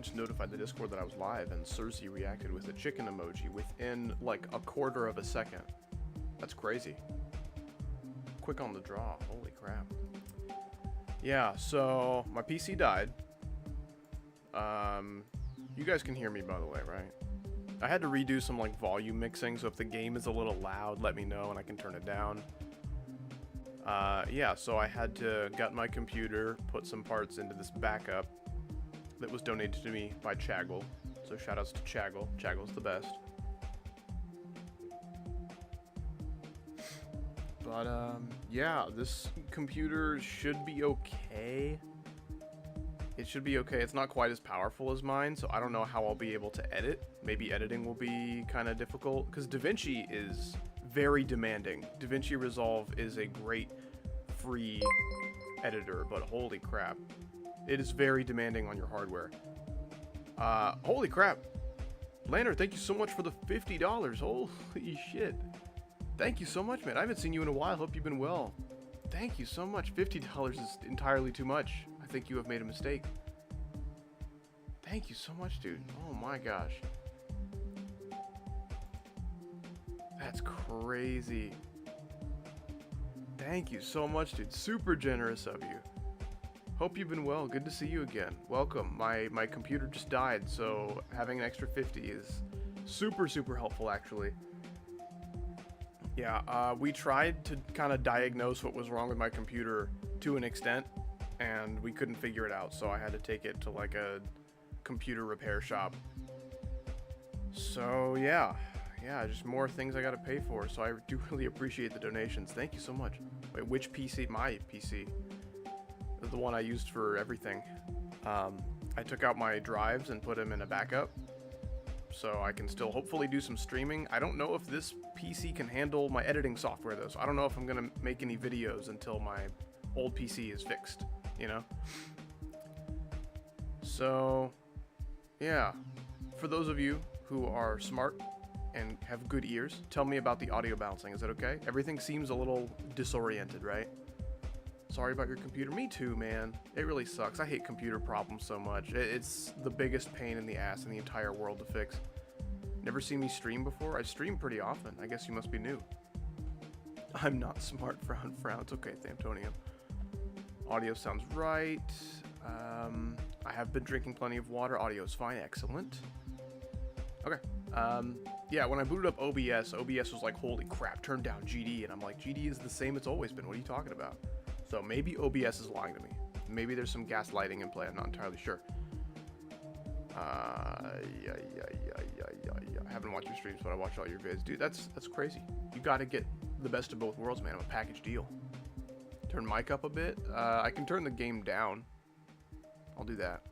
I just notified the Discord that I was live, and Cersei reacted with a chicken emoji within, like, a quarter of a second. That's crazy. Quick on the draw. Holy crap. Yeah, so my PC died. You guys can hear me, by the way, right? I had to redo some, like, volume mixing, so if the game is a little loud, let me know and I can turn it down. Yeah, so I had to gut my computer, put some parts into this backup that was donated to me by Chaggle. So shoutouts to Chaggle. Chaggle's the best. But, yeah, this computer should be okay. It should be okay. It's not quite as powerful as mine, so I don't know how I'll be able to edit. Maybe editing will be kind of difficult, because Davinci is very demanding. Davinci Resolve is a great free editor, but holy crap. It is very demanding on your hardware. Holy crap. Lander, thank you so much for the $50. Holy shit. Thank you so much, man. I haven't seen you in a while. Hope you've been well. Thank you so much. $50 is entirely too much. I think you have made a mistake. Thank you so much, dude. Oh my gosh. That's crazy. Thank you so much, dude. Super generous of you. Hope you've been well. Good to see you again. Welcome. My computer just died, so having an extra 50 is super, super helpful, actually. Yeah, we tried to kind of diagnose what was wrong with my computer to an extent, and we couldn't figure it out, so I had to take it to, like, a computer repair shop. So, yeah, just more things I gotta pay for, so I do really appreciate the donations. Thank you so much. Wait, which PC? My PC. The one I used for everything. I took out my drives and put them in a backup, so I can still hopefully do some streaming. I don't know if this PC can handle my editing software, though, so I don't know if I'm gonna make any videos until my old PC is fixed, you know? So, yeah. For those of you who are smart and have good ears, tell me about the audio balancing. Is that okay? Everything seems a little disoriented, right? Sorry about your computer. Me too, man. It really sucks. I hate computer problems so much. It's the biggest pain in the ass in the entire world to fix. Never seen me stream before? I stream pretty often. I guess you must be new. I'm not smart, frown, frown. It's okay, Thamtonium. Audio sounds right. I have been drinking plenty of water. Audio is fine. Excellent. Okay. Yeah, when I booted up OBS was like, holy crap, turn down GD. And I'm like, GD is the same it's always been. What are you talking about? So maybe OBS is lying to me. Maybe there's some gaslighting in play. I'm not entirely sure. Yeah. I haven't watched your streams, but I watch all your vids. Dude, that's crazy. You gotta get the best of both worlds, man. I'm a package deal. Turn mic up a bit. I can turn the game down. I'll do that.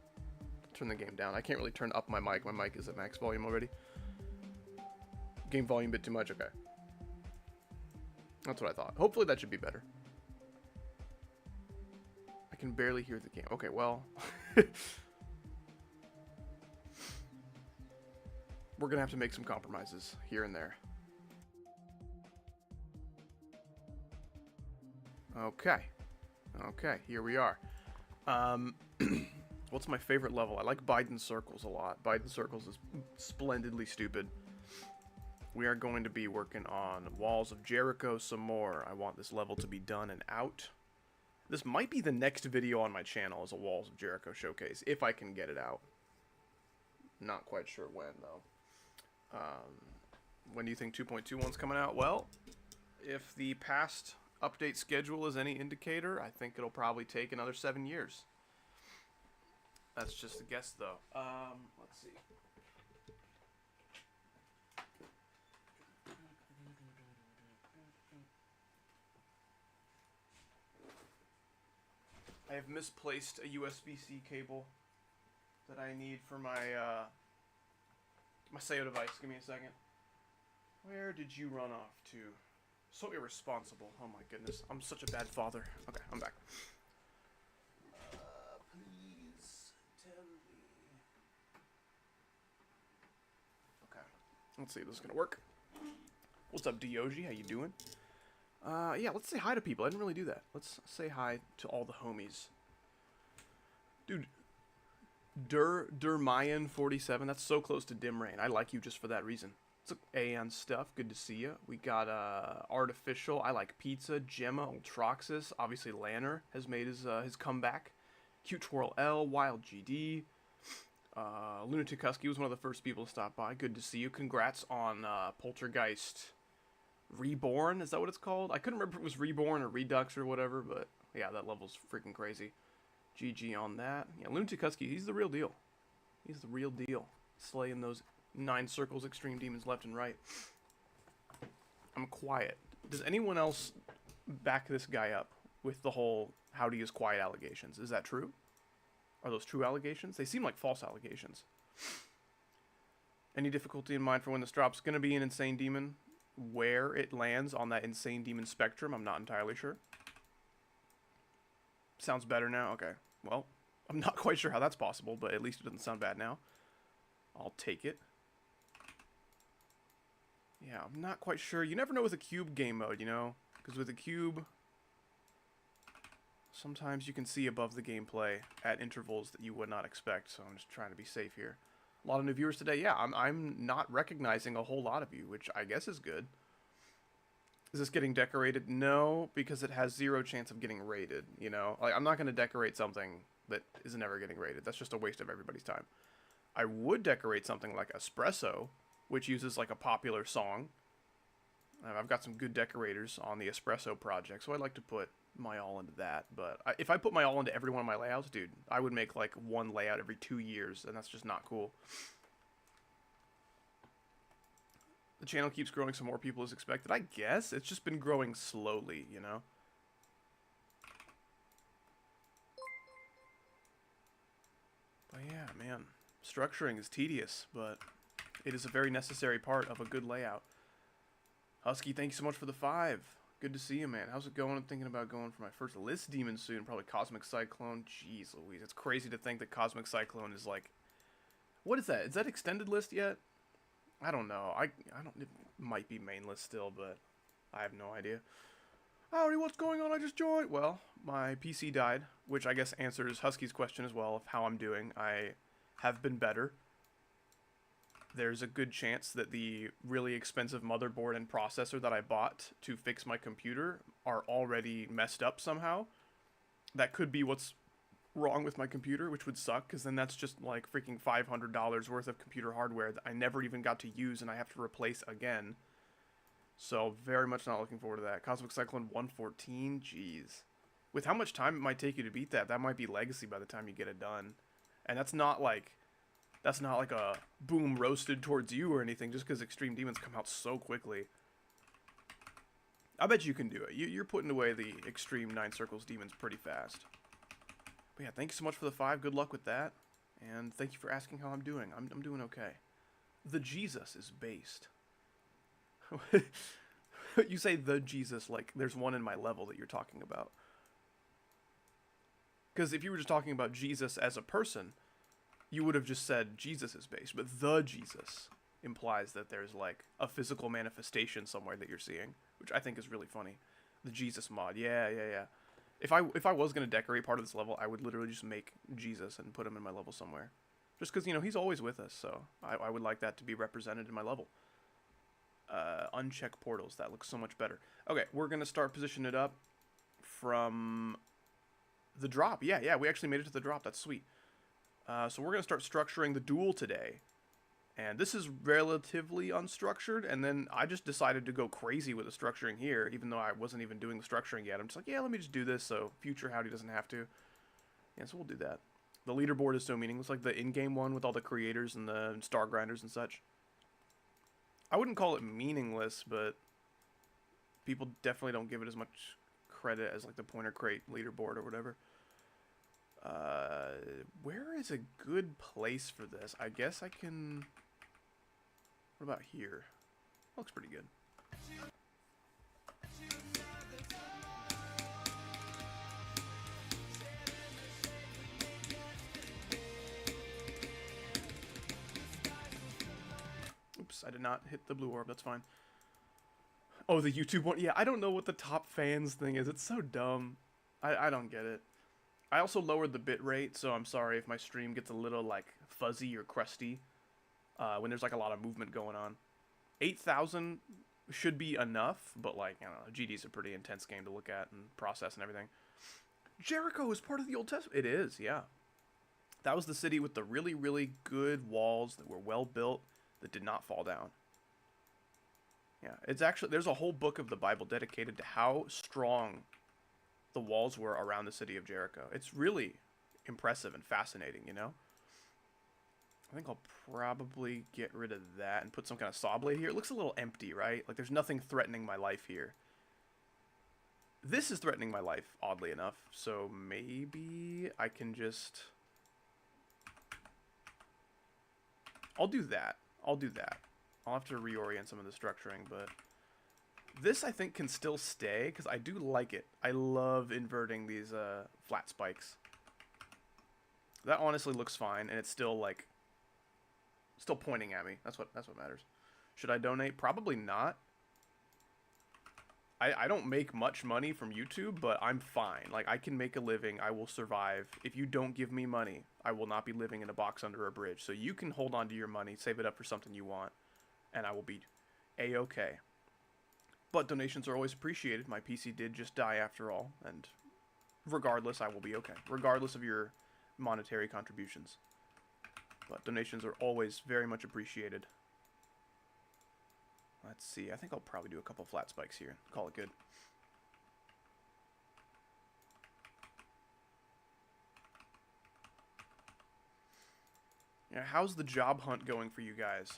Turn the game down. I can't really turn up my mic. My mic is at max volume already. Game volume a bit too much. Okay. That's what I thought. Hopefully that should be better. I can barely hear the game. Okay, well. We're gonna have to make some compromises here and there. Okay. Okay, here we are. What's my favorite level? I like Biden Circles a lot. Biden Circles is splendidly stupid. We are going to be working on Walls of Jericho some more. I want this level to be done and out. This might be the next video on my channel as a Walls of Jericho showcase, if I can get it out. Not quite sure when, though. When do you think 2.21's coming out? Well, if the past update schedule is any indicator, I think it'll probably take another 7 years. That's just a guess, though. Let's see. I have misplaced a USB-C cable that I need for my my SEO device. Give me a second. Where did you run off to? So irresponsible. Oh my goodness. I'm such a bad father. Okay, I'm back. Please tell me. Okay. Let's see if this is gonna work. What's up, Dioji? How you doing? Yeah, let's say hi to people. I didn't really do that. Let's say hi to all the homies. Dude, Mayan 47. That's so close to Dim Rain. I like you just for that reason. It's Aeon stuff. Good to see you. We got Artificial. I like Pizza. Gemma, Ultraxis. Obviously, Lanner has made his comeback. Cute Twirl L. Wild GD. Lunatic Husky was one of the first people to stop by. Good to see you. Congrats on Poltergeist Reborn. Is that what it's called? I couldn't remember if it was Reborn or Redux or whatever, but yeah, that level's freaking crazy. GG on that. Yeah, Lunatic Husky, he's the real deal. He's the real deal. Slaying those 9 circles extreme demons left and right. I'm quiet. Does anyone else back this guy up with the whole how to use quiet allegations? Is that true? Are those true allegations? They seem like false allegations. Any difficulty in mind for when this drops? Going to be an Insane Demon. Where it lands on that Insane Demon spectrum, I'm not entirely sure. Sounds better now? Okay. Well, I'm not quite sure how that's possible, but at least it doesn't sound bad now. I'll take it. Yeah, I'm not quite sure. You never know with a cube game mode, you know? Because with a cube, sometimes you can see above the gameplay at intervals that you would not expect, so I'm just trying to be safe here. A lot of new viewers today. Yeah, I'm not recognizing a whole lot of you, which I guess is good. Is this getting decorated? No, because it has 0 chance of getting rated, you know? Like, I'm not going to decorate something that isn't ever getting rated. That's just a waste of everybody's time. I would decorate something like Espresso, which uses, like, a popular song. I've got some good decorators on the Espresso project, so I'd like to put my all into that. But if I put my all into every one of my layouts, dude, I would make, like, one layout every 2 years, and that's just not cool. The channel keeps growing, so more people as expected. I guess it's just been growing slowly, you know? But yeah, man. Structuring is tedious, but it is a very necessary part of a good layout. Husky, thank you so much for the 5. Good to see you, man. How's it going? I'm thinking about going for my first list demon soon. Probably Cosmic Cyclone. Jeez Louise. It's crazy to think that Cosmic Cyclone is like... What is that? Is that extended list yet? I don't know. I don't. It might be main list still, but I have no idea. Howdy, what's going on? I just joined. Well, my PC died, which I guess answers Husky's question as well of how I'm doing. I have been better. There's a good chance that the really expensive motherboard and processor that I bought to fix my computer are already messed up somehow. That could be what's wrong with my computer, which would suck, because then that's just like freaking $500 worth of computer hardware that I never even got to use and I have to replace again. So very much not looking forward to that. Cosmic Cyclone 114, jeez. With how much time it might take you to beat that, that might be legacy by the time you get it done. And that's not like a boom roasted towards you or anything, just because Extreme Demons come out so quickly. I bet you can do it. You're putting away the Extreme 9 Circles Demons pretty fast. But yeah, thank you so much for the 5. Good luck with that. And thank you for asking how I'm doing. I'm doing okay. The Jesus is based. You say the Jesus like there's one in my level that you're talking about. Because if you were just talking about Jesus as a person, you would have just said Jesus is based. But the Jesus implies that there's like a physical manifestation somewhere that you're seeing, which I think is really funny. The Jesus mod. Yeah. If I was going to decorate part of this level, I would literally just make Jesus and put him in my level somewhere. Just because, you know, he's always with us, so I would like that to be represented in my level. Uncheck portals. That looks so much better. Okay, we're going to start positioning it up from the drop. Yeah, we actually made it to the drop. That's sweet. So we're going to start structuring the duel today. And this is relatively unstructured, and then I just decided to go crazy with the structuring here, even though I wasn't even doing the structuring yet. I'm just like, yeah, let me just do this so future Howdy doesn't have to. Yeah, so we'll do that. The leaderboard is so meaningless, like the in-game one with all the creators and the star grinders and such. I wouldn't call it meaningless, but people definitely don't give it as much credit as like the Pointer Crate leaderboard or whatever. Where is a good place for this? I guess I can... What about here? Looks pretty good. Oops, I did not hit the blue orb. That's fine. Oh, the YouTube one? Yeah, I don't know what the top fans thing is. It's so dumb. I don't get it. I also lowered the bit rate, so I'm sorry if my stream gets a little like fuzzy or crusty when there's like a lot of movement going on. 8,000 should be enough, but like, I don't know, GD's a pretty intense game to look at and process and everything. Jericho is part of the Old Testament. It is, yeah. That was the city with the really, really good walls that were well built that did not fall down. Yeah, it's actually, there's a whole book of the Bible dedicated to how strong the walls were around the city of Jericho. It's really impressive and fascinating, you know? I think I'll probably get rid of that and put some kind of saw blade here. It looks a little empty, right? Like there's nothing threatening my life here. This is threatening my life, oddly enough. So maybe I can just... I'll do that. I'll do that. I'll have to reorient some of the structuring, but... This, I think, can still stay, because I do like it. I love inverting these flat spikes. That honestly looks fine, and it's still, like... Still pointing at me. That's what matters. Should I donate? Probably not. I don't make much money from YouTube, but I'm fine. Like, I can make a living. I will survive. If you don't give me money, I will not be living in a box under a bridge. So you can hold on to your money, save it up for something you want, and I will be A-okay. But donations are always appreciated. My PC did just die after all, and regardless, I will be okay. Regardless of your monetary contributions. But donations are always very much appreciated. Let's see. I think I'll probably do a couple flat spikes here. Call it good. Yeah, how's the job hunt going for you guys?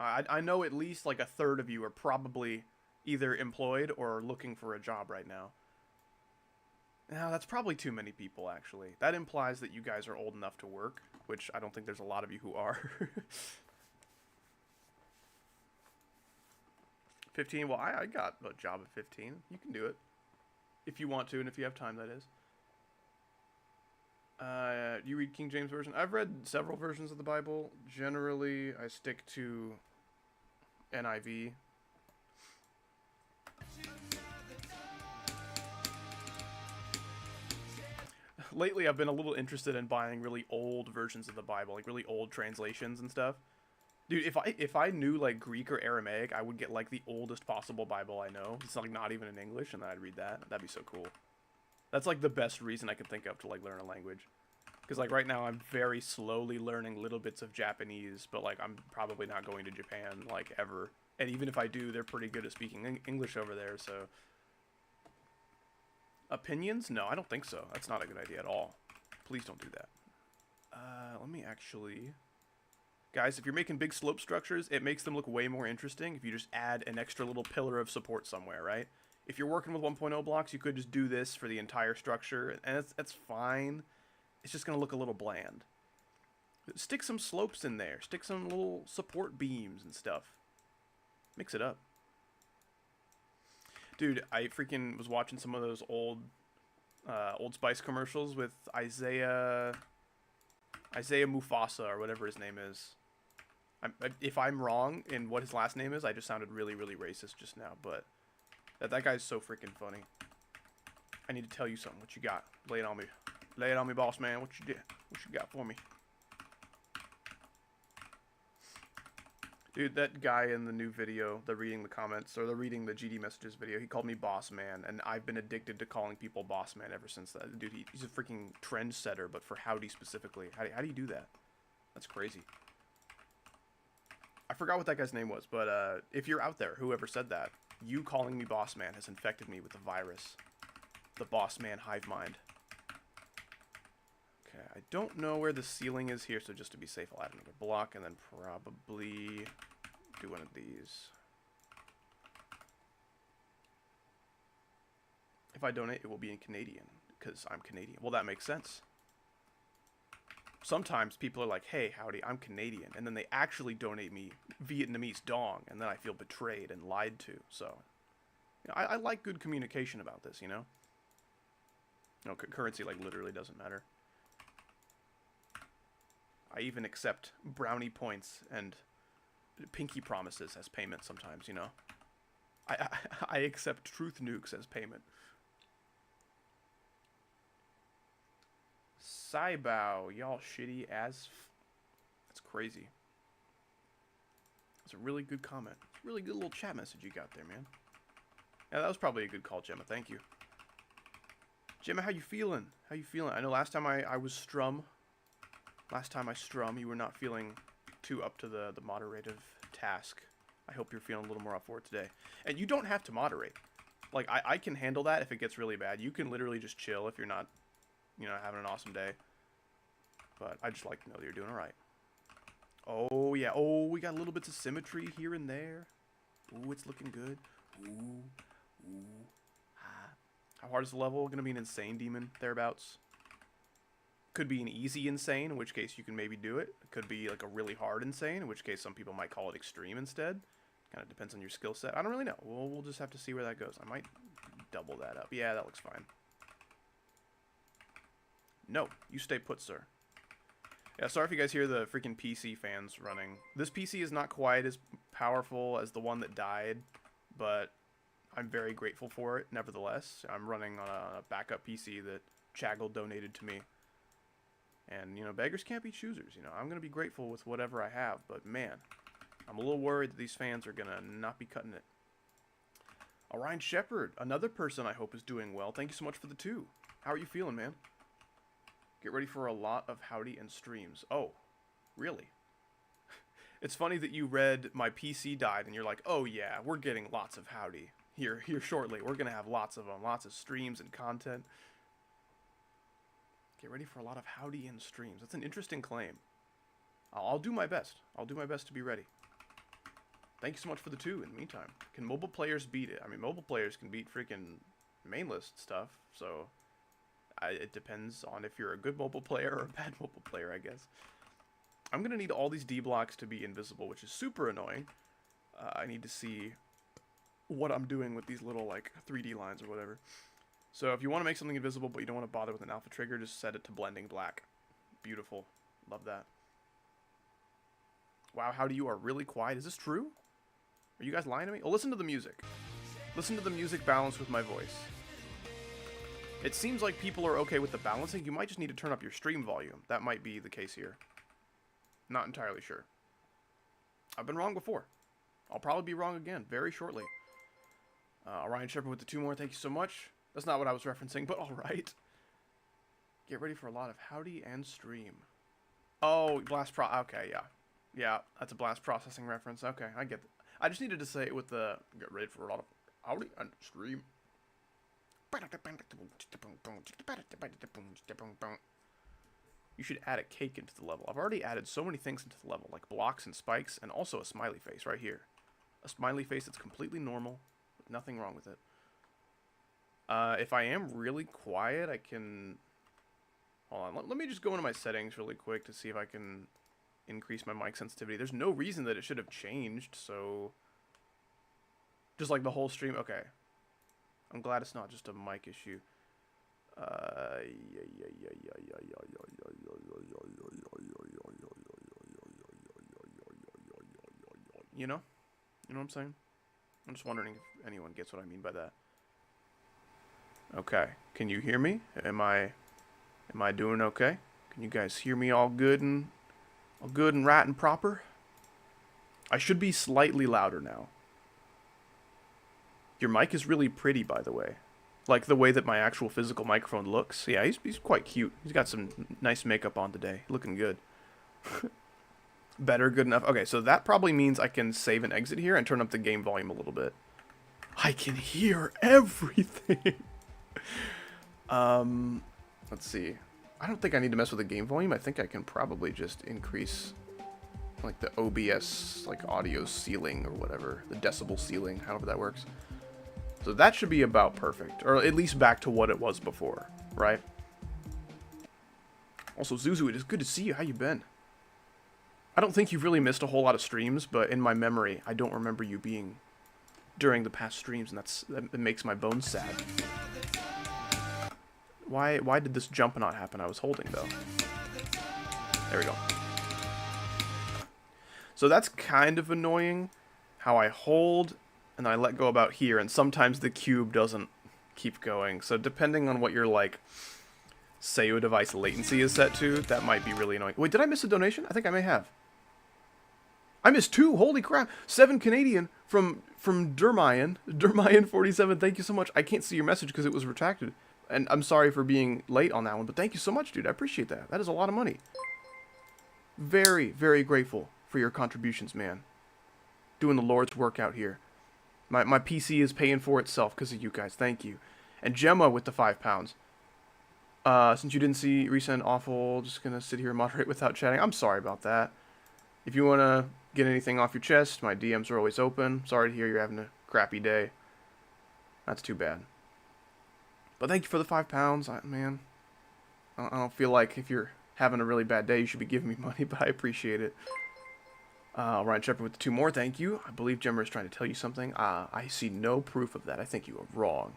I know at least like a third of you are probably either employed or looking for a job right now. Now, that's probably too many people, actually. That implies that you guys are old enough to work, which I don't think there's a lot of you who are. 15? Well, I got a job at 15. You can do it. If you want to, and if you have time, that is. You read King James Version? I've read several versions of the Bible. Generally, I stick to NIV. Lately, I've been a little interested in buying really old versions of the Bible, like really old translations and stuff. Dude, if I knew like Greek or Aramaic, I would get like the oldest possible Bible I know. It's like not even in English, and then I'd read that. That'd be so cool. That's like the best reason I could think of to like learn a language. Because like right now I'm very slowly learning little bits of Japanese, but like I'm probably not going to Japan like ever. And even if I do, they're pretty good at speaking English over there, so... Opinions? No, I don't think so. That's not a good idea at all. Please don't do that. Let me actually... Guys, if you're making big slope structures, it makes them look way more interesting if you just add an extra little pillar of support somewhere, right? If you're working with 1.0 blocks, you could just do this for the entire structure, and that's fine. It's just going to look a little bland. Stick some slopes in there. Stick some little support beams and stuff. Mix it up. Dude, I freaking was watching some of those old Spice commercials with Isaiah Mufasa, or whatever his name is. If I'm wrong in what his last name is, I just sounded really, really racist just now, but that guy's so freaking funny. I need to tell you something. What you got? Lay it on me. Lay it on me, boss man. What you did? What you got for me? Dude, that guy in the new video, the reading the comments, or the reading the GD messages video, he called me boss man, and I've been addicted to calling people boss man ever since that. Dude, he's a freaking trendsetter, but for howdy specifically. How do you do that? That's crazy. I forgot what that guy's name was, but if you're out there, whoever said that, you calling me boss man has infected me with the virus. The boss man hive mind. Okay, I don't know where the ceiling is here, so just to be safe, I'll add another block, and then probably do one of these. If I donate, it will be in Canadian, because I'm Canadian. Well, that makes sense. Sometimes people are like, hey, howdy, I'm Canadian, and then they actually donate me Vietnamese dong, and then I feel betrayed and lied to, so... You know, I like good communication about this, you know? No, currency, like, literally doesn't matter. I even accept brownie points and pinky promises as payment sometimes, you know? I accept truth nukes as payment. Saibao, y'all shitty as... That's crazy. That's a really good comment. Really good little chat message you got there, man. Yeah, that was probably a good call, Gemma. Thank you. Gemma, how you feeling? How you feeling? I know last time I was strum. Last time I strum, you were not feeling too up to the moderative task. I hope you're feeling a little more up for it today. And you don't have to moderate. Like, I can handle that if it gets really bad. You can literally just chill if you're not, you know, having an awesome day. But I just like to know that you're doing alright. Oh, yeah. Oh, we got little bits of symmetry here and there. Ooh, it's looking good. Ooh. Ooh. Ah. How hard is the level? Gonna be an insane demon, thereabouts. Could be an easy insane, in which case you can maybe do it. It could be like a really hard insane, in which case some people might call it extreme instead. Kind of depends on your skill set. I don't really know. We'll just have to see where that goes. I might double that up. Yeah, that looks fine. No, you stay put, sir. Yeah, sorry if you guys hear the freaking PC fans running. This PC is not quite as powerful as the one that died, but I'm very grateful for it, nevertheless. I'm running on a backup PC that Chaggle donated to me. And, you know, beggars can't be choosers. You know, I'm going to be grateful with whatever I have, but man, I'm a little worried that these fans are going to not be cutting it. Orion Shepherd, another person I hope is doing well. Thank you so much for the 2. How are you feeling, man? Get ready for a lot of howdy and streams. Oh, really? It's funny that you read my PC died and you're like, oh yeah, we're getting lots of howdy here shortly. We're going to have lots of them, lots of streams and content. Get ready for a lot of howdy and streams. That's an interesting claim. I'll do my best. I'll do my best to be ready. Thank you so much for the 2 in the meantime. Can mobile players beat it? I mean, mobile players can beat freaking main list stuff, so it depends on if you're a good mobile player or a bad mobile player, I guess. I'm going to need all these D blocks to be invisible, which is super annoying. I need to see what I'm doing with these little, like, 3D lines or whatever. So if you want to make something invisible but you don't want to bother with an alpha trigger, just set it to blending black. Beautiful. Love that. Wow, howdy, you are really quiet. Is this true? Are you guys lying to me? Oh, listen to the music. Listen to the music balanced with my voice. It seems like people are okay with the balancing. You might just need to turn up your stream volume. That might be the case here. Not entirely sure. I've been wrong before. I'll probably be wrong again very shortly. Orion Shepherd with the 2 more. Thank you so much. That's not what I was referencing, but alright. Get ready for a lot of howdy and stream. Oh, okay, yeah. Yeah, that's a blast processing reference. Okay, I get that. I just needed to say it with the get ready for a lot of howdy and stream. You should add a cake into the level. I've already added so many things into the level, like blocks and spikes, and also a smiley face right here. A smiley face that's completely normal, with nothing wrong with it. If I am really quiet, I can... Hold on, let me just go into my settings really quick to see if I can increase my mic sensitivity. There's no reason that it should have changed, so... Just like the whole stream, okay. I'm glad it's not just a mic issue. You know? You know what I'm saying? I'm just wondering if anyone gets what I mean by that. Okay. Can you hear me? Am I doing okay? Can you guys hear me all good and right and proper? I should be slightly louder now. Your mic is really pretty, by the way. Like the way that my actual physical microphone looks. Yeah, he's quite cute. He's got some nice makeup on today. Looking good. Better, good enough. Okay, so that probably means I can save and exit here and turn up the game volume a little bit. I can hear everything. Let's see. I don't think I need to mess with the game volume. I think I can probably just increase like the OBS like audio ceiling or whatever. The decibel ceiling, however that works. So that should be about perfect. Or at least back to what it was before, right? Also, Zuzu, it is good to see you. How you been? I don't think you've really missed a whole lot of streams, but in my memory, I don't remember you being during the past streams, and that makes my bones sad. Why did this jump not happen? I was holding, though. There we go. So that's kind of annoying, how I hold, and I let go about here, and sometimes the cube doesn't keep going. So depending on what your, like, say a device latency is set to, that might be really annoying. Wait, did I miss a donation? I think I may have. I missed 2. Holy crap. 7 Canadian from Dermayan. Dermayan47, thank you so much. I can't see your message because it was retracted. And I'm sorry for being late on that one, but thank you so much, dude. I appreciate that. That is a lot of money. Very, very grateful for your contributions, man. Doing the Lord's work out here. My PC is paying for itself because of you guys. Thank you. And Gemma with the £5. Since you didn't see recent awful, just gonna sit here and moderate without chatting. I'm sorry about that. If you wanna get anything off your chest, my DMs are always open. Sorry to hear you're having a crappy day. That's too bad. But thank you for the £5, man. I don't feel like if you're having a really bad day, you should be giving me money, but I appreciate it. Ryan Shepard with the 2 more, thank you. I believe Gemma is trying to tell you something. I see no proof of that. I think you are wrong.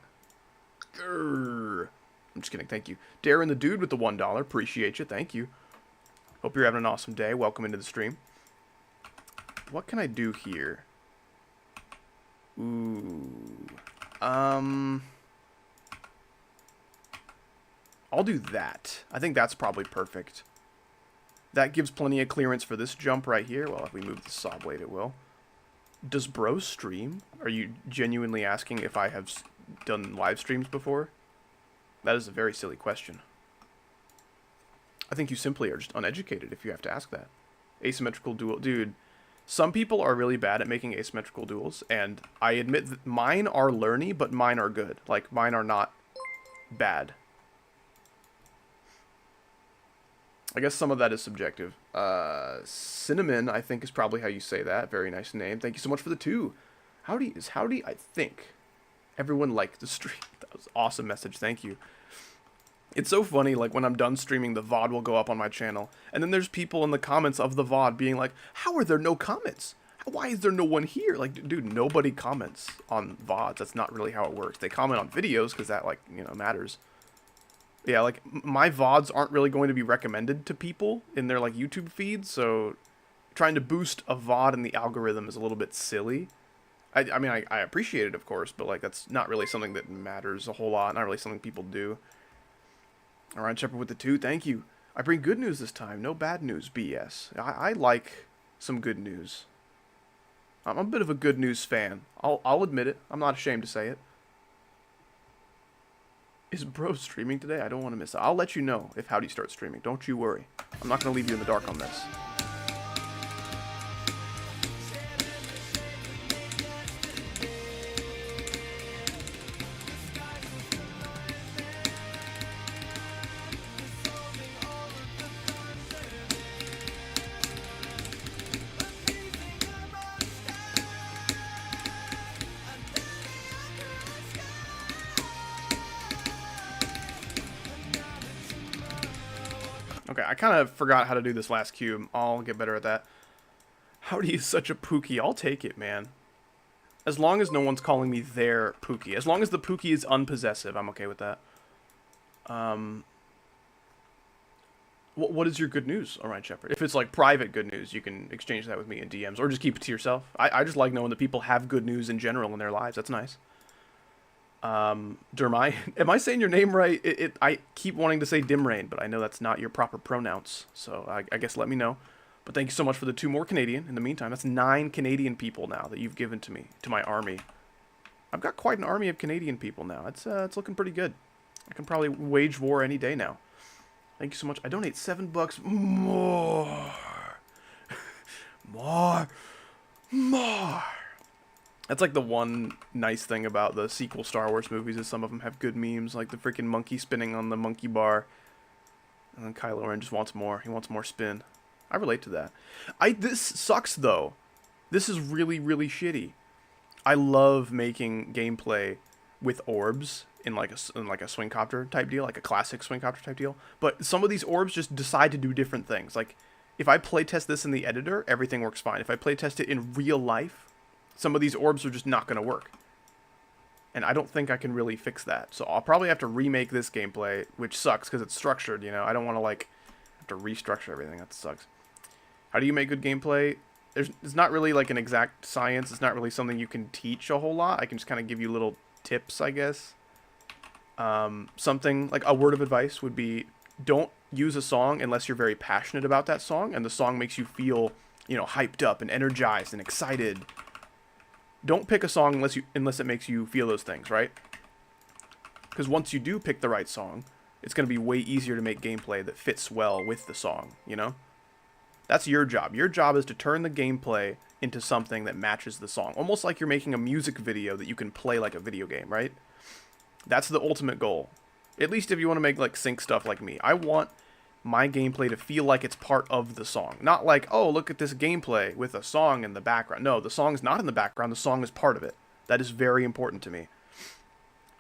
Grrr. I'm just kidding, thank you. Darren the Dude with the $1, appreciate you, thank you. Hope you're having an awesome day. Welcome into the stream. What can I do here? Ooh. I'll do that. I think that's probably perfect. That gives plenty of clearance for this jump right here. Well, if we move the saw blade, it will. Does bro stream? Are you genuinely asking if I have done live streams before? That is a very silly question. I think you simply are just uneducated if you have to ask that. Asymmetrical duel. Dude, some people are really bad at making asymmetrical duels, and I admit that mine are learny, but mine are good. Like, mine are not bad. I guess some of that is subjective. Cinnamon, I think, is probably how you say that. Very nice name. Thank you so much for the 2. Howdy, I think. Everyone liked the stream. That was an awesome message. Thank you. It's so funny, like, when I'm done streaming, the VOD will go up on my channel. And then there's people in the comments of the VOD being like, how are there no comments? Why is there no one here? Like, dude, nobody comments on VODs. That's not really how it works. They comment on videos because that, like, you know, matters. Yeah, like, my VODs aren't really going to be recommended to people in their, like, YouTube feed, so trying to boost a VOD in the algorithm is a little bit silly. I mean, I appreciate it, of course, but, like, that's not really something that matters a whole lot, not really something people do. Alright, Shepard with the 2, thank you. I bring good news this time, no bad news, BS. I like some good news. I'm a bit of a good news fan. I'll admit it. I'm not ashamed to say it. Is bro streaming today? I don't want to miss it. I'll let you know if Howdy starts streaming. Don't you worry. I'm not going to leave you in the dark on this. Okay, I kind of forgot how to do this last cube. I'll get better at that. Howdy is such a Pookie. I'll take it, man. As long as no one's calling me their Pookie. As long as the Pookie is unpossessive, I'm okay with that. What is your good news, Alright Shepard? If it's like private good news, you can exchange that with me in DMs, or just keep it to yourself. I just like knowing that people have good news in general in their lives. That's nice. Dermai, am I saying your name right? I keep wanting to say Dimrain, but I know that's not your proper pronouns, so I guess let me know. But thank you so much for the 2 more Canadian. In the meantime, that's 9 Canadian people now that you've given to me, to my army. I've got quite an army of Canadian people now. It's looking pretty good. I can probably wage war any day now. Thank you so much. I donate $7 more. More. That's like the one nice thing about the sequel Star Wars movies is some of them have good memes, like the freaking monkey spinning on the monkey bar. And then Kylo Ren just wants more. He wants more spin. I relate to that. This sucks, though. This is really, really shitty. I love making gameplay with orbs in like a swing copter type deal, like a classic swing copter type deal. But some of these orbs just decide to do different things. Like, if I playtest this in the editor, everything works fine. If I playtest it in real life, some of these orbs are just not going to work. And I don't think I can really fix that. So I'll probably have to remake this gameplay, which sucks because it's structured, you know. I don't want to, like, have to restructure everything. That sucks. How do you make good gameplay? It's not really, like, an exact science. It's not really something you can teach a whole lot. I can just kind of give you little tips, I guess. Something, like, a word of advice would be don't use a song unless you're very passionate about that song and the song makes you feel, hyped up and energized and excited. Don't pick a song unless it makes you feel those things, right? Because once you do pick the right song, it's going to be way easier to make gameplay that fits well with the song, That's your job. Your job is to turn the gameplay into something that matches the song. Almost like you're making a music video that you can play like a video game, right? That's the ultimate goal. At least if you want to make, sync stuff like me. I want my gameplay to feel like it's part of the song. Not like, oh, look at this gameplay with a song in the background. No, the song's not in the background. The song is part of it. That is very important to me.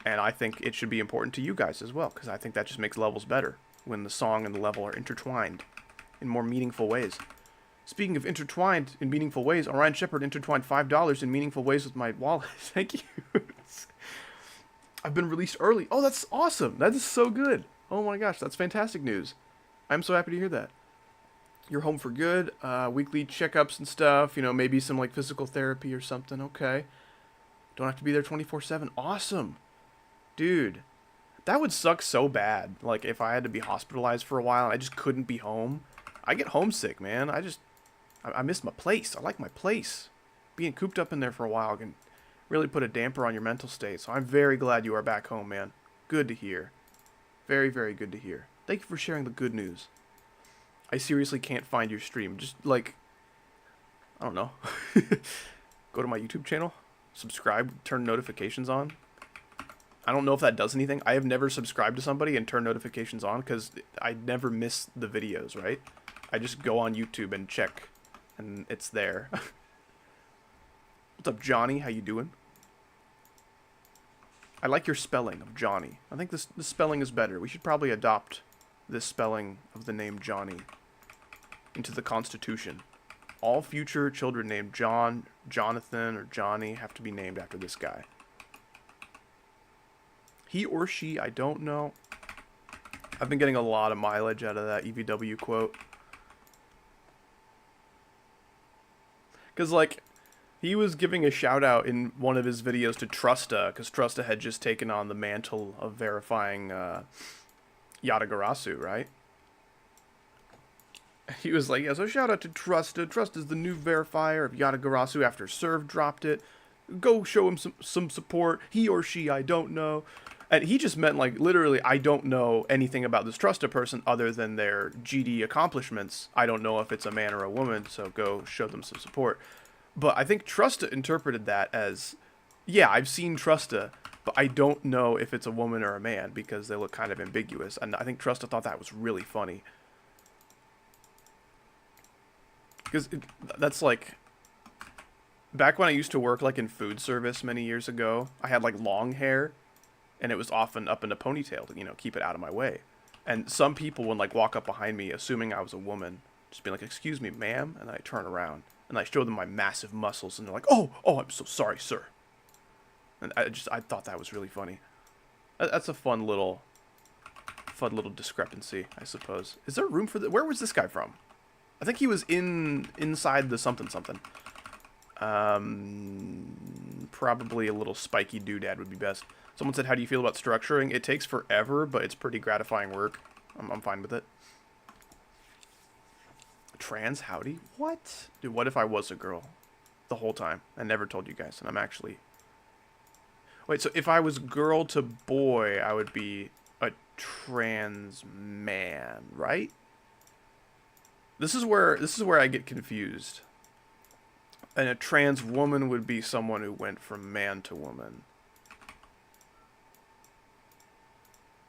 And I think it should be important to you guys as well, because I think that just makes levels better when the song and the level are intertwined in more meaningful ways. Speaking of intertwined in meaningful ways, Orion Shepherd intertwined $5 in meaningful ways with my wallet. Thank you. I've been released early. Oh, that's awesome. That is so good. Oh my gosh, that's fantastic news. I'm so happy to hear that. You're home for good. Weekly checkups and stuff. Maybe some physical therapy or something. Okay. Don't have to be there 24/7. Awesome. Dude, that would suck so bad. If I had to be hospitalized for a while and I just couldn't be home. I get homesick, man. I miss my place. I like my place. Being cooped up in there for a while can really put a damper on your mental state. So I'm very glad you are back home, man. Good to hear. Very, very good to hear. Thank you for sharing the good news. I seriously can't find your stream. Just, I don't know. Go to my YouTube channel. Subscribe. Turn notifications on. I don't know if that does anything. I have never subscribed to somebody and turned notifications on because I never miss the videos, right? I just go on YouTube and check, and it's there. What's up, Johnny? How you doing? I like your spelling of Johnny. I think this spelling is better. We should probably adopt this spelling of the name Johnny into the Constitution. All future children named John, Jonathan, or Johnny have to be named after this guy. He or she, I don't know. I've been getting a lot of mileage out of that EVW quote. Because, he was giving a shout out in one of his videos to Trusta, because Trusta had just taken on the mantle of verifying Yatagarasu, right? He was like, yeah, so shout out to Trusta. Trusta's the new verifier of Yatagarasu after Serve dropped it. Go show him some support. He or she, I don't know. And he just meant, literally, I don't know anything about this Trusta person other than their GD accomplishments. I don't know if it's a man or a woman, so go show them some support. But I think Trusta interpreted that as, yeah, I've seen Trusta, but I don't know if it's a woman or a man because they look kind of ambiguous. And I think Trusta thought that was really funny. Because that's back when I used to work in food service many years ago, I had long hair. And it was often up in a ponytail to, keep it out of my way. And some people would, walk up behind me, assuming I was a woman. Just be like, excuse me, ma'am. And then I turn around. And I show them my massive muscles. And they're like, oh, I'm so sorry, sir. And I thought that was really funny. That's a fun little discrepancy, I suppose. Is there room for where was this guy from? I think he was inside the something. Probably a little spiky doodad would be best. Someone said, how do you feel about structuring? It takes forever, but it's pretty gratifying work. I'm fine with it. Trans howdy? What? Dude, what if I was a girl the whole time? I never told you guys, and I'm actually... Wait, so if I was girl to boy, I would be a trans man, right? This is where I get confused. And a trans woman would be someone who went from man to woman.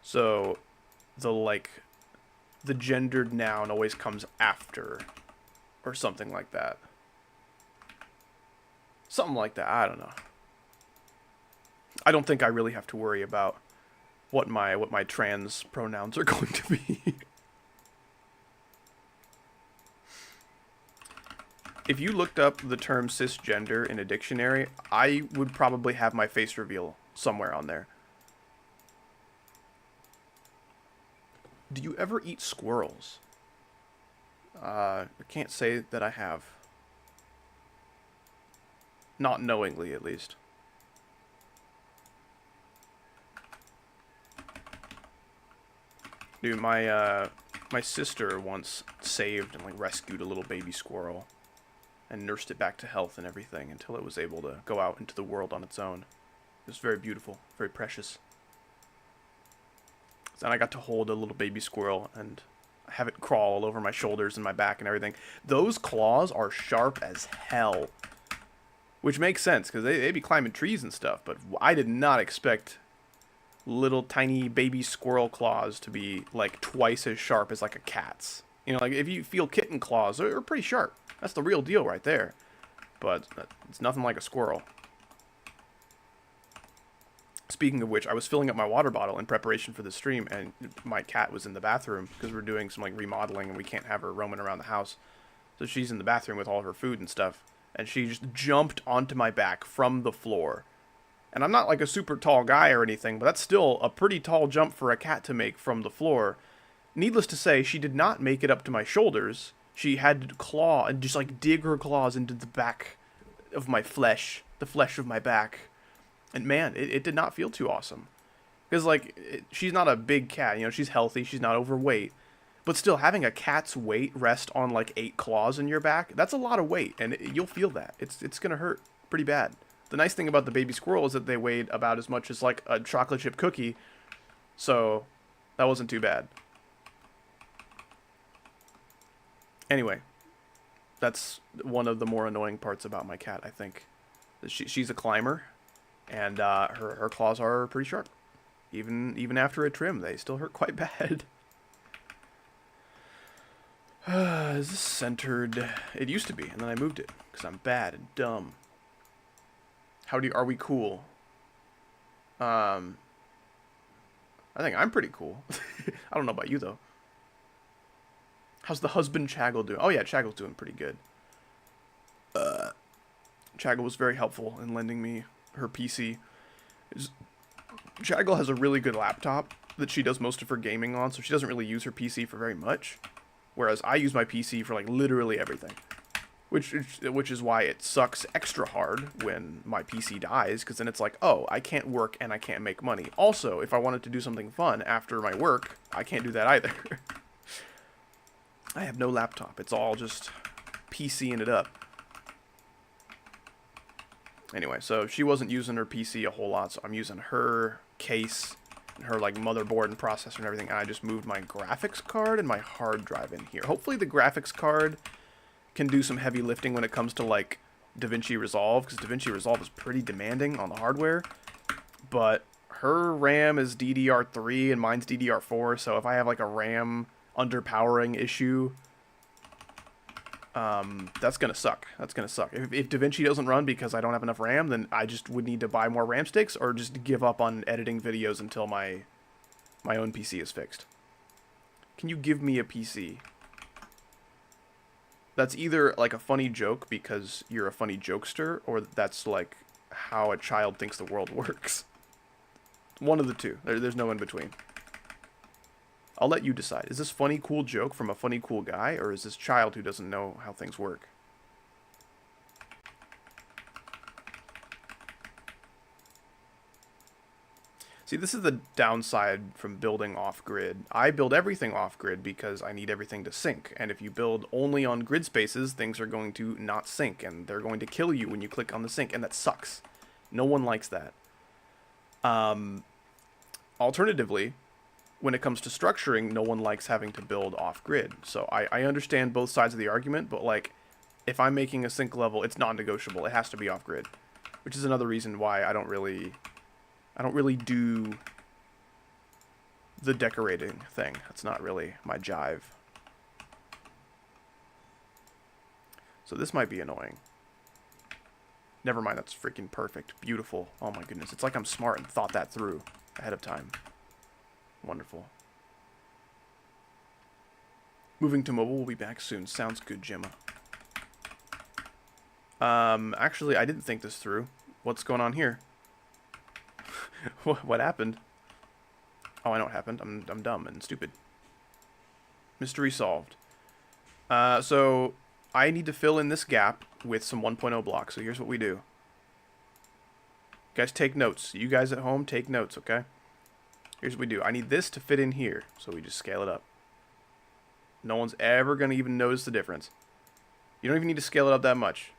So, the gendered noun always comes after, or something like that. Something like that, I don't know. I don't think I really have to worry about what my trans pronouns are going to be. If you looked up the term cisgender in a dictionary, I would probably have my face reveal somewhere on there. Do you ever eat squirrels? I can't say that I have. Not knowingly, at least. Dude, my sister once saved and like rescued a little baby squirrel and nursed it back to health and everything until it was able to go out into the world on its own. It was very beautiful, very precious. And I got to hold a little baby squirrel and have it crawl all over my shoulders and my back and everything. Those claws are sharp as hell. Which makes sense, because they be climbing trees and stuff. But I did not expect little tiny baby squirrel claws to be like twice as sharp as like a cat's. You know, like if you feel kitten claws, they're pretty sharp. That's the real deal right there. But it's nothing like a squirrel. Speaking of which, I was filling up my water bottle in preparation for the stream, and my cat was in the bathroom because we're doing some like remodeling and we can't have her roaming around the house. So she's in the bathroom with all her food and stuff, and she just jumped onto my back from the floor. And I'm not like a super tall guy or anything, but that's still a pretty tall jump for a cat to make from the floor. Needless to say, she did not make it up to my shoulders. She had to claw and just like dig her claws into the back of my flesh, the flesh of my back. And man, it did not feel too awesome. Because, like, she's not a big cat, you know, she's healthy, she's not overweight. But still, having a cat's weight rest on, like, 8 claws in your back, that's a lot of weight, and you'll feel that. It's gonna hurt pretty bad. The nice thing about the baby squirrel is that they weighed about as much as, like, a chocolate chip cookie. So, that wasn't too bad. Anyway, that's one of the more annoying parts about my cat, I think. She's a climber. And her claws are pretty sharp. Even after a trim, they still hurt quite bad. Is this centered? It used to be, and then I moved it because I'm bad and dumb. Are we cool? I think I'm pretty cool. I don't know about you though. How's the husband Chaggle doing? Oh yeah, Chaggle's doing pretty good. Chaggle was very helpful in lending me her PC. Chaggle has a really good laptop that she does most of her gaming on, so she doesn't really use her PC for very much. Whereas I use my PC for like literally everything. Which is why it sucks extra hard when my PC dies, because then it's like, oh, I can't work and I can't make money. Also, if I wanted to do something fun after my work, I can't do that either. I have no laptop. It's all just PCing it up. Anyway, so she wasn't using her PC a whole lot, so I'm using her case and her like motherboard and processor and everything, and I just moved my graphics card and my hard drive in here. Hopefully the graphics card can do some heavy lifting when it comes to like Davinci Resolve, because Davinci Resolve is pretty demanding on the hardware, but her RAM is DDR3 and mine's DDR4, so if I have like a RAM underpowering issue, that's gonna suck. That's gonna suck. If DaVinci doesn't run because I don't have enough RAM, then I just would need to buy more RAM sticks or just give up on editing videos until my own PC is fixed. Can you give me a PC? That's either like a funny joke because you're a funny jokester, or that's like how a child thinks the world works. One of the two. There's no in between. I'll let you decide. Is this funny, cool joke from a funny, cool guy, or is this child who doesn't know how things work? See, this is the downside from building off-grid. I build everything off-grid because I need everything to sync, and if you build only on grid spaces, things are going to not sync, and they're going to kill you when you click on the sync, and that sucks. No one likes that. Alternatively, when it comes to structuring, no one likes having to build off-grid. So I understand both sides of the argument, but like, if I'm making a sync level, it's non-negotiable. It has to be off-grid, which is another reason why I don't really do the decorating thing. That's not really my jive. So this might be annoying. Never mind, that's freaking perfect. Beautiful. Oh my goodness. It's like I'm smart and thought that through ahead of time. Wonderful. Moving to mobile, we'll be back soon. Sounds good, Gemma. Actually, I didn't think this through. What's going on here? What happened? Oh, I know what happened. I'm dumb and stupid. Mystery solved. So I need to fill in this gap with some 1.0 blocks. So here's what we do. Guys, take notes. You guys at home, take notes, okay? Here's what we do. I need this to fit in here, so we just scale it up. No one's ever going to even notice the difference. You don't even need to scale it up that much.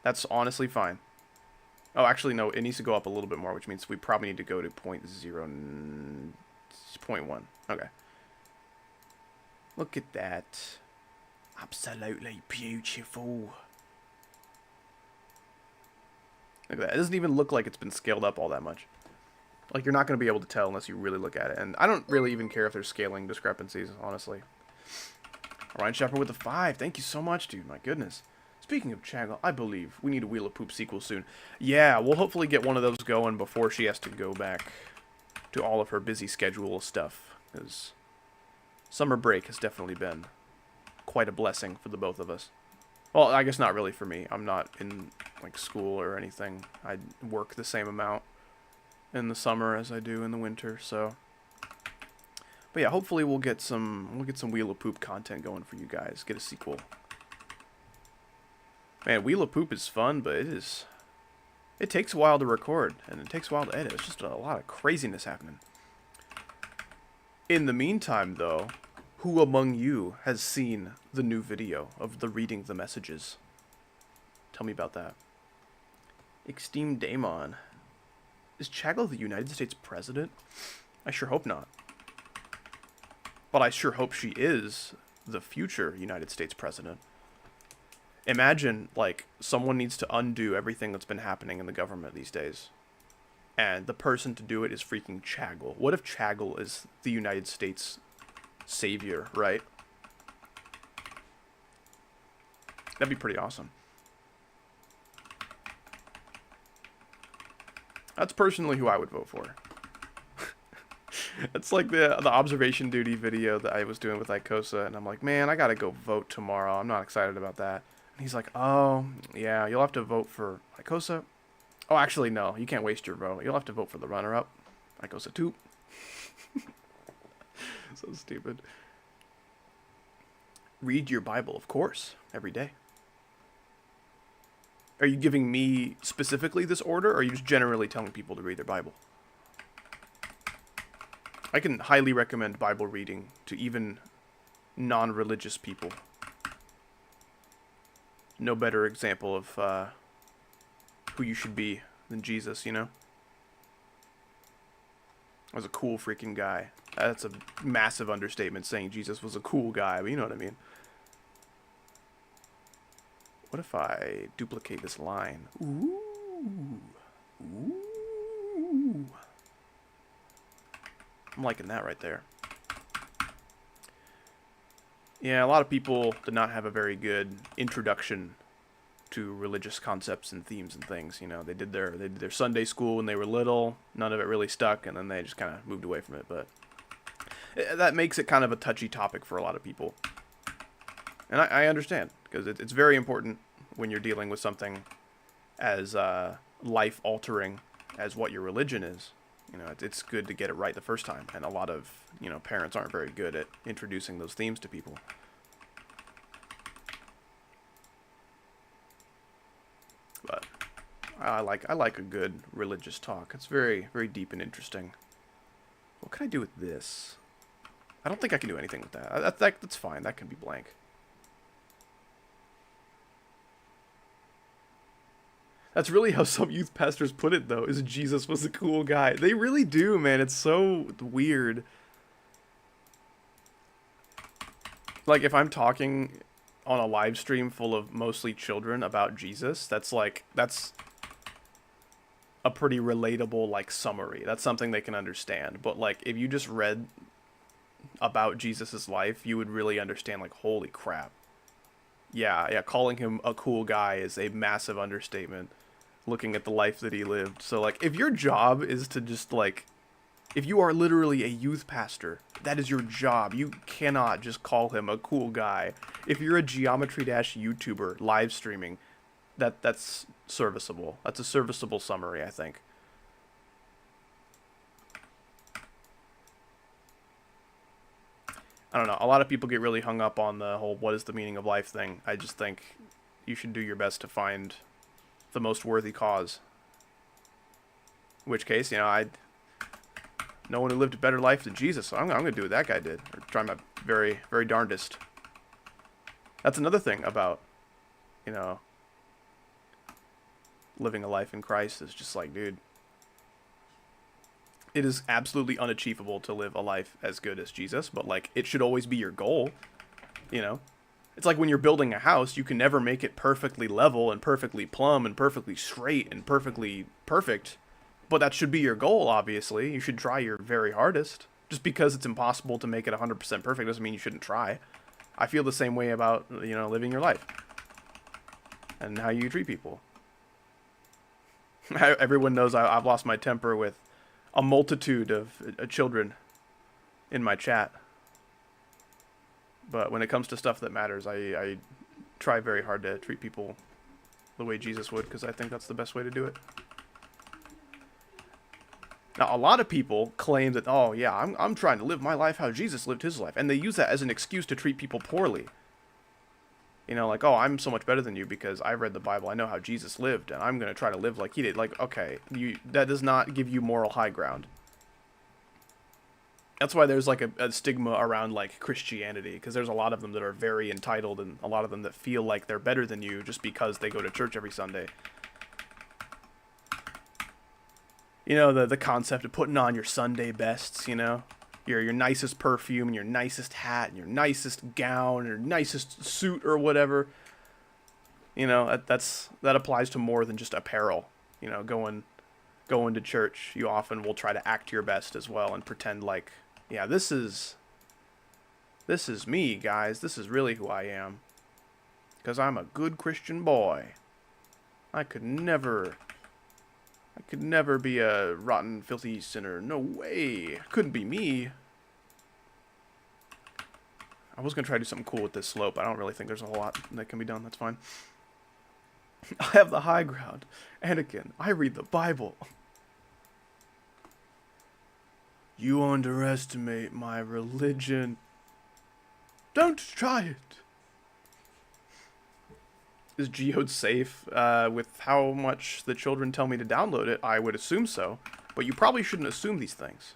That's honestly fine. Oh, actually, no, it needs to go up a little bit more, which means we probably need to go to 0.1. Okay. Look at that. Absolutely beautiful. Look at that. It doesn't even look like it's been scaled up all that much. Like, you're not going to be able to tell unless you really look at it. And I don't really even care if there's scaling discrepancies, honestly. Ryan Shepard with the 5. Thank you so much, dude. My goodness. Speaking of Chagall, I believe we need a Wheel of Poop sequel soon. Yeah, we'll hopefully get one of those going before she has to go back to all of her busy schedule stuff. Because summer break has definitely been quite a blessing for the both of us. Well, I guess not really for me. I'm not in, like, school or anything. I work the same amount in the summer as I do in the winter, so. But yeah, hopefully we'll get some Wheel of Poop content going for you guys. Get a sequel. Man, Wheel of Poop is fun, but it takes a while to record, and it takes a while to edit. It's just a lot of craziness happening. In the meantime, though, who among you has seen the new video of the reading the messages? Tell me about that. Extreme Daemon. Is Chagall the United States president? I sure hope not. But I sure hope she is the future United States president. Imagine, like, someone needs to undo everything that's been happening in the government these days. And the person to do it is freaking Chagall. What if Chagall is the United States savior, right? That'd be pretty awesome. That's personally who I would vote for. It's like the observation duty video that I was doing with Icosa, and I'm like, man, I gotta go vote tomorrow. I'm not excited about that. And he's like, oh, yeah, you'll have to vote for Icosa. Oh, actually, no, you can't waste your vote. You'll have to vote for the runner-up, Icosa 2. So stupid. Read your Bible, of course, every day. Are you giving me specifically this order, or are you just generally telling people to read their Bible? I can highly recommend Bible reading to even non-religious people. No better example of who you should be than Jesus, you know? I was a cool freaking guy. That's a massive understatement saying Jesus was a cool guy, but you know what I mean. What if I duplicate this line? Ooh. Ooh. I'm liking that right there. Yeah, a lot of people did not have a very good introduction to religious concepts and themes and things. You know, they did their Sunday school when they were little. None of it really stuck, and then they just kind of moved away from it. But that makes it kind of a touchy topic for a lot of people. And I understand, because it's very important when you're dealing with something as life-altering as what your religion is. You know, it's good to get it right the first time, and a lot of, you know, parents aren't very good at introducing those themes to people. But I like a good religious talk. It's very, very deep and interesting. What can I do with this? I don't think I can do anything with that. That's fine. That can be blank. That's really how some youth pastors put it, though, is Jesus was a cool guy. They really do, man. It's so weird. Like, if I'm talking on a live stream full of mostly children about Jesus, that's a pretty relatable, like, summary. That's something they can understand. But, like, if you just read about Jesus's life, you would really understand, like, holy crap. Yeah, calling him a cool guy is a massive understatement, looking at the life that he lived. So, like, if your job is to just, like, if you are literally a youth pastor, that is your job. You cannot just call him a cool guy. If you're a Geometry Dash YouTuber live streaming, that's serviceable. That's a serviceable summary, I think. I don't know. A lot of people get really hung up on the whole what is the meaning of life thing. I just think you should do your best to find the most worthy cause. In which case, you know, no one who lived a better life than Jesus, so I'm going to do what that guy did. Or try my very, very darndest. That's another thing about, you know, living a life in Christ is just like, dude, it is absolutely unachievable to live a life as good as Jesus, but, like, it should always be your goal, you know? It's like when you're building a house, you can never make it perfectly level and perfectly plumb and perfectly straight and perfectly perfect, but that should be your goal, obviously. You should try your very hardest. Just because it's impossible to make it 100% perfect doesn't mean you shouldn't try. I feel the same way about, you know, living your life and how you treat people. Everyone knows I've lost my temper with a multitude of children in my chat. But when it comes to stuff that matters, I try very hard to treat people the way Jesus would, because I think that's the best way to do it. Now, a lot of people claim that, oh yeah, I'm trying to live my life how Jesus lived his life, and they use that as an excuse to treat people poorly. You know, like, oh, I'm so much better than you because I read the Bible, I know how Jesus lived, and I'm going to try to live like he did. Like, okay, that does not give you moral high ground. That's why there's, like, a stigma around, like, Christianity, because there's a lot of them that are very entitled, and a lot of them that feel like they're better than you just because they go to church every Sunday. You know, the concept of putting on your Sunday bests, you know? Your nicest perfume, and your nicest hat, and your nicest gown, or nicest suit, or whatever. You know, that applies to more than just apparel. You know, going to church, you often will try to act your best as well, and pretend like, yeah, this is me, guys. This is really who I am. Because I'm a good Christian boy. I could never be a rotten, filthy sinner. No way. Couldn't be me. I was going to try to do something cool with this slope. I don't really think there's a whole lot that can be done. That's fine. I have the high ground. Anakin, I read the Bible. You underestimate my religion. Don't try it. Is Geode safe? With how much the children tell me to download it, I would assume so. But you probably shouldn't assume these things.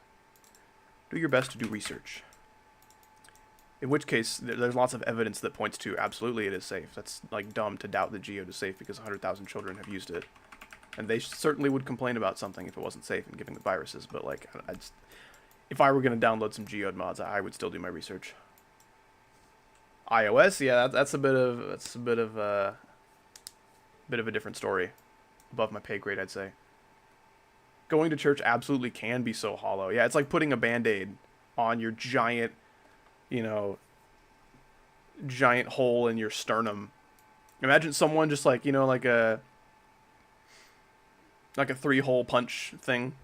Do your best to do research. In which case, there's lots of evidence that points to absolutely it is safe. That's, like, dumb to doubt that Geode is safe because 100,000 children have used it. And they certainly would complain about something if it wasn't safe and giving the viruses. But, like, if I were going to download some Geode mods, I would still do my research. iOS, yeah, that's a bit of a different story. Above my pay grade, I'd say. Going to church absolutely can be so hollow. Yeah, it's like putting a Band-Aid on your giant, you know, giant hole in your sternum. Imagine someone just like, you know, like a 3-hole punch thing.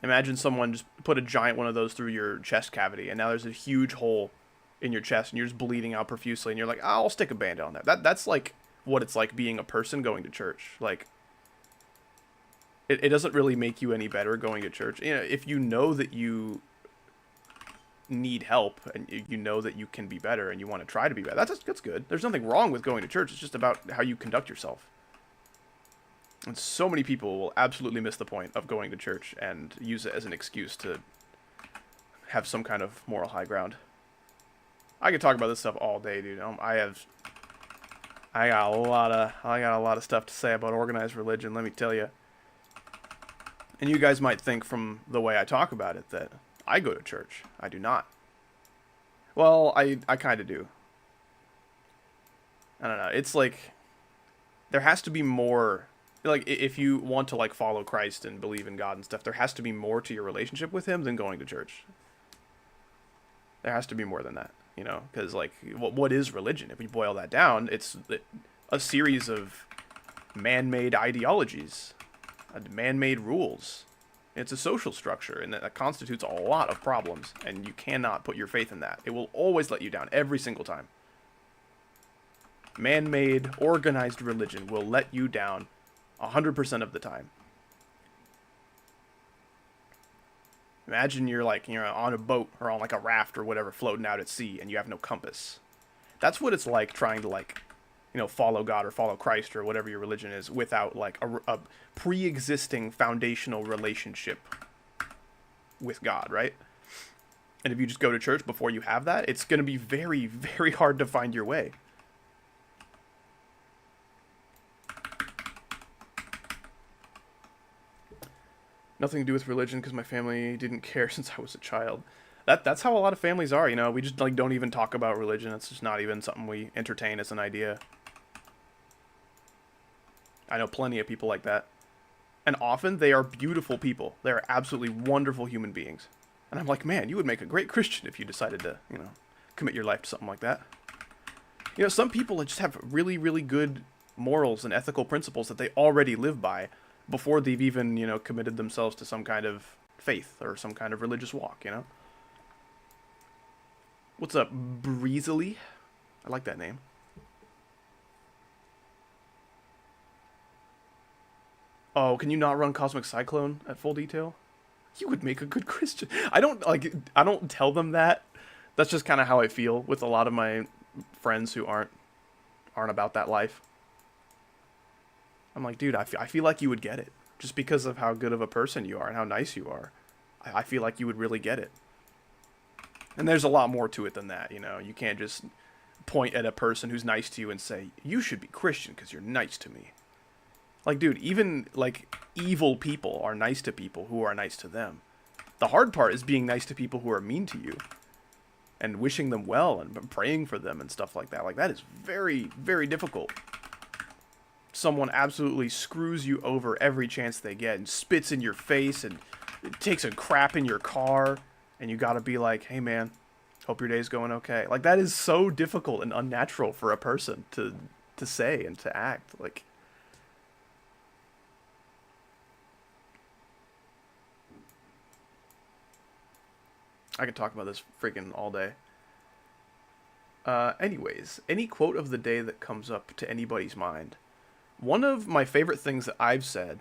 Imagine someone just put a giant one of those through your chest cavity, and now there's a huge hole in your chest, and you're just bleeding out profusely, and you're like, I'll stick a Band-Aid on that. That's like what it's like being a person going to church. Like, it doesn't really make you any better going to church. You know, if you know that you need help, and you know that you can be better, and you want to try to be better, that's good. There's nothing wrong with going to church. It's just about how you conduct yourself. And so many people will absolutely miss the point of going to church and use it as an excuse to have some kind of moral high ground. I could talk about this stuff all day, dude. I got a lot of stuff to say about organized religion, let me tell you. And you guys might think from the way I talk about it that I go to church. I do not. Well, I kind of do. I don't know. It's like there has to be more. Like, if you want to, like, follow Christ and believe in God and stuff, there has to be more to your relationship with him than going to church. There has to be more than that, you know? Because, like, what is religion? If we boil that down, it's a series of man-made ideologies, man-made rules. It's a social structure, and that constitutes a lot of problems, and you cannot put your faith in that. It will always let you down, every single time. Man-made, organized religion will let you down 100% of the time. Imagine you're on a boat or on like a raft or whatever floating out at sea and you have no compass. That's what it's like trying to, like, you know, follow God or follow Christ or whatever your religion is without like a pre-existing foundational relationship with God, right? And if you just go to church before you have that, it's going to be very, very hard to find your way. Nothing to do with religion because my family didn't care since I was a child. That's how a lot of families are, you know. We just like don't even talk about religion. It's just not even something we entertain as an idea. I know plenty of people like that. And often they are beautiful people. They are absolutely wonderful human beings. And I'm like, man, you would make a great Christian if you decided to, you know, commit your life to something like that. You know, some people just have really, really good morals and ethical principles that they already live by before they've even, you know, committed themselves to some kind of faith or some kind of religious walk, you know? What's up, Breezily? I like that name. Oh, can you not run Cosmic Cyclone at full detail? You would make a good Christian. I don't tell them that. That's just kind of how I feel with a lot of my friends who aren't about that life. I'm like, dude, I feel like you would get it. Just because of how good of a person you are and how nice you are. I feel like you would really get it. And there's a lot more to it than that, you know. You can't just point at a person who's nice to you and say, you should be Christian because you're nice to me. Like, dude, even, like, evil people are nice to people who are nice to them. The hard part is being nice to people who are mean to you. And wishing them well and praying for them and stuff like that. Like, that is very, very difficult. Someone absolutely screws you over every chance they get and spits in your face and takes a crap in your car. And you gotta be like, hey, man, hope your day's going okay. Like, that is so difficult and unnatural for a person to say and to act. Like, I could talk about this freaking all day. Anyways, any quote of the day that comes up to anybody's mind. One of my favorite things that I've said,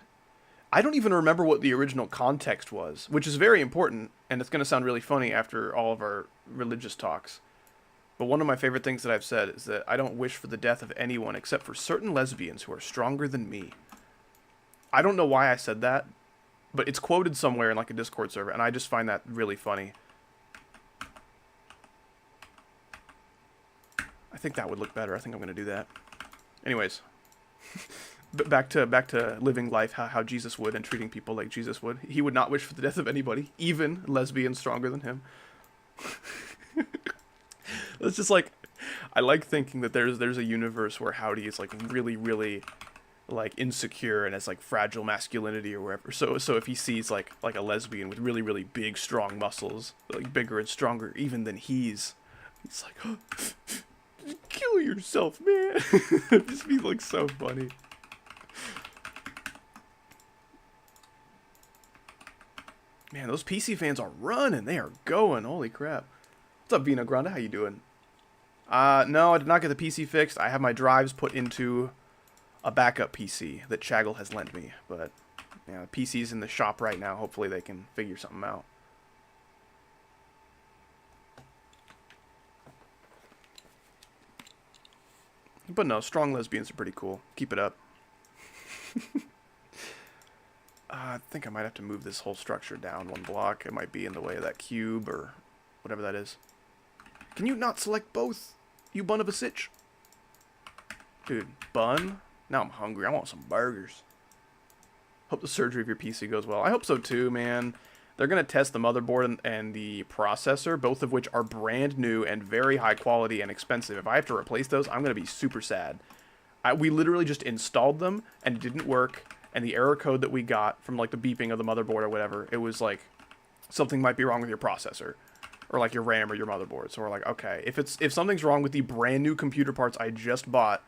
I don't even remember what the original context was, which is very important, and it's going to sound really funny after all of our religious talks. But one of my favorite things that I've said is that I don't wish for the death of anyone except for certain lesbians who are stronger than me. I don't know why I said that, but it's quoted somewhere in like a Discord server, and I just find that really funny. I think that would look better. I think I'm going to do that. Anyways, back to living life how Jesus would and treating people like Jesus would. He would not wish for the death of anybody, even lesbians stronger than him. It's just like, I like thinking that there's a universe where Howdy is like really, really like insecure and has like fragile masculinity or whatever. So if he sees like a lesbian with really, really big, strong muscles, like bigger and stronger even than he's like, oh, kill yourself, man. It just be like so funny. Man, those PC fans are running. They are going. Holy crap. What's up, Vina Granda? How you doing? No, I did not get the PC fixed. I have my drives put into a backup PC that Chaggle has lent me. But, yeah, the PC's in the shop right now. Hopefully they can figure something out. But no, strong lesbians are pretty cool. Keep it up. I think I might have to move this whole structure down one block. It might be in the way of that cube or whatever that is. Can you not select both, you bun of a sitch? Dude, bun? Now I'm hungry. I want some burgers. Hope the surgery of your PC goes well. I hope so too, man. They're going to test the motherboard and the processor, both of which are brand new and very high quality and expensive. If I have to replace those, I'm going to be super sad. We literally just installed them and it didn't work. And the error code that we got from like the beeping of the motherboard or whatever, it was like something might be wrong with your processor or like your RAM or your motherboard. So we're like, okay, if something's wrong with the brand new computer parts I just bought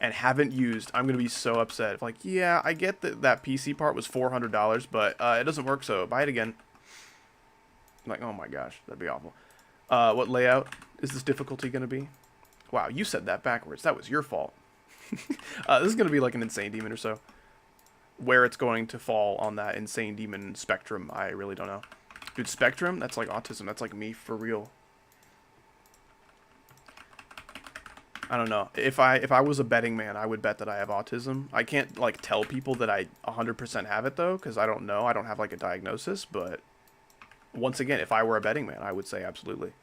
and haven't used, I'm going to be so upset. If like, yeah, I get that that PC part was $400, but it doesn't work, so buy it again. I'm like, oh my gosh, that'd be awful. What layout is this difficulty going to be? Wow, you said that backwards. That was your fault. This is going to be like an Insane Demon or so. Where it's going to fall on that Insane Demon spectrum, I really don't know. Dude, spectrum? That's like autism. That's like me for real. I don't know. If I was a betting man, I would bet that I have autism. I can't like tell people that I 100% have it though, because I don't know. I don't have like a diagnosis, but Once again, if I were a betting man, I would say absolutely.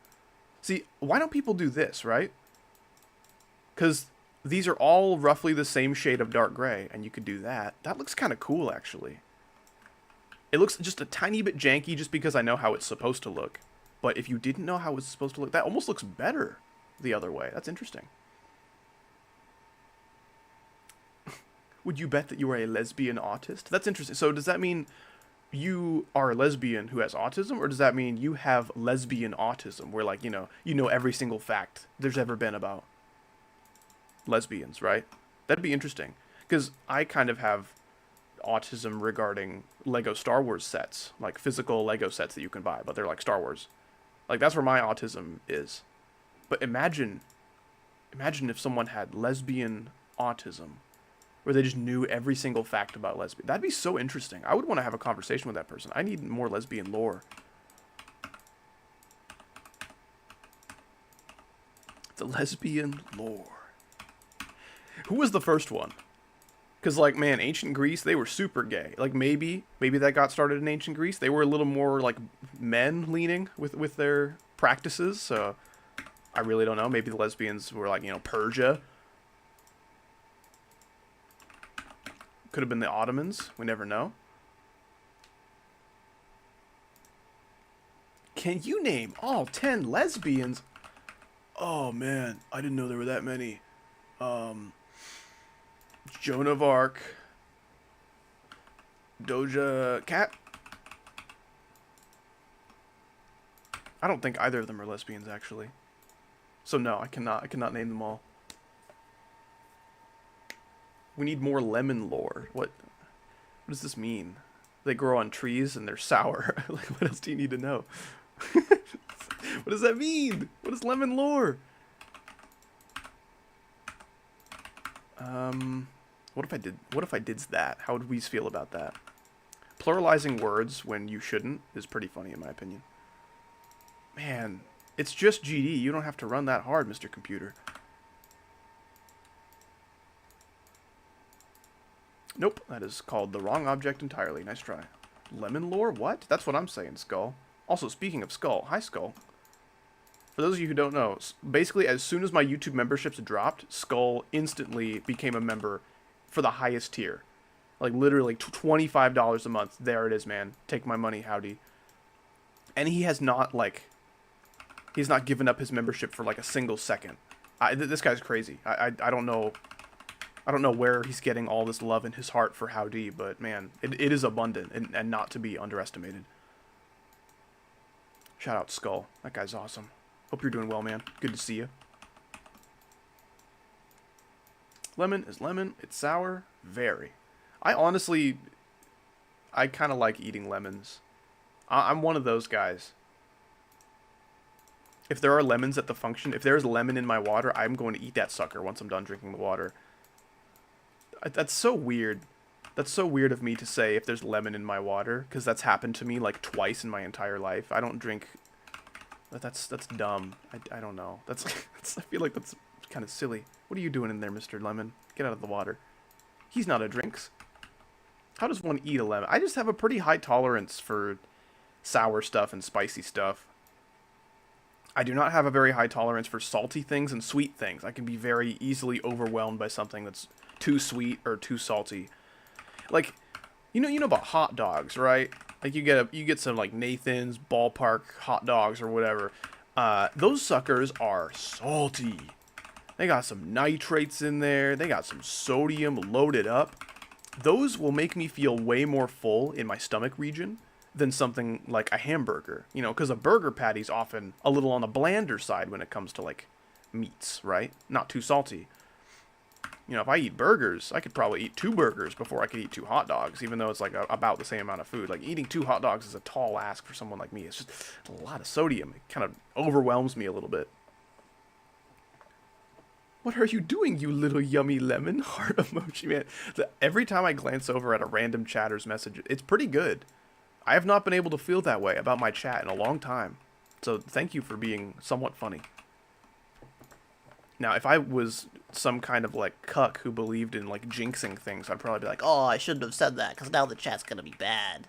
See, why don't people do this, right? Because these are all roughly the same shade of dark gray, and you could do that. That looks kind of cool, actually. It looks just a tiny bit janky just because I know how it's supposed to look. But if you didn't know how it's supposed to look, that almost looks better the other way. That's interesting. Would you bet that you are a lesbian autist? That's interesting. So does that mean you are a lesbian who has autism, or does that mean you have lesbian autism, where, like, you know every single fact there's ever been about lesbians, right? That'd be interesting, because I kind of have autism regarding Lego Star Wars sets, like physical Lego sets that you can buy, but they're like Star Wars. Like, that's where my autism is. But imagine if someone had lesbian autism, where they just knew every single fact about lesbian. That'd be so interesting. I would want to have a conversation with that person. I need more lesbian lore. The lesbian lore. Who was the first one? Because, like, man, ancient Greece, they were super gay. Like, maybe that got started in ancient Greece. They were a little more, like, men-leaning with their practices, so I really don't know. Maybe the lesbians were, like, Persia. Could have been the Ottomans. We never know. Can you name all 10 lesbians? Oh, man. I didn't know there were that many. Joan of Arc. Doja Cat. I don't think either of them are lesbians, actually. So no, I cannot name them all. We need more lemon lore. What does this mean? They grow on trees and they're sour. Like, what else do you need to know? What does that mean? What is lemon lore? What if I did that? How would we feel about that? Pluralizing words when you shouldn't is pretty funny, in my opinion. Man, it's just GD. You don't have to run that hard, Mr. Computer. Nope, that is called the wrong object entirely. Nice try. Lemon lore? What? That's what I'm saying, Skull. Also, speaking of Skull, hi, Skull. For those of you who don't know, basically, as soon as my YouTube memberships dropped, Skull instantly became a member for the highest tier. Like, literally, $25 a month. There it is, man. Take my money, howdy. And he has not, like... He's not given up his membership for, like, a single second. This guy's crazy. I don't know... I don't know where he's getting all this love in his heart for Howdy, but, man, it is abundant and not to be underestimated. Shout out Skull. That guy's awesome. Hope you're doing well, man. Good to see you. Lemon is lemon. It's sour. Very. I kind of like eating lemons. I'm one of those guys. If there are lemons at the function, if there's lemon in my water, I'm going to eat that sucker once I'm done drinking the water. That's so weird. That's so weird of me to say if there's lemon in my water, because that's happened to me like twice in my entire life. I don't drink... That's dumb. I don't know. I feel like that's kind of silly. What are you doing in there, Mr. Lemon? Get out of the water. He's not a drinks. How does one eat a lemon? I just have a pretty high tolerance for sour stuff and spicy stuff. I do not have a very high tolerance for salty things and sweet things. I can be very easily overwhelmed by something that's too sweet or too salty. Like, you know about hot dogs, right? Like, you get some, like, Nathan's Ballpark hot dogs or whatever. Those suckers are salty. They got some nitrates in there. They got some sodium loaded up. Those will make me feel way more full in my stomach region than something like a hamburger. You know, because a burger patty's often a little on the blander side when it comes to, like, meats, right? Not too salty. You know, if I eat burgers, I could probably eat 2 burgers before I could eat 2 hot dogs, even though it's like about the same amount of food. Like, eating 2 hot dogs is a tall ask for someone like me. It's just a lot of sodium. It kind of overwhelms me a little bit. What are you doing, you little yummy lemon? Heart emoji, man. Every time I glance over at a random chatter's message, it's pretty good. I have not been able to feel that way about my chat in a long time. So thank you for being somewhat funny. Now, if I was some kind of, like, cuck who believed in, like, jinxing things, I'd probably be like, Oh, I shouldn't have said that, because now the chat's gonna be bad.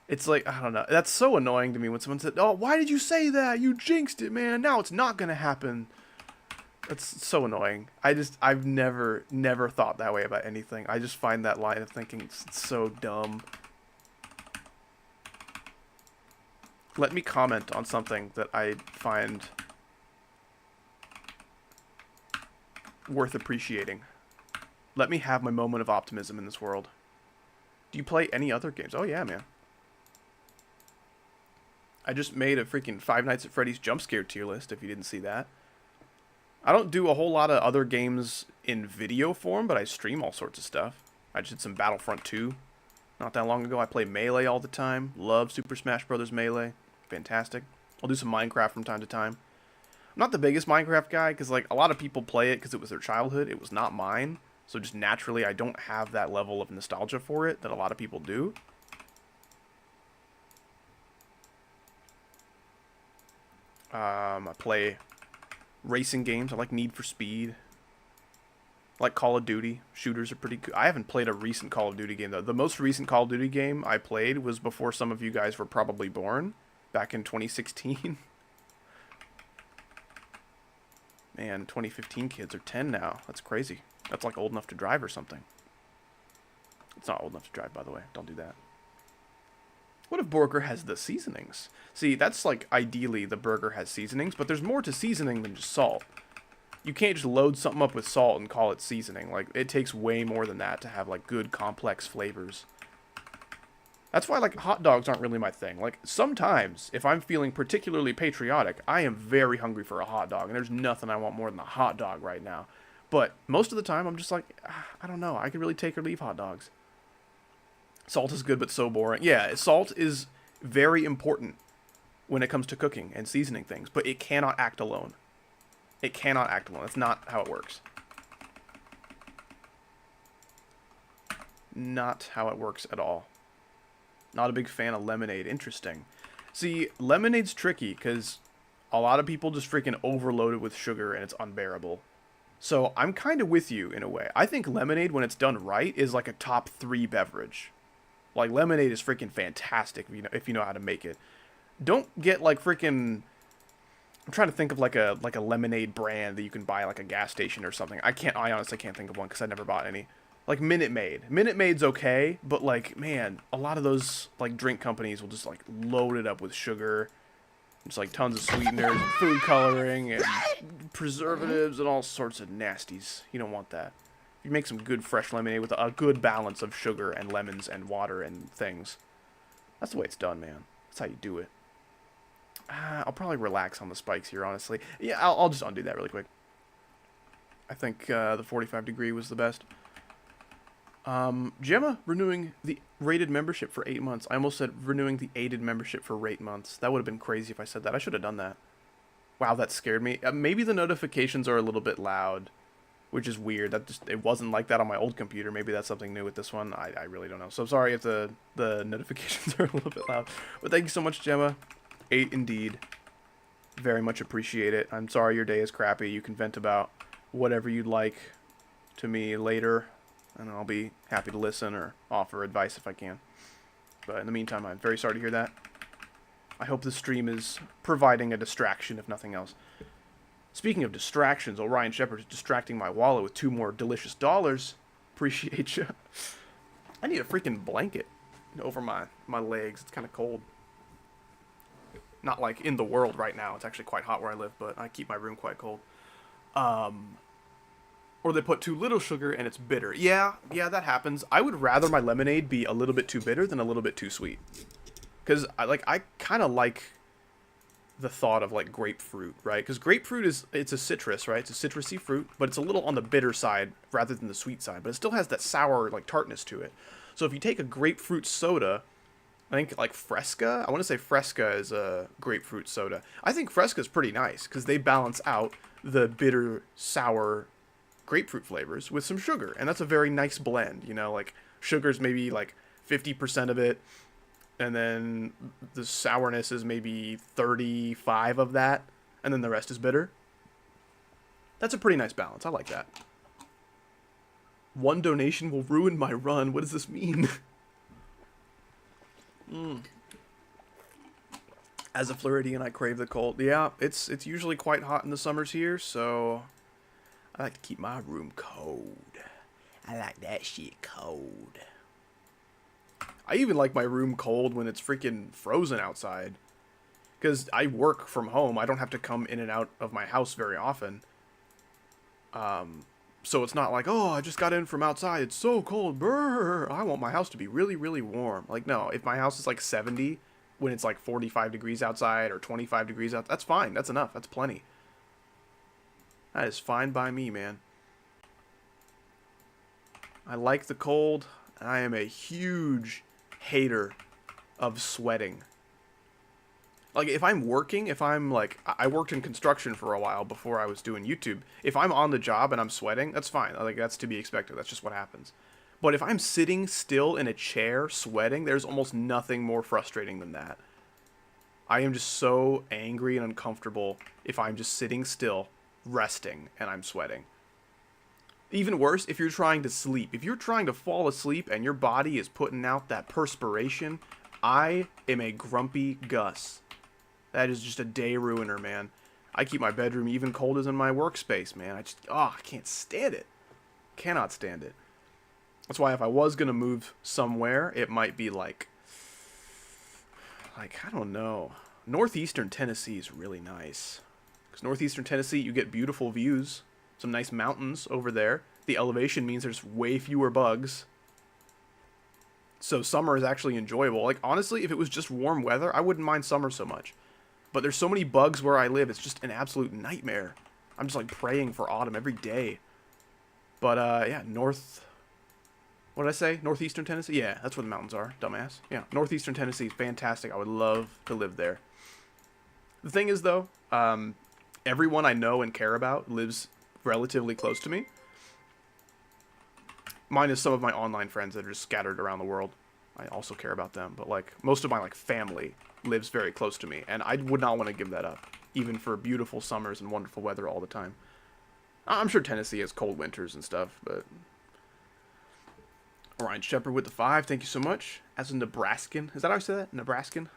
It's like, I don't know. That's so annoying to me when someone said, "Oh, why did you say that? You jinxed it, man. Now it's not gonna happen." That's so annoying. I've never thought that way about anything. I just find that line of thinking so dumb. Let me comment on something that I find worth appreciating. Let me have my moment of optimism in this world. Do you play any other games? Oh yeah, man. I just made a freaking Five Nights at Freddy's jump scare tier list, if you didn't see that. I don't do a whole lot of other games in video form, but I stream all sorts of stuff. I just did some Battlefront 2 not that long ago. I play Melee all the time. Love Super Smash Bros. Melee. Fantastic. I'll do some Minecraft from time to time. I'm not the biggest Minecraft guy, because like a lot of people play it because it was their childhood. It was not mine. So just naturally, I don't have that level of nostalgia for it that a lot of people do. I play racing games. I like Need for Speed. I like Call of Duty. Shooters are pretty good. I haven't played a recent Call of Duty game, though. The most recent Call of Duty game I played was before some of you guys were probably born, back in 2016. Man, 2015 kids are 10 now. That's crazy. That's like old enough to drive or something. It's not old enough to drive, by the way. Don't do that. What if burger has the seasonings? See, that's like ideally the burger has seasonings, but there's more to seasoning than just salt. You can't just load something up with salt and call it seasoning. Like, it takes way more than that to have like good complex flavors. That's why like hot dogs aren't really my thing. Like sometimes if I'm feeling particularly patriotic, I am very hungry for a hot dog, and there's nothing I want more than a hot dog right now. But most of the time I'm just like, I don't know, I can really take or leave hot dogs. Salt is good, but so boring. Yeah, salt is very important when it comes to cooking and seasoning things, but it cannot act alone. It cannot act alone. That's not how it works. Not how it works at all. Not a big fan of lemonade. Interesting. See, lemonade's tricky because a lot of people just freaking overload it with sugar and it's unbearable. So I'm kind of with you in a way. I think lemonade, when it's done right, is like a top 3 beverage. Like, lemonade is freaking fantastic if you know how to make it. Don't get like freaking... I'm trying to think of like a lemonade brand that you can buy like a gas station or something. I honestly can't think of one because I never bought any. Like Minute Maid. Minute Maid's okay, but like, man, a lot of those like drink companies will just like load it up with sugar. It's like tons of sweeteners, and food coloring, and preservatives, and all sorts of nasties. You don't want that. You make some good fresh lemonade with a good balance of sugar and lemons and water and things. That's the way it's done, man. That's how you do it. I'll probably relax on the spikes here, honestly. Yeah, I'll just undo that really quick. I think the 45 degree was the best. Gemma renewing the rated membership for 8 months. I almost said renewing the aided membership for 8 months. That would have been crazy if I said that. I should have done that. Wow, that scared me. Maybe the notifications are a little bit loud, which is weird. It wasn't like that on my old computer. Maybe that's something new with this one. I really don't know. So sorry if the notifications are a little bit loud. But thank you so much, Gemma. 8 indeed. Very much appreciate it. I'm sorry your day is crappy. You can vent about whatever you'd like to me later, and I'll be happy to listen or offer advice if I can. But in the meantime, I'm very sorry to hear that. I hope the stream is providing a distraction, if nothing else. Speaking of distractions, Orion Shepherd is distracting my wallet with 2 more delicious dollars. Appreciate you. I need a freaking blanket over my legs. It's kind of cold. Not like in the world right now. It's actually quite hot where I live, but I keep my room quite cold. Or they put too little sugar and it's bitter. Yeah, that happens. I would rather my lemonade be a little bit too bitter than a little bit too sweet. Because I kind of like the thought of like grapefruit, right? Because grapefruit it's a citrus, right? It's a citrusy fruit, but it's a little on the bitter side rather than the sweet side. But it still has that sour like tartness to it. So if you take a grapefruit soda, I think like Fresca, I want to say Fresca is a grapefruit soda. I think Fresca is pretty nice because they balance out the bitter, sour grapefruit flavors with some sugar. And that's a very nice blend, you know, like sugar's maybe like 50% of it. And then the sourness is maybe 35 of that. And then the rest is bitter. That's a pretty nice balance. I like that. 1 donation will ruin my run. What does this mean? As a Floridian, I crave the cold. Yeah, it's usually quite hot in the summers here, so I like to keep my room cold. I like that shit cold. I even like my room cold when it's freaking frozen outside. Because I work from home. I don't have to come in and out of my house very often. So it's not like, oh, I just got in from outside. It's so cold. Brr. I want my house to be really, really warm. Like, no, if my house is like 70 when it's like 45 degrees outside or 25 degrees out, that's fine. That's enough. That's plenty. That is fine by me, man. I like the cold. I am a huge hater of sweating. Like, if I'm working, if I'm, like, I worked in construction for a while before I was doing YouTube. If I'm on the job and I'm sweating, that's fine. Like, that's to be expected. That's just what happens. But if I'm sitting still in a chair sweating, there's almost nothing more frustrating than that. I am just so angry and uncomfortable if I'm just sitting still, resting, and I'm sweating. Even worse, if you're trying to sleep. If you're trying to fall asleep and your body is putting out that perspiration, I am a grumpy Gus. That is just a day ruiner, man. I keep my bedroom even cold as in my workspace, man. I can't stand it. Cannot stand it. That's why if I was going to move somewhere, it might be like, I don't know. Northeastern Tennessee is really nice. Because northeastern Tennessee, you get beautiful views. Some nice mountains over there. The elevation means there's way fewer bugs. So summer is actually enjoyable. Like, honestly, if it was just warm weather, I wouldn't mind summer so much. But there's so many bugs where I live, it's just an absolute nightmare. I'm just, like, praying for autumn every day. But, yeah, what did I say? Northeastern Tennessee? Yeah, that's where the mountains are, dumbass. Yeah, northeastern Tennessee is fantastic. I would love to live there. The thing is, though, everyone I know and care about lives relatively close to me. Minus some of my online friends that are just scattered around the world. I also care about them, but, like, most of my, like, family lives very close to me, and I would not want to give that up, even for beautiful summers and wonderful weather all the time. I'm sure Tennessee has cold winters and stuff, but... Ryan Shepard with the 5, thank you so much. As a Nebraskan, is that how I say that? Nebraskan?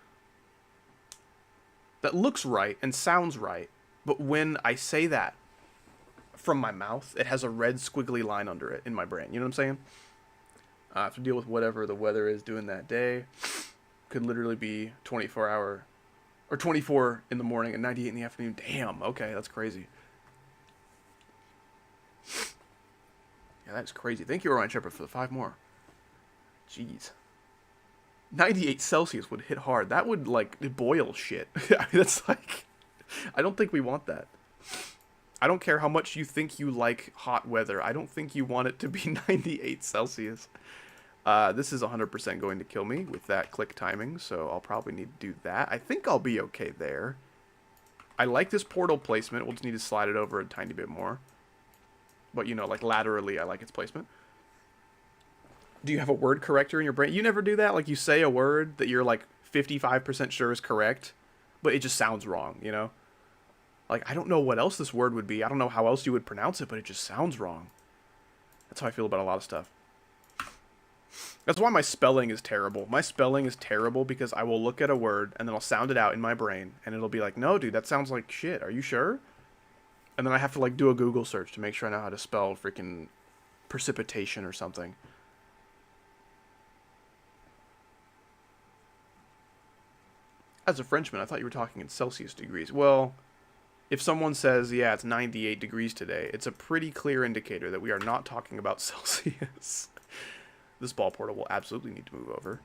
That looks right and sounds right, but when I say that from my mouth, it has a red squiggly line under it in my brain, you know what I'm saying? I have to deal with whatever the weather is doing that day. Could literally be 24 in the morning and 98 in the afternoon. Damn, okay, that's crazy. Yeah, that's crazy. Thank you, Ryan Shepard, for the 5 more. Jeez. 98 Celsius would hit hard. That would, like, boil shit. I mean, that's like... I don't think we want that. I don't care how much you think you like hot weather. I don't think you want it to be 98 Celsius. This is 100% going to kill me with that click timing, so I'll probably need to do that. I think I'll be okay there. I like this portal placement. We'll just need to slide it over a tiny bit more. But, you know, like, laterally, I like its placement. Do you have a word corrector in your brain? You never do that? Like, you say a word that you're, like, 55% sure is correct, but it just sounds wrong, you know? Like, I don't know what else this word would be. I don't know how else you would pronounce it, but it just sounds wrong. That's how I feel about a lot of stuff. That's why my spelling is terrible. My spelling is terrible because I will look at a word, and then I'll sound it out in my brain, and it'll be like, no, dude, that sounds like shit. Are you sure? And then I have to, like, do a Google search to make sure I know how to spell freaking precipitation or something. As a Frenchman, I thought you were talking in Celsius degrees. Well, if someone says, yeah, it's 98 degrees today, it's a pretty clear indicator that we are not talking about Celsius. This ball portal will absolutely need to move over.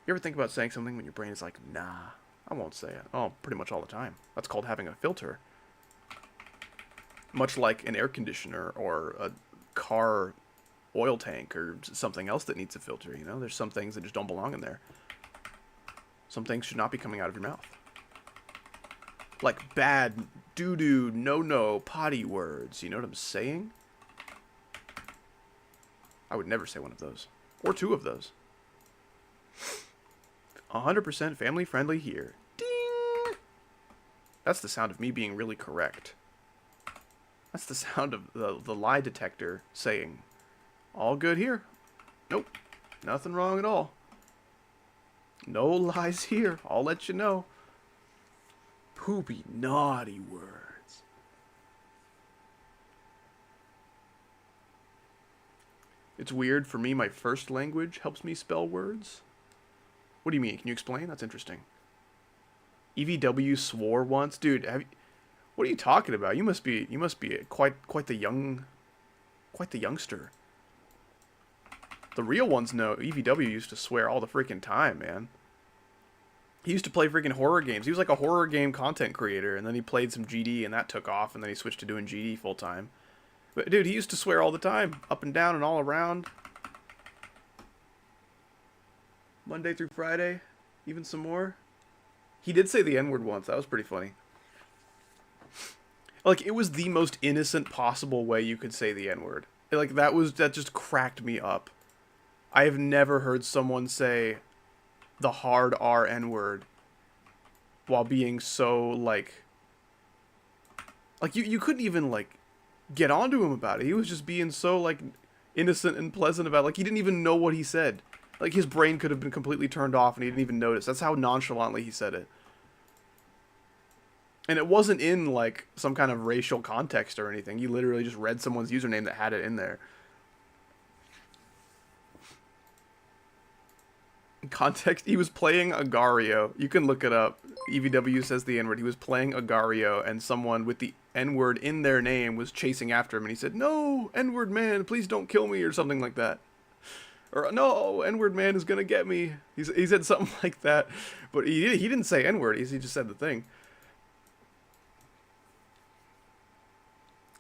You ever think about saying something when your brain is like, nah, I won't say it? Oh, pretty much all the time. That's called having a filter. Much like an air conditioner or a car oil tank or something else that needs a filter, you know? There's some things that just don't belong in there. Some things should not be coming out of your mouth. Like bad, doo-doo, no-no, potty words. You know what I'm saying? I would never say one of those. Or 2 of those. 100% family friendly here. Ding! That's the sound of me being really correct. That's the sound of the lie detector saying, all good here. Nope. Nothing wrong at all. No lies here. I'll let you know. Poopy, naughty words. It's weird. For me, my first language helps me spell words. What do you mean? Can you explain? That's interesting. EVW swore once, dude. What are you talking about? You must be quite the youngster. The real ones know. EVW used to swear all the freaking time, man. He used to play freaking horror games. He was like a horror game content creator, and then he played some GD, and that took off, and then he switched to doing GD full time. But dude, he used to swear all the time, up and down and all around. Monday through Friday, even some more. He did say the N-word once. That was pretty funny. Like, it was the most innocent possible way you could say the N-word. Like, that just cracked me up. I have never heard someone say the hard R N-word while being so, like you couldn't even, like, get onto him about it. He was just being so, like, innocent and pleasant about it. Like, he didn't even know what he said. Like, his brain could have been completely turned off and he didn't even notice. That's how nonchalantly he said it. And it wasn't in, like, some kind of racial context or anything. You literally just read someone's username that had it in there. Context, he was playing Agario. You can look it up. EVW says the N-word. He was playing Agario, and someone with the N-word in their name was chasing after him, and he said, "No, N-word man, please don't kill me," or something like that. Or, "No, N-word man is gonna get me." He said something like that, but he didn't say N-word. He just said the thing.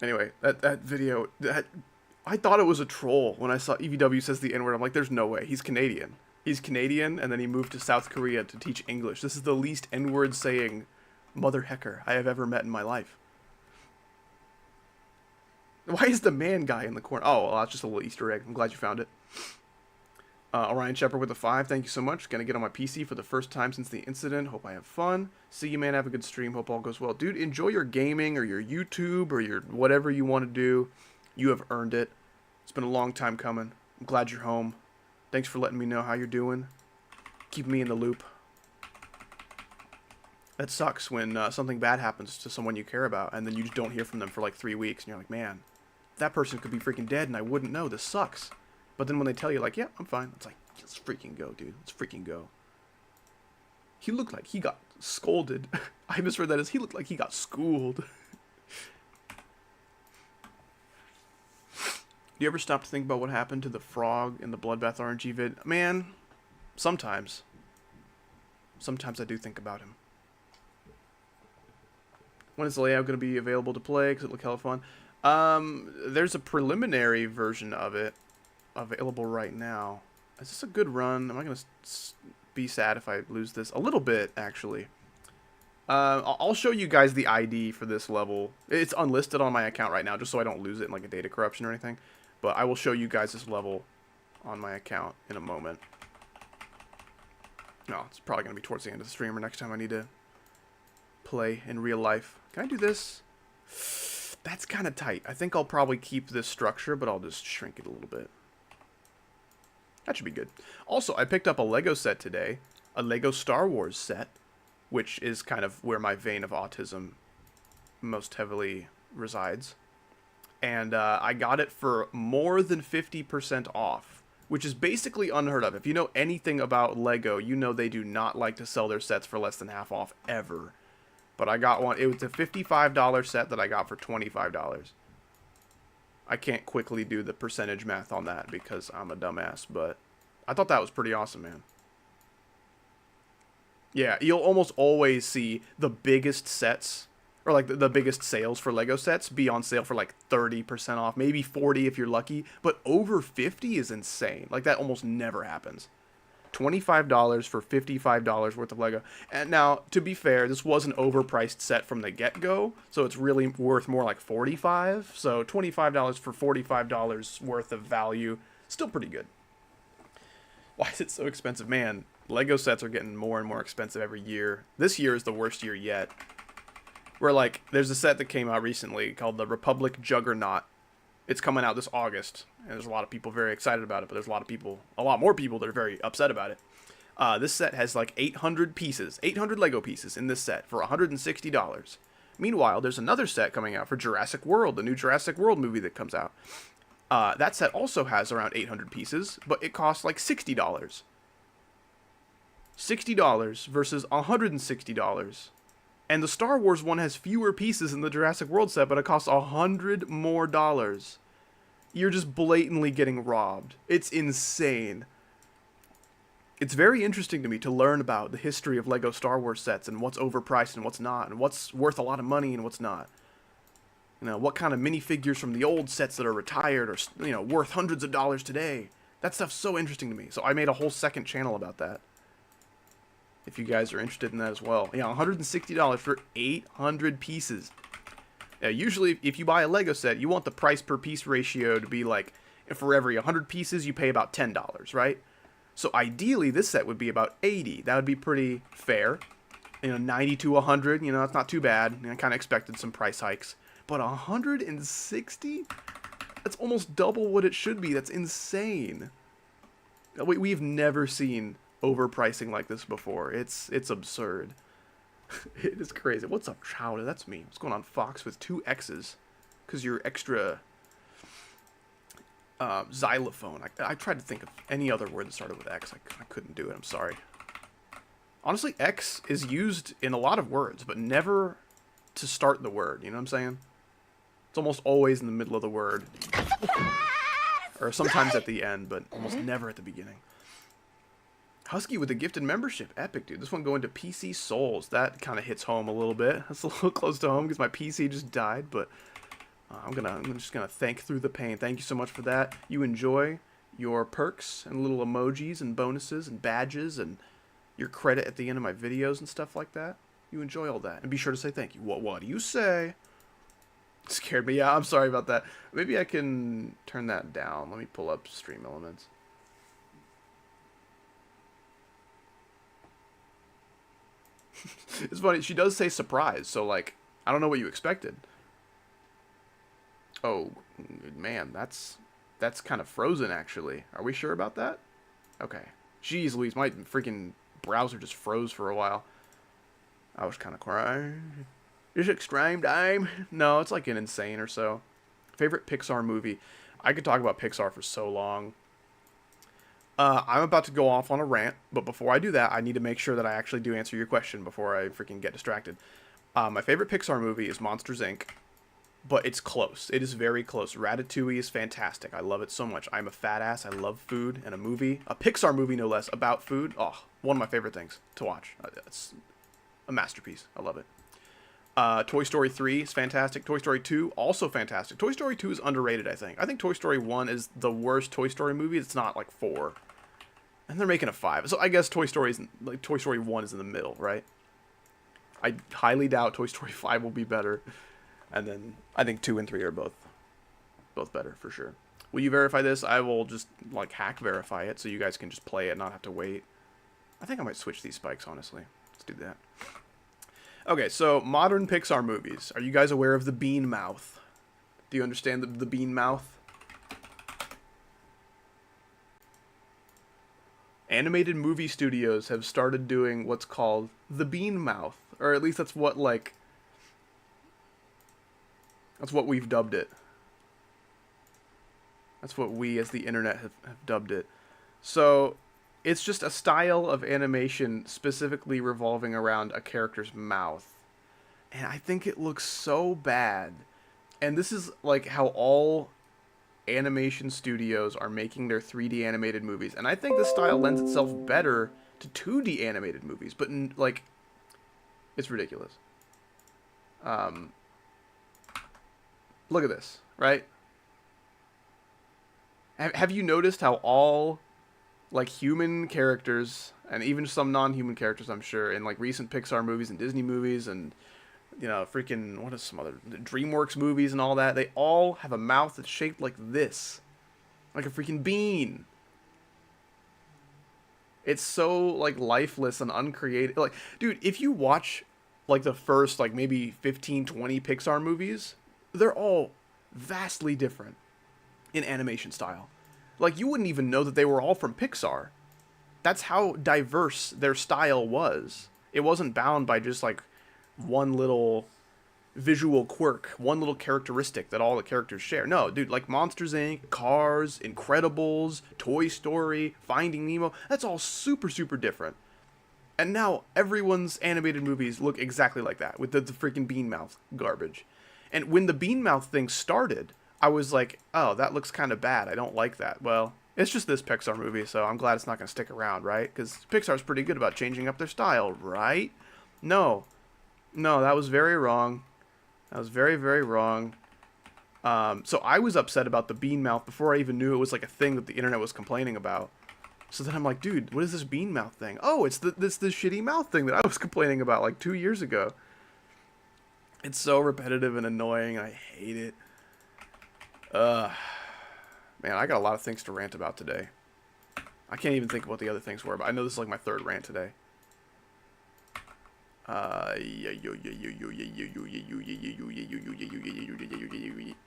Anyway, that video, I thought it was a troll when I saw EVW says the N-word. I'm like, there's no way. He's Canadian. He's Canadian, and then he moved to South Korea to teach English. This is the least N-word saying mother hecker I have ever met in my life. Why is the man guy in the corner? Oh, well, that's just a little Easter egg. I'm glad you found it. Orion Shepard with a 5. Thank you so much. Gonna get on my PC for the first time since the incident. Hope I have fun. See you, man. Have a good stream. Hope all goes well. Dude, enjoy your gaming or your YouTube or your whatever you want to do. You have earned it. It's been a long time coming. I'm glad you're home. Thanks for letting me know how you're doing. Keep me in the loop. That sucks when something bad happens to someone you care about, and then you just don't hear from them for like 3 weeks, and you're like, man, that person could be freaking dead, and I wouldn't know. This sucks. But then when they tell you, like, yeah, I'm fine, it's like, let's freaking go, dude. Let's freaking go. He looked like he got scolded. I misread that as he looked like he got schooled. Do you ever stop to think about what happened to the frog in the Bloodbath RNG vid? Man, sometimes. Sometimes I do think about him. When is the layout going to be available to play? Because it looked hella fun. There's a preliminary version of it available right now. Is this a good run? Am I going to be sad if I lose this? A little bit, actually. I'll show you guys the ID for this level. It's unlisted on my account right now, just so I don't lose it in like a data corruption or anything. But I will show you guys this level on my account in a moment. No, it's probably going to be towards the end of the stream or next time I need to play in real life. Can I do this? That's kind of tight. I think I'll probably keep this structure, but I'll just shrink it a little bit. That should be good. Also, I picked up a Lego set today. A Lego Star Wars set, which is kind of where my vein of autism most heavily resides. And I got it for more than 50% off, which is basically unheard of. If you know anything about Lego, you know they do not like to sell their sets for less than half off, ever. But I got one. It was a $55 set that I got for $25. I can't quickly do the percentage math on that because I'm a dumbass, but I thought that was pretty awesome, man. Yeah, you'll almost always see the biggest sets, or like the biggest sales for Lego sets be on sale for like 30% off, maybe 40 if you're lucky, but over 50 is insane. Like, that almost never happens. $25 for $55 worth of Lego. And now, to be fair, this was an overpriced set from the get-go, so it's really worth more like $45. So $25 for $45 worth of value, still pretty good. Why is it so expensive? Man, Lego sets are getting more and more expensive every year. This year is the worst year yet. Where, like, there's a set that came out recently called the Republic Juggernaut. It's coming out this August, and there's a lot of people very excited about it, but there's a lot more people that are very upset about it. This set has like 800 pieces, 800 Lego pieces in this set for $160. Meanwhile, there's another set coming out for Jurassic World, the new Jurassic World movie that comes out. That set also has around 800 pieces, but it costs like $60. $60 versus $160. And the Star Wars one has fewer pieces in the Jurassic World set, but it costs $100 more. You're just blatantly getting robbed. It's insane. It's very interesting to me to learn about the history of Lego Star Wars sets and what's overpriced and what's not, and what's worth a lot of money and what's not. You know, what kind of minifigures from the old sets that are retired are, you know, worth hundreds of dollars today. That stuff's so interesting to me. So I made a whole second channel about that, if you guys are interested in that as well. Yeah, $160 for 800 pieces. Now, usually, if you buy a Lego set, you want the price per piece ratio to be like, for every 100 pieces, you pay about $10, right? So ideally, this set would be about 80. That would be pretty fair. You know, 90 to 100, you know, that's not too bad. I kind of expected some price hikes. But 160? That's almost double what it should be. That's insane. We've never seen overpricing like this before. It's absurd. It is crazy. What's up, Chowder? That's me. What's going on, Fox, with 2 X's? Because you're extra xylophone. I tried to think of any other word that started with X. I couldn't do it. I'm sorry. Honestly, X is used in a lot of words, but never to start the word. You know what I'm saying? It's almost always in the middle of the word. Or sometimes at the end, but almost never at the beginning. Husky with a gifted membership. Epic, dude. This one going to PC Souls. That kind of hits home a little bit. That's a little close to home because my PC just died, but I'm just gonna thank through the pain. Thank you so much for that. You enjoy your perks and little emojis and bonuses and badges and your credit at the end of my videos and stuff like that. You enjoy all that. And be sure to say thank you. What do you say? Scared me. Yeah, I'm sorry about that. Maybe I can turn that down. Let me pull up Stream Elements. It's funny. She does say surprise, so, like, I don't know what you expected. Oh, man, that's kind of frozen, actually. Are we sure about that? Okay. Jeez Louise, my freaking browser just froze for a while. I was kind of crying. Is it extreme time? No, it's like an insane or so. Favorite Pixar movie? I could talk about Pixar for so long. I'm about to go off on a rant, but before I do that, I need to make sure that I actually do answer your question before I freaking get distracted. My favorite Pixar movie is Monsters, Inc., but it's close. It is very close. Ratatouille is fantastic. I love it so much. I'm a fat ass. I love food, and a Pixar movie no less, about food. Oh, one of my favorite things to watch. It's a masterpiece. I love it. Toy Story 3 is fantastic. Toy Story 2, also fantastic. Toy Story 2 is underrated, I think. I think Toy Story 1 is the worst Toy Story movie. It's not like 4. And they're making a 5. So I guess Toy Story 1 is in the middle, right? I highly doubt Toy Story 5 will be better. And then I think 2 and 3 are both better for sure. Will you verify this? I will just like hack verify it so you guys can just play it, not have to wait. I think I might switch these spikes, honestly. Let's do that. Okay, so modern Pixar movies. Are you guys aware of the bean mouth? Do you understand the bean mouth? Animated movie studios have started doing what's called the bean mouth, or at least that's what we've dubbed it. That's what we as the internet have dubbed it. So it's just a style of animation specifically revolving around a character's mouth. And I think it looks so bad. And this is like how all animation studios are making their 3D animated movies. And I think this style lends itself better to 2D animated movies. But, like, it's ridiculous. Look at this, right? Have you noticed how all, like, human characters, and even some non-human characters, I'm sure, in, like, recent Pixar movies and Disney movies and, you know, freaking, what is some other, DreamWorks movies and all that, they all have a mouth that's shaped like this. Like a freaking bean. It's so, like, lifeless and uncreative. Like, dude, if you watch, like, the first, like, maybe 15, 20 Pixar movies, they're all vastly different in animation style. Like, you wouldn't even know that they were all from Pixar. that's how diverse their style was. It wasn't bound by just like one little visual quirk, one little characteristic that all the characters share. No, dude, like Monsters Inc., Cars, Incredibles, Toy Story, Finding Nemo, that's all super, super different. And now everyone's animated movies look exactly like that, with the freaking bean mouth garbage. And when the bean mouth thing started, I was like, oh, that looks kind of bad. I don't like that. Well, it's just this Pixar movie, so I'm glad it's not going to stick around, right? Because Pixar's pretty good about changing up their style, right? No. No, that was very wrong. That was very, very wrong. So I was upset about the bean mouth before I even knew it was like a thing that the internet was complaining about. So then I'm like, dude, what is this bean mouth thing? Oh, it's this shitty mouth thing that I was complaining about like 2 years ago. It's so repetitive and annoying. I hate it. Man, I got a lot of things to rant about today. I can't even think of what the other things were, but I know this is like my third rant today.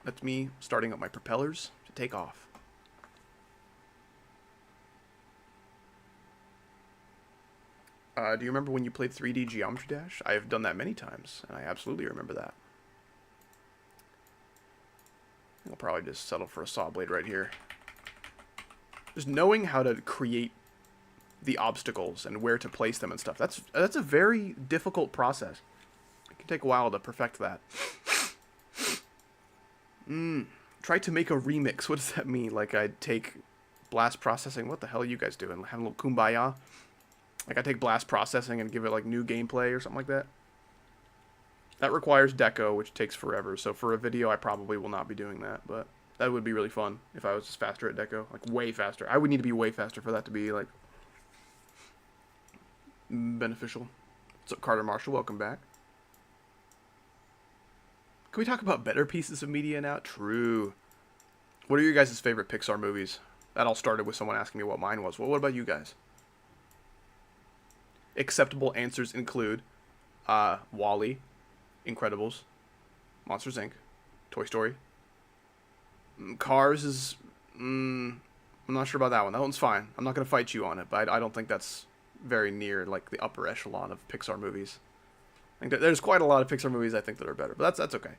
That's me starting up my propellers to take off. Do you remember when you played 3D Geometry Dash? I have done that many times, and I absolutely remember that. I'll probably just settle for a saw blade right here. Just knowing how to create the obstacles and where to place them and stuff, that's a very difficult process. It can take a while to perfect that. Try to make a remix. What does that mean? Like I take blast processing. What the hell are you guys doing? Having a little kumbaya? Like I take blast processing and give it like new gameplay or something like that. That requires deco, which takes forever. So for a video, I probably will not be doing that. But that would be really fun if I was just faster at deco, like way faster. I would need to be way faster for that to be like beneficial. So Carter Marshall, welcome back. Can we talk about better pieces of media now? True. What are your guys' favorite Pixar movies? That all started with someone asking me what mine was. Well, what about you guys? Acceptable answers include WALL-E, Incredibles, Monsters Inc., Toy Story. Cars is... I'm not sure about that one. That one's fine. I'm not going to fight you on it, but I don't think that's very near like the upper echelon of Pixar movies. I think there's quite a lot of Pixar movies I think that are better, but that's okay.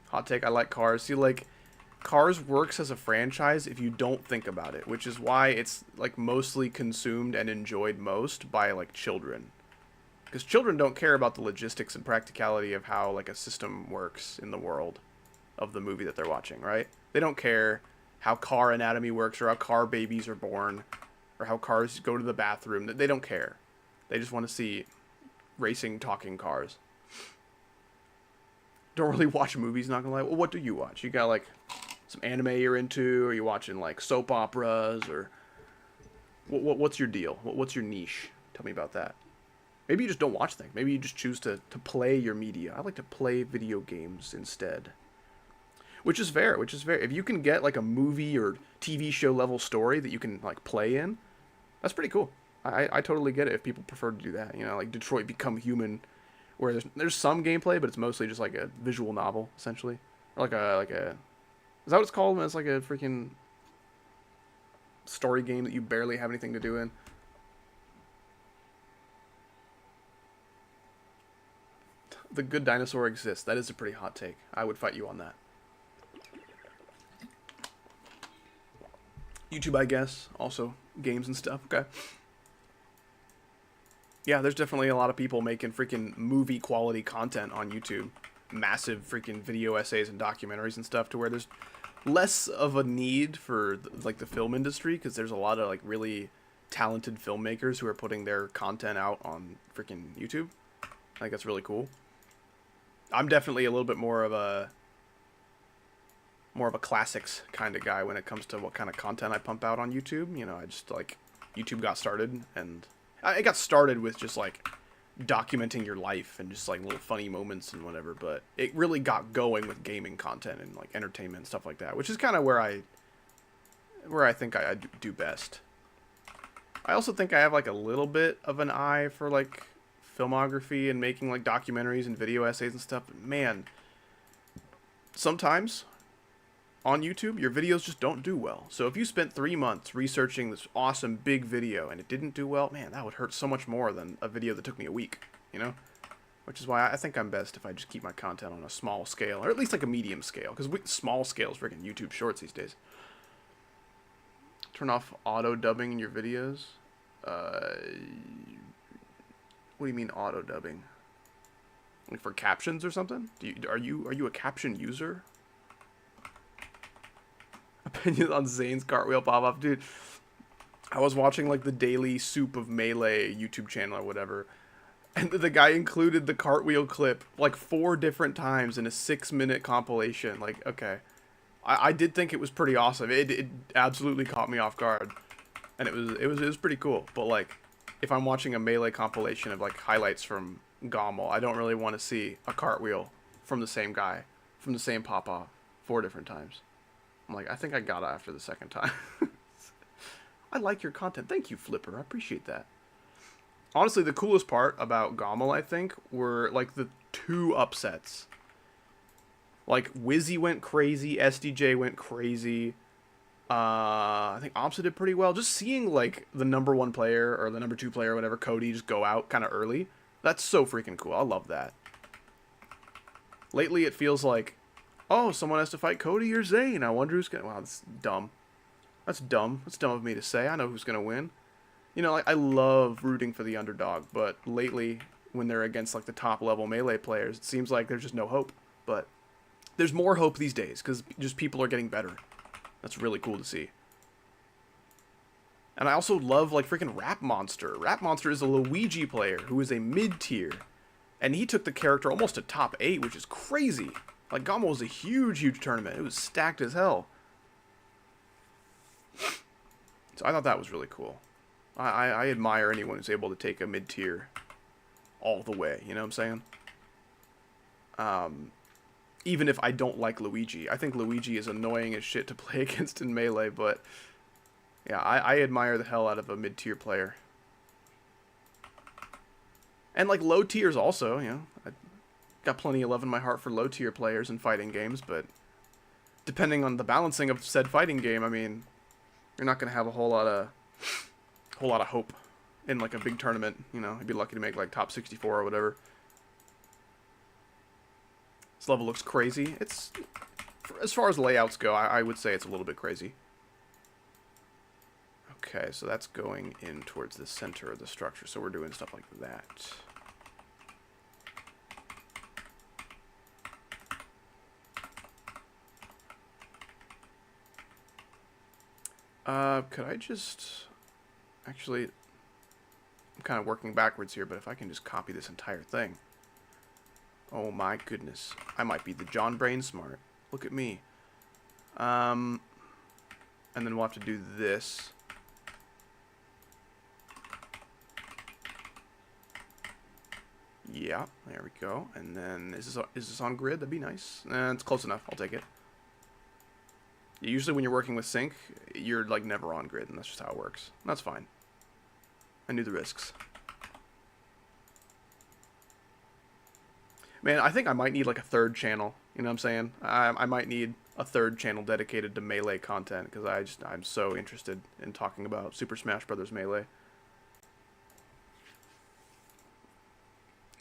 Hot take, I like Cars. See, like, Cars works as a franchise if you don't think about it, which is why it's like mostly consumed and enjoyed most by like children. Because children don't care about the logistics and practicality of how like a system works in the world of the movie that they're watching, right? They don't care how car anatomy works or how car babies are born or how cars go to the bathroom. They don't care. They just want to see racing, talking cars. Don't really watch movies, not gonna lie. Well, what do you watch? You got like some anime you're into, or you watching like soap operas, or what's your deal? What's your niche? Tell me about that. Maybe you just don't watch things. Maybe you just choose to play your media. I like to play video games instead. Which is fair, which is fair. If you can get like a movie or TV show level story that you can like play in, that's pretty cool. I totally get it if people prefer to do that. You know, like Detroit Become Human, where there's some gameplay, but it's mostly just like a visual novel, essentially. Or like a is that what it's called when it's like a freaking story game that you barely have anything to do in? The Good Dinosaur exists. That is a pretty hot take. I would fight you on that. YouTube, I guess. Also, games and stuff. Okay. Yeah, there's definitely a lot of people making freaking movie quality content on YouTube. Massive freaking video essays and documentaries and stuff, to where there's less of a need for like the film industry, because there's a lot of like really talented filmmakers who are putting their content out on freaking YouTube. I think that's really cool. I'm definitely a little bit more of a classics kind of guy when it comes to what kind of content I pump out on YouTube. You know, I just like YouTube got started, and it got started with just like documenting your life and just like little funny moments and whatever, but it really got going with gaming content and like entertainment and stuff like that, which is kind of where I think I do best. I also think I have like a little bit of an eye for like filmography and making like documentaries and video essays and stuff. But man, sometimes on YouTube, your videos just don't do well. So if you spent 3 months researching this awesome big video and it didn't do well, man, that would hurt so much more than a video that took me a week, you know? Which is why I think I'm best if I just keep my content on a small scale, or at least like a medium scale, because small scale is freaking YouTube Shorts these days. Turn off auto dubbing in your videos. What do you mean auto dubbing? Like for captions or something? Are you a caption user? Opinions on Zane's cartwheel pop-off, dude. I was watching like the Daily Soup of Melee YouTube channel or whatever, and the guy included the cartwheel clip like 4 different times in a 6-minute compilation. Like, okay, I did think it was pretty awesome. It absolutely caught me off guard, and it was pretty cool. But like, if I'm watching a Melee compilation of like highlights from Gommel, I don't really want to see a cartwheel from the same guy, from the same pop-off 4 different times. I'm like, I think I got it after the second time. I like your content. Thank you, Flipper. I appreciate that. Honestly, the coolest part about Gommel, I think, were like the 2 upsets. Like, Wizzy went crazy, SDJ went crazy. I think Omsa did pretty well. Just seeing like the #1 player or the #2 player or whatever, Cody, just go out kind of early. That's so freaking cool. I love that. Lately, it feels like, oh, someone has to fight Cody or Zane. I wonder who's gonna. Wow, that's dumb. That's dumb. That's dumb of me to say. I know who's gonna win. You know, like, I love rooting for the underdog, but lately, when they're against like the top level Melee players, it seems like there's just no hope. But there's more hope these days because just people are getting better. That's really cool to see. And I also love like freaking Rap Monster. Rap Monster is a Luigi player who is a mid-tier, and he took the character almost to top 8, which is crazy. Like, Gommel was a huge tournament. It was stacked as hell. So I thought that was really cool. I admire anyone who's able to take a mid-tier all the way, you know what I'm saying? Even if I don't like Luigi. I think Luigi is annoying as shit to play against in Melee, but yeah, I admire the hell out of a mid-tier player. And like low tiers also, you know. I got plenty of love in my heart for low tier players in fighting games, but depending on the balancing of said fighting game, I mean, you're not gonna have a whole lot of hope in like a big tournament. You know, you'd be lucky to make like top 64 or whatever. This level looks crazy. It's, as far as layouts go, I would say it's a little bit crazy. Okay, so that's going in towards the center of the structure, so we're doing stuff like that. Could I just... Actually, I'm kind of working backwards here, but if I can just copy this entire thing. Oh my goodness. I might be the John Brain Smart. Look at me. And then we'll have to do this. Yeah, there we go. And then, is this on grid? That'd be nice. It's close enough. I'll take it. Usually when you're working with sync, you're like never on grid, and that's just how it works. That's fine. I knew the risks. Man, I think I might need like a 3rd channel. You know what I'm saying? I might need a 3rd channel dedicated to Melee content, because I'm so interested in talking about Super Smash Bros. Melee.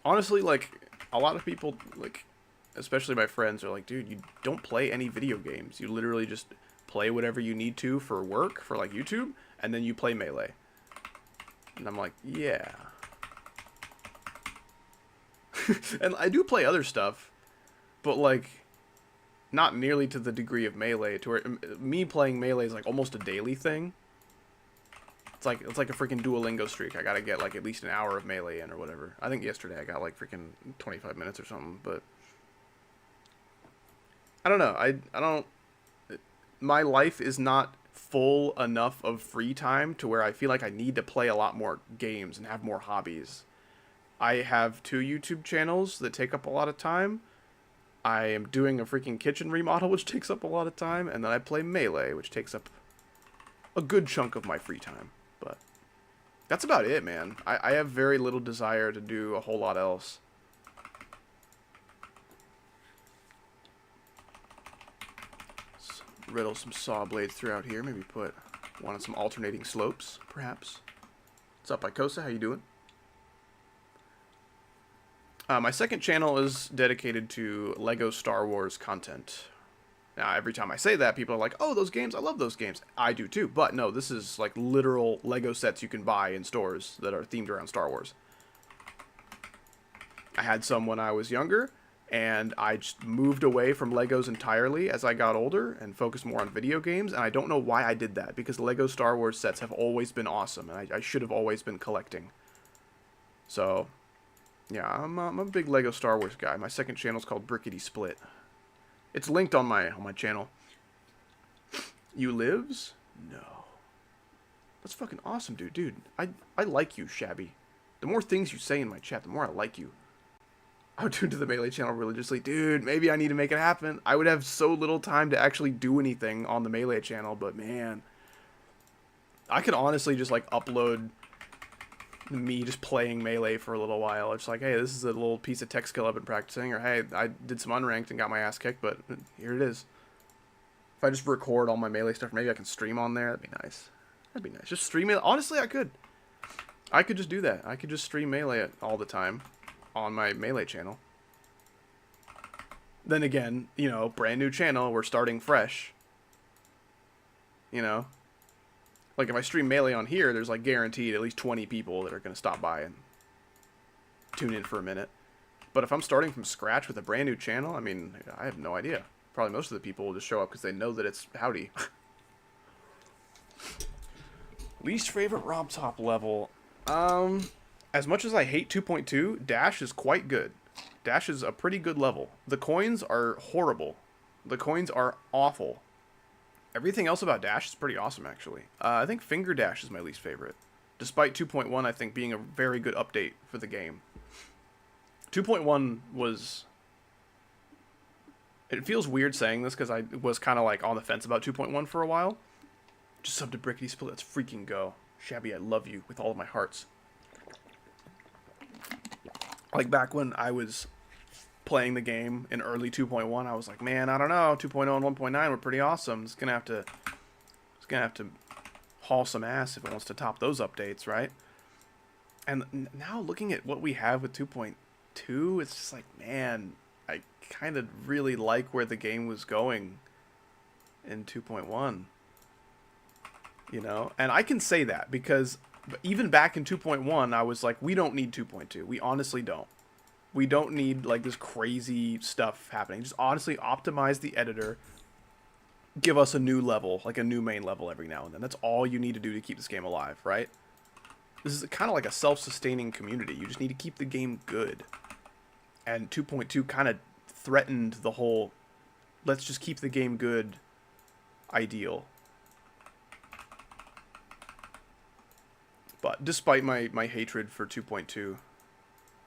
Honestly, like, a lot of people, like, especially my friends, are like, dude, you don't play any video games. You literally just play whatever you need to for work, for, like, YouTube, and then you play Melee. And I'm like, yeah. And I do play other stuff, but, like, not nearly to the degree of Melee, to where me playing Melee is, like, almost a daily thing. It's like a freaking Duolingo streak. I gotta get like at least an hour of Melee in or whatever. I think yesterday I got like freaking 25 minutes or something, but I don't know. I don't. My life is not full enough of free time to where I feel like I need to play a lot more games and have more hobbies. I have 2 YouTube channels that take up a lot of time. I am doing a freaking kitchen remodel, which takes up a lot of time, and then I play Melee, which takes up a good chunk of my free time. But that's about it, man. I have very little desire to do a whole lot else. So riddle some saw blades throughout here. Maybe put one on some alternating slopes, perhaps. What's up, Icosa? How you doing? My second channel is dedicated to Lego Star Wars content. Now, every time I say that, people are like, oh, those games, I love those games. I do too, but no, this is like literal Lego sets you can buy in stores that are themed around Star Wars. I had some when I was younger, and I just moved away from Legos entirely as I got older and focused more on video games, and I don't know why I did that, because Lego Star Wars sets have always been awesome, and I should have always been collecting. So, yeah, I'm a big Lego Star Wars guy. My second channel is called Brickety Split. It's linked on my channel. You lives? No. That's fucking awesome, dude. Dude, I like you, Shabby. The more things you say in my chat, the more I like you. I would tune to the Melee channel religiously. Dude, maybe I need to make it happen. I would have so little time to actually do anything on the Melee channel, but man. I could honestly just, like, upload me just playing Melee for a little while. It's like, hey, this is a little piece of tech skill I've been practicing, or hey, I did some unranked and got my ass kicked, but here it is. If I just record all my Melee stuff, maybe I can stream on there. That'd be nice. That'd be nice. Just stream it. Honestly, I could. I could just do that. I could just stream Melee all the time on my Melee channel. Then again, you know, brand new channel, we're starting fresh. You know? Like, if I stream Melee on here, there's, like, guaranteed at least 20 people that are going to stop by and tune in for a minute. But if I'm starting from scratch with a brand new channel, I mean, I have no idea. Probably most of the people will just show up because they know that it's Howdy. Least favorite Robtop level? As much as I hate 2.2, Dash is quite good. Dash is a pretty good level. The coins are horrible. The coins are awful. Everything else about Dash is pretty awesome, actually. I think Finger Dash is my least favorite. Despite 2.1, I think, being a very good update for the game. 2.1 was... It feels weird saying this, because I was kind of, like, on the fence about 2.1 for a while. Just sub to Brickety Split, let's freaking go. Shabby, I love you with all of my hearts. Like, back when I was playing the game in early 2.1, I was like, man, I don't know, 2.0 and 1.9 were pretty awesome. It's gonna have to haul some ass if it wants to top those updates, right? And now looking at what we have with 2.2, it's just like, man, I kind of really like where the game was going in 2.1. You know, and I can say that because even back in 2.1, I was like, we don't need 2.2. We honestly don't. We don't need, like, this crazy stuff happening. Just honestly optimize the editor. Give us a new level, like a new main level every now and then. That's all you need to do to keep this game alive, right? This is kind of like a self-sustaining community. You just need to keep the game good. And 2.2 kind of threatened the whole, let's just keep the game good ideal. But despite my hatred for 2.2,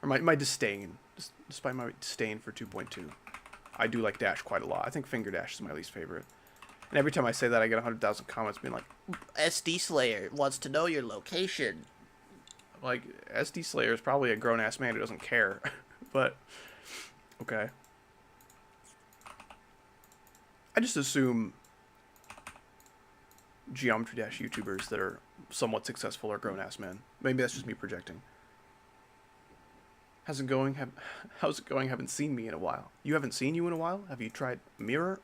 or my disdain, despite my disdain for 2.2, I do like Dash quite a lot. I think Finger Dash is my least favorite. And every time I say that, I get 100,000 comments being like, SD Slayer wants to know your location. Like, SD Slayer is probably a grown-ass man who doesn't care. But, okay. I just assume Geometry Dash YouTubers that are somewhat successful are grown-ass men. Maybe that's just me projecting. How's it going? How's it going? Haven't seen me in a while. You haven't seen you in a while? Have you tried Mirror?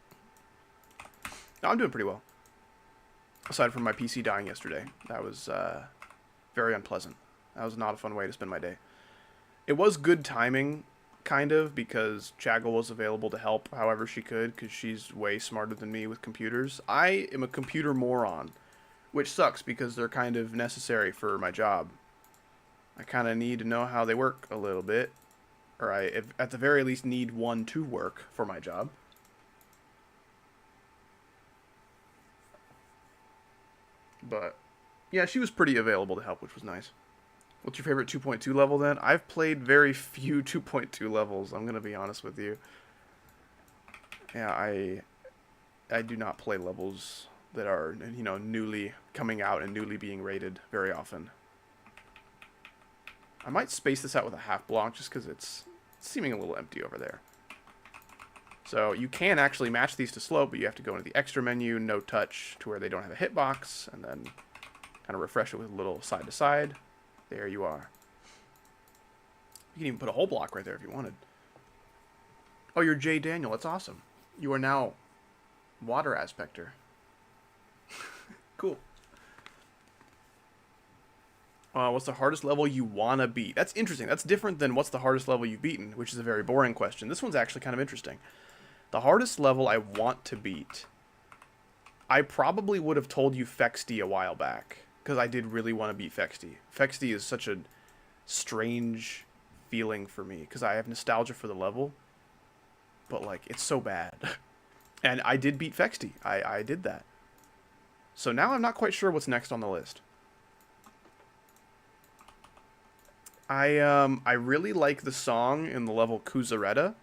No, I'm doing pretty well. Aside from my PC dying yesterday. That was very unpleasant. That was not a fun way to spend my day. It was good timing, kind of, because Chaggle was available to help however she could, because she's way smarter than me with computers. I am a computer moron, which sucks because they're kind of necessary for my job. I kind of need to know how they work a little bit, or I, at the very least, need one to work for my job. But, yeah, she was pretty available to help, which was nice. What's your favorite 2.2 level, then? I've played very few 2.2 levels, I'm going to be honest with you. Yeah, I do not play levels that are, you know, newly coming out and newly being rated very often. I might space this out with a half block just because it's seeming a little empty over there. So you can actually match these to slope, but you have to go into the extra menu, no touch, to where they don't have a hitbox, and then kind of refresh it with a little side to side. There you are. You can even put a whole block right there if you wanted. Oh, you're Jay Daniel. That's awesome. You are now water aspector. Cool. What's the hardest level you want to beat? That's interesting. That's different than what's the hardest level you've beaten, which is a very boring question. This one's actually kind of interesting. The hardest level I want to beat, I probably would have told you Fexty a while back, because I did really want to beat Fexty. Fexty is such a strange feeling for me, because I have nostalgia for the level, but like, it's so bad. And I did beat Fexty. I did that. So now I'm not quite sure what's next on the list. I really like the song in the level Kuzaretta.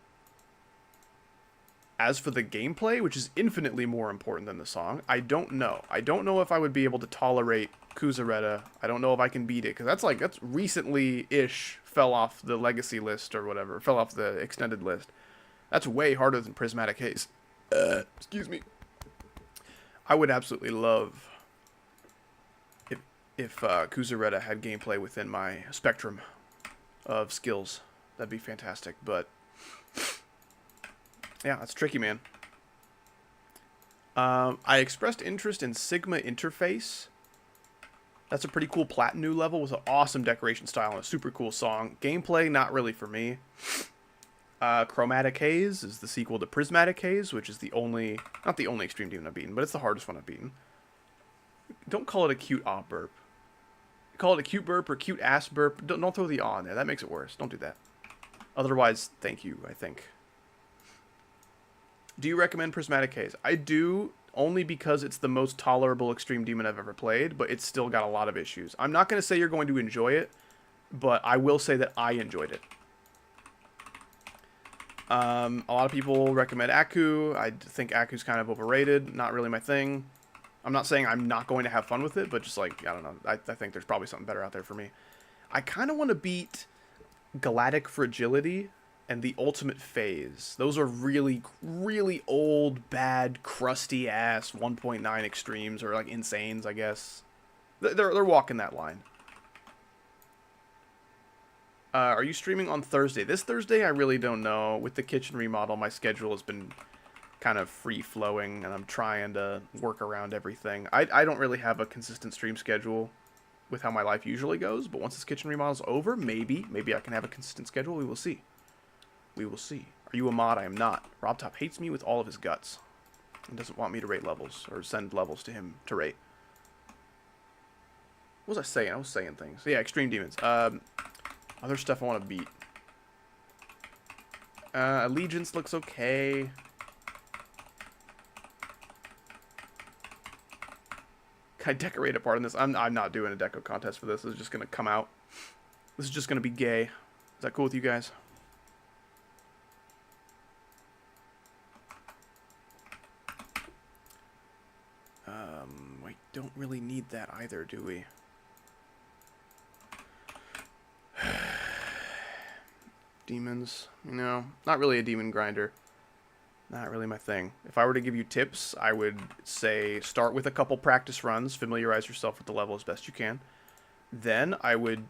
As for the gameplay, which is infinitely more important than the song, I don't know. I don't know if I would be able to tolerate Kuzaretta. I don't know if I can beat it, because that's recently-ish fell off the legacy list or whatever, fell off the extended list. That's way harder than Prismatic Haze. Excuse me. I would absolutely love if Kuzaretta had gameplay within my spectrum of skills. That'd be fantastic, but yeah, that's tricky, man. I expressed interest in Sigma Interface. That's a pretty cool Platinum level with an awesome decoration style and a super cool song. Gameplay, not really for me. Chromatic Haze is the sequel to Prismatic Haze, which is the only, not the only Extreme Demon I've beaten, but it's the hardest one I've beaten. Don't call it a cute aw burp. Call it a cute burp or cute ass burp. Don't throw the aw in there. That makes it worse. Don't do that. Otherwise, thank you, I think. Do you recommend Prismatic Haze? I do, only because it's the most tolerable Extreme Demon I've ever played, but it's still got a lot of issues. I'm not going to say you're going to enjoy it, but I will say that I enjoyed it. A lot of people recommend Aku. I think Aku's kind of overrated. Not really my thing. I'm not saying I'm not going to have fun with it, but just like, I don't know. I think there's probably something better out there for me. I kind of want to beat Galactic Fragility and the Ultimate Phase. Those are really, really old, bad, crusty ass 1.9 extremes, or like insanes, I guess. They're walking that line. Are you streaming on Thursday? This Thursday, I really don't know. With the kitchen remodel, my schedule has been kind of free-flowing, and I'm trying to work around everything. I don't really have a consistent stream schedule with how my life usually goes, but once this kitchen remodel's over, maybe I can have a consistent schedule. We will see. We will see. Are you a mod? I am not. Robtop hates me with all of his guts and doesn't want me to rate levels or send levels to him to rate. What was I saying? I was saying things. So yeah, Extreme Demons. Other stuff I want to beat. Allegiance looks okay. Can I decorate a part in this? I'm not doing a deco contest for this. This is just going to come out. This is just going to be gay. Is that cool with you guys? We don't really need that either, do we? Demons, you know, not really a demon grinder. Not really my thing. If I were to give you tips, I would say start with a couple practice runs, familiarize yourself with the level as best you can. Then I would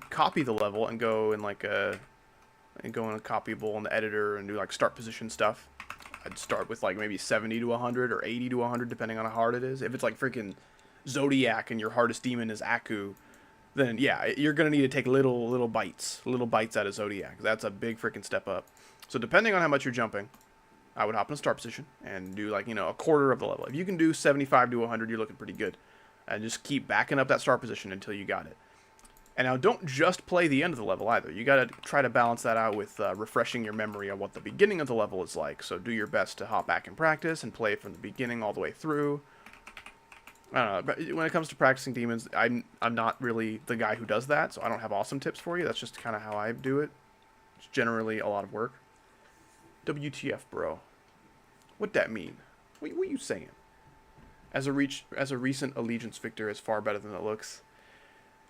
copy the level and go in like a copyable in the editor and do like start position stuff. I'd start with like maybe 70 to 100 or 80 to 100 depending on how hard it is. If it's like freaking Zodiac and your hardest demon is Aku, then yeah, you're gonna need to take little bites out of Zodiac. That's a big freaking step up. So depending on how much you're jumping, I would hop in a start position and do like, you know, a quarter of the level. If you can do 75 to 100, you're looking pretty good. And just keep backing up that start position until you got it. And now don't just play the end of the level either. You gotta try to balance that out with refreshing your memory on what the beginning of the level is like. So do your best to hop back and practice and play from the beginning all the way through. I don't know, but when it comes to practicing demons, I'm not really the guy who does that, so I don't have awesome tips for you. That's just kind of how I do it. It's generally a lot of work. WTF, bro? What'd that mean? What are you saying? As a recent Allegiance victor is far better than it looks.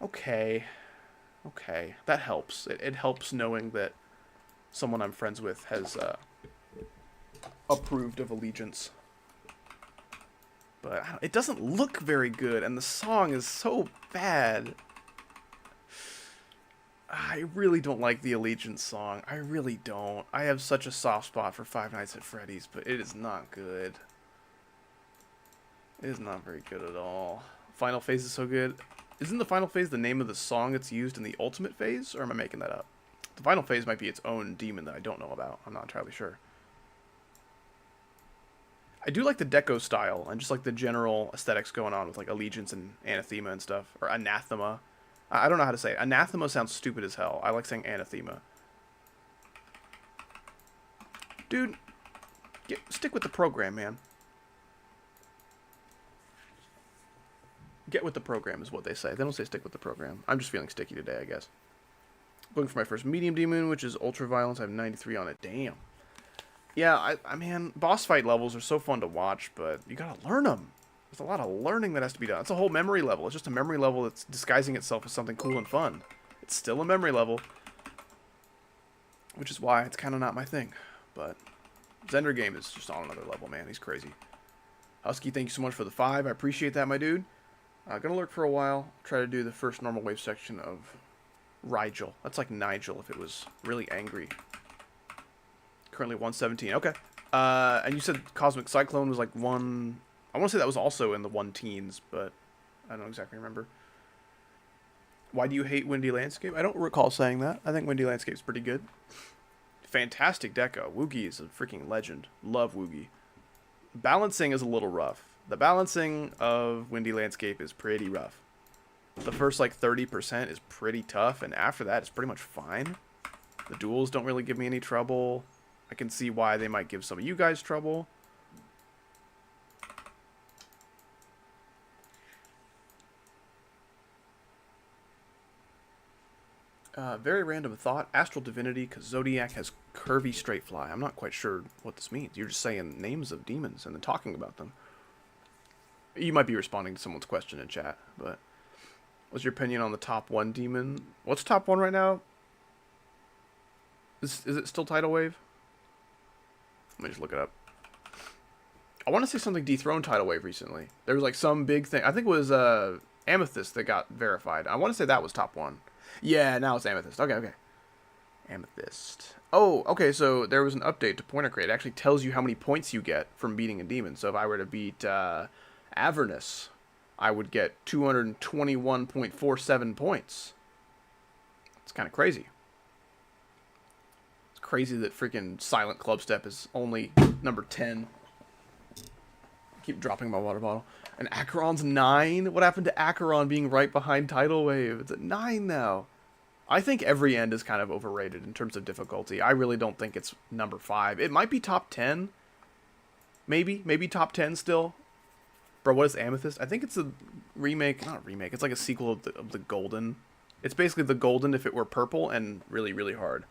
Okay. Okay. That helps. It helps knowing that someone I'm friends with has approved of Allegiance. But it doesn't look very good, and the song is so bad. I really don't like the Allegiance song. I really don't. I have such a soft spot for Five Nights at Freddy's, but it is not good. It is not very good at all. Final Phase is so good. Isn't the Final Phase the name of the song that's used in the Ultimate Phase, or am I making that up? The Final Phase might be its own demon that I don't know about. I'm not entirely sure. I do like the deco style and just like the general aesthetics going on with like Allegiance and Anathema and stuff. Or Anathema. I don't know how to say it. Anathema sounds stupid as hell. I like saying Anathema. Dude, stick with the program, man. Get with the program is what they say. They don't say stick with the program. I'm just feeling sticky today, I guess. Going for my first medium demon, which is Ultra Violence. I have 93 on it. Damn. Yeah, I mean, boss fight levels are so fun to watch, but you gotta learn them. There's a lot of learning that has to be done. It's a whole memory level. It's just a memory level that's disguising itself as something cool and fun. It's still a memory level, which is why it's kind of not my thing. But Zender Game is just on another level, man. He's crazy. Husky, thank you so much for the 5. I appreciate that, my dude. Gonna lurk for a while. Try to do the first normal wave section of Rigel. That's like Nigel if it was really angry. Currently 117. Okay. And you said Cosmic Cyclone was like one... I want to say that was also in the 1-teens, but I don't exactly remember. Why do you hate Windy Landscape? I don't recall saying that. I think Windy Landscape's pretty good. Fantastic deco. Woogie is a freaking legend. Love Woogie. Balancing is a little rough. The balancing of Windy Landscape is pretty rough. The first like 30% is pretty tough, and after that it's pretty much fine. The duels don't really give me any trouble. I can see why they might give some of you guys trouble. Very random thought. Astral Divinity, because Zodiac has curvy straight fly. I'm not quite sure what this means. You're just saying names of demons and then talking about them. You might be responding to someone's question in chat, but what's your opinion on the top 1 demon? What's top 1 right now? Is it still Tidal Wave? Let me just look it up. I want to say something dethroned Tidal Wave recently. There was like some big thing. I think it was Amethyst that got verified. I want to say that was top 1. Yeah, now it's Amethyst. Okay. Amethyst. Oh, okay, so there was an update to Pointer Crate. It actually tells you how many points you get from beating a demon. So if I were to beat Avernus, I would get 221.47 points. It's kind of crazy. It's crazy that freaking Silent Clubstep is only number 10. Keep dropping my water bottle. And Acheron's 9? What happened to Acheron being right behind Tidal Wave? It's at 9 now. I think every end is kind of overrated in terms of difficulty. I really don't think it's number 5. It might be top 10. Maybe top 10 still. Bro, what is Amethyst? I think it's a remake. Not a remake. It's like a sequel of the Golden. It's basically the Golden if it were purple and really, really hard.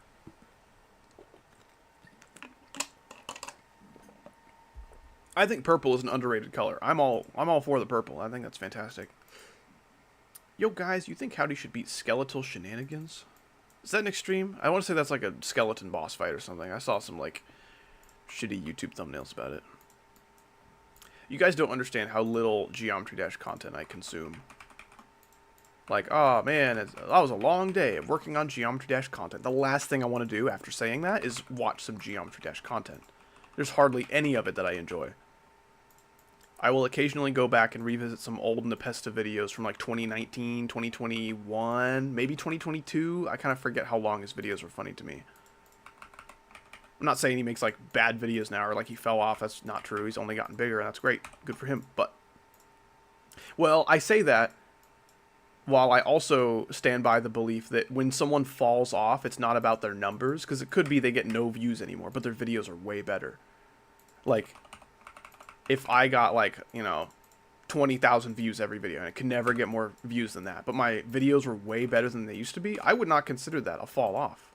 I think purple is an underrated color. I'm all for the purple. I think that's fantastic. Yo, guys, you think Howdy should beat Skeletal Shenanigans? Is that an extreme? I want to say that's like a skeleton boss fight or something. I saw some like shitty YouTube thumbnails about it. You guys don't understand how little Geometry Dash content I consume. Like, oh man, that was a long day of working on Geometry Dash content. The last thing I want to do after saying that is watch some Geometry Dash content. There's hardly any of it that I enjoy. I will occasionally go back and revisit some old Nepesta videos from like 2019, 2021, maybe 2022. I kind of forget how long his videos were funny to me. I'm not saying he makes like bad videos now or like he fell off. That's not true. He's only gotten bigger and that's great. Good for him. But, well, I say that while I also stand by the belief that when someone falls off, it's not about their numbers, because it could be they get no views anymore, but their videos are way better. Like, if I got like, 20,000 views every video, and it could never get more views than that, but my videos were way better than they used to be, I would not consider that a fall off.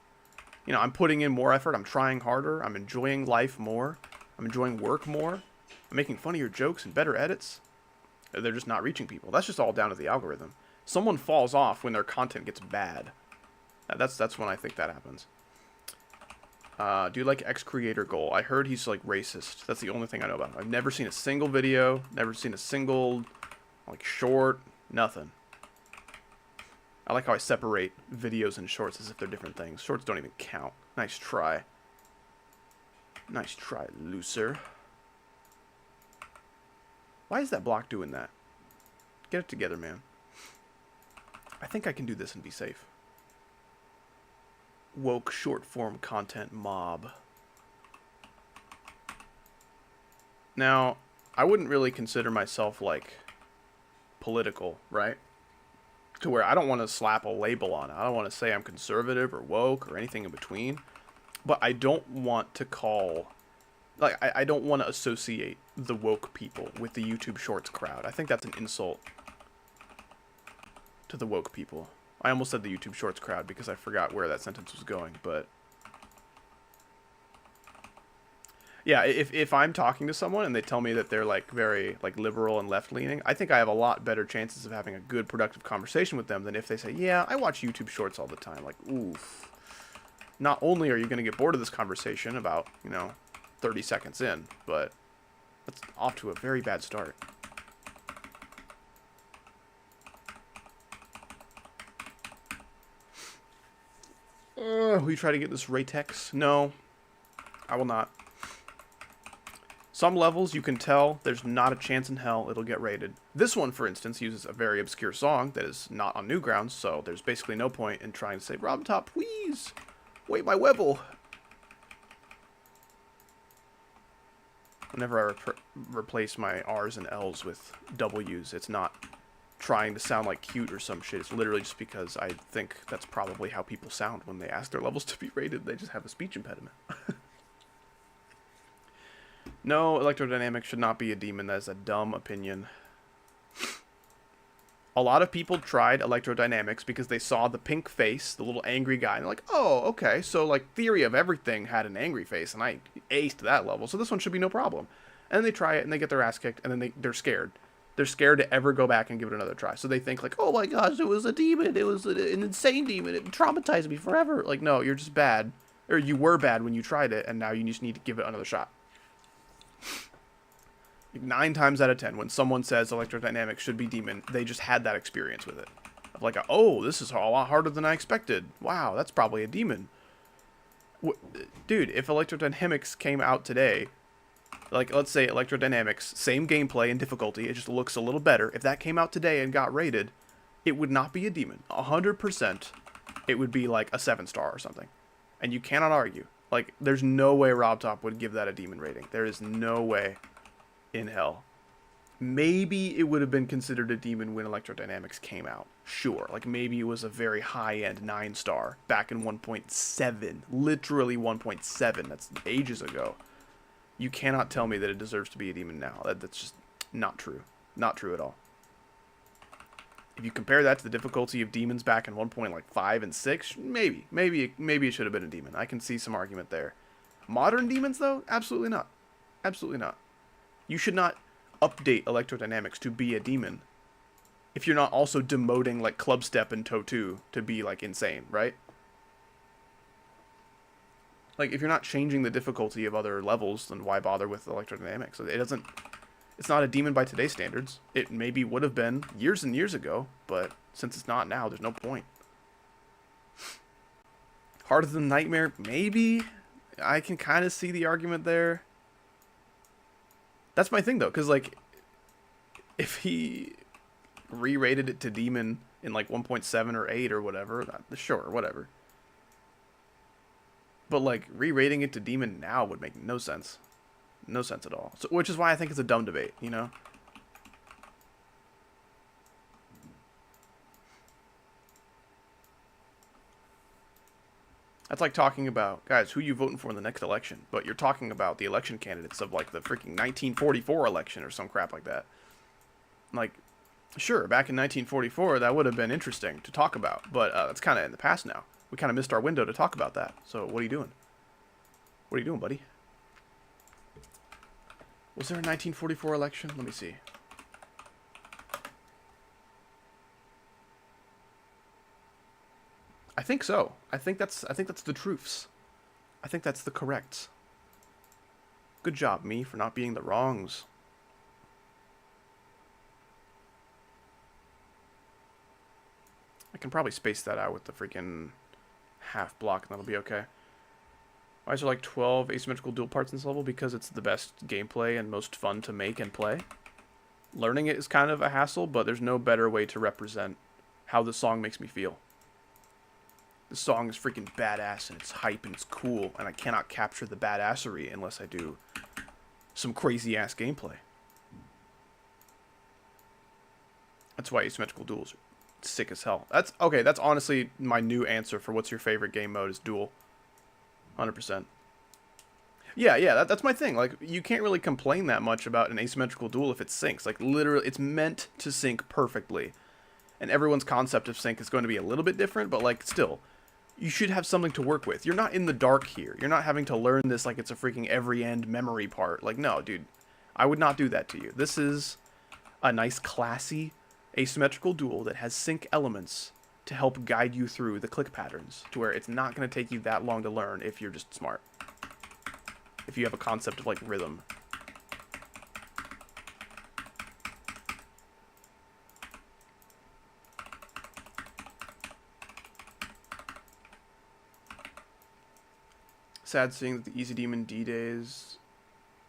I'm putting in more effort, I'm trying harder, I'm enjoying life more, I'm enjoying work more, I'm making funnier jokes and better edits. They're just not reaching people. That's just all down to the algorithm. Someone falls off when their content gets bad. That's when I think that happens. Do you like X-Creator Goal? I heard he's like racist. That's the only thing I know about him. I've never seen a single video, never seen a single like short, nothing. I like how I separate videos and shorts as if they're different things. Shorts don't even count. Nice try. Nice try, loser. Why is that block doing that? Get it together, man. I think I can do this and be safe. Woke short form content mob. Now, I wouldn't really consider myself like political, right? To where I don't want to slap a label on it. I don't want to say I'm conservative or woke or anything in between. But I don't want to call, like, I don't want to associate the woke people with the YouTube Shorts crowd. I think that's an insult to the woke people. I almost said the YouTube Shorts crowd because I forgot where that sentence was going, but yeah, if I'm talking to someone and they tell me that they're like very like liberal and left-leaning, I think I have a lot better chances of having a good productive conversation with them than if they say, yeah, I watch YouTube Shorts all the time. Like, oof. Not only are you going to get bored of this conversation about, 30 seconds in, but that's off to a very bad start. Will you try to get this Ratex? No, I will not. Some levels you can tell there's not a chance in hell it'll get rated. This one, for instance, uses a very obscure song that is not on Newgrounds, so there's basically no point in trying to say, Robtop, please, wait my Wevel. Whenever I replace my R's and L's with W's, it's not trying to sound like cute or some shit. It's literally just because I think that's probably how people sound when they ask their levels to be rated. They just have a speech impediment. No, electrodynamics should not be a demon. That is a dumb opinion. A lot of people tried electrodynamics because they saw the pink face, the little angry guy, and they're like, oh, okay, so like Theory of Everything had an angry face, and I aced that level, so this one should be no problem. And then they try it, and they get their ass kicked, and then they're scared. They're scared to ever go back and give it another try. So they think like, oh my gosh, it was a demon. It was an insane demon. It traumatized me forever. Like, no, you're just bad. Or you were bad when you tried it, and now you just need to give it another shot. 9 times out of 10, when someone says electrodynamics should be demon, they just had that experience with it. Of like, oh, this is a lot harder than I expected. Wow, that's probably a demon. Dude, if electrodynamics came out today, like, let's say electrodynamics, same gameplay and difficulty, it just looks a little better. If that came out today and got rated, it would not be a demon. 100%, it would be like a 7-star or something. And you cannot argue. Like, there's no way Robtop would give that a demon rating. There is no way in hell. Maybe it would have been considered a demon when electrodynamics came out. Sure. Like, maybe it was a very high-end 9-star back in 1.7. Literally 1.7. That's ages ago. You cannot tell me that it deserves to be a demon now. That's just not true. Not true at all. If you compare that to the difficulty of demons back in 1.5 and 6, maybe it should have been a demon. I can see some argument there. Modern demons, though? Absolutely not. Absolutely not. You should not update electrodynamics to be a demon if you're not also demoting like Clubstep and Toe 2 to be like insane, right? Like, if you're not changing the difficulty of other levels, then why bother with electrodynamics? It's not a demon by today's standards. It maybe would have been years and years ago, but since it's not now, there's no point. Harder than Nightmare? Maybe. I can kind of see the argument there. That's my thing, though, because, like, if he re-rated it to demon in, like, 1.7 or 8 or whatever, sure, whatever. But, like, re-rating it to demon now would make no sense. No sense at all. So, which is why I think it's a dumb debate, you know? That's like talking about, guys, who you voting for in the next election. But you're talking about the election candidates of, like, the freaking 1944 election or some crap like that. Like, sure, back in 1944, that would have been interesting to talk about. But that's kind of in the past now. We kind of missed our window to talk about that. So what are you doing? What are you doing, buddy? Was there a 1944 election? Let me see. I think so. I think that's the truths. I think that's the correct. Good job, me, for not being the wrongs. I can probably space that out with the freaking half block, and that'll be okay. Why is there like 12 asymmetrical dual parts in this level? Because it's the best gameplay and most fun to make and play. Learning it is kind of a hassle, but there's no better way to represent how the song makes me feel. The song is freaking badass, and it's hype, and it's cool, and I cannot capture the badassery unless I do some crazy-ass gameplay. That's why asymmetrical duels are sick as hell. That's honestly my new answer for what's your favorite game mode is duel. 100%. Yeah, that's my thing. Like, you can't really complain that much about an asymmetrical duel if it syncs. Like, literally, it's meant to sync perfectly. And everyone's concept of sync is going to be a little bit different, but, like, still, you should have something to work with. You're not in the dark here. You're not having to learn this like it's a freaking every end memory part. Like, no, dude. I would not do that to you. This is a nice, classy, asymmetrical duel that has sync elements to help guide you through the click patterns, to where it's not going to take you that long to learn if you're just smart. If you have a concept of, like, rhythm. Sad seeing that the Easy Demon D-Days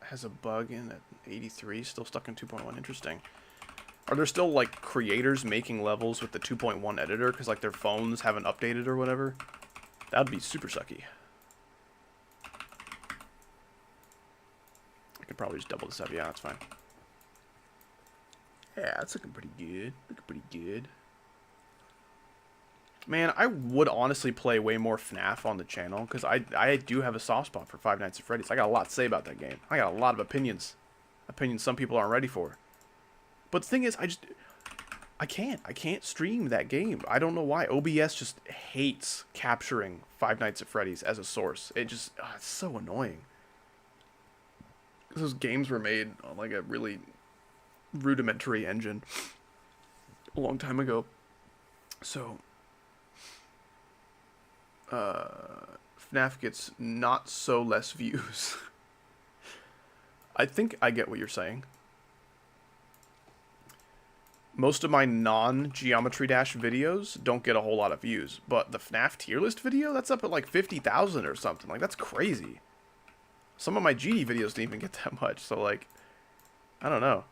has a bug in at 83, still stuck in 2.1. Interesting. Are there still, like, creators making levels with the 2.1 editor because, like, their phones haven't updated or whatever? That'd be super sucky. I could probably just double this up. Yeah, that's fine. Yeah, that's looking pretty good. Looking pretty good. Man, I would honestly play way more FNAF on the channel, because I do have a soft spot for Five Nights at Freddy's. I got a lot to say about that game. I got a lot of opinions. Opinions some people aren't ready for. But the thing is, I can't stream that game. I don't know why. OBS just hates capturing Five Nights at Freddy's as a source. It just, it's so annoying. Those games were made on, like, a really rudimentary engine a long time ago. So FNAF gets not so less views. I think I get what you're saying. Most of my non-Geometry Dash videos don't get a whole lot of views, but the FNAF tier list video, that's up at like 50,000 or something. Like, that's crazy. Some of my GD videos didn't even get that much, so, like, I don't know.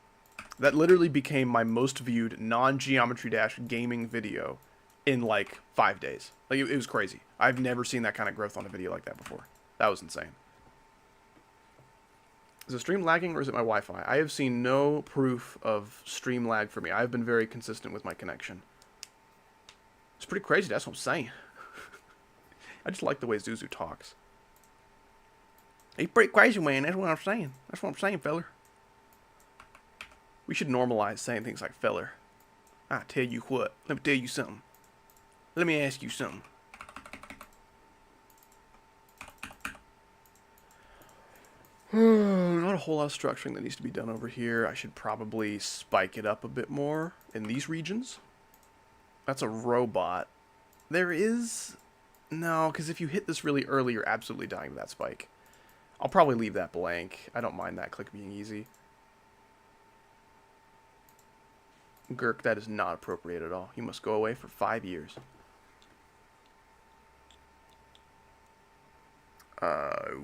That literally became my most viewed non-Geometry Dash gaming video in, like, 5 days. Like, it was crazy. I've never seen that kind of growth on a video like that before. That was insane. Is the stream lagging or is it my Wi-Fi? I have seen no proof of stream lag for me. I've been very consistent with my connection. It's pretty crazy, that's what I'm saying. I just like the way Zuzu talks. He's pretty crazy, man. That's what I'm saying. That's what I'm saying, feller. We should normalize saying things like feller. I tell you what. Let me tell you something. Let me ask you something. Not a whole lot of structuring that needs to be done over here. I should probably spike it up a bit more in these regions. That's a robot. There is... No, because if you hit this really early, you're absolutely dying to that spike. I'll probably leave that blank. I don't mind that click being easy. Gurk, that is not appropriate at all. You must go away for 5 years.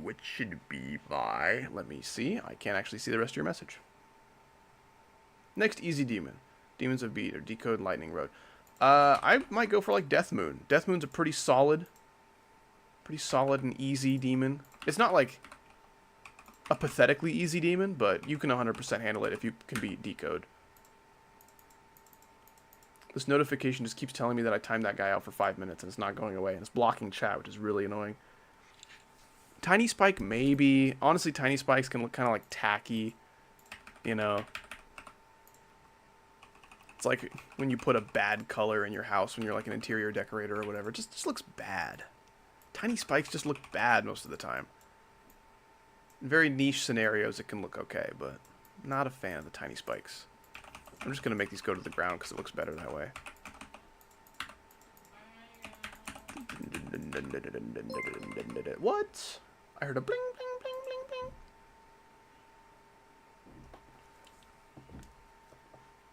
Which should be my... Let me see. I can't actually see the rest of your message. Next, Easy Demon. Demons of Beat or Decode Lightning Road. I might go for, like, Death Moon. Death Moon's a pretty solid and easy demon. It's not, like, a pathetically easy demon, but you can 100% handle it if you can beat Decode. This notification just keeps telling me that I timed that guy out for 5 minutes and it's not going away, and it's blocking chat, which is really annoying. Tiny Spike, maybe. Honestly, Tiny Spikes can look kind of like tacky, you know. It's like when you put a bad color in your house when you're like an interior decorator or whatever. It just looks bad. Tiny Spikes just look bad most of the time. In very niche scenarios, it can look okay, but I'm not a fan of the Tiny Spikes. I'm just going to make these go to the ground because it looks better that way. What? I heard a bling, bling, bling, bling, bling.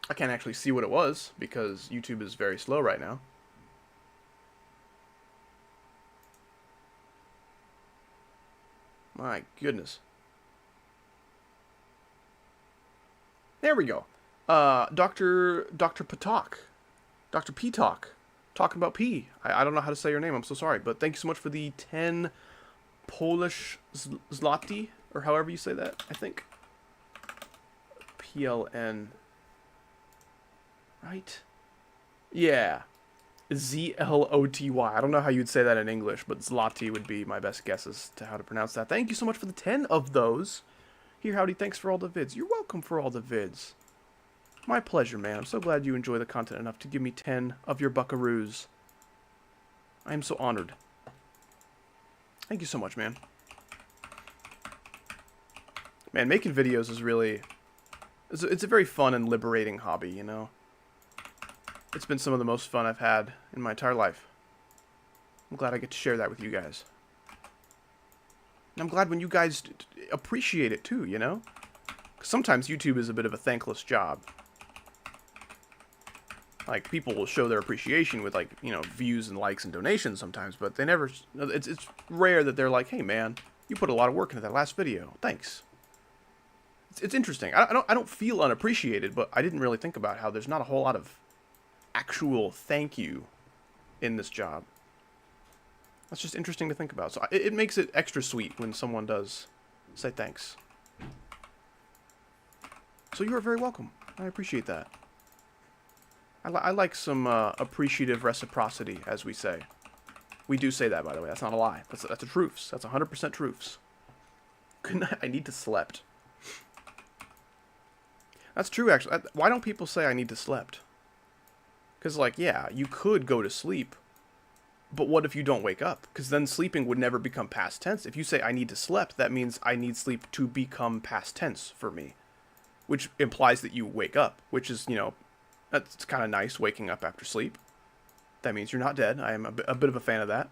I can't actually see what it was because YouTube is very slow right now. My goodness. There we go. Dr. Patok. Dr. P-Talk. Talking about P. I don't know how to say your name. I'm so sorry. But thank you so much for the 10 Polish zloty, or however you say that, I think. PLN. Right? Yeah. Z-L-O-T-Y. I don't know how you'd say that in English, but zloty would be my best guess as to how to pronounce that. Thank you so much for the 10 of those. Here, howdy, thanks for all the vids. You're welcome for all the vids. My pleasure, man. I'm so glad you enjoy the content enough to give me 10 of your buckaroos. I am so honored. Thank you so much, man. Man, making videos is really... It's a very fun and liberating hobby, you know? It's been some of the most fun I've had in my entire life. I'm glad I get to share that with you guys. And I'm glad when you guys appreciate it too, you know? 'Cause sometimes YouTube is a bit of a thankless job. Like, people will show their appreciation with, like, you know, views and likes and donations sometimes, but they never... It's rare that they're like, hey, man, you put a lot of work into that last video. Thanks. It's interesting. I don't feel unappreciated, but I didn't really think about how there's not a whole lot of actual thank you in this job. That's just interesting to think about. So it makes it extra sweet when someone does say thanks. So you are very welcome. I appreciate that. I like some appreciative reciprocity, as we say. We do say that, by the way. That's not a lie. That's a truths. That's 100% truths. Good night. I need to slept. That's true, actually. Why don't people say I need to slept? Because, like, yeah, you could go to sleep, but what if you don't wake up? Because then sleeping would never become past tense. If you say I need to slept, that means I need sleep to become past tense for me, which implies that you wake up, which is, you know, that's kind of nice, waking up after sleep. That means you're not dead. I am a bit of a fan of that.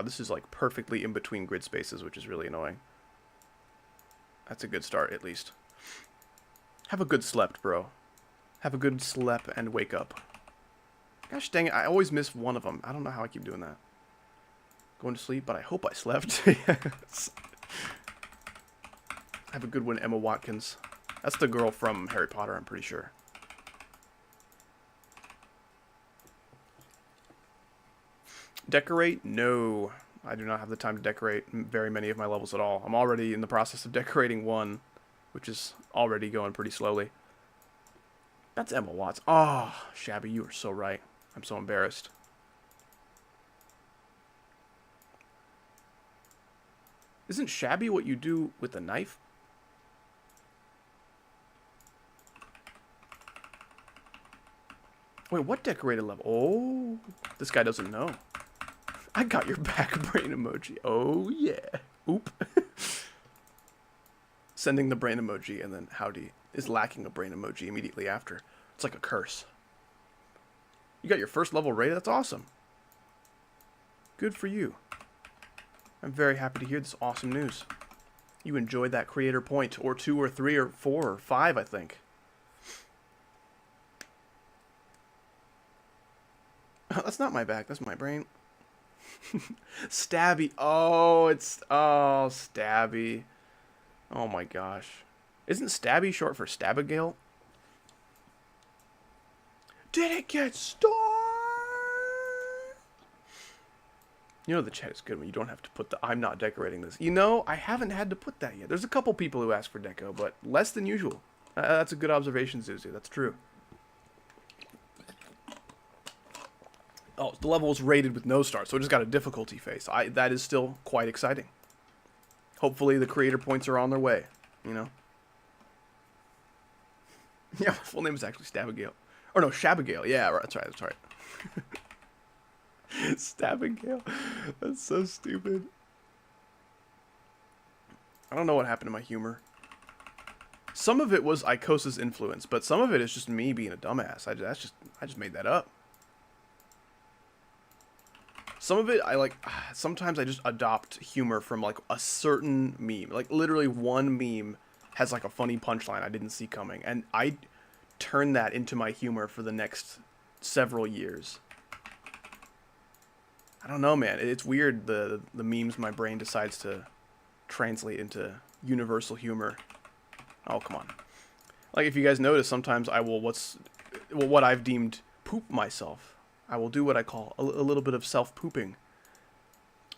This is, like, perfectly in between grid spaces, which is really annoying. That's a good start, at least. Have a good slept, bro. Have a good slept and wake up. Gosh dang it, I always miss one of them. I don't know how I keep doing that. Going to sleep, but I hope I slept. Yes. Have a good one, Emma Watkins. That's the girl from Harry Potter, I'm pretty sure. Decorate? No. I do not have the time to decorate very many of my levels at all. I'm already in the process of decorating one, which is already going pretty slowly. That's Emma Watts. Oh, Shabby, you are so right. I'm so embarrassed. Isn't Shabby what you do with a knife? Wait, what decorated level? Oh, this guy doesn't know. I got your back, brain emoji. Oh, yeah. Oop. Sending the brain emoji and then howdy is lacking a brain emoji immediately after. It's like a curse. You got your first level rated? That's awesome. Good for you. I'm very happy to hear this awesome news. You enjoyed that creator point, or 2 or 3 or 4 or 5, I think. Oh, that's not my back, that's my brain. Stabby. Oh, oh, Stabby. Oh my gosh. Isn't Stabby short for Stabigail? Did it get started? You know the chat is good when you don't have to put the I'm not decorating this. You know, I haven't had to put that yet. There's a couple people who ask for deco, but less than usual. That's a good observation, Zuzu. That's true. Oh, the level was rated with no stars, so it just got a difficulty face. That is still quite exciting. Hopefully the creator points are on their way, you know? Yeah, my full name is actually Stabigail. Or no, Shabigail. Yeah, right, that's right, that's right. Stabigail. That's so stupid. I don't know what happened to my humor. Some of it was Icosa's influence, but some of it is just me being a dumbass. I just made that up. Some of it, I like, sometimes I just adopt humor from, like, a certain meme. Like, literally one meme has, like, a funny punchline I didn't see coming. And I turn that into my humor for the next several years. I don't know, man. It's weird, the memes my brain decides to translate into universal humor. Oh, come on. Like, if you guys notice, sometimes I will, what I've deemed poop myself. I will do what I call a little bit of self-pooping.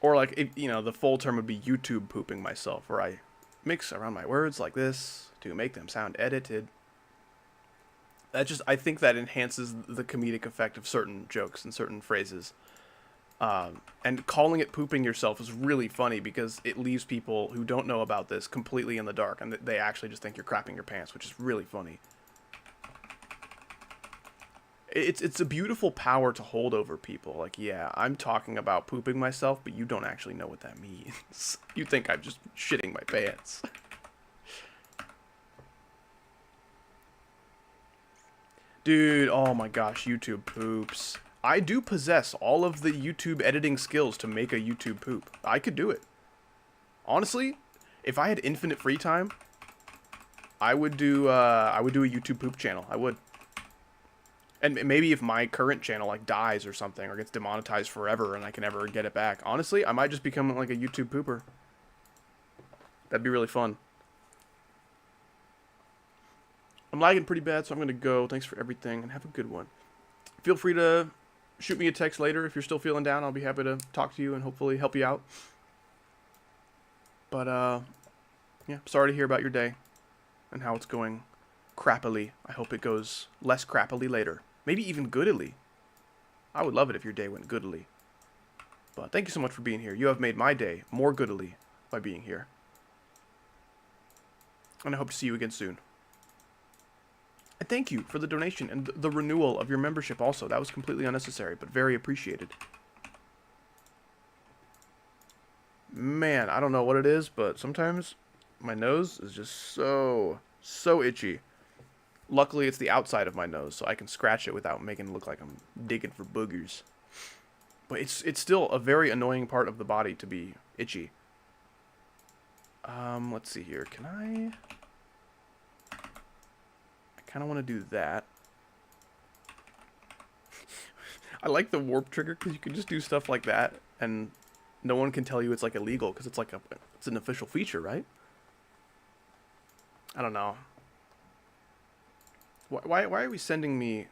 Or, like, the full term would be YouTube pooping myself, where I mix around my words like this to make them sound edited. I think that enhances the comedic effect of certain jokes and certain phrases. And calling it pooping yourself is really funny because it leaves people who don't know about this completely in the dark, and they actually just think you're crapping your pants, which is really funny. It's a beautiful power to hold over people. Like, yeah, I'm talking about pooping myself, but you don't actually know what that means. You think I'm just shitting my pants. Dude, oh my gosh, YouTube poops. I do possess all of the YouTube editing skills to make a YouTube poop. I could do it. Honestly, if I had infinite free time, I would do a YouTube poop channel. I would. And maybe if my current channel, like, dies or something, or gets demonetized forever and I can never get it back, honestly, I might just become, like, a YouTube pooper. That'd be really fun. I'm lagging pretty bad, so I'm going to go. Thanks for everything, and have a good one. Feel free to shoot me a text later if you're still feeling down. I'll be happy to talk to you and hopefully help you out. But, yeah, sorry to hear about your day and how it's going crappily. I hope it goes less crappily later. Maybe even goodily. I would love it if your day went goodily. But thank you so much for being here. You have made my day more goodily by being here. And I hope to see you again soon. And thank you for the donation and the renewal of your membership also. That was completely unnecessary, but very appreciated. Man, I don't know what it is, but sometimes my nose is just so itchy. Luckily, it's the outside of my nose, so I can scratch it without making it look like I'm digging for boogers. But it's still a very annoying part of the body to be itchy. Let's see here. Can I kind of want to do that. I like the warp trigger because you can just do stuff like that, and no one can tell you it's, like, illegal because it's an official feature, right? I don't know. Why are we sending me :/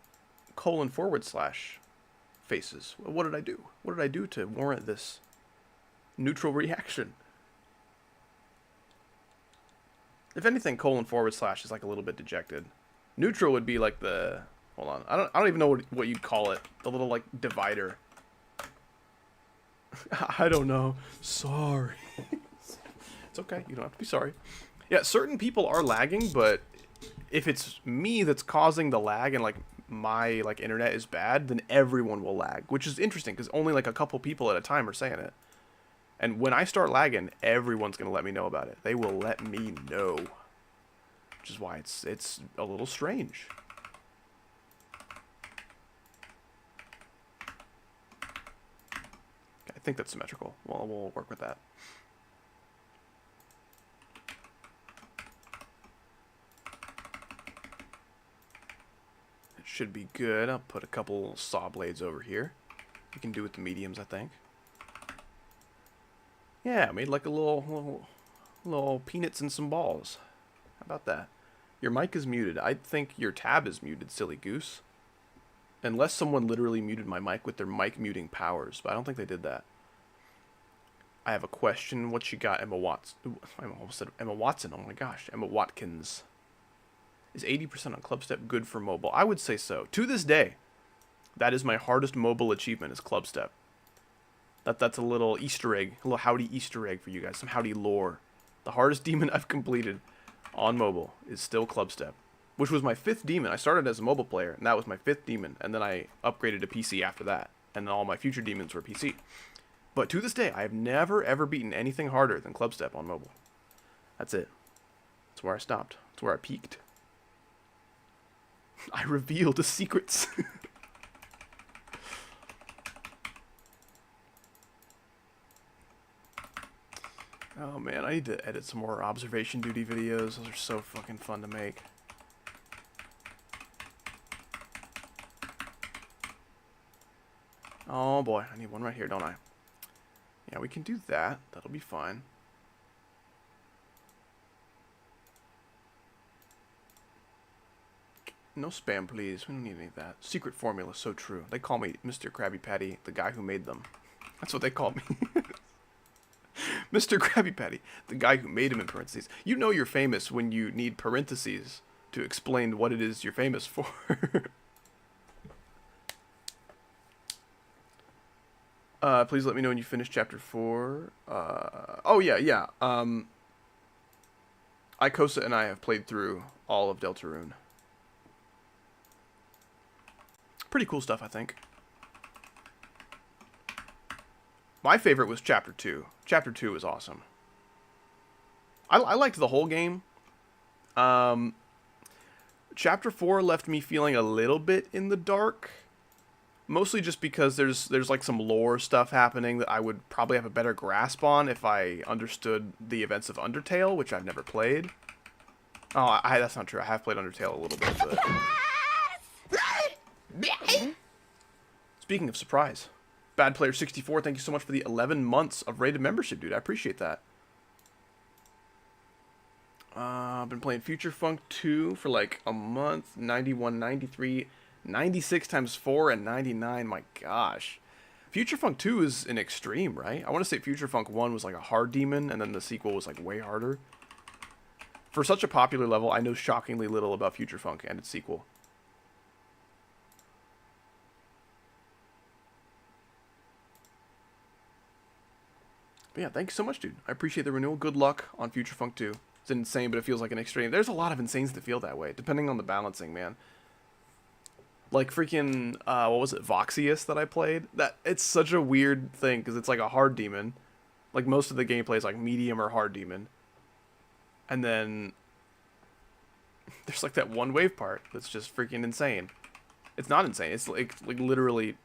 faces? What did I do? What did I do to warrant this neutral reaction? If anything, : / is like a little bit dejected. Neutral would be like the, hold on, I don't even know what you'd call it. The little, like, divider. I don't know. Sorry. It's okay. You don't have to be sorry. Yeah, certain people are lagging, but if it's me that's causing the lag and, like, my, like, internet is bad, then everyone will lag, which is interesting because only, like, a couple people at a time are saying it. And when I start lagging, everyone's going to let me know about it. They will let me know. Which is why it's a little strange. Okay, I think that's symmetrical. Well, we'll work with that. It should be good. I'll put a couple saw blades over here. You can do with the mediums, I think. Yeah, I made like a little peanuts and some balls. How about that? Your mic is muted. I think your tab is muted, silly goose. Unless someone literally muted my mic with their mic muting powers, but I don't think they did that. I have a question. What you got, Emma Watson? I almost said Emma Watson. Oh my gosh, Emma Watkins. Is 80% on Clubstep good for mobile? I would say so. To this day, that is my hardest mobile achievement, is Clubstep. That's a little Easter egg, a little howdy Easter egg for you guys, some howdy lore. The hardest demon I've completed on mobile is still Clubstep, which was my 5th demon. I started as a mobile player, and that was my 5th demon, and then I upgraded to PC after that, and then all my future demons were PC. But to this day, I have never, ever beaten anything harder than Clubstep on mobile. That's it. That's where I stopped. That's where I peaked. I revealed the secrets. Oh man, I need to edit some more observation duty videos. Those are so fucking fun to make. Oh boy, I need one right here, don't I? Yeah, we can do that. That'll be fine. No spam, please. We don't need any of that. Secret formula, so true. They call me Mr. Krabby Patty, the guy who made them. That's what they call me. Mr. Krabby Patty, the guy who made him in parentheses. You know you're famous when you need parentheses to explain what it is you're famous for. Please let me know when you finish chapter 4. Oh yeah, yeah. Ikosa and I have played through all of Deltarune. Pretty cool stuff, I think. My favorite was chapter 2. Chapter 2 was awesome. I liked the whole game. Chapter 4 left me feeling a little bit in the dark. Mostly just because there's like some lore stuff happening that I would probably have a better grasp on if I understood the events of Undertale, which I've never played. Oh, that's not true. I have played Undertale a little bit, but... Speaking of surprise, Bad Player 64, thank you so much for the 11 months of rated membership, dude. I appreciate that. I've been playing Future Funk 2 for like a month. 91, 93, 96 times 4, and 99. My gosh. Future Funk 2 is an extreme, right? I want to say Future Funk 1 was like a hard demon, and then the sequel was like way harder. For such a popular level, I know shockingly little about Future Funk and its sequel. But yeah, thank you so much, dude. I appreciate the renewal. Good luck on Future Funk 2. It's insane, but it feels like an extreme. There's a lot of insanes that feel that way, depending on the balancing, man. Like freaking, what was it, Voxius that I played? It's such a weird thing, because it's like a hard demon. Like, most of the gameplay is like medium or hard demon. And then there's like that one wave part that's just freaking insane. It's not insane. It's like literally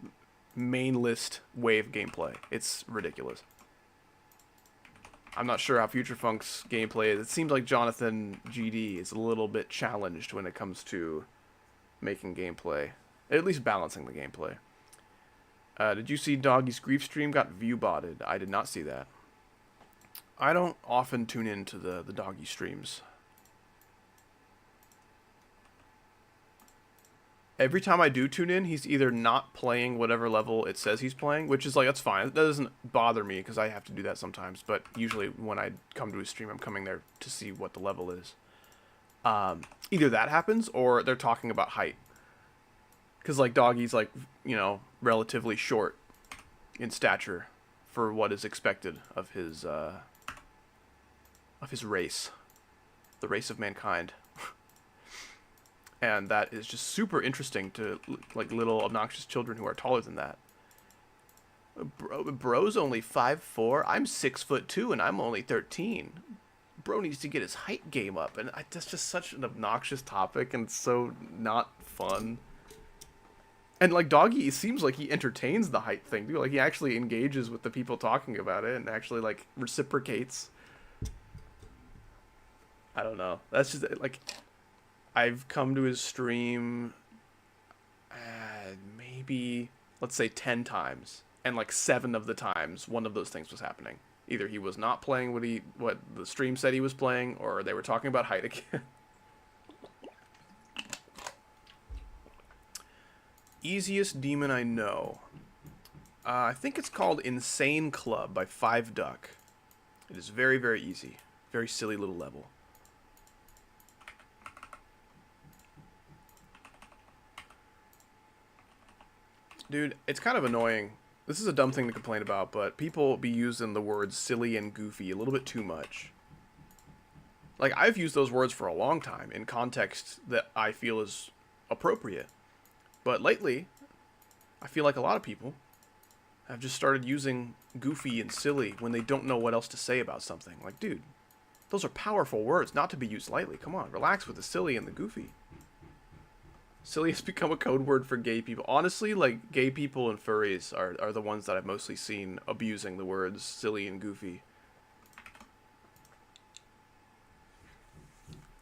main list wave gameplay. It's ridiculous. I'm not sure how Future Funk's gameplay is. It seems like Jonathan GD is a little bit challenged when it comes to making gameplay. At least balancing the gameplay. Did you see Doggy's grief stream got view botted? I did not see that. I don't often tune into the Doggy streams. Every time I do tune in, he's either not playing whatever level it says he's playing, which is like, that's fine. That doesn't bother me because I have to do that sometimes. But usually when I come to his stream, I'm coming there to see what the level is. Either that happens or they're talking about height. Because like Doggy's like, you know, relatively short in stature for what is expected of his race. The race of mankind. And that is just super interesting to, like, little obnoxious children who are taller than that. Bro's only 5'4". I'm 6'2", and I'm only 13. Bro needs to get his height game up, and that's just such an obnoxious topic, and it's so not fun. And, like, Doggy, it seems like he entertains the height thing, too. Like, he actually engages with the people talking about it, and actually, like, reciprocates. I don't know. That's just, like... I've come to his stream maybe, let's say 10 times. And like 7 of the times, one of those things was happening. Either he was not playing what the stream said he was playing, or they were talking about height again. Easiest demon I know. I think it's called Insane Club by 5Duck. It is very, very easy. Very silly little level. Dude, it's kind of annoying. This is a dumb thing to complain about, but people be using the words silly and goofy a little bit too much. Like, I've used those words for a long time in context that I feel is appropriate. But lately, I feel like a lot of people have just started using goofy and silly when they don't know what else to say about something. Like, dude, those are powerful words not to be used lightly. Come on, relax with the silly and the goofy. Silly has become a code word for gay people. Honestly, like, gay people and furries are the ones that I've mostly seen abusing the words silly and goofy.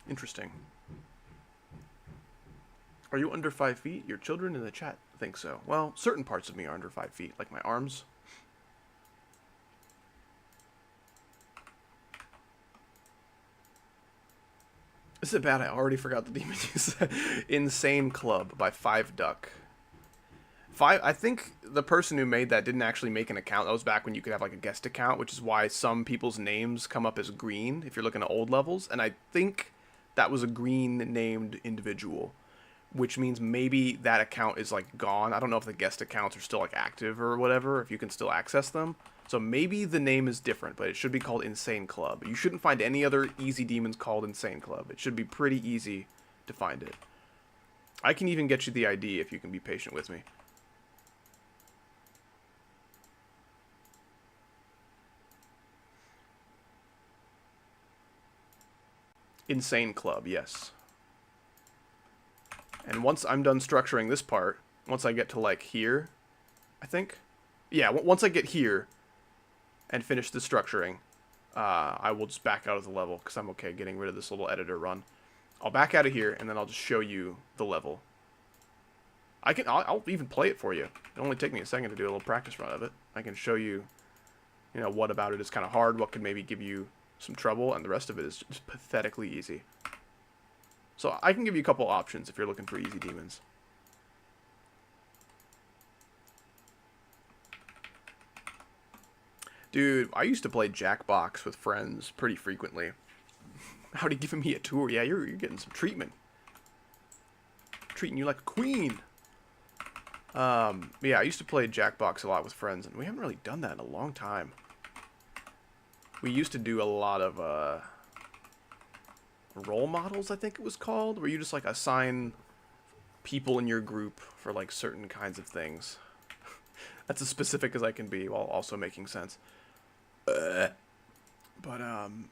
Interesting. Are you under 5 feet? Your children in the chat think so. Well, certain parts of me are under 5 feet, like my arms. Is it bad? I already forgot the demon use. Insane Club by 5Duck. I think the person who made that didn't actually make an account. That was back when you could have like a guest account, which is why some people's names come up as green if you're looking at old levels. And I think that was a green named individual, which means maybe that account is like gone. I don't know if the guest accounts are still like active or whatever, if you can still access them. So maybe the name is different, but it should be called Insane Club. You shouldn't find any other easy demons called Insane Club. It should be pretty easy to find it. I can even get you the ID if you can be patient with me. Insane Club, yes. And once I'm done structuring this part, once I get to like here, I think. Yeah, once I get here and finish the structuring, I will just back out of the level because I'm okay getting rid of this little editor run. I'll back out of here and then I'll just show you the level. I'll even play it for you. It'll only take me a second to do a little practice run of it. I can show you, you know, what about it is kind of hard, what could maybe give you some trouble, and the rest of it is just pathetically easy. So I can give you a couple options if you're looking for easy demons. Dude, I used to play Jackbox with friends pretty frequently. Howdy, giving me a tour. Yeah, you're getting some treatment. Treating you like a queen. Yeah, I used to play Jackbox a lot with friends, and we haven't really done that in a long time. We used to do a lot of role models, I think it was called, where you just like assign people in your group for like certain kinds of things. That's as specific as I can be while also making sense. But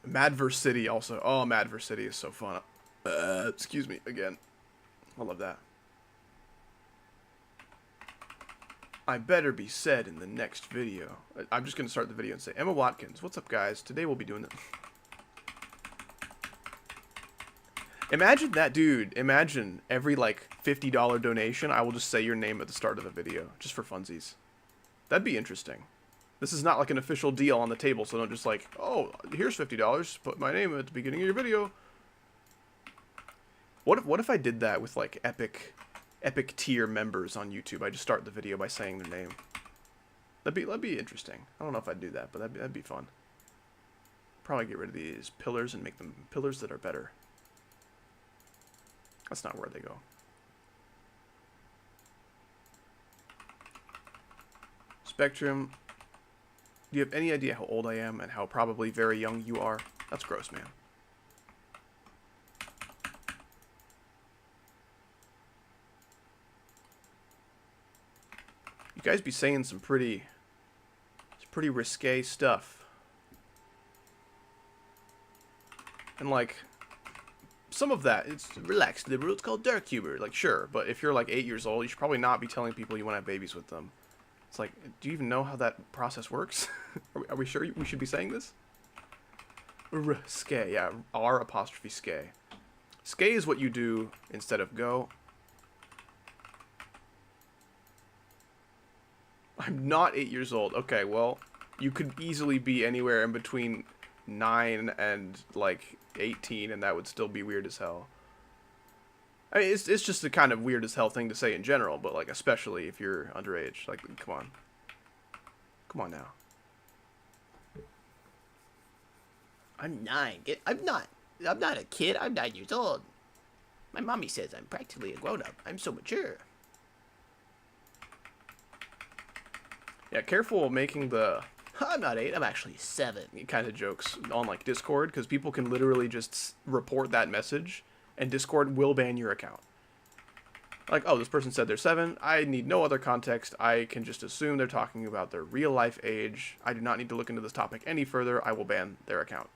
Madverse City also. Oh, Madverse City is so fun. Excuse me again. I love that. I better be said in the next video. I'm just going to start the video and say, Emma Watkins, what's up, guys? Today we'll be doing this. Imagine that, dude. Imagine every, like, $50 donation, I will just say your name at the start of the video, just for funsies. That'd be interesting. This is not, like, an official deal on the table, so don't just, like, oh, here's $50, put my name at the beginning of your video. What if I did that with, like, epic tier members on YouTube? I just start the video by saying their name. That'd be interesting. I don't know if I'd do that, but that'd be fun. Probably get rid of these pillars and make them pillars that are better. That's not where they go. Spectrum, do you have any idea how old I am and how probably very young you are? That's gross, man. You guys be saying some pretty risque stuff. And like, some of that, it's relaxed liberal, it's called dark humor. Like, sure, but if you're like 8 years old, you should probably not be telling people you want to have babies with them. It's like, do you even know how that process works? Are we sure we should be saying this? Risque, yeah, R''ske. Ske is what you do instead of go. I'm not 8 years old. Okay, well, you could easily be anywhere in between 9 and, like, 18, and that would still be weird as hell. I mean, it's just a kind of weird as hell thing to say in general, but, like, especially if you're underage. Like, come on. Come on now. I'm 9. I'm not a kid. I'm 9 years old. My mommy says I'm practically a grown-up. I'm so mature. Yeah, careful making the I'm not 8. I'm actually 7. kind of jokes on, like, Discord, because people can literally just report that message, and Discord will ban your account. Like, oh, this person said they're 7. I need no other context. I can just assume they're talking about their real-life age. I do not need to look into this topic any further. I will ban their account.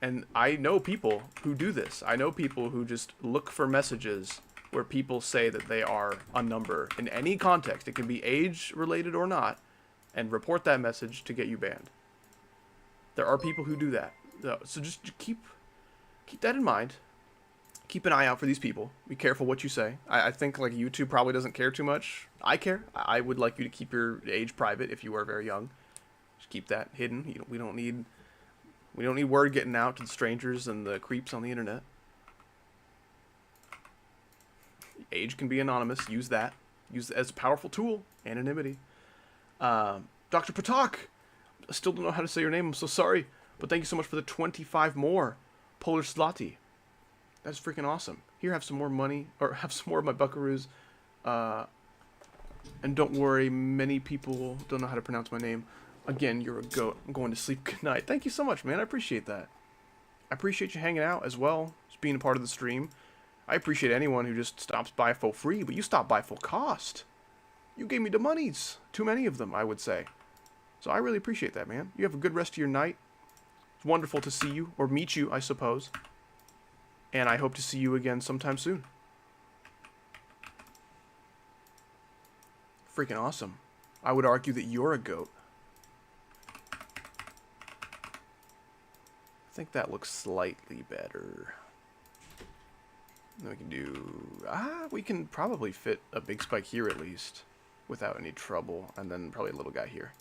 And I know people who do this. I know people who just look for messages where people say that they are a number in any context. It can be age-related or not, and report that message to get you banned. There are people who do that. So just keep keep that in mind. Keep an eye out for these people. Be careful what you say. I think like YouTube probably doesn't care too much. I care. I would like you to keep your age private if you are very young. Just keep that hidden. We don't need word getting out to the strangers and the creeps on the internet. Age can be anonymous. Use that. Use it as a powerful tool. Anonymity. Dr. Patak. I still don't know how to say your name. I'm so sorry. But thank you so much for the 25 more. Polar Slotty. That's freaking awesome. Here, have some more money. Or have some more of my buckaroos. And don't worry, many people don't know how to pronounce my name. Again, you're a goat. I'm going to sleep. Good night. Thank you so much, man. I appreciate that. I appreciate you hanging out as well. Just being a part of the stream. I appreciate anyone who just stops by for free, but you stop by full cost. You gave me the monies. Too many of them, I would say. So I really appreciate that, man. You have a good rest of your night. It's wonderful to see you, or meet you, I suppose. And I hope to see you again sometime soon. Freaking awesome. I would argue that you're a goat. I think that looks slightly better. Then we can do... we can probably fit a big spike here at least. Without any trouble. And then probably a little guy here.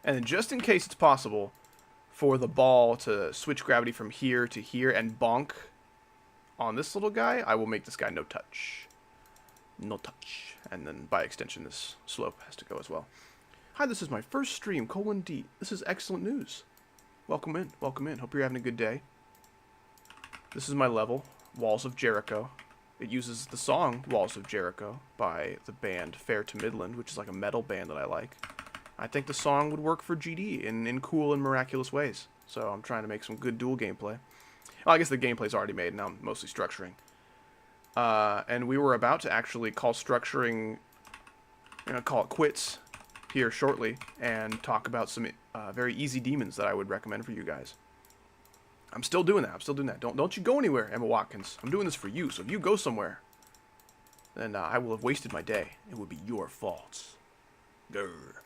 And then just in case it's possible for the ball to switch gravity from here to here and bonk on this little guy, I will make this guy no touch. No touch. And then by extension this slope has to go as well. Hi, this is my first stream, :D. This is excellent news. Welcome in. Welcome in. Hope you're having a good day. This is my level. Walls of Jericho. It uses the song Walls of Jericho by the band Fair to Midland, which is like a metal band that I like. I think the song would work for GD in cool and miraculous ways. So I'm trying to make some good dual gameplay. Well, I guess the gameplay's already made, now I'm mostly structuring. And we were about to actually call structuring, call it quits here shortly, and talk about some very easy demons that I would recommend for you guys. I'm still doing that. I'm still doing that. Don't you go anywhere, Emma Watkins. I'm doing this for you. So if you go somewhere, then I will have wasted my day. It would be your fault. Grr.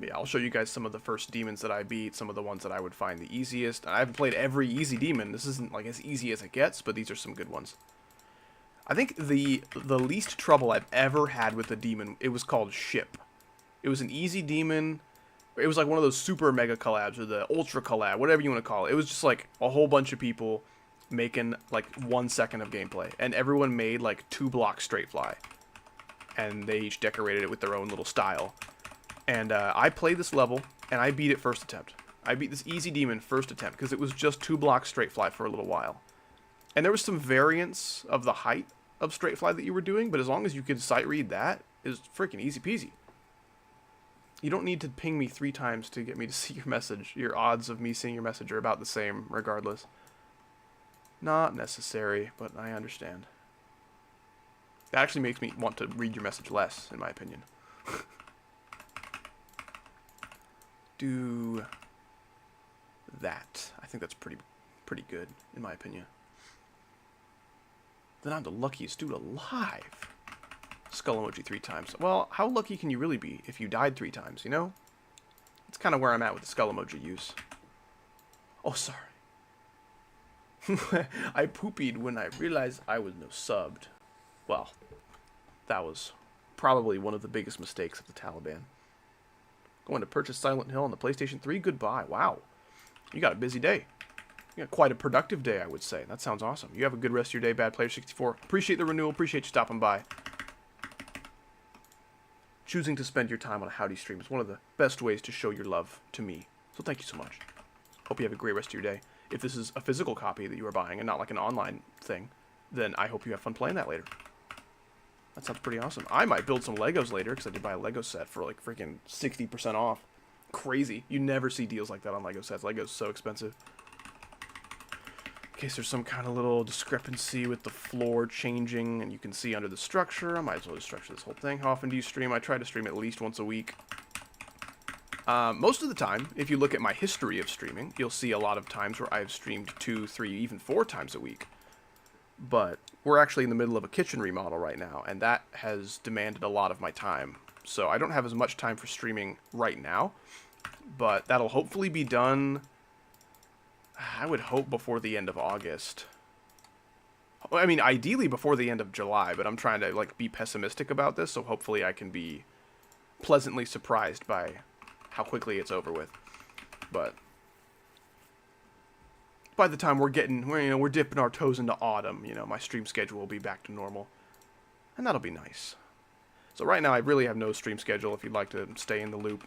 Yeah, I'll show you guys some of the first demons that I beat, some of the ones that I would find the easiest. I haven't played every easy demon. This isn't like as easy as it gets, but these are some good ones. I think the least trouble I've ever had with a demon, it was called Ship. It was an easy demon. It was like one of those super mega collabs or the ultra collab, whatever you want to call it. It was just like a whole bunch of people making like 1 second of gameplay. And everyone made like 2 blocks straight fly. And they each decorated it with their own little style. And I played this level and I beat it first attempt. I beat this easy demon first attempt because it was just 2 blocks straight fly for a little while. And there was some variance of the height of straight fly that you were doing, but as long as you could sight read that, it was freaking easy peasy. You don't need to ping me 3 times to get me to see your message. Your odds of me seeing your message are about the same regardless. Not necessary, but I understand. That actually makes me want to read your message less, in my opinion. Do that. I think that's pretty good, in my opinion. Then I'm the luckiest dude alive. Skull emoji 3 times. Well, how lucky can you really be if you died 3 times, you know? That's kind of where I'm at with the skull emoji use. Oh, sorry. I poopied when I realized I was no subbed. Well, that was probably one of the biggest mistakes of the Taliban. Going to purchase Silent Hill on the PlayStation 3? Goodbye. Wow. You got a busy day. You got quite a productive day, I would say. That sounds awesome. You have a good rest of your day, Bad Player 64. Appreciate the renewal. Appreciate you stopping by. Choosing to spend your time on a Howdy stream is one of the best ways to show your love to me. So thank you so much. Hope you have a great rest of your day. If this is a physical copy that you are buying and not like an online thing, then I hope you have fun playing that later. That sounds pretty awesome. I might build some Legos later because I did buy a Lego set for like freaking 60% off. Crazy. You never see deals like that on Lego sets. Lego's so expensive. In case there's some kind of little discrepancy with the floor changing and you can see under the structure, I might as well just structure this whole thing. How often do you stream? I try to stream at least once a week. Most of the time, if you look at my history of streaming, you'll see a lot of times where I've streamed 2, 3, even 4 times a week. But we're actually in the middle of a kitchen remodel right now, and that has demanded a lot of my time. So I don't have as much time for streaming right now, but that'll hopefully be done. I would hope before the end of August. I mean, ideally before the end of July, but I'm trying to, like, be pessimistic about this, so hopefully I can be pleasantly surprised by how quickly it's over with. But by the time we're dipping our toes into autumn, my stream schedule will be back to normal. And that'll be nice. So right now I really have no stream schedule. If you'd like to stay in the loop,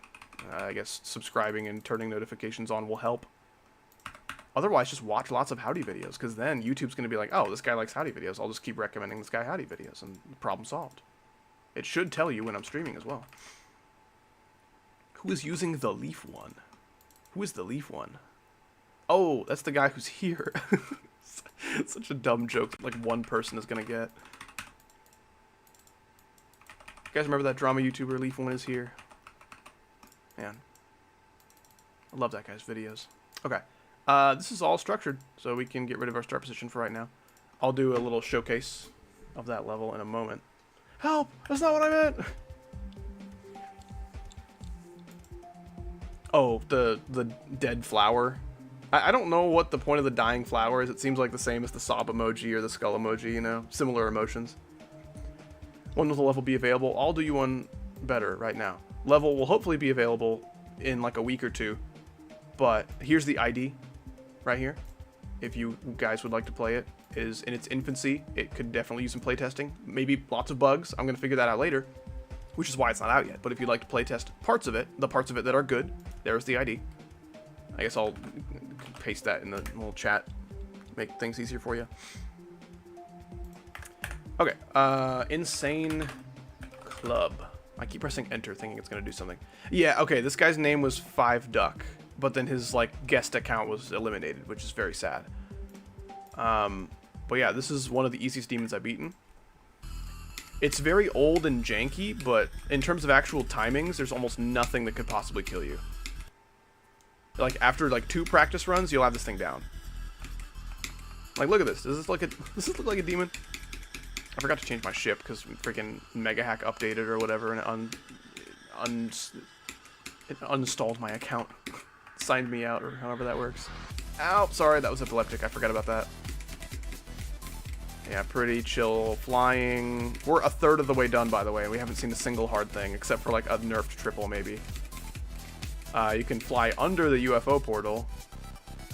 I guess subscribing and turning notifications on will help. Otherwise, just watch lots of howdy videos, because then YouTube's going to be like, oh, this guy likes howdy videos. I'll just keep recommending this guy howdy videos, and problem solved. It should tell you when I'm streaming as well. Who is using the Leaf one? Who is the Leaf one? Oh, that's the guy who's here. It's such a dumb joke that, like, one person is going to get. You guys remember that drama YouTuber Leaf one is here? Man. I love that guy's videos. Okay. This is all structured, so we can get rid of our start position for right now. I'll do a little showcase of that level in a moment. Help! That's not what I meant! Oh, the dead flower. I don't know what the point of the dying flower is. It seems like the same as the sob emoji or the skull emoji, Similar emotions. When will the level be available? I'll do you one better right now. Level will hopefully be available in like a week or two. But here's the ID right here. If you guys would like to play it, it is in its infancy. It could definitely use some playtesting. Maybe lots of bugs. I'm going to figure that out later, which is why it's not out yet. But if you'd like to playtest parts of it, the parts of it that are good, there's the ID. I guess I'll paste that in the little chat, make things easier for you. Okay, Insane Club. I keep pressing enter thinking it's going to do something. Yeah, okay, this guy's name was 5Duck, but then his, like, guest account was eliminated, which is very sad. But yeah, this is one of the easiest demons I've beaten. It's very old and janky, but in terms of actual timings, there's almost nothing that could possibly kill you. Like, after, like, 2 practice runs, you'll have this thing down. Like, look at this. Does this look like a demon? I forgot to change my ship because freaking Megahack updated or whatever, and it uninstalled my account. Signed me out, or however that works. Ow, sorry, that was epileptic. I forgot about that. Yeah, pretty chill flying. We're a third of the way done, by the way, and we haven't seen a single hard thing, except for, like, a nerfed triple, maybe. You can fly under the UFO portal,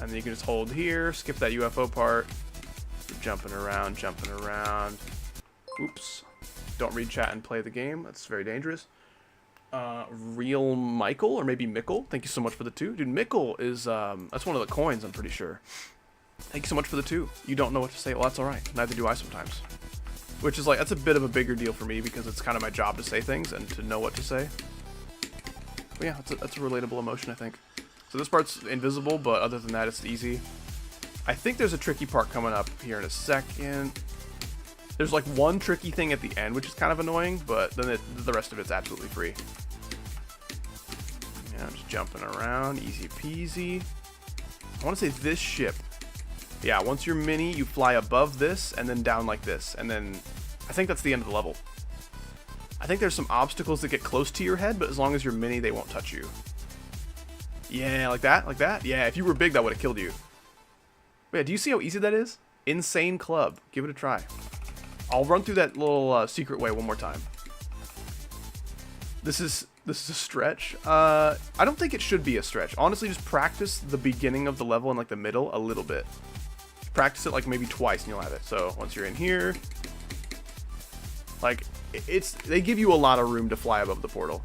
and then you can just hold here, skip that UFO part, jumping around, jumping around. Oops. Don't read chat and play the game. That's very dangerous. Real Michael, or maybe Mickle. Thank you so much for the 2. Dude, Mickle is, that's one of the coins, I'm pretty sure. Thank you so much for the 2. You don't know what to say. Well, that's alright. Neither do I sometimes. Which is like, that's a bit of a bigger deal for me because it's kind of my job to say things and to know what to say. But yeah, that's a relatable emotion, I think. So this part's invisible, but other than that, it's easy. I think there's a tricky part coming up here in a second. There's like one tricky thing at the end, which is kind of annoying, but then the rest of it's absolutely free. Yeah, I'm just jumping around, easy peasy. I want to say this ship. Yeah, once you're mini, you fly above this and then down like this. And then I think that's the end of the level. I think there's some obstacles that get close to your head, but as long as you're mini, they won't touch you. Yeah, like that, like that. Yeah, if you were big, that would have killed you. But yeah, do you see how easy that is? Insane Club. Give it a try. I'll run through that little secret way one more time. This is a stretch. I don't think it should be a stretch. Honestly, just practice the beginning of the level and like the middle a little bit. Practice it like maybe twice and you'll have it. So once you're in here, like they give you a lot of room to fly above the portal.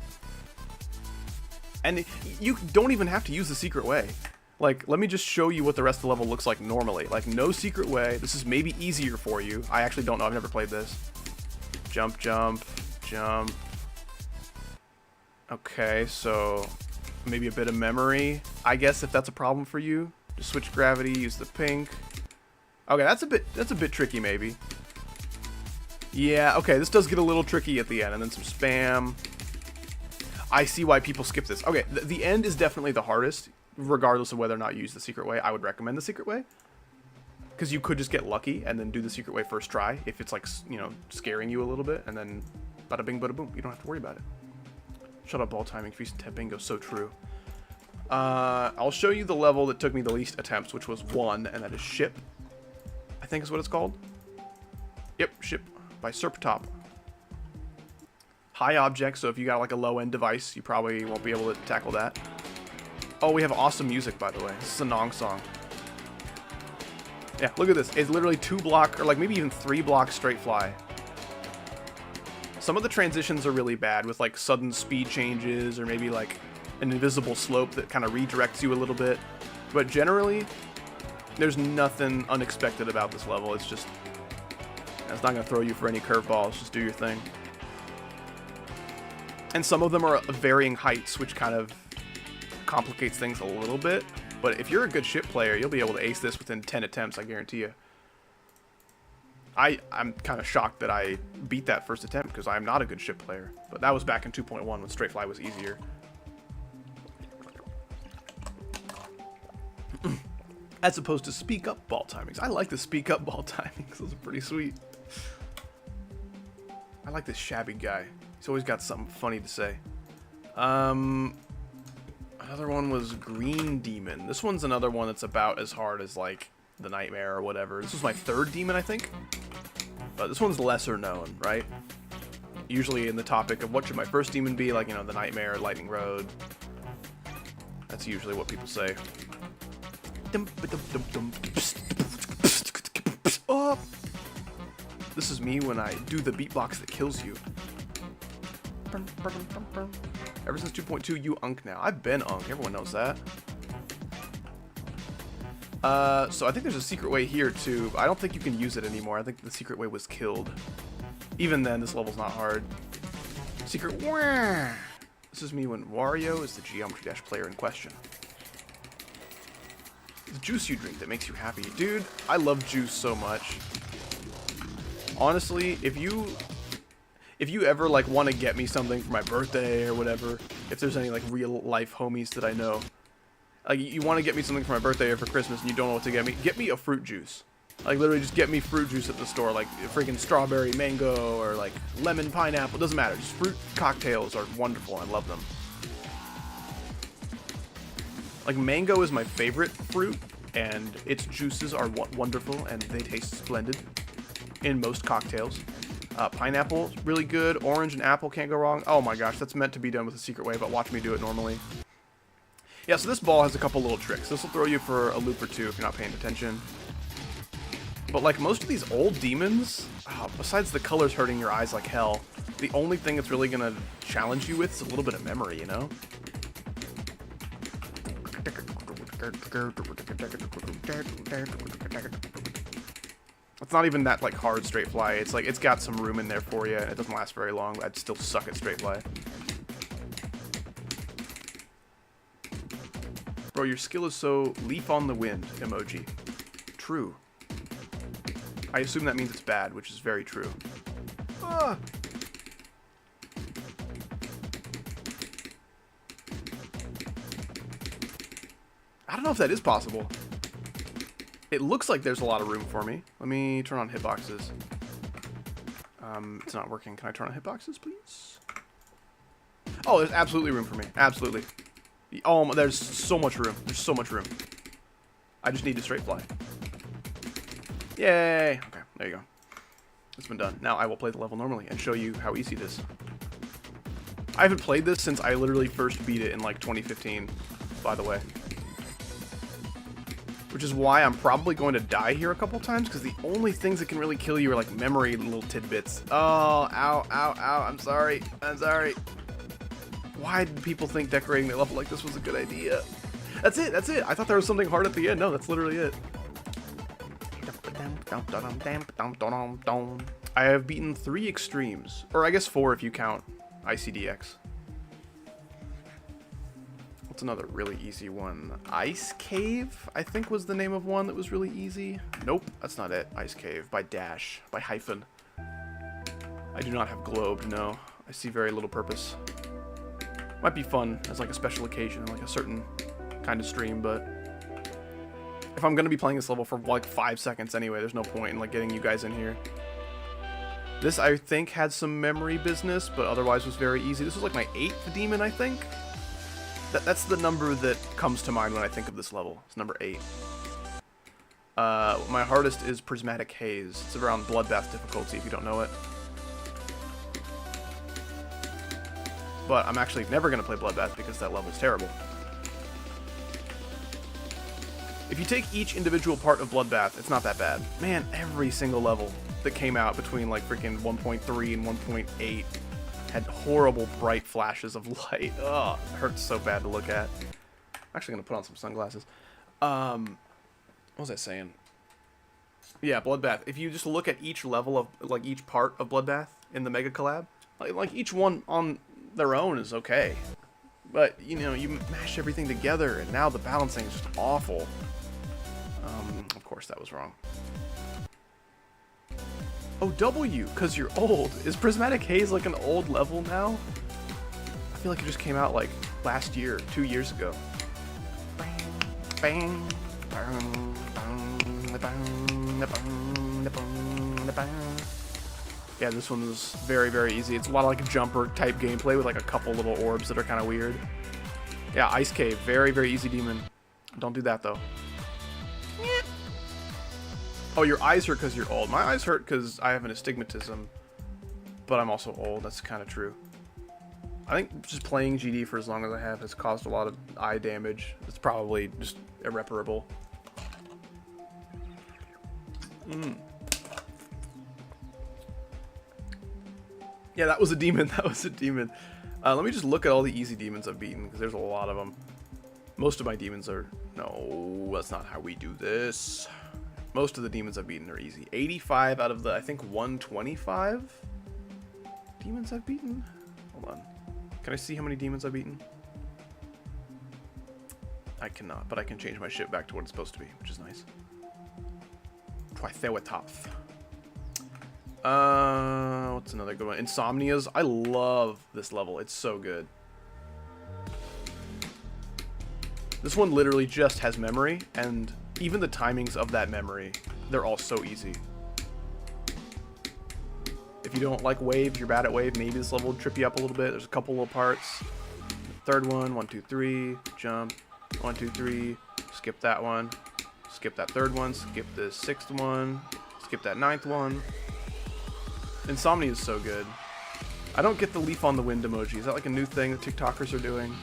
And you don't even have to use the secret way. Like, let me just show you what the rest of the level looks like normally. Like, no secret way. This is maybe easier for you. I actually don't know. I've never played this. Jump, jump, jump. Okay, so maybe a bit of memory. I guess if that's a problem for you, just switch gravity, use the pink. Okay, that's a bit tricky maybe. Yeah, okay, this does get a little tricky at the end, and then some spam. I see why people skip this. Okay, the end is definitely the hardest, regardless of whether or not you use the secret way. I would recommend the secret way, because you could just get lucky and then do the secret way first try if it's like, scaring you a little bit, and then bada bing bada boom, you don't have to worry about it. Shut up, ball timing, Feast and Ted Bingo, so true. I'll show you the level that took me the least attempts, which was 1, and that is Ship. I think is what it's called. Yep, Ship by Robtop. High object, so if you got like a low-end device, you probably won't be able to tackle that. Oh, we have awesome music, by the way. This is a Nong song. Yeah, look at this. It's literally 2 block, or like maybe even 3 block straight fly. Some of the transitions are really bad with like sudden speed changes or maybe like an invisible slope that kind of redirects you a little bit. But generally, there's nothing unexpected about this level. It's just, it's not going to throw you for any curveballs. Just do your thing. And some of them are varying heights, which kind of complicates things a little bit. But if you're a good ship player, you'll be able to ace this within 10 attempts, I guarantee you. I'm kind of shocked that I beat that first attempt because I'm not a good ship player. But that was back in 2.1 when straight fly was easier. As opposed to speak up ball timings. I like the speak up ball timings. Those are pretty sweet. I like this shabby guy. He's always got something funny to say. Another one was Green Demon. This one's another one that's about as hard as like the Nightmare or whatever. This was my 3rd demon, I think. But this one's lesser known, right? Usually in the topic of what should my first demon be, like, you know, the Nightmare, Lightning Road. That's usually what people say. Oh! This is me when I do the beatbox that kills you. Ever since 2.2, you unk now. I've been unk. Everyone knows that. So I think there's a secret way here too. I don't think you can use it anymore. I think the secret way was killed. Even then, this level's not hard. Secret. This is me when Wario is the Geometry Dash player in question. The juice you drink that makes you happy. Dude, I love juice so much. Honestly, if you ever like want to get me something for my birthday or whatever, if there's any like real life homies that I know, like you want to get me something for my birthday or for Christmas and you don't know what to get me a fruit juice. Like literally just get me fruit juice at the store, like freaking strawberry, mango, or like lemon, pineapple, doesn't matter. Just fruit cocktails are wonderful. I love them. Like mango is my favorite fruit and its juices are wonderful and they taste splendid in most cocktails. Pineapple, really good. Orange and apple can't go wrong. Oh my gosh, that's meant to be done with a secret way, but watch me do it normally. Yeah, so this ball has a couple little tricks. This will throw you for a loop or two if you're not paying attention. But like most of these old demons, besides the colors hurting your eyes like hell, the only thing it's really going to challenge you with is a little bit of memory, you know? It's not even that like hard straight fly. It's like it's got some room in there for you. It doesn't last very long. I'd still suck at straight fly. Bro, your skill is so leaf on the wind emoji. True. I assume that means it's bad, which is very true. Ah. I don't know if that is possible. It looks like there's a lot of room for me. Let me turn on hitboxes. It's not working. Can I turn on hitboxes, please? Oh, there's absolutely room for me. Absolutely. Oh, there's so much room. There's so much room. I just need to straight fly. Yay! Okay, there you go. It's been done. Now I will play the level normally and show you how easy it is. I haven't played this since I literally first beat it in like 2015, by the way. Which is why I'm probably going to die here a couple times, because the only things that can really kill you are like memory little tidbits. Oh, ow, ow, ow, I'm sorry. I'm sorry. Why did people think decorating the level like this was a good idea? That's it, that's it. I thought there was something hard at the end. No, that's literally it. I have beaten 3 extremes, or I guess 4 if you count ICDX. What's another really easy one? Ice Cave, I think was the name of one that was really easy. Nope, that's not it. Ice Cave by Dash, by Hyphen. I do not have Globed, no. I see very little purpose. Might be fun as like a special occasion, like a certain kind of stream, but if I'm gonna be playing this level for like 5 seconds anyway, there's no point in like getting you guys in here. This I think had some memory business, but otherwise was very easy. This was like my 8th demon, I think. That's the number that comes to mind when I think of this level. It's number 8. My hardest is Prismatic Haze. It's around Bloodbath difficulty, if you don't know it. But I'm actually never going to play Bloodbath because that level's terrible. If you take each individual part of Bloodbath, it's not that bad. Man, every single level that came out between like freaking 1.3 and 1.8 had horrible bright flashes of light. Ugh, it hurts so bad to look at. I'm actually going to put on some sunglasses. What was I saying? Yeah, Bloodbath. If you just look at each level of, like, each part of Bloodbath in the Mega Collab, like each one on their own is okay. But, you know, you mash everything together, and now the balancing is just awful. Of course that was wrong. Oh, W, because you're old. Is Prismatic Haze like an old level now? I feel like it just came out, like, last year, 2 years ago. Bang, bang, bang, bang, bang, bang. Yeah, this one was very, very easy. It's a lot of like jumper type gameplay with like a couple little orbs that are kind of weird. Yeah, Ice Cave, very, very easy demon. Don't do that though. Oh, your eyes hurt because you're old. My eyes hurt because I have an astigmatism, but I'm also old. That's kind of true. I think just playing GD for as long as I have has caused a lot of eye damage. It's probably just irreparable. Yeah, that was a demon. That was a demon. Let me just look at all the easy demons I've beaten, because there's a lot of them. Most of my demons are... No, that's not how we do this. Most of the demons I've beaten are easy. 85 out of the, I think, 125 demons I've beaten? Hold on. Can I see how many demons I've beaten? I cannot, but I can change my shit back to what it's supposed to be, which is nice. Triceratops. What's another good one? Insomnias. I love this level. It's so good. This one literally just has memory, and even the timings of that memory, they're all so easy. If you don't like wave, you're bad at wave, maybe this level will trip you up a little bit. There's a couple little parts. Third one, 1, 2, 3, jump. 1, 2, 3, skip that one. Skip that third one, skip the sixth one, skip that ninth one. Insomnia is so good. I don't get the leaf on the wind emoji. Is that like a new thing that TikTokers are doing?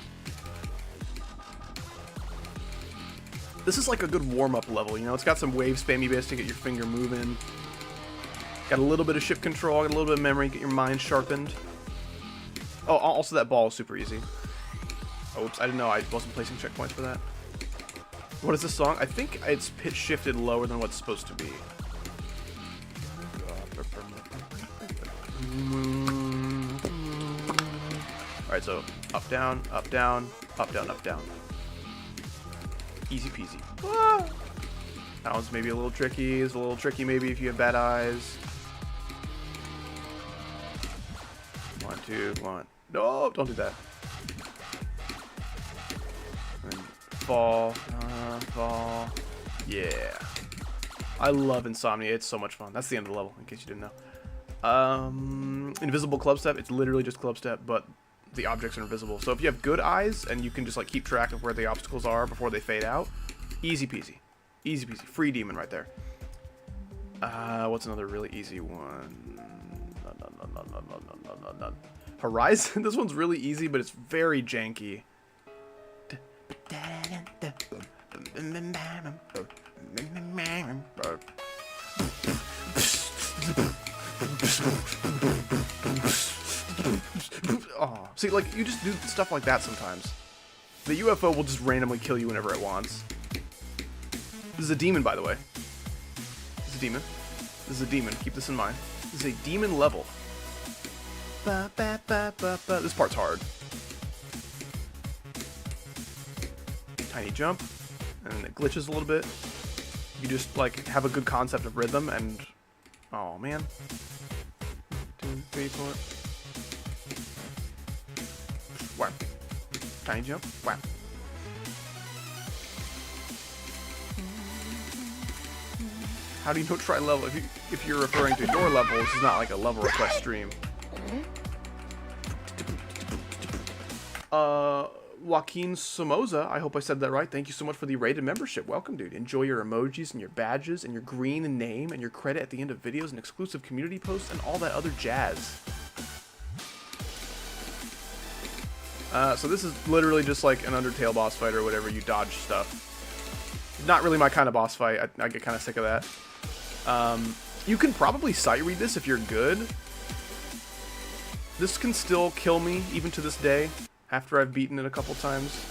This is like a good warm-up level, you know? It's got some wave spammy bits to get your finger moving. Got a little bit of ship control, got a little bit of memory, get your mind sharpened. Oh, also that ball is super easy. Oops, I didn't know I wasn't placing checkpoints for that. What is this song? I think it's pitch shifted lower than what's supposed to be. Alright, so up, down, up, down, up, down, up, down. Easy peasy. Ah! That one's maybe a little tricky. It's a little tricky maybe if you have bad eyes. 1, 2, 1. No, don't do that. And fall, fall. Yeah. I love Insomnia. It's so much fun. That's the end of the level, in case you didn't know. Invisible club step. It's literally just club step, but the objects are invisible. So if you have good eyes and you can just like keep track of where the obstacles are before they fade out, easy peasy. Easy peasy. Free demon right there. What's another really easy one? No. Horizon. This one's really easy, but it's very janky. Oh, see, like, you just do stuff like that sometimes. The UFO will just randomly kill you whenever it wants. This is a demon, by the way. This is a demon. This is a demon. Keep this in mind. This is a demon level. This part's hard. Tiny jump. And it glitches a little bit. You just, like, have a good concept of rhythm and... Oh, man. 2, 3, 4... Wham. Tiny jump. Wham. How do you know try level? If you're referring to your level, this is not like a level request stream. Joaquin Somoza, I hope I said that right. Thank you so much for the rated membership. Welcome, dude. Enjoy your emojis and your badges and your green name and your credit at the end of videos and exclusive community posts and all that other jazz. So this is literally just like an Undertale boss fight or whatever. You dodge stuff. Not really my kind of boss fight. I get kind of sick of that. You can probably sight read this if you're good. This can still kill me even to this day after I've beaten it a couple times.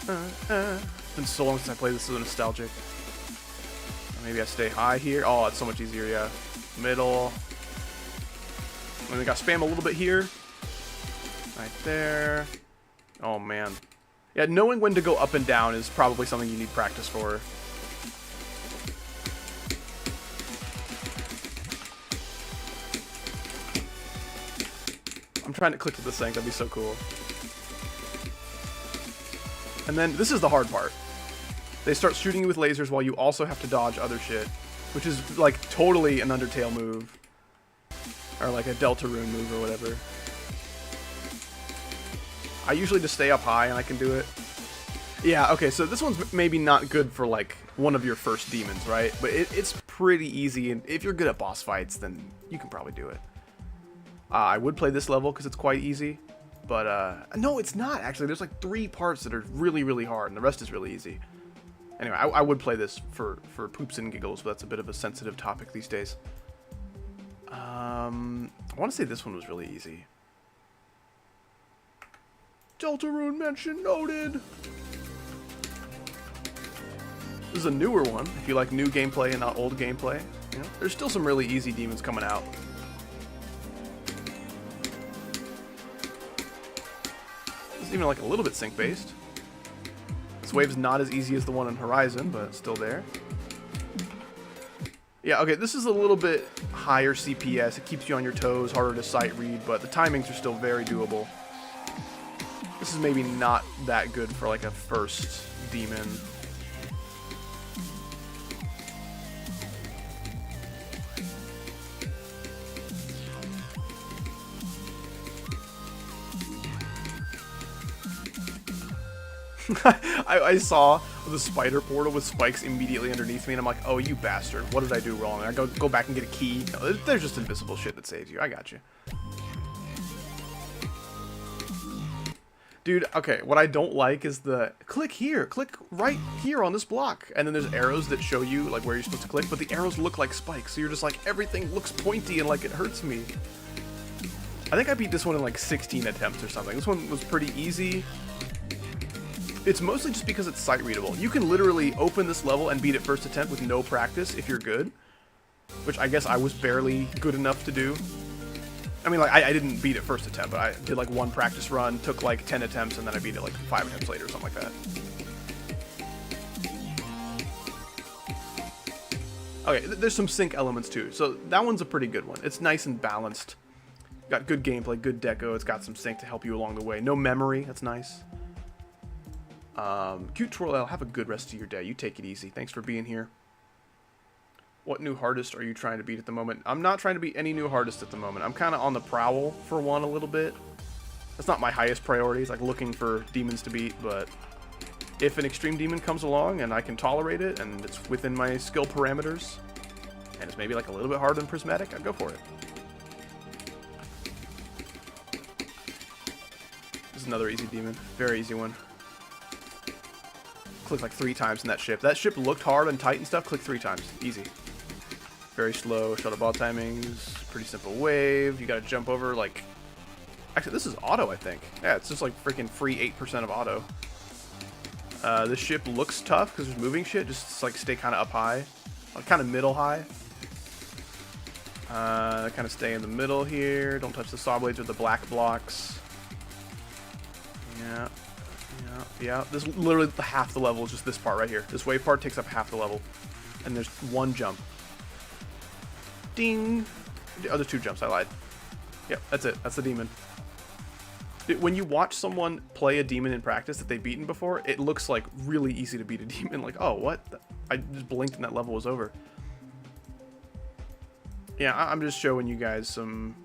It's been so long since I played this, so nostalgic. Maybe I stay high here. Oh, it's so much easier, yeah. Middle. And we got spam a little bit here. Right there. Oh, man. Yeah, knowing when to go up and down is probably something you need practice for. I'm trying to click to the sync. That'd be so cool. And then this is the hard part. They start shooting you with lasers while you also have to dodge other shit, which is like totally an Undertale move, or like a Deltarune move or whatever. I usually just stay up high and I can do it. Yeah, okay, so this one's maybe not good for like one of your first demons, right? But it's pretty easy, and if you're good at boss fights, then you can probably do it. I would play this level because it's quite easy, but no, it's not actually. There's like 3 parts that are really, really hard, and the rest is really easy. Anyway, I would play this for poops and giggles, but that's a bit of a sensitive topic these days. I want to say this one was really easy. Deltarune mention noted. This is a newer one. If you like new gameplay and not old gameplay, you know, there's still some really easy demons coming out. Even like a little bit sync based. This wave's not as easy as the one on Horizon, but it's still there. Yeah, okay, this is a little bit higher CPS. It keeps you on your toes, harder to sight read, but the timings are still very doable. This is maybe not that good for like a first demon. I saw the spider portal with spikes immediately underneath me, and I'm like, oh, you bastard. What did I do wrong? And I go back and get a key. No, there's just invisible shit that saves you. I got you. Dude, okay, what I don't like is the click here, click right here on this block. And then there's arrows that show you like where you're supposed to click, but the arrows look like spikes. So you're just like, everything looks pointy and like it hurts me. I think I beat this one in like 16 attempts or something. This one was pretty easy. It's mostly just because it's sight readable. You can literally open this level and beat it first attempt with no practice if you're good, which I guess I was barely good enough to do. I mean, like, I didn't beat it first attempt, but I did like 1 practice run, took like 10 attempts, and then I beat it like 5 attempts later or something like that. Okay, there's some sync elements too, so that one's a pretty good one. It's nice and balanced. Got good gameplay, good deco, it's got some sync to help you along the way. No memory, that's nice. Cute Twirl, have a good rest of your day. You take it easy. Thanks for being here. What new hardest are you trying to beat at the moment? I'm not trying to beat any new hardest at the moment. I'm kind of on the prowl for one a little bit. That's not my highest priority. It's like looking for demons to beat, but if an extreme demon comes along and I can tolerate it and it's within my skill parameters and it's maybe like a little bit harder than Prismatic, I'd go for it. This is another easy demon. Very easy one. Click like 3 times in that ship. That ship looked hard and tight and stuff. Click 3 times. Easy. Very slow shuttle ball timings. Pretty simple wave. You gotta jump over like... Actually, this is auto, I think. Yeah, it's just like freaking free 8% of auto. This ship looks tough because there's moving shit. Just like stay kind of up high. Kind of middle high. Kind of stay in the middle here. Don't touch the saw blades or the black blocks. Yeah. Yeah, this literally half the level is just this part right here. This wave part takes up half the level. And there's 1 jump. Ding! The other 2 jumps, I lied. Yep, that's it. That's the demon. When you watch someone play a demon in practice that they've beaten before, it looks like really easy to beat a demon. Like, oh, what? I just blinked and that level was over. Yeah, I'm just showing you guys some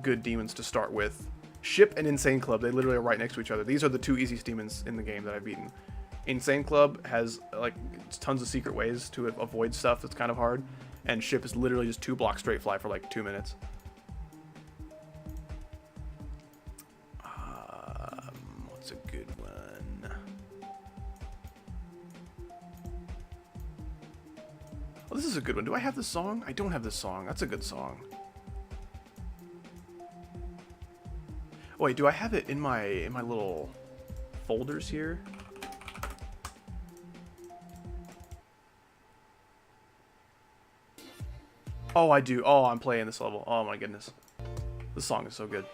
good demons to start with. Ship and Insane Club, they literally are right next to each other. These are the two easiest demons in the game that I've beaten. Insane Club has like tons of secret ways to avoid stuff that's kind of hard, and Ship is literally just 2 blocks straight fly for like 2 minutes. What's a good one? Oh, this is a good one. Do I have this song? I don't have this song. That's a good song. Oh, wait, do I have it in my little folders here? Oh, I do. Oh, I'm playing this level. Oh my goodness. This song is so good.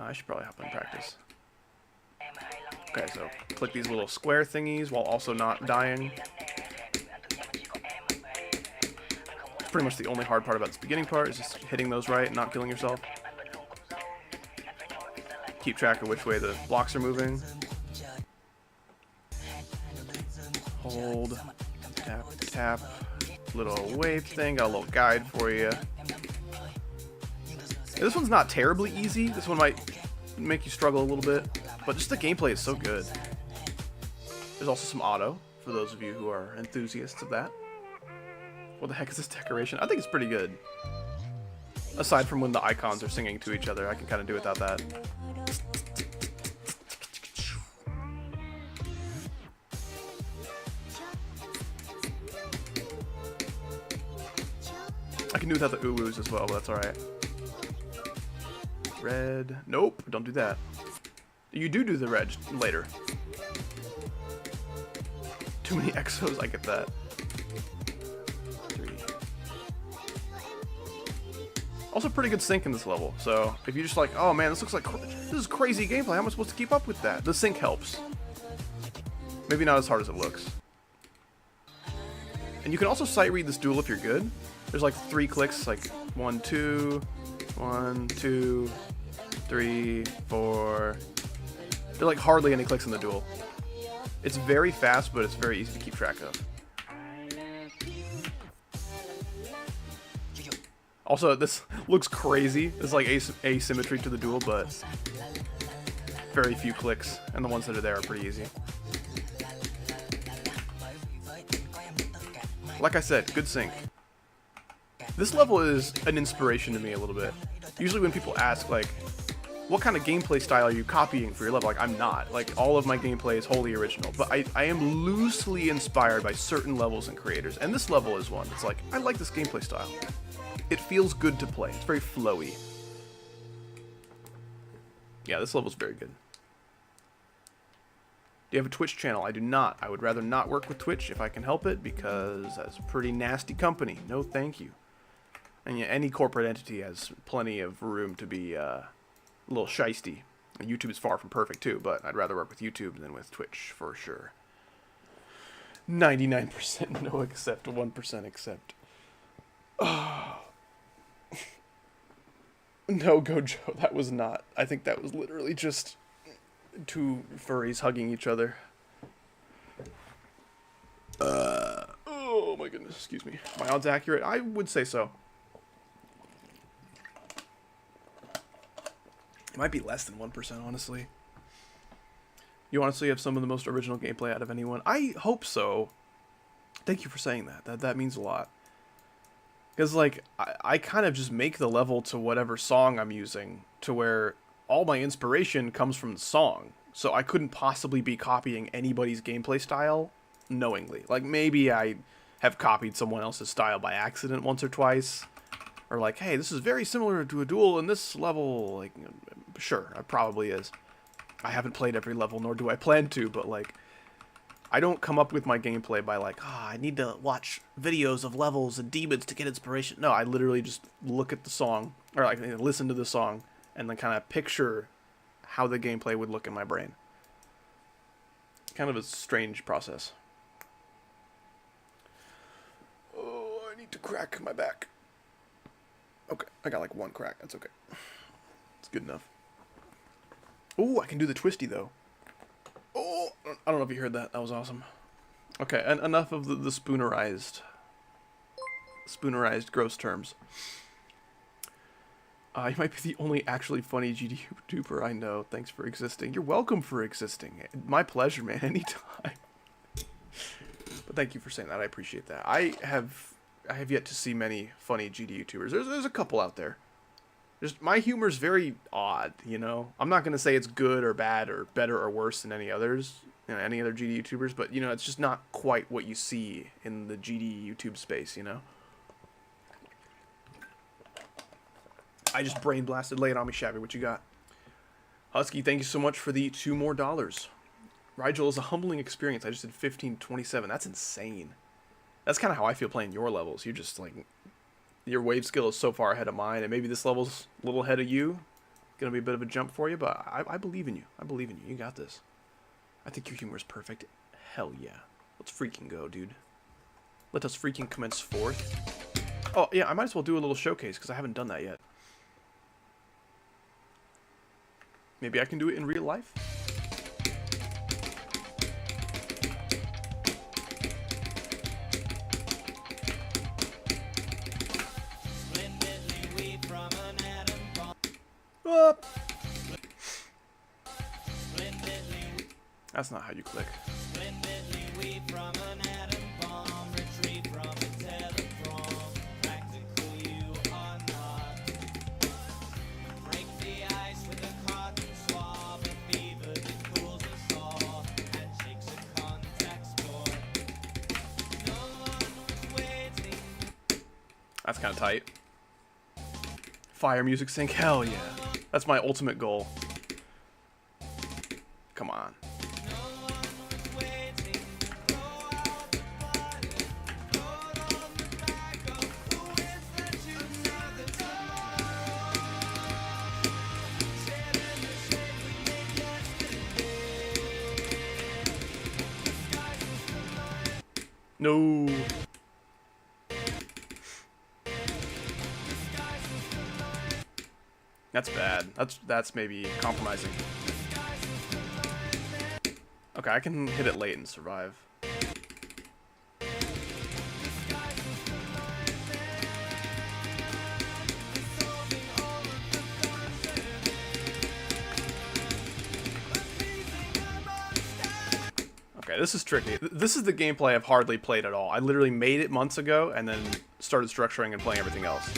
I should probably hop in practice. Okay, so click these little square thingies while also not dying. It's pretty much the only hard part about this beginning part, is just hitting those right and not killing yourself. Keep track of which way the blocks are moving. Hold, tap, tap. Little wave thing, got a little guide for you. This one's not terribly easy. This one might make you struggle a little bit, but just the gameplay is so good. There's also some auto, for those of you who are enthusiasts of that. What the heck is this decoration? I think it's pretty good. Aside from when the icons are singing to each other, I can kind of do without that. I can do without the ooh-woos as well, but that's alright. Red. Nope, don't do that. You do the red later. Too many exos, I get that. 3. Also pretty good sync in this level, so if you're just like, oh man, this looks like, this is crazy gameplay, how am I supposed to keep up with that? The sync helps. Maybe not as hard as it looks. And you can also sight read this duel if you're good. There's like 3 clicks, like 1, 2, 1, 2, 3, 4. There are like hardly any clicks in the duel. It's very fast, but it's very easy to keep track of. Also, this looks crazy. There's like asymmetry to the duel, but very few clicks, and the ones that are there are pretty easy. Like I said, good sync. This level is an inspiration to me a little bit. Usually when people ask, like, what kind of gameplay style are you copying for your level? Like, I'm not. Like, all of my gameplay is wholly original. But I am loosely inspired by certain levels and creators. And this level is one. It's like, I like this gameplay style. It feels good to play. It's very flowy. Yeah, this level's very good. Do you have a Twitch channel? I do not. I would rather not work with Twitch if I can help it, because that's a pretty nasty company. No thank you. And yeah, any corporate entity has plenty of room to be a little shisty. And YouTube is far from perfect too, but I'd rather work with YouTube than with Twitch for sure. 99% no accept, 1% accept. Oh. No, Gojo, that was not. I think that was literally just 2 furries hugging each other. Oh my goodness, excuse me. My odds accurate? I would say so. It might be less than 1%, honestly. You honestly have some of the most original gameplay out of anyone. I hope so. Thank you for saying that. That means a lot. Because, like, I kind of just make the level to whatever song I'm using, to where all my inspiration comes from the song. So I couldn't possibly be copying anybody's gameplay style knowingly. Like, maybe I have copied someone else's style by accident once or twice. Or like, hey, this is very similar to a duel in this level. Like, sure, it probably is. I haven't played every level, nor do I plan to, but like, I don't come up with my gameplay by like, I need to watch videos of levels and demons to get inspiration. No, I literally just look at the song, or like listen to the song, and then kind of picture how the gameplay would look in my brain. Kind of a strange process. Oh, I need to crack my back. Okay, I got like 1 crack. That's okay. It's good enough. Oh, I can do the twisty though. Oh, I don't know if you heard that. That was awesome. Okay, and enough of the spoonerized gross terms. You might be the only actually funny GD YouTuber I know. Thanks for existing. You're welcome for existing. My pleasure, man. Anytime. But thank you for saying that. I appreciate that. I have yet to see many funny GD YouTubers. There's a couple out there. Just my humor's very odd, you know. I'm not gonna say it's good or bad or better or worse than any others, any other GD YouTubers, but you know, it's just not quite what you see in the GD YouTube space, you know. I just brain blasted. Lay it on me, Shabby. What you got? Husky, thank you so much for the $2 more. Rigel is a humbling experience. I just did 1527. That's insane. That's kind of how I feel playing your levels. You're just like, your wave skill is so far ahead of mine, and maybe this level's a little ahead of you. Gonna be a bit of a jump for you, but I believe in you. I believe in you. You got this. I think your humor is perfect. Hell yeah. Let's freaking go, dude. Let us freaking commence forth. Oh, yeah, I might as well do a little showcase, because I haven't done that yet. Maybe I can do it in real life? Up. That's not how you click. That's kind of tight. Fire music sync, hell yeah. That's my ultimate goal. Come on. No. That's bad. That's maybe compromising. Okay, I can hit it late and survive. Okay, this is tricky. This is the gameplay I've hardly played at all. I literally made it months ago and then started structuring and playing everything else.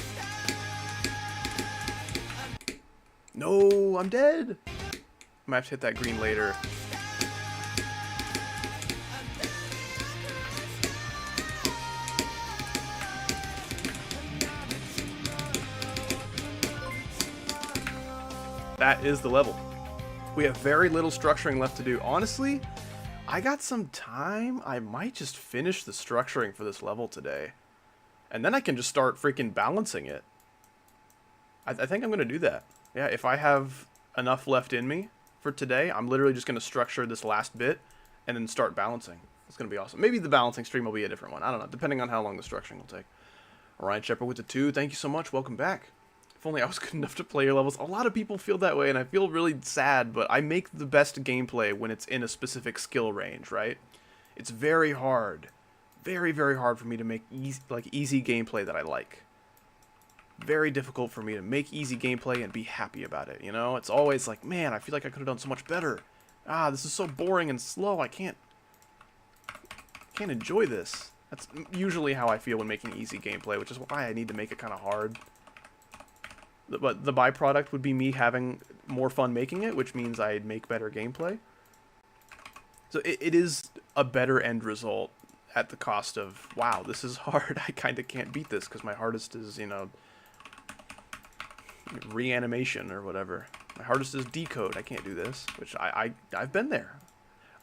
No, I'm dead. I might have to hit that green later. That is the level. We have very little structuring left to do. Honestly, I got some time. I might just finish the structuring for this level today. And then I can just start freaking balancing it. I think I'm going to do that. Yeah, if I have enough left in me for today, I'm literally just going to structure this last bit and then start balancing. It's going to be awesome. Maybe the balancing stream will be a different one. I don't know, depending on how long the structuring will take. Ryan Shepard with the 2. Thank you so much. Welcome back. If only I was good enough to play your levels. A lot of people feel that way, and I feel really sad, but I make the best gameplay when it's in a specific skill range, right? It's very hard. Very, very hard for me to make easy gameplay that I like. Very difficult for me to make easy gameplay and be happy about it, you know? It's always like, man, I feel like I could have done so much better. Ah, this is so boring and slow, I can't enjoy this. That's usually how I feel when making easy gameplay, which is why I need to make it kind of hard. But the byproduct would be me having more fun making it, which means I'd make better gameplay. So it is a better end result at the cost of, wow, this is hard. I kind of can't beat this because my hardest is, you know, reanimation or whatever. My hardest is decode. I can't do this, which I've been there.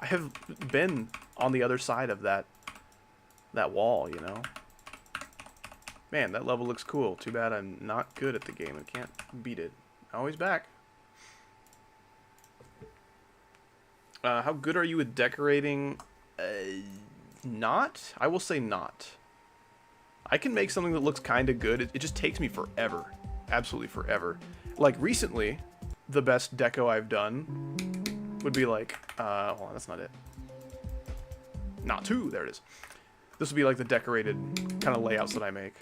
I have been on the other side of that wall, you know. Man, that level looks cool. Too bad I'm not good at the game. I can't beat it. Oh, he's back. How good are you with decorating? Not. I will say not. I can make something that looks kind of good. It just takes me forever. Absolutely forever. Like, recently, the best deco I've done would be like... hold on, that's not it. Not 2. There it is. This would be like the decorated kind of layouts that I make.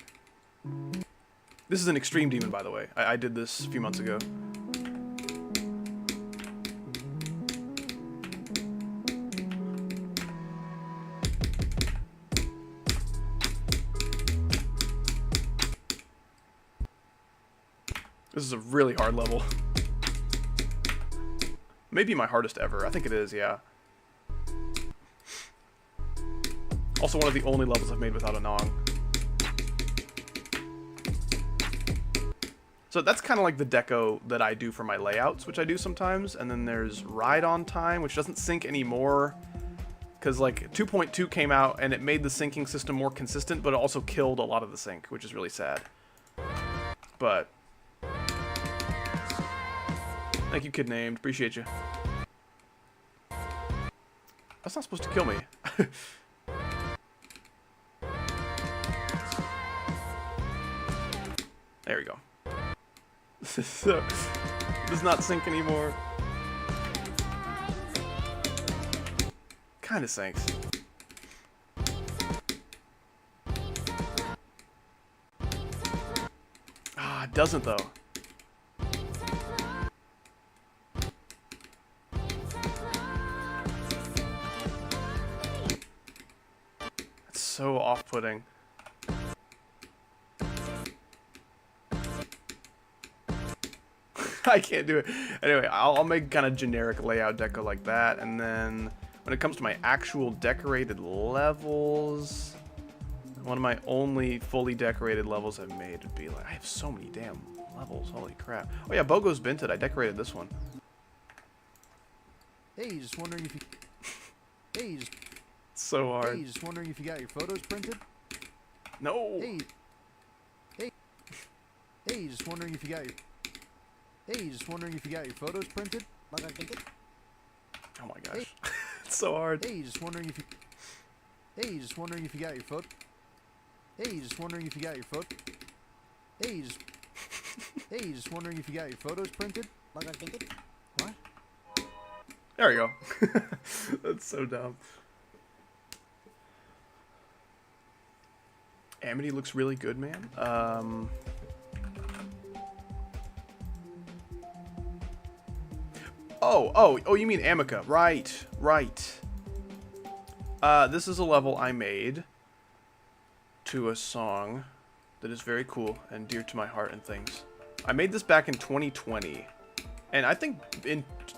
This is an extreme demon, by the way. I did this a few months ago. This is a really hard level. Maybe my hardest ever. I think it is, yeah. Also one of the only levels I've made without a Nong. So that's kind of like the deco that I do for my layouts, which I do sometimes. And then there's Ride on Time, which doesn't sync anymore. Because like 2.2 came out and it made the syncing system more consistent, but it also killed a lot of the sync, which is really sad. But... Thank you, Kid Named. Appreciate you. That's not supposed to kill me. There we go. So, it does not sync anymore. Kinda syncs. Ah, it doesn't though. That's so off-putting. I can't do it. Anyway, I'll make kind of generic layout deco like that, and then when it comes to my actual decorated levels, one of my only fully decorated levels I've made would be like, I have so many damn levels, holy crap. Oh yeah, Bogo's Binted, I decorated this one. Hey, just wondering if you... Hey, just... So hard. Hey, just wondering if you got your photos printed? No! Hey... Hey... Hey, just wondering if you got your... Hey, just wondering if you got your photos printed? Oh my gosh. Hey. It's so hard. Hey, just wondering if you... Hey, just wondering if you got your photo... Hey, just wondering if you got your photo... Hey, just... Hey, just wondering if you got your photos printed? What? There we go. That's so dumb. Amity looks really good, man. Oh, you mean Amica. Right. This is a level I made to a song that is very cool and dear to my heart and things. I made this back in 2020. And I think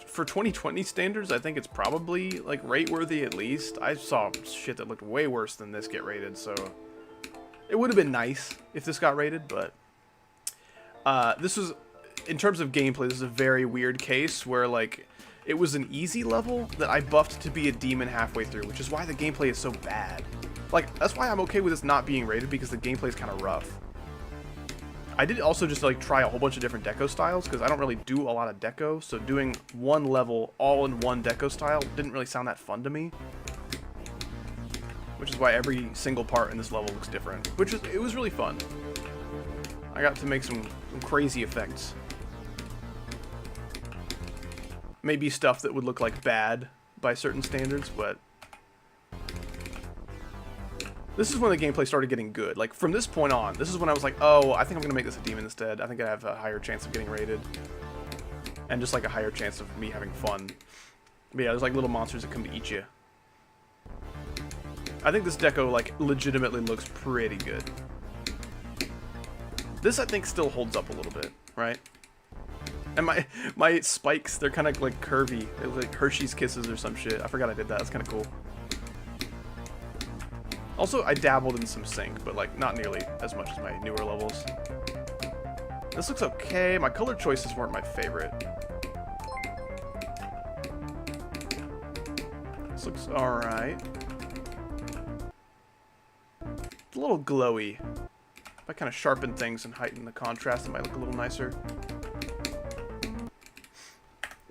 for 2020 standards, I think it's probably like rate worthy at least. I saw shit that looked way worse than this get rated, so it would have been nice if this got rated, but this was, in terms of gameplay, this is a very weird case where like it was an easy level that I buffed to be a demon halfway through, which is why the gameplay is so bad. Like, that's why I'm okay with this not being rated, because the gameplay is kind of rough. I did also just like try a whole bunch of different deco styles, because I don't really do a lot of deco, so doing one level all in one deco style didn't really sound that fun to me. Which is why every single part in this level looks different. It was really fun. I got to make some crazy effects. Maybe stuff that would look like bad by certain standards, but this is when the gameplay started getting good. Like, from this point on, this is when I was like, oh, I think I'm going to make this a demon instead. I think I have a higher chance of getting rated. And just, like, a higher chance of me having fun. But yeah, there's, like, little monsters that come to eat you. I think this deco, like, legitimately looks pretty good. This, I think, still holds up a little bit, right? And my spikes, they're kind of, like, curvy. They're like Hershey's Kisses or some shit. I forgot I did that. That's kind of cool. Also, I dabbled in some sync, but like not nearly as much as my newer levels. This looks okay. My color choices weren't my favorite. This looks alright. It's a little glowy. If I kind of sharpen things and heighten the contrast, it might look a little nicer.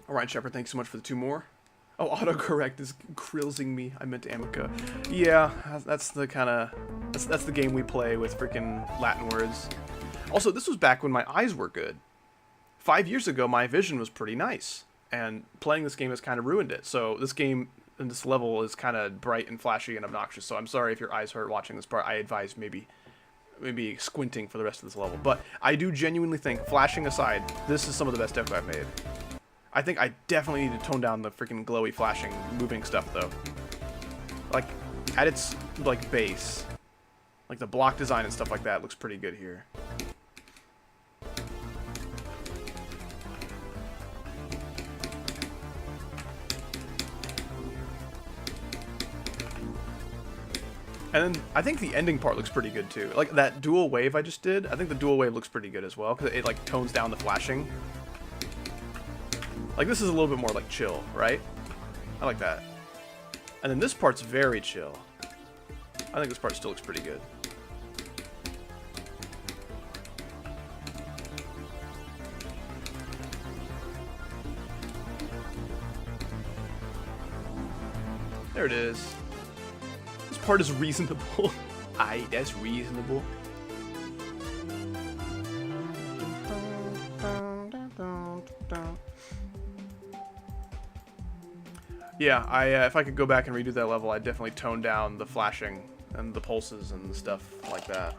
Alright, Shepard, thanks so much for the 2 more. Oh, autocorrect is krillsing me. I meant Amica. Yeah, that's the kind of... That's the game we play with freaking Latin words. Also, this was back when my eyes were good. 5 years ago, my vision was pretty nice. And playing this game has kind of ruined it. So this game and this level is kind of bright and flashy and obnoxious. So I'm sorry if your eyes hurt watching this part. I advise maybe maybe squinting for the rest of this level. But I do genuinely think, flashing aside, this is some of the best deco I've made. I think I definitely need to tone down the freaking glowy flashing moving stuff though. Like at its like base, like the block design and stuff like that looks pretty good here. And then I think the ending part looks pretty good too. Like that dual wave I just did, I think the dual wave looks pretty good as well because it like tones down the flashing. Like this is a little bit more like chill, right? I like that. And then this part's very chill. I think this part still looks pretty good. There it is. This part is reasonable. Aye, that's reasonable. Yeah, if I could go back and redo that level, I'd definitely tone down the flashing and the pulses and stuff like that.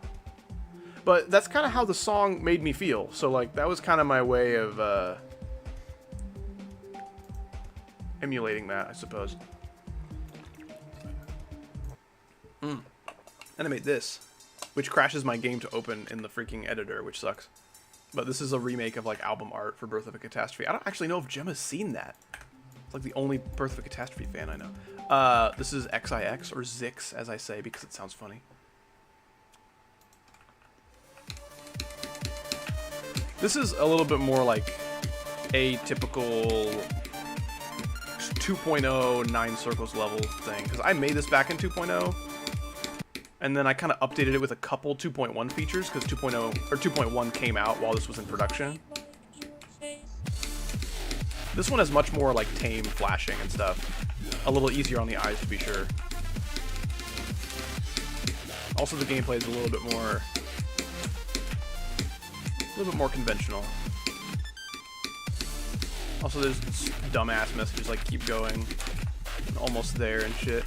But that's kind of how the song made me feel. So, like, that was kind of my way of emulating that, I suppose. And I made this, which crashes my game to open in the freaking editor, which sucks. But this is a remake of, like, album art for Birth of a Catastrophe. I don't actually know if Gemma's seen that. It's like the only Birth of a Catastrophe fan I know. This is XIX, or Zix, as I say, because it sounds funny. This is a little bit more like a typical 2.0 9 circles level thing, because I made this back in 2.0, and then I kind of updated it with a couple 2.1 features, because 2.0 or 2.1 came out while this was in production. This one has much more like tame flashing and stuff. A little easier on the eyes to be sure. Also the gameplay is a little bit more conventional. Also there's dumbass messages like keep going, almost there and shit.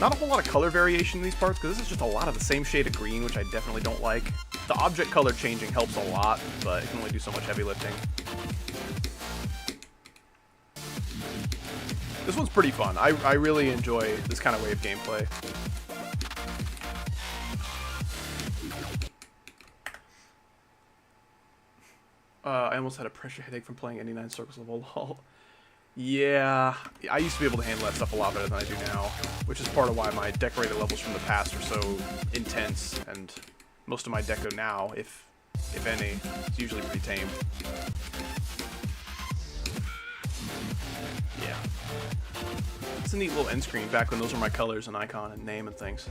Not a whole lot of color variation in these parts because this is just a lot of the same shade of green, which I definitely don't like. The object color changing helps a lot, but it can only do so much heavy lifting. This one's pretty fun. I really enjoy this kind of way of gameplay. I almost had a pressure headache from playing any 9 circles level, lol. Yeah, I used to be able to handle that stuff a lot better than I do now, which is part of why my decorated levels from the past are so intense, and most of my deco now, if any, is usually pretty tame. Yeah. It's a neat little end screen back when those were my colors and icon and name and things.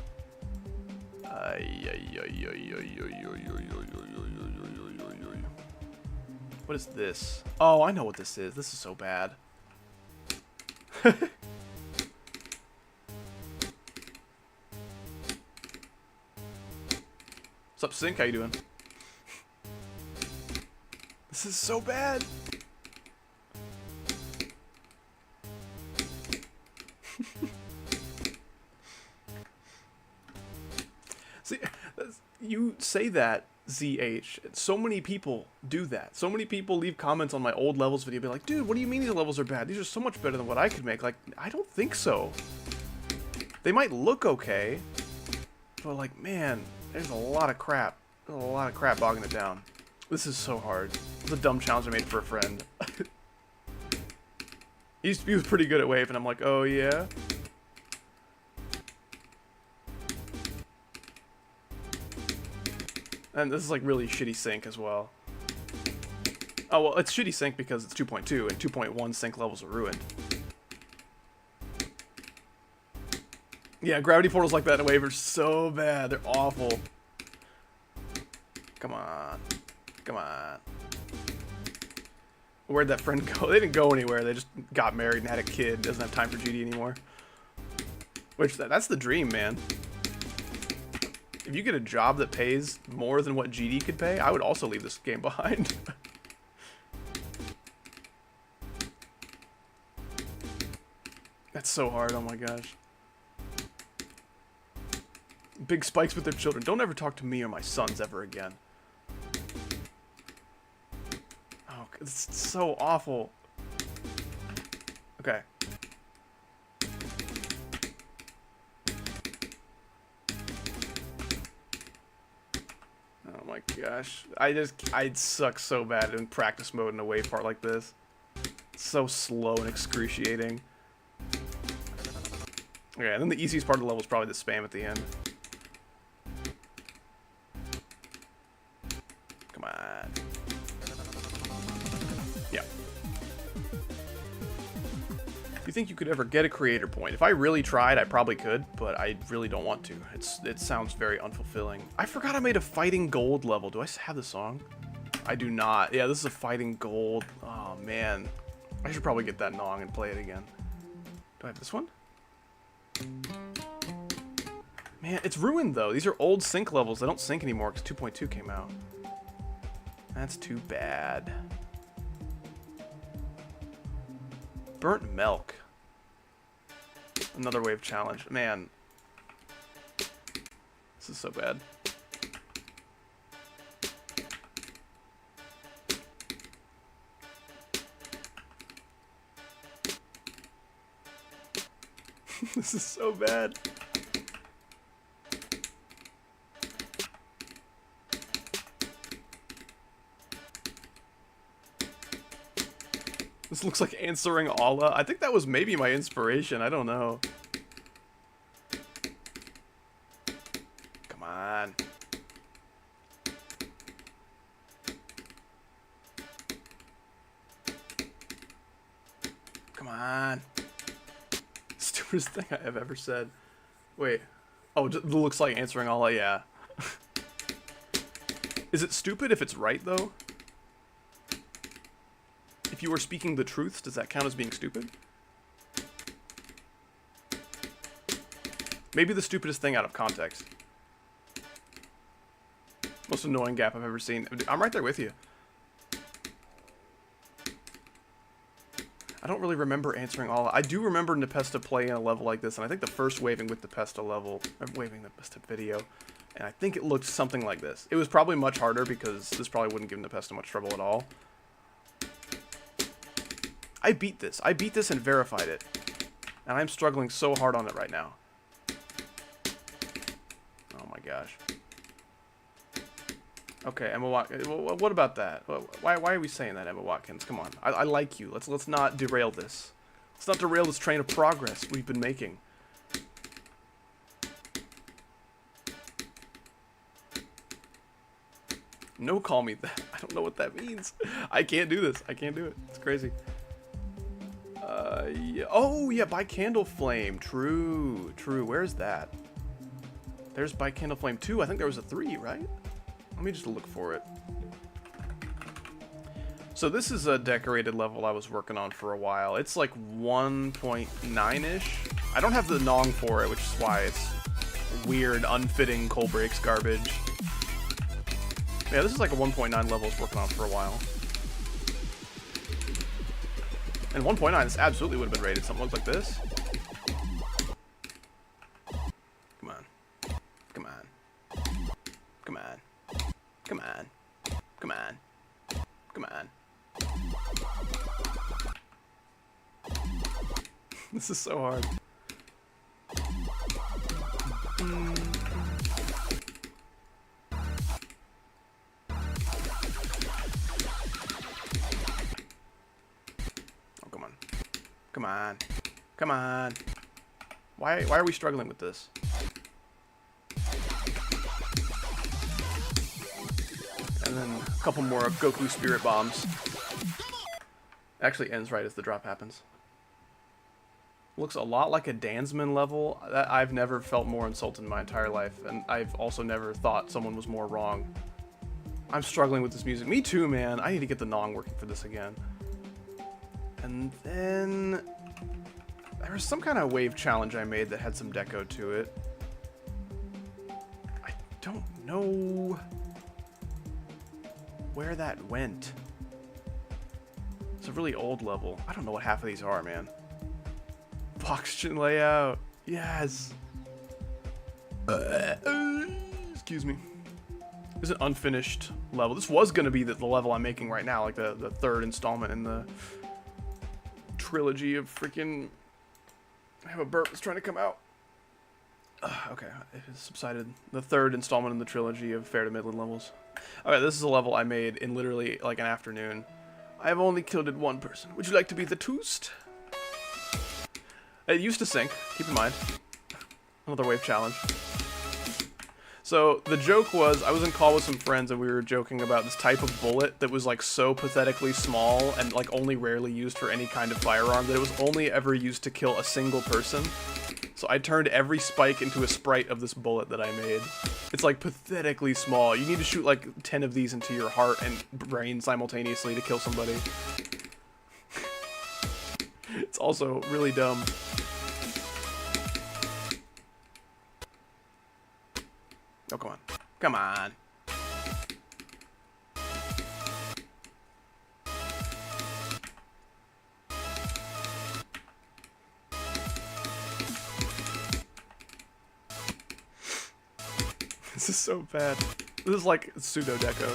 What is this? Oh, I know what this is. This is so bad. What's up, Sync? How you doing? This is so bad. See, you say that, ZH. So many people do that. So many people leave comments on my old levels video, be like, dude, what do you mean these levels are bad? These are so much better than what I could make. Like, I don't think so. They might look okay, but like, man, there's a lot of crap. There's a lot of crap bogging it down. This is so hard. It's a dumb challenge I made for a friend. He was pretty good at Wave, and I'm like, oh yeah? And this is like really shitty sync as well. Oh, well, it's shitty sync because it's 2.2, and 2.1 sync levels are ruined. Yeah, gravity portals like that in Wave are so bad. They're awful. Come on. Come on. Where'd that friend go? They didn't go anywhere. They just got married and had a kid. Doesn't have time for GD anymore. Which, that's the dream, man. If you get a job that pays more than what GD could pay, I would also leave this game behind. That's so hard, oh my gosh. Big spikes with their children. Don't ever talk to me or my sons ever again. Oh, it's so awful. Okay. Oh my gosh. I'd suck so bad in practice mode in a wave part like this. It's so slow and excruciating. Okay, and then the easiest part of the level is probably the spam at the end. Come on. Yeah. Do you think you could ever get a creator point? If I really tried, I probably could, but I really don't want to. It sounds very unfulfilling. I forgot I made a fighting gold level. Do I have the song? I do not. Yeah, this is a fighting gold. Oh, man. I should probably get that Nong and play it again. Do I have this one? Man, it's ruined, though. These are old sync levels. They don't sync anymore because 2.2 came out. That's too bad. Burnt milk. Another wave challenge. Man. This is so bad. This is so bad. This looks like answering Allah. I think that was maybe my inspiration. I don't know. Come on. Come on. Stupidest thing I have ever said. Wait. Oh, it looks like answering Allah, yeah. Is it stupid if it's right, though? If you are speaking the truths, does that count as being stupid? Maybe the stupidest thing out of context. Most annoying gap I've ever seen. I'm right there with you. I don't really remember answering all. I do remember Nepesta playing a level like this, and I think the first waving with Nepesta level, or waving Nepesta video, and I think it looked something like this. It was probably much harder because this probably wouldn't give Nepesta much trouble at all. I beat this. I beat this and verified it. And I'm struggling so hard on it right now. Oh my gosh. Okay, Emma Watkins. What about that? Why are we saying that, Emma Watkins? Come on. I like you. Let's not derail this. Let's not derail this train of progress we've been making. No, call me that. I don't know what that means. I can't do this. I can't do it. It's crazy. Yeah. Oh, yeah, by Candle Flame. True, true. Where's that? There's by Candle Flame 2. I think there was a 3, right? Let me just look for it. So this is a decorated level I was working on for a while. It's like 1.9-ish. I don't have the Nong for it, which is why it's weird, unfitting cold breaks garbage. Yeah, this is like a 1.9 level I was working on for a while. And 1.9, this absolutely would have been rated something like this. Come on. Come on. Come on. Come on. Come on. Come on. This is so hard. Come on. Come on. Why are we struggling with this? And then a couple more Goku Spirit Bombs. Actually ends right as the drop happens. Looks a lot like a Dansman level. That I've never felt more insulted in my entire life, and I've also never thought someone was more wrong. I'm struggling with this music. Me too, man. I need to get the Nong working for this again. And then there was some kind of wave challenge I made that had some deco to it. I don't know where that went. It's a really old level. I don't know what half of these are, man. Oxygen layout. Yes. Excuse me. This is an unfinished level. This was going to be the level I'm making right now, like the third installment in the trilogy of freaking... I have a burp that's trying to come out. Okay, it has subsided. The third installment in the trilogy of fair to midland levels. Okay, this is a level I made in literally like an afternoon. I have only killed one person. Would you like to be the toast? It used to sync, keep in mind. Another wave challenge. So the joke was, I was in call with some friends and we were joking about this type of bullet that was like so pathetically small and like only rarely used for any kind of firearm that it was only ever used to kill a single person. So I turned every spike into a sprite of this bullet that I made. It's like pathetically small. You need to shoot like 10 of these into your heart and brain simultaneously to kill somebody. It's also really dumb. Oh, come on. Come on. This is so bad. This is like pseudo-deco.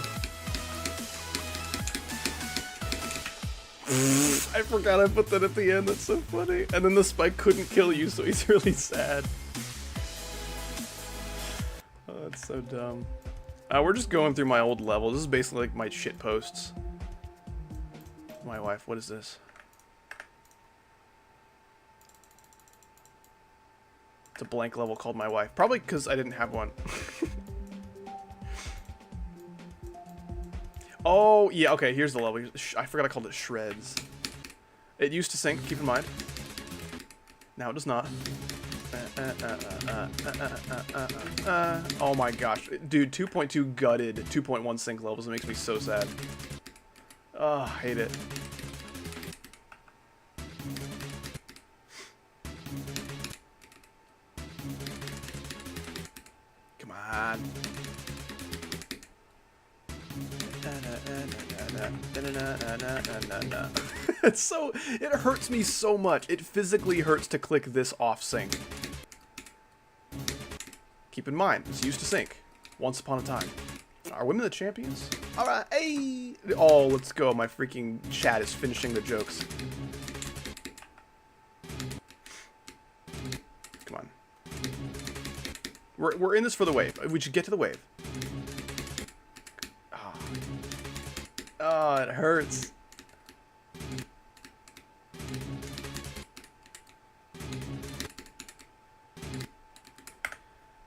I forgot I put that at the end. That's so funny. And then the spike couldn't kill you, so he's really sad. That's so dumb. We're just going through my old levels. This is basically like my shit posts. My wife, what is this? It's a blank level called My Wife. Probably because I didn't have one. Oh, yeah, okay, here's the level. I forgot I called it Shreds. It used to sync, keep in mind. Now it does not. Oh my gosh. Dude, 2.2 gutted 2.1 sync levels. It makes me so sad. Oh, I hate it. Come on. It's so... It hurts me so much. It physically hurts to click this off sync. Keep in mind, it's used to sync. Once upon a time. Are women the champions? Alright, hey! Oh, let's go. My freaking chat is finishing the jokes. Come on. We're in this for the wave. We should get to the wave. Oh, it hurts.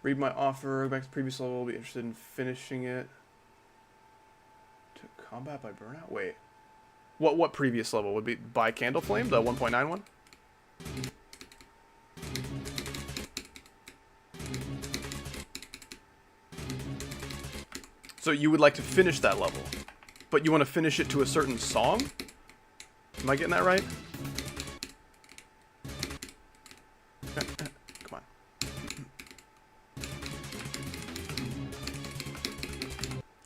Read my offer. Go back to the previous level. Be interested in finishing it. To combat by burnout. Wait. What previous level would be by Candle Flame? The 1.91? So you would like to finish that level, but you want to finish it to a certain song? Am I getting that right? Come on.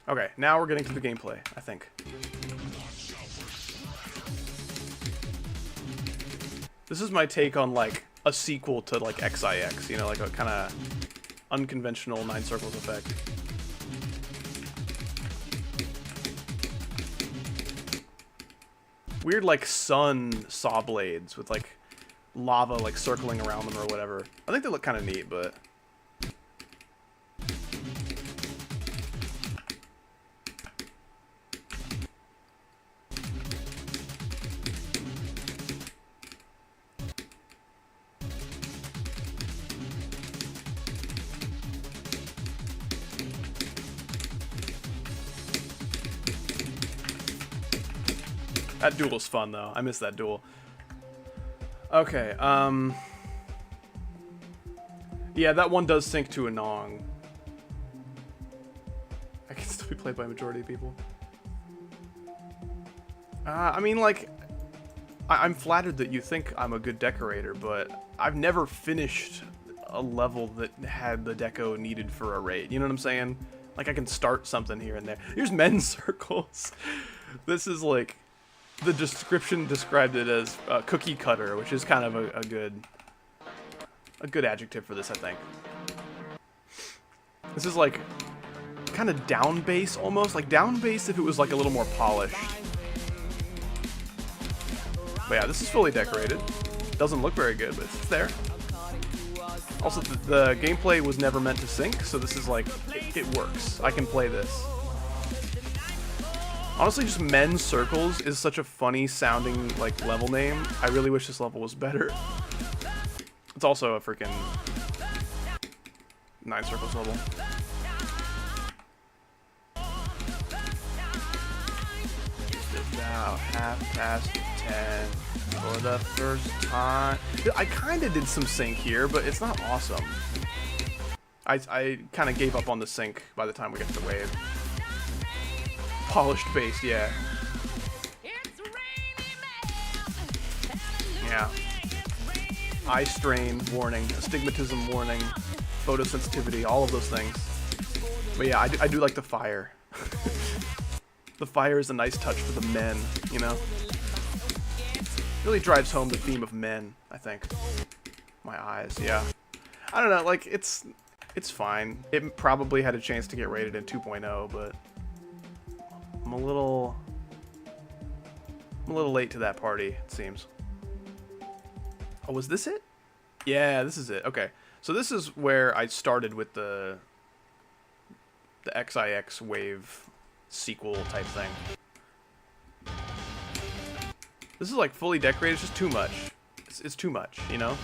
Okay, now we're getting to the gameplay, I think. This is my take on, like, a sequel to, like, XIX, you know, like a kind of unconventional Nine Circles effect. Weird, like, sun saw blades with, like, lava, like, circling around them or whatever. I think they look kind of neat, but... That duel was fun, though. I miss that duel. Okay, yeah, that one does sync to a Nong. I can still be played by a majority of people. I mean, like, I'm flattered that you think I'm a good decorator, but I've never finished a level that had the deco needed for a raid. You know what I'm saying? Like, I can start something here and there. Here's men's circles. This is, like... The description described it as cookie cutter, which is kind of a good adjective for this, I think. This is like kind of down bass almost, like down bass if it was like a little more polished. But yeah, this is fully decorated. Doesn't look very good, but it's there. Also, the gameplay was never meant to sync, so this is like, it works. I can play this. Honestly, just Men's Circles is such a funny sounding like level name. I really wish this level was better. It's also a freaking 9 Circles level. It's about 10:30 for the first time. I kind of did some sync here, but it's not awesome. I kind of gave up on the sync by the time we got to the wave. Polished bass, yeah. Yeah. Eye strain warning, astigmatism warning, photosensitivity, all of those things. But yeah, I do like the fire. The fire is a nice touch for the men, you know? Really drives home the theme of men, I think. My eyes, yeah. I don't know, like, it's fine. It probably had a chance to get rated in 2.0, but I'm a little late to that party, it seems. Oh, was this it? Yeah, this is it. Okay. So this is where I started with the XIX wave sequel type thing. This is like fully decorated, it's just too much. It's too much, you know?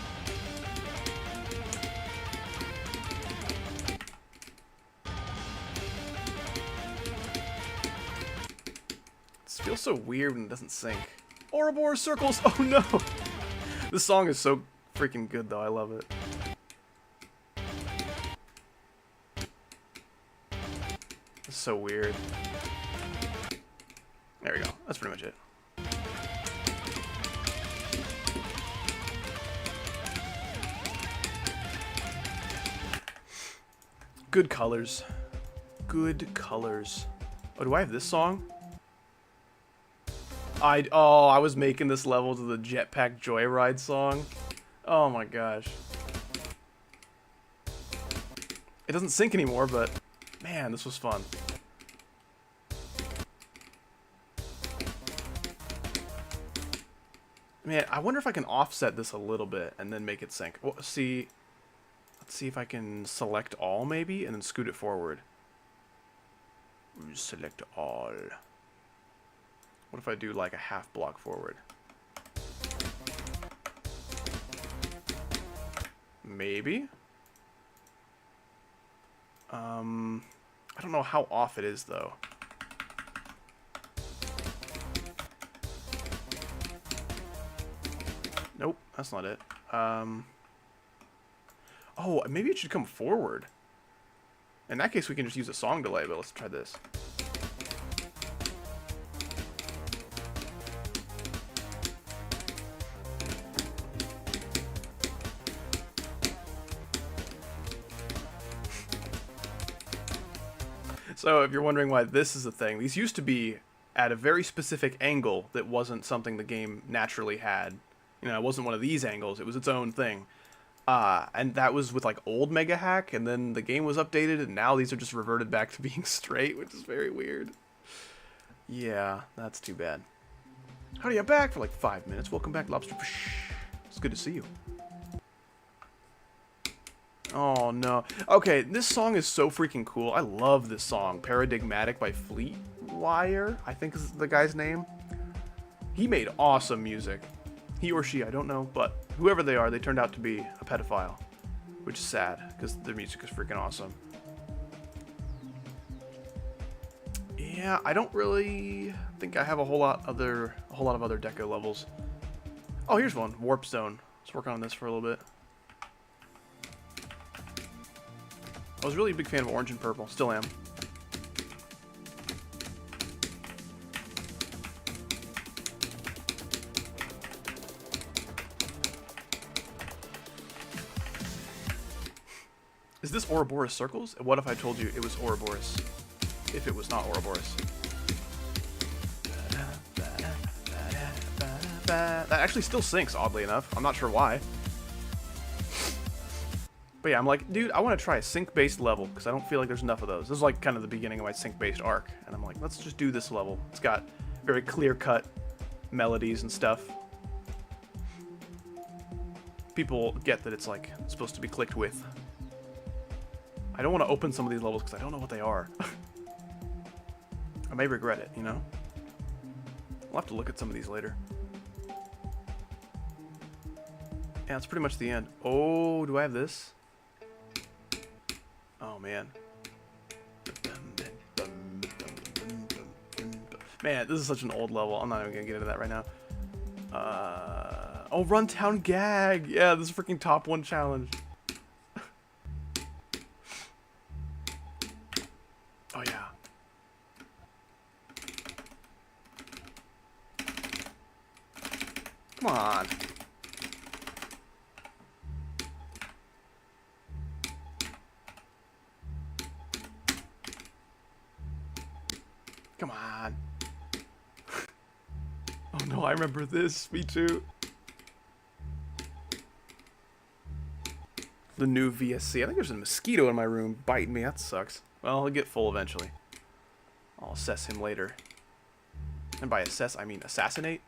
It feels so weird when it doesn't sync. Ouroboros circles! Oh no! This song is so freaking good though, I love it. It's so weird. There we go, that's pretty much it. Good colors. Good colors. Oh, do I have this song? I was making this level to the Jetpack Joyride song. Oh my gosh. It doesn't sync anymore, but man, this was fun. Man, I wonder if I can offset this a little bit and then make it sync. Well, let's see if I can select all maybe and then scoot it forward. Select all. What if I do like a half block forward? Maybe. I don't know how off it is though. Nope, that's not it. Oh, maybe it should come forward. In that case, we can just use a song delay, but let's try this. So if you're wondering why this is a thing, these used to be at a very specific angle that wasn't something the game naturally had. You know, it wasn't one of these angles, it was its own thing. And that was with like old Megahack, and then the game was updated, and now these are just reverted back to being straight, which is very weird. Yeah, that's too bad. Howdy, I'm back for like 5 minutes. Welcome back, Lobster. It's good to see you. Oh no. Okay, this song is so freaking cool. I love this song. Paradigmatic by Fleetwire, I think is the guy's name. He made awesome music. He or she, I don't know, but whoever they are, they turned out to be a pedophile, which is sad because their music is freaking awesome. Yeah, I don't really think I have a whole lot of other deco levels. Oh, here's one, Warp Zone. Let's work on this for a little bit. I was really a big fan of orange and purple, still am. Is this Ouroboros circles? And what if I told you it was Ouroboros? If it was not Ouroboros. That actually still syncs, oddly enough. I'm not sure why. But yeah, I'm like, dude, I want to try a sync-based level because I don't feel like there's enough of those. This is like kind of the beginning of my sync-based arc, and I'm like, let's just do this level. It's got very clear-cut melodies and stuff. People get that it's like supposed to be clicked with. I don't want to open some of these levels because I don't know what they are. I may regret it, you know? I'll have to look at some of these later. Yeah, that's pretty much the end. Oh, do I have this? Oh, man. Man, this is such an old level. I'm not even going to get into that right now. Oh, Runtown Gag! Yeah, this is freaking top 1 challenge. Oh, yeah. Come on. Come on. Oh no, I remember this. Me too. The new VSC. I think there's a mosquito in my room biting me. That sucks. Well, he'll get full eventually. I'll assess him later. And by assess, I mean assassinate.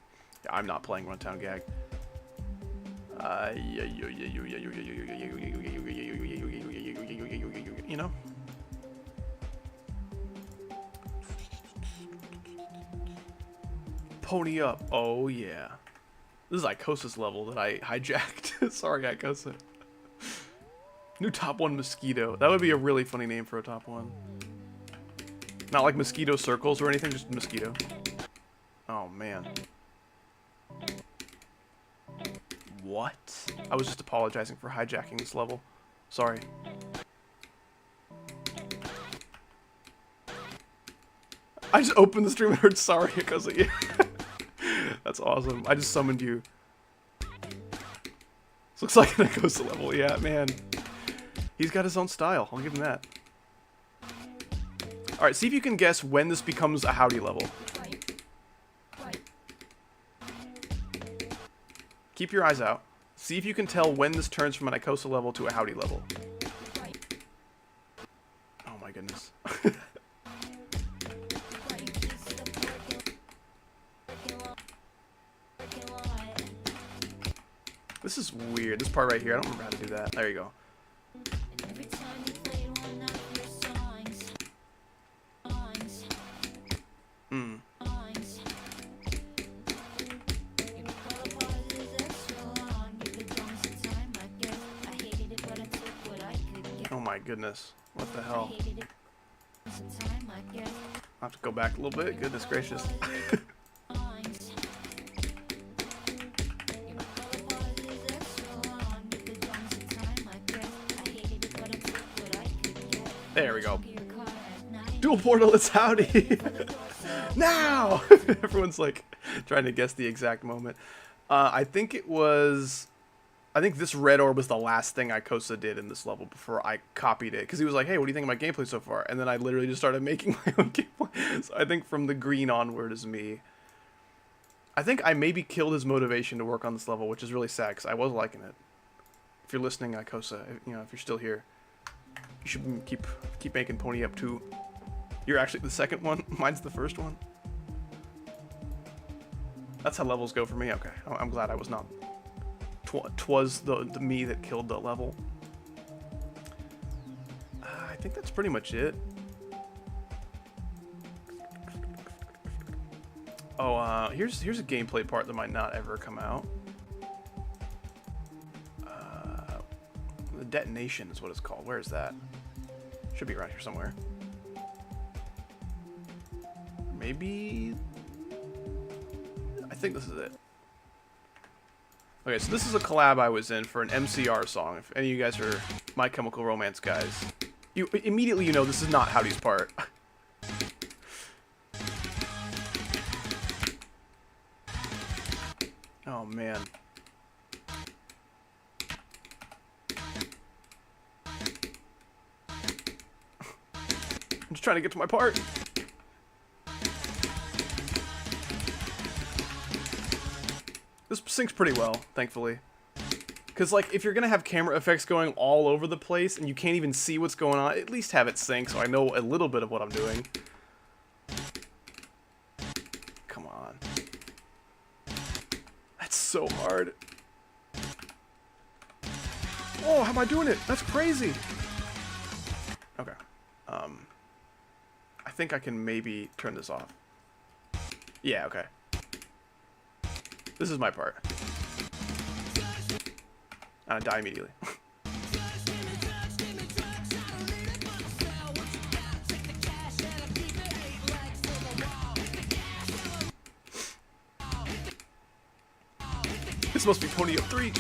Yeah, I'm not playing Runtown Gag. You know? Pony up. Oh, yeah. This is Icosa's level that I hijacked. Sorry, Icosa. New top 1 mosquito. That would be a really funny name for a top 1. Not like mosquito circles or anything, just mosquito. Oh, man. What? I was just apologizing for hijacking this level. Sorry. I just opened the stream and heard sorry because of you. That's awesome. I just summoned you. This looks like an Icosa level. Yeah, man. He's got his own style. I'll give him that. Alright, see if you can guess when this becomes a howdy level. Keep your eyes out. See if you can tell when this turns from an Icosa level to a howdy level. Oh my goodness. This is weird. This part right here, I don't remember how to do that. There you go. Oh my goodness. What the hell? I'll have to go back a little bit. Goodness gracious. There we go. Dual portal, it's howdy. Now! Everyone's like trying to guess the exact moment. I think this red orb was the last thing Icosa did in this level before I copied it. Because he was like, hey, what do you think of my gameplay so far? And then I literally just started making my own gameplay. So I think from the green onward is me. I think I maybe killed his motivation to work on this level, which is really sad because I was liking it. If you're listening, Icosa, if you're still here, you should keep making Pony Up too. You're actually the second one. Mine's the first one. That's how levels go for me. Okay, I'm glad I was not. Twas the me that killed the level. I think that's pretty much it. Oh, here's a gameplay part that might not ever come out. The detonation is what it's called. Where is that? Should be around here somewhere. Maybe. I think this is it. Okay, so this is a collab I was in for an MCR song. If any of you guys are My Chemical Romance guys, you immediately know this is not Howdy's part. Oh man. I'm just trying to get to my part. This syncs pretty well, thankfully. Because, like, if you're going to have camera effects going all over the place and you can't even see what's going on, at least have it sync so I know a little bit of what I'm doing. Come on. That's so hard. Oh, how am I doing it? That's crazy. Okay. I think I can maybe turn this off. Yeah, okay. This is my part. And I die immediately. This must be Pony Up 3.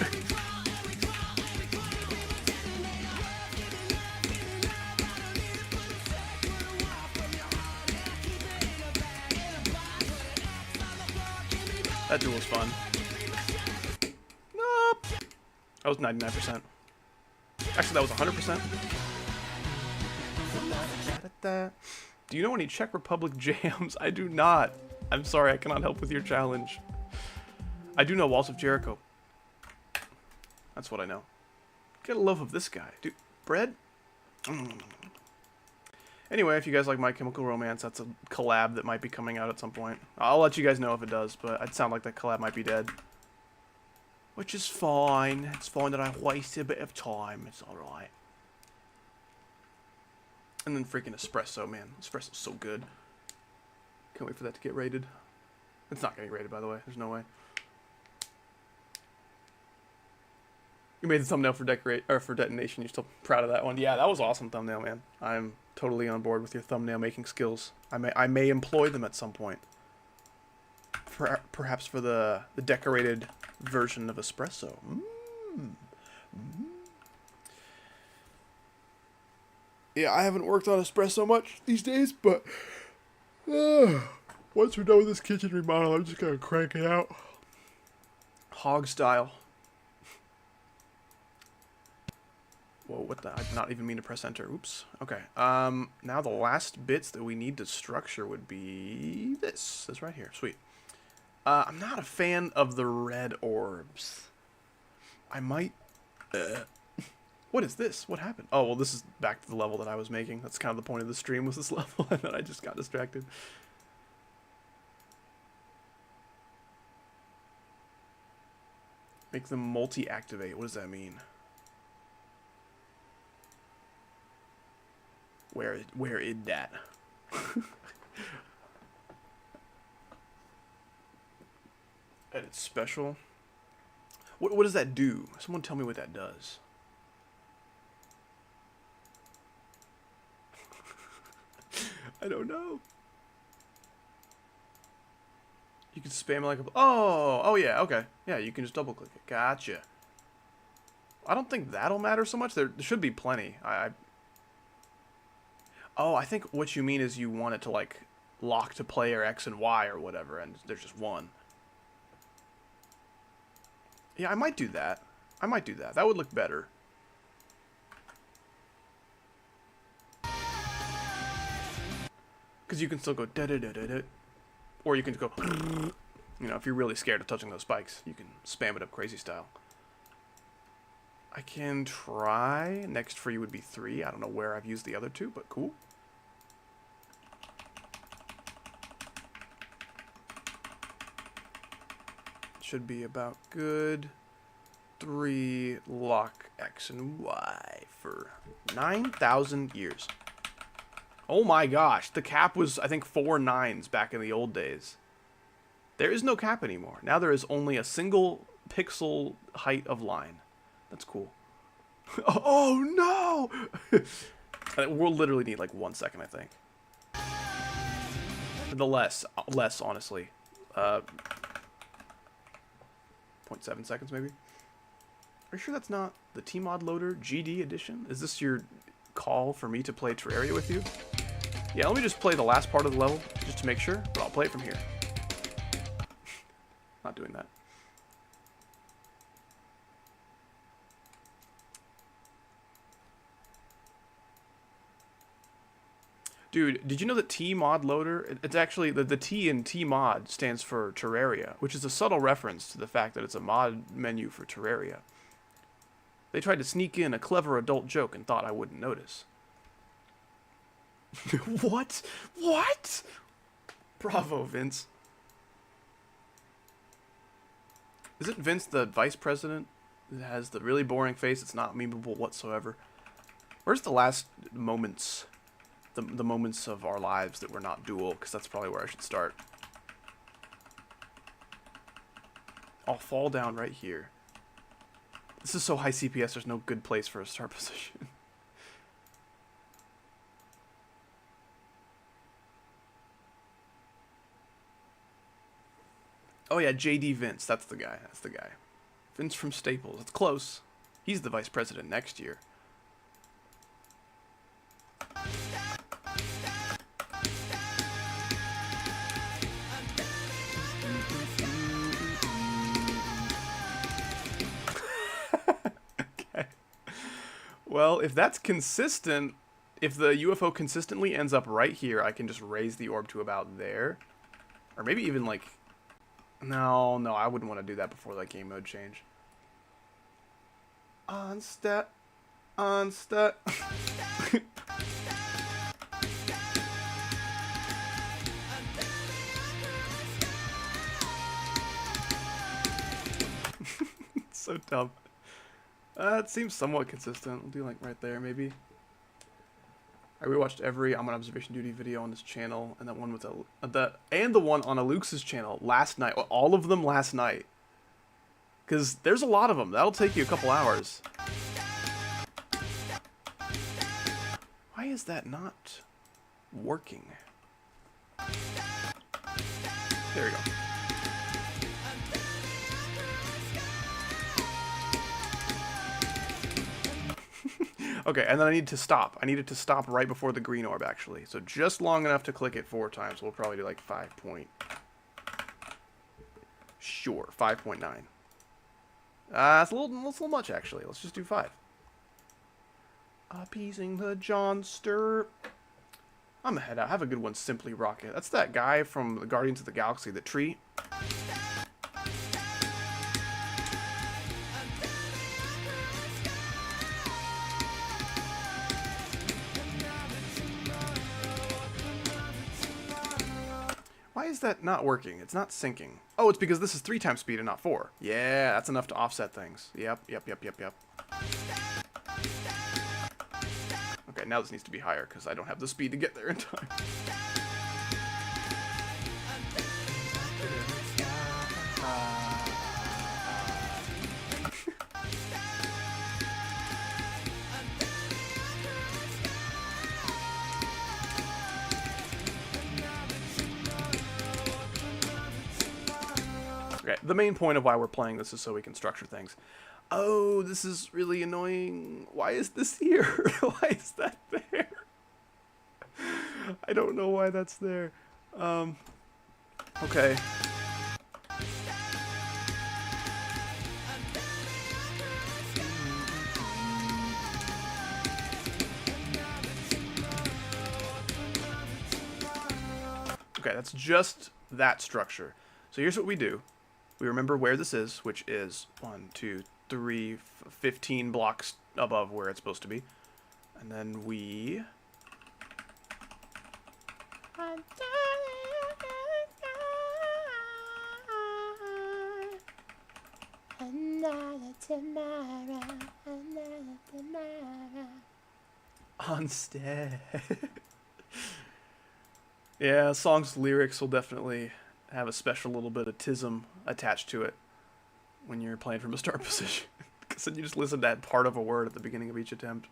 That duel was fun. Nope. That was 99%. Actually, that was 100%. Do you know any Czech Republic jams? I do not. I'm sorry, I cannot help with your challenge. I do know Walls of Jericho. That's what I know. Get a love of this guy. Dude, bread? Anyway, if you guys like My Chemical Romance, that's a collab that might be coming out at some point. I'll let you guys know if it does, but I'd sound like that collab might be dead. Which is fine. It's fine that I wasted a bit of time. It's alright. And then freaking espresso, man. Espresso's so good. Can't wait for that to get rated. It's not getting rated, by the way. There's no way. You made the thumbnail for detonation. You're still proud of that one. Yeah, that was awesome thumbnail, man. I'm totally on board with your thumbnail making skills. I may employ them at some point. Perhaps for the decorated version of espresso. Yeah, I haven't worked on espresso much these days, but once we're done with this kitchen remodel, I'm just gonna crank it out. Hog style. Whoa, what the? I did not even mean to press enter. Oops. Okay. Now the last bits that we need to structure would be this. This right here. Sweet. I'm not a fan of the red orbs. I might... What is this? What happened? Oh, well, this is back to the level that I was making. That's kind of the point of the stream, was this level, and then I just got distracted. Make them multi-activate. What does that mean? Where is that? Edit special. What does that do? Someone tell me what that does. I don't know. You can spam it like a... Oh yeah, okay. Yeah, you can just double click it. Gotcha. I don't think that'll matter so much. There should be plenty. Oh, I think what you mean is you want it to, like, lock to player X and Y or whatever, and there's just one. Yeah, I might do that. I might do that. That would look better. Because you can still go da-da-da-da-da. Or you can go, you know, if you're really scared of touching those spikes, you can spam it up crazy style. I can try. Next for you would be 3. I don't know where I've used the other 2, but cool. Should be about good. 3 lock X and Y for 9,000 years. Oh my gosh, the cap was, I think, 4 9s back in the old days. There is no cap anymore. Now there is only a single pixel height of line. That's cool. Oh no! We'll literally need like 1 second, I think. The less, honestly. 0.7 seconds, maybe. Are you sure that's not the Tmod Loader GD edition? Is this your call for me to play Terraria with you? Yeah, let me just play the last part of the level, just to make sure, but I'll play it from here. Not doing that. Dude, did you know that Tmod Loader, it's actually, the T in Tmod stands for Terraria, which is a subtle reference to the fact that it's a mod menu for Terraria. They tried to sneak in a clever adult joke and thought I wouldn't notice. What? What? Bravo, Vince. Isn't Vince the vice president that has the really boring face? It's not memeable whatsoever. Where's the last moments, the moments of our lives that were not dual? Because that's probably where I should start. I'll fall down right here. This is so high CPS, there's no good place for a start position. Oh yeah, JD Vince, that's the guy, that's the guy. Vince from Staples, it's close. He's the vice president next year. Okay. Well, if that's consistent, if the UFO consistently ends up right here, I can just raise the orb to about there. Or maybe even like... No, I wouldn't want to do that before that game mode change. On step. So dumb. It seems somewhat consistent. We'll do like right there, maybe. I rewatched every I'm on observation duty video on this channel, and that one with the one on Alux's channel last night. All of them last night. Because there's a lot of them. That'll take you a couple hours. Why is that not working? There we go. Okay, and then I need to stop. I needed to stop right before the green orb, actually. So just long enough to click it 4 times. We'll probably do like 5 point... Sure, 5.9. It's a little much, actually. Let's just do 5. Appeasing the Johnster. I'm gonna head out. Have a good one, Simply Rocket. That's that guy from the Guardians of the Galaxy, the tree. Why is that not working? It's not syncing. Oh, it's because this is 3 times speed and not 4. Yeah, that's enough to offset things. Yep. Okay, now this needs to be higher because I don't have the speed to get there in time. Okay, the main point of why we're playing this is so we can structure things. Oh, this is really annoying. Why is this here? Why is that there? I don't know why that's there. Okay. Okay, that's just that structure. So here's what we do. We remember where this is, which is 1, 2, 3, 15 blocks above where it's supposed to be. And then we... On stead. Yeah, song's lyrics will definitely have a special little bit of tism attached to it when you're playing from a start position. Because then you just listen to that part of a word at the beginning of each attempt.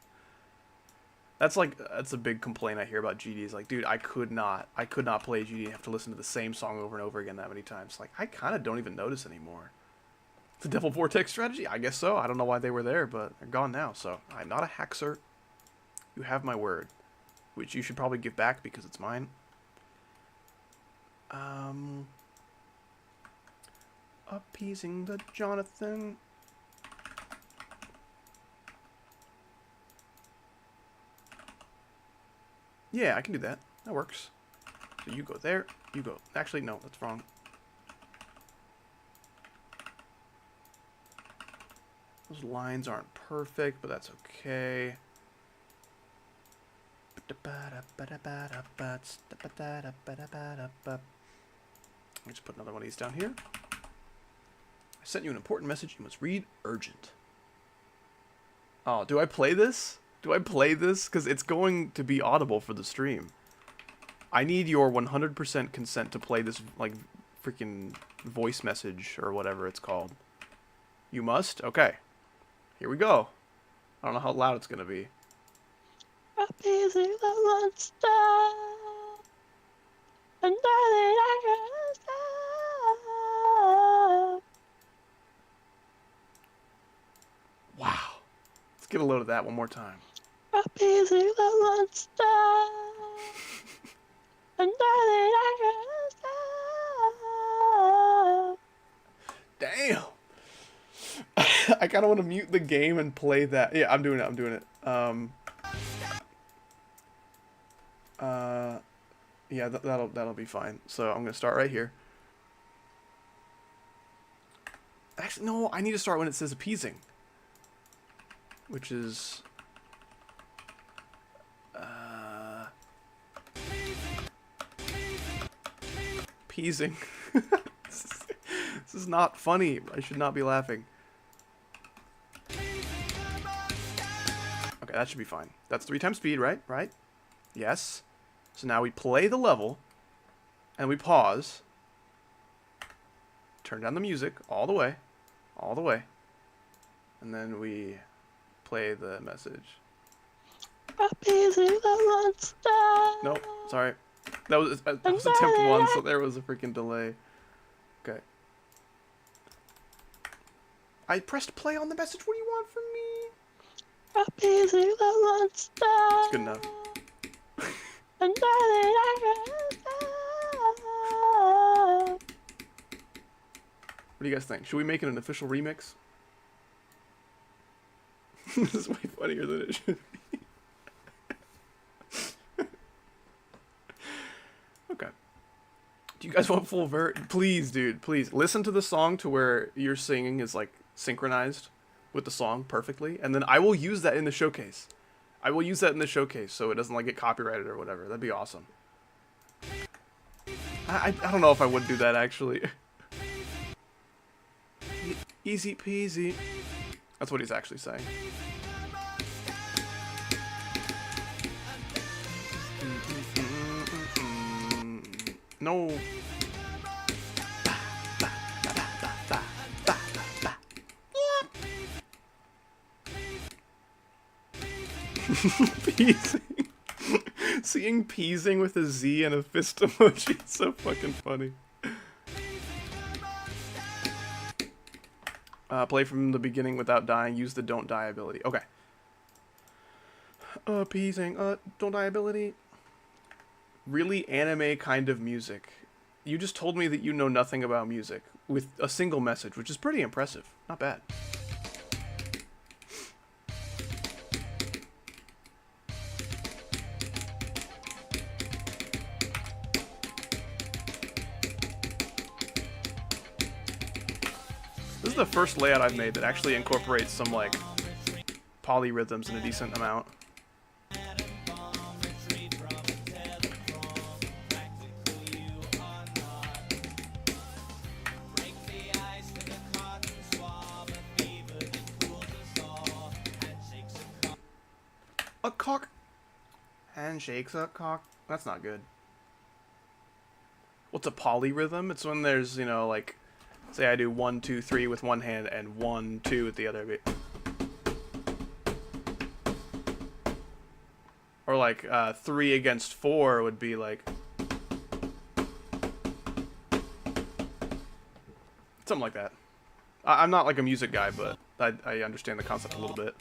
That's a big complaint I hear about GDs. Like, dude, I could not play GD and have to listen to the same song over and over again that many times. Like, I kind of don't even notice anymore. The Devil Vortex strategy? I guess so. I don't know why they were there, but they're gone now. So, I'm not a haxer. You have my word. Which you should probably give back because it's mine. Appeasing the Jonathan. Yeah, I can do that. That works. So you go there, you go... Actually, no, that's wrong. Those lines aren't perfect, but that's okay. Let me just put another one of these down here. I sent you an important message. You must read urgent. Oh, do I play this? Do I play this? Because it's going to be audible for the stream. I need your 100% consent to play this, like, freaking voice message or whatever it's called. You must? Okay. Here we go. I don't know how loud it's going to be. Wow. Let's get a load of that one more time. Damn. I kind of want to mute the game and play that. Yeah, I'm doing it. I'm doing it. Yeah, that'll be fine. So I'm gonna start right here. Actually, no, I need to start when it says appeasing, which is appeasing. This is not funny. I should not be laughing. Okay, that should be fine. That's 3 times speed, right? Right? Yes. So now we play the level, and we pause. Turn down the music all the way. All the way. And then we play the message. Nope, sorry. That was attempt 1, so there was a freaking delay. Okay. I pressed play on the message. What do you want from me? It's good enough. What do you guys think? Should we make it an official remix? This is way funnier than it should be. Okay. Do you guys want full vert? Please, dude, please. Listen to the song to where your singing is, like, synchronized with the song perfectly, and then I will use that in the showcase. I will use that in the showcase so it doesn't, like, get copyrighted or whatever. That'd be awesome. I don't know if I would do that, actually. Easy peasy. That's what he's actually saying. No. Peasing. Seeing peasing with a Z and a fist emoji is so fucking funny. Play from the beginning without dying. Use the don't die ability. Okay. Peasing. Don't die ability. Really anime kind of music. You just told me that you know nothing about music with a single message, which is pretty impressive. Not bad. This is the first layout I've made that actually incorporates some, like, polyrhythms in a decent amount. A cock. Handshakes a cock. That's not good. What's a polyrhythm? It's when there's, you know, like, say I do 1, 2, 3 with one hand and 1, 2 with the other. Or like 3 against 4 would be like something like that. I'm not like a music guy, but I understand the concept a little bit.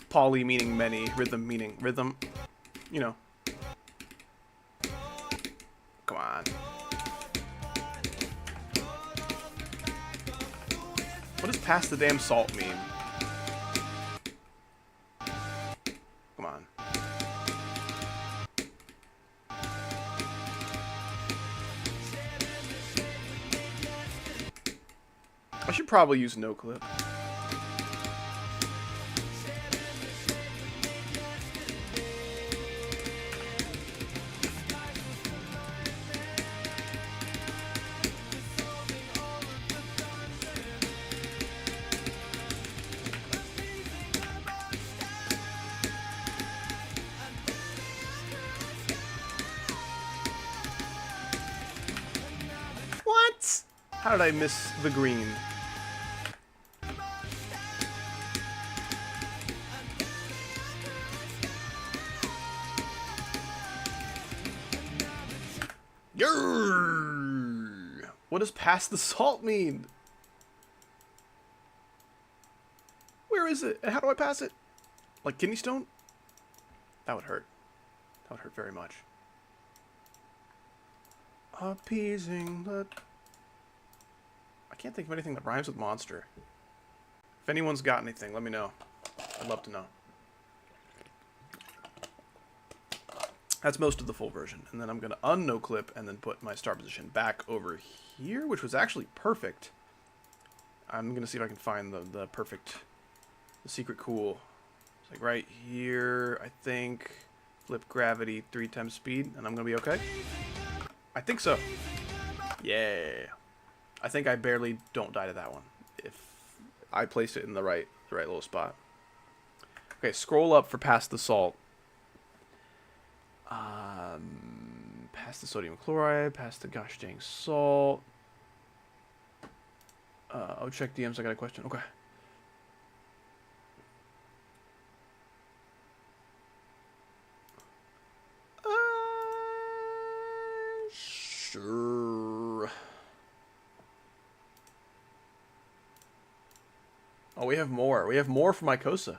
Poly meaning many, rhythm meaning rhythm, you know. Come on. What does pass the damn salt mean? I should probably use no clip. What? How did I miss the green? Grrr. What does pass the salt mean? Where is it? And how do I pass it? Like kidney stone? That would hurt. That would hurt very much. Appeasing the... I can't think of anything that rhymes with monster. If anyone's got anything, let me know. I'd love to know. That's most of the full version. And then I'm going to un-no clip and then put my start position back over here, which was actually perfect. I'm going to see if I can find the perfect, the secret cool. It's like right here, I think. Flip gravity 3 times speed, and I'm going to be okay. I think so. Yeah. I think I barely don't die to that one. If I placed it in the right little spot. Okay, scroll up for past the salt. Past the sodium chloride, past the gosh dang salt. Oh, check DMs, I got a question. Okay. Sure. Oh, we have more. We have more for Mycosa.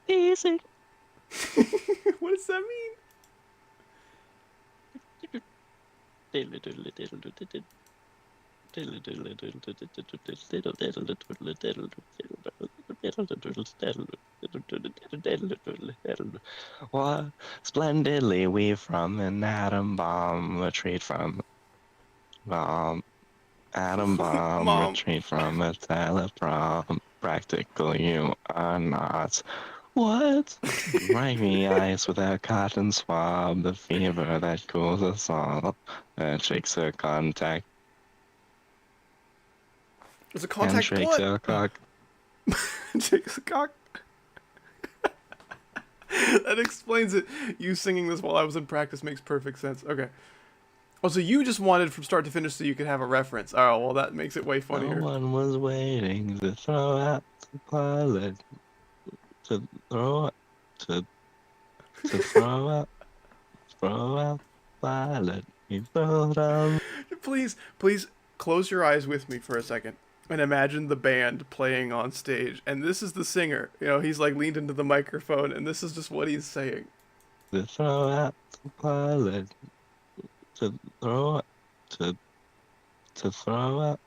Easy. What does that mean? What splendidly we from an atom bomb retreat from atom bomb Mom. retreat from a teleprom. Practical, you are not. What? Grimy eyes with a cotton swab, the fever that cools us all. Shakes a contact. There's a contact Shakes what? a cock. Shakes a cock. That explains it. You singing this while I was in practice makes perfect sense. Okay. Oh, so you just wanted from start to finish so you could have a reference. Oh, well, that makes it way funnier. No one was waiting to throw out the pilot. To throw out, to throw out pilot. You throw it on. Please close your eyes with me for a second and imagine the band playing on stage. And this is the singer. You know, he's like leaned into the microphone and this is just what he's saying. To throw out the pilot. To throw out, to throw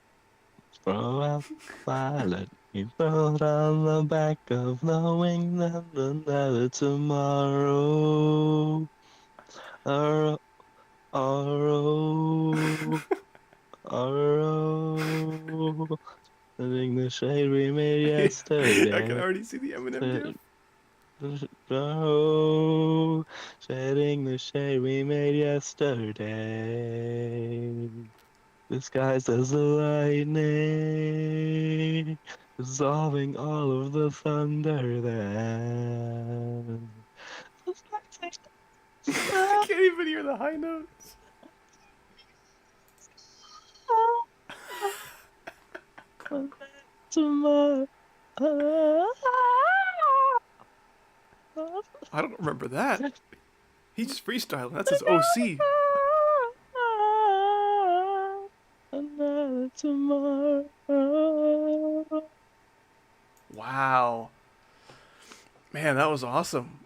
out pilot. You throw it on the back of the wing and another tomorrow. Arrow, arrow, arrow. Setting the shade we made yesterday. I can already see the Eminem gif. Oh, shedding the shade we made yesterday. Disguised as the lightning, dissolving all of the thunder then. I can't even hear the high notes. Tomorrow. I don't remember that. He's just freestyling. That's his OC. Another tomorrow. Wow. Man, that was awesome.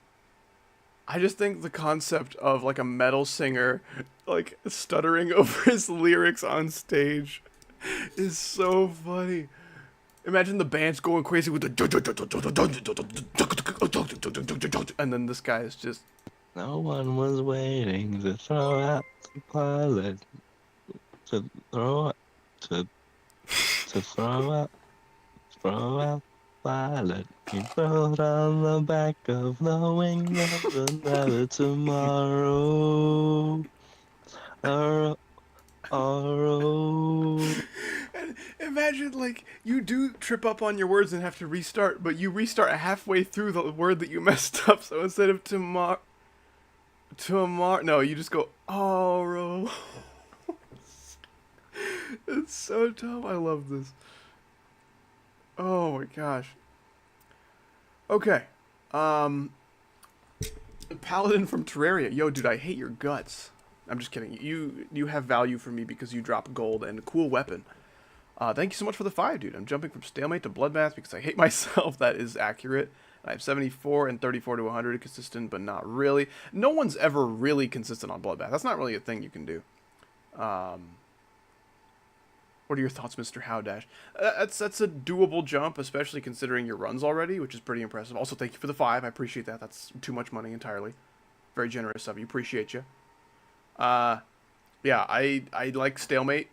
I just think the concept of like a metal singer like stuttering over his lyrics on stage is so funny. Imagine the band's going crazy with the and then this guy is just No one was waiting to throw out the pilot. To throw to throw out Violet. You wrote on the back of the window another tomorrow. Oh, And imagine, like, you do trip up on your words and have to restart, but you restart halfway through the word that you messed up. So instead of tomorrow, no, you just go, oh, it's so dumb. I love this. Oh my gosh. Okay. Paladin from Terraria. Yo, dude, I hate your guts. I'm just kidding. You have value for me because you drop gold and a cool weapon. Thank you so much for the 5, dude. I'm jumping from stalemate to bloodbath because I hate myself. That is accurate. I have 74 and 34 to 100 consistent, but not really. No one's ever really consistent on bloodbath. That's not really a thing you can do. What are your thoughts, Mr. Howdash? That's a doable jump, especially considering your runs already, which is pretty impressive. Also, thank you for the 5. I appreciate that. That's too much money entirely. Very generous of you. Appreciate you. Yeah, I like stalemate.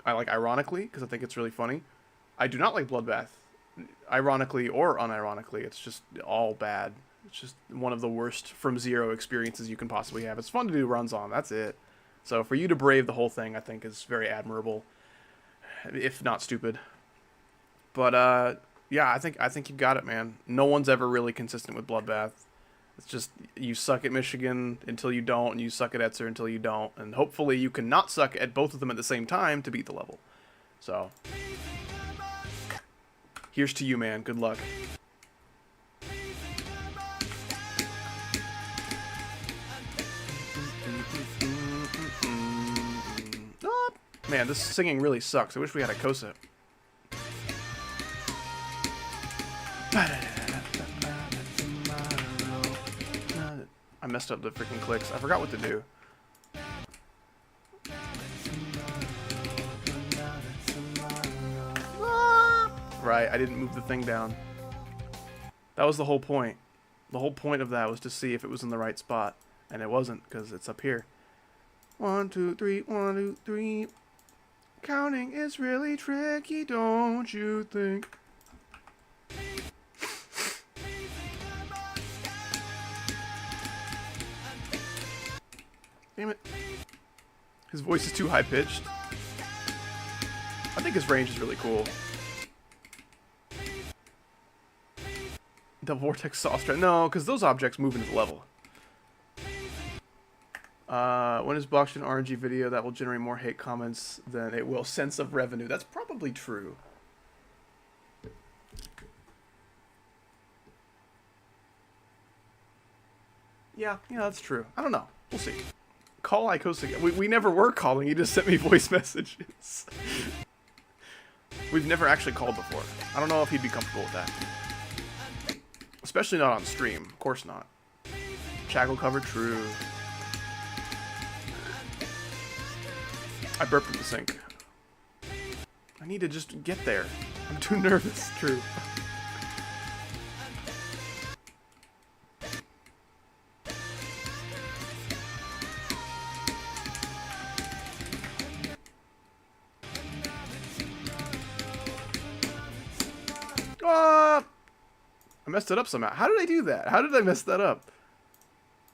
I like ironically, because I think it's really funny. I do not like bloodbath. Ironically or unironically, it's just all bad. It's just one of the worst from zero experiences you can possibly have. It's fun to do runs on. That's it. So for you to brave the whole thing, I think is very admirable, if not stupid. But yeah, I think you got it, man. No one's ever really consistent with bloodbath. It's just you suck at Michigan until you don't, and you suck at Etzer until you don't, and hopefully you can not suck at both of them at the same time to beat the level. So here's to you, man. Good luck. Oh, man, this singing really sucks. I wish we had a Kosa. I messed up the freaking clicks. I forgot what to do. Right, I didn't move the thing down. That was the whole point. The whole point of that was to see if it was in the right spot. And it wasn't, because it's up here. 1, 2, 3, 1, 2, 3. Counting is really tricky, don't you think? Damn it. His voice is too high-pitched. I think his range is really cool. The Vortex Saucer. No, because those objects move into the level. When is blockchain RNG video that will generate more hate comments than it will sense of revenue? That's probably true. Yeah, that's true. I don't know. We'll see. Call Icos again. We never were calling. He just sent me voice messages. We've never actually called before. I don't know if he'd be comfortable with that. Especially not on stream. Of course not. Shackle cover, true. I burped in the sink. I need to just get there. I'm too nervous, true. I messed it up somehow. How did I do that? How did I mess that up?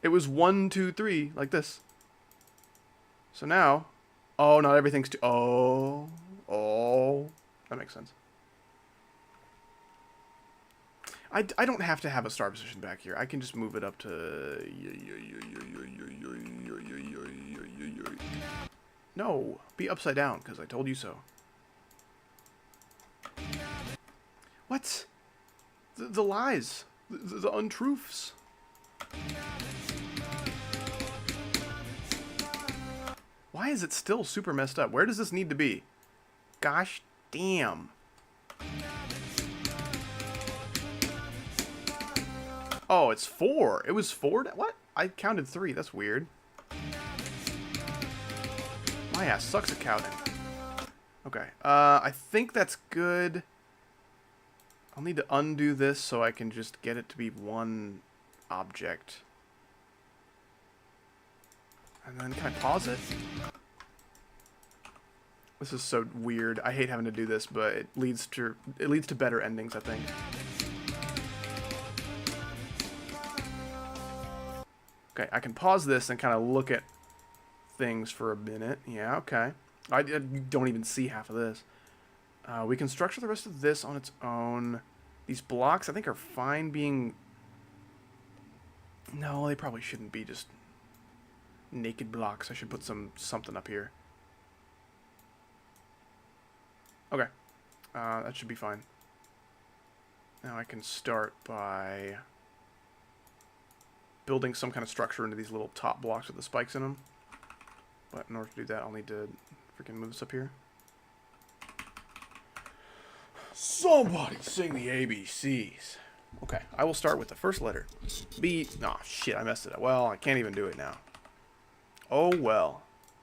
It was 1, 2, 3, like this. So now, oh, not everything's too. Oh, that makes sense. I don't have to have a star position back here. I can just move it up to. No, be upside down because I told you so. What? The lies. The untruths. Why is it still super messed up? Where does this need to be? Gosh damn. Oh, it's 4. It was 4? What? I counted 3. That's weird. My ass sucks at counting. Okay. I think that's good. I'll need to undo this so I can just get it to be one object. And then can I pause it? This is so weird. I hate having to do this, but it leads to better endings, I think. Okay, I can pause this and kind of look at things for a minute. Yeah, okay. I don't even see half of this. We can structure the rest of this on its own. These blocks, I think, are fine being... No, they probably shouldn't be just naked blocks. I should put something up here. Okay. That should be fine. Now I can start by building some kind of structure into these little top blocks with the spikes in them. But in order to do that, I'll need to freaking move this up here. Somebody sing the ABCs. Okay, I will start with the first letter. B. Oh, shit, I messed it up. Well, I can't even do it now. Oh, well.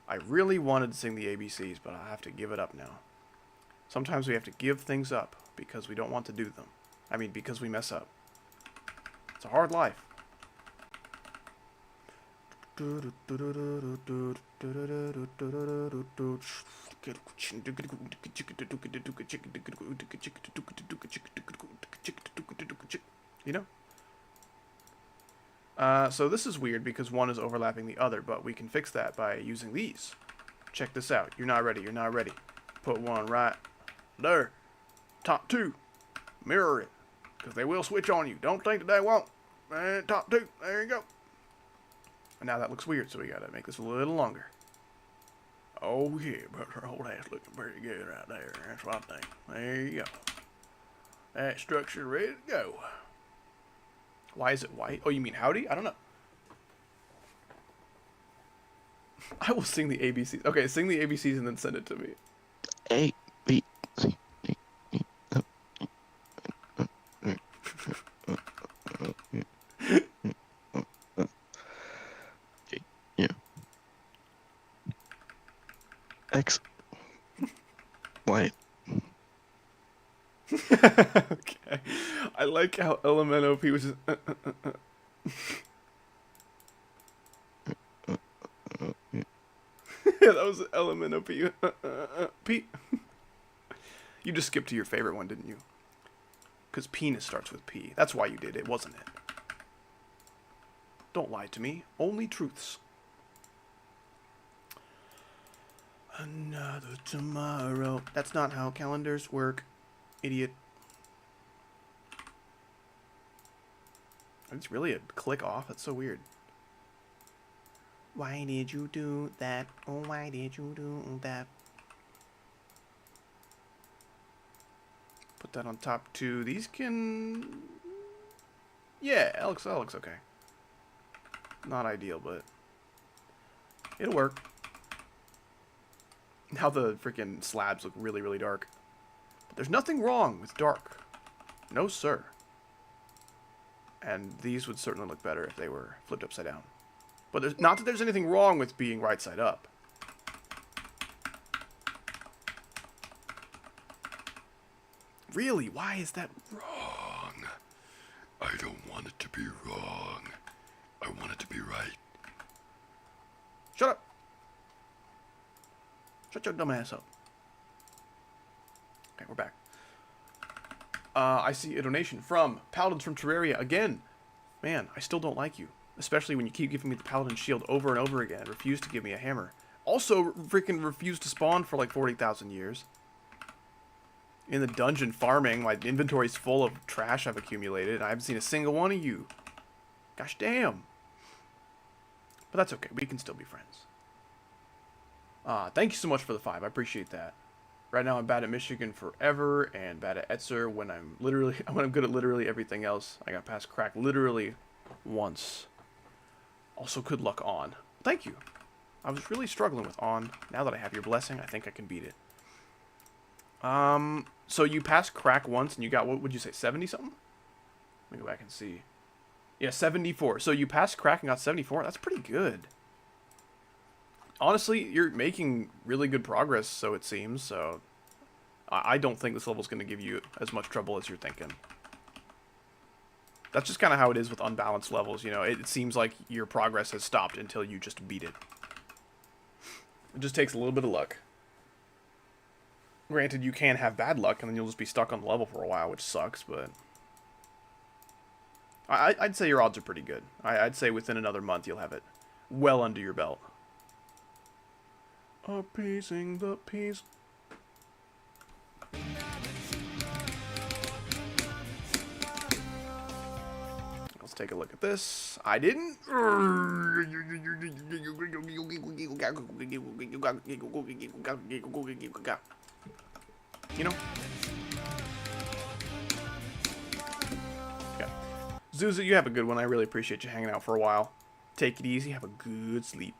I really wanted to sing the ABCs, but I have to give it up now. Sometimes we have to give things up because we don't want to do them. I mean, because we mess up. It's a hard life. You know? So this is weird because one is overlapping the other, but we can fix that by using these. Check this out. You're not ready. You're not ready. Put one right there. Top two. Mirror it. Because they will switch on you. Don't think that they won't. And top two. There you go. And now that looks weird, so we gotta make this a little longer. Oh yeah, but her whole ass looking pretty good right there. That's what I think. There you go. That structure ready to go. Why is it white? Oh, you mean howdy? I don't know. I will sing the ABCs. Okay, sing the ABCs and then send it to me. A, B, C, D, E, F, G, U, X, Y. Okay. I like how LMNOP was just... Yeah, that was LMNOP. P. You just skipped to your favorite one, didn't you? Because penis starts with P. That's why you did it, wasn't it? Don't lie to me. Only truths. Another tomorrow. That's not how calendars work, idiot. It's really a click off. That's so weird. Why did you do that? Oh, why did you do that? Put that on top two. These can... Yeah, that looks okay. Not ideal, but it'll work. Now the freaking slabs look really, really dark. But there's nothing wrong with dark. No, sir. And these would certainly look better if they were flipped upside down. But there's not that there's anything wrong with being right side up. Really? Why is that wrong? I don't want it to be wrong. I want it to be right. Shut up. Shut your dumb ass up. Okay, we're back. I see a donation from Paladins from Terraria again. Man, I still don't like you. Especially when you keep giving me the Paladin shield over and over again. Refuse to give me a hammer. Also, freaking refuse to spawn for like 40,000 years. In the dungeon farming, my inventory's full of trash I've accumulated. And I haven't seen a single one of you. Gosh damn. But that's okay. We can still be friends. Thank you so much for the 5. I appreciate that. Right now I'm bad at Michigan forever and bad at Etzer when I'm good at literally everything else. I got past crack literally once. Also, good luck on. Thank you. I was really struggling with on. Now that I have your blessing, I think I can beat it. So you passed crack once and you got, what would you say, 70 something? Let me go back and see. Yeah, 74. So you passed crack and got 74. That's pretty good. Honestly, you're making really good progress, so it seems. So I don't think this level's going to give you as much trouble as you're thinking. That's just kind of how it is with unbalanced levels, you know. It seems like your progress has stopped until you just beat it. It just takes a little bit of luck. Granted, you can have bad luck, and then you'll just be stuck on the level for a while, which sucks, but... I'd say your odds are pretty good. I'd say within another month you'll have it well under your belt. Appeasing the peace. Let's take a look at this. I didn't. You know? Okay. Zuzu, you have a good one. I really appreciate you hanging out for a while. Take it easy. Have a good sleep.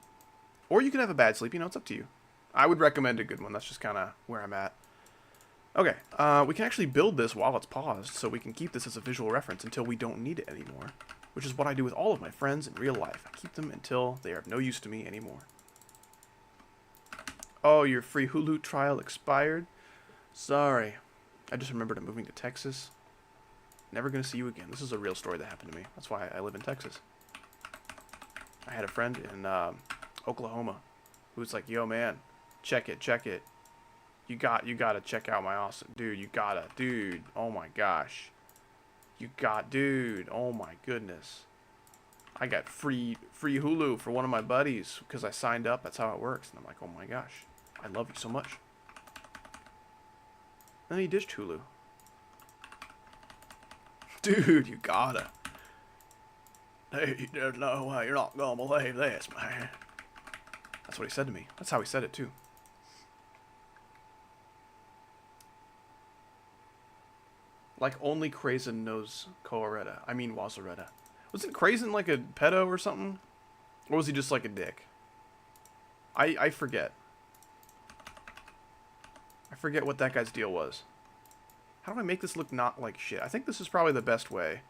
Or you can have a bad sleep. You know, it's up to you. I would recommend a good one. That's just kind of where I'm at. Okay. We can actually build this while it's paused, so we can keep this as a visual reference until we don't need it anymore. Which is what I do with all of my friends in real life. I keep them until they are of no use to me anymore. Oh, your free Hulu trial expired? Sorry. I just remembered I'm moving to Texas. Never gonna see you again. This is a real story that happened to me. That's why I live in Texas. I had a friend in Oklahoma who was like, yo man, check it. You gotta check out my awesome dude. Dude, oh my gosh. Dude, oh my goodness. I got free Hulu for one of my buddies because I signed up. That's how it works. And I'm like, oh my gosh, I love you so much. Then he ditched Hulu. Dude, you gotta. Hey, there's no way you're not gonna believe this, man. That's what he said to me. That's how he said it too. Like only Krazen knows Coaretta. I mean Wazaretta. Wasn't Krazen like a pedo or something? Or was he just like a dick? I forget. I forget what that guy's deal was. How do I make this look not like shit? I think this is probably the best way.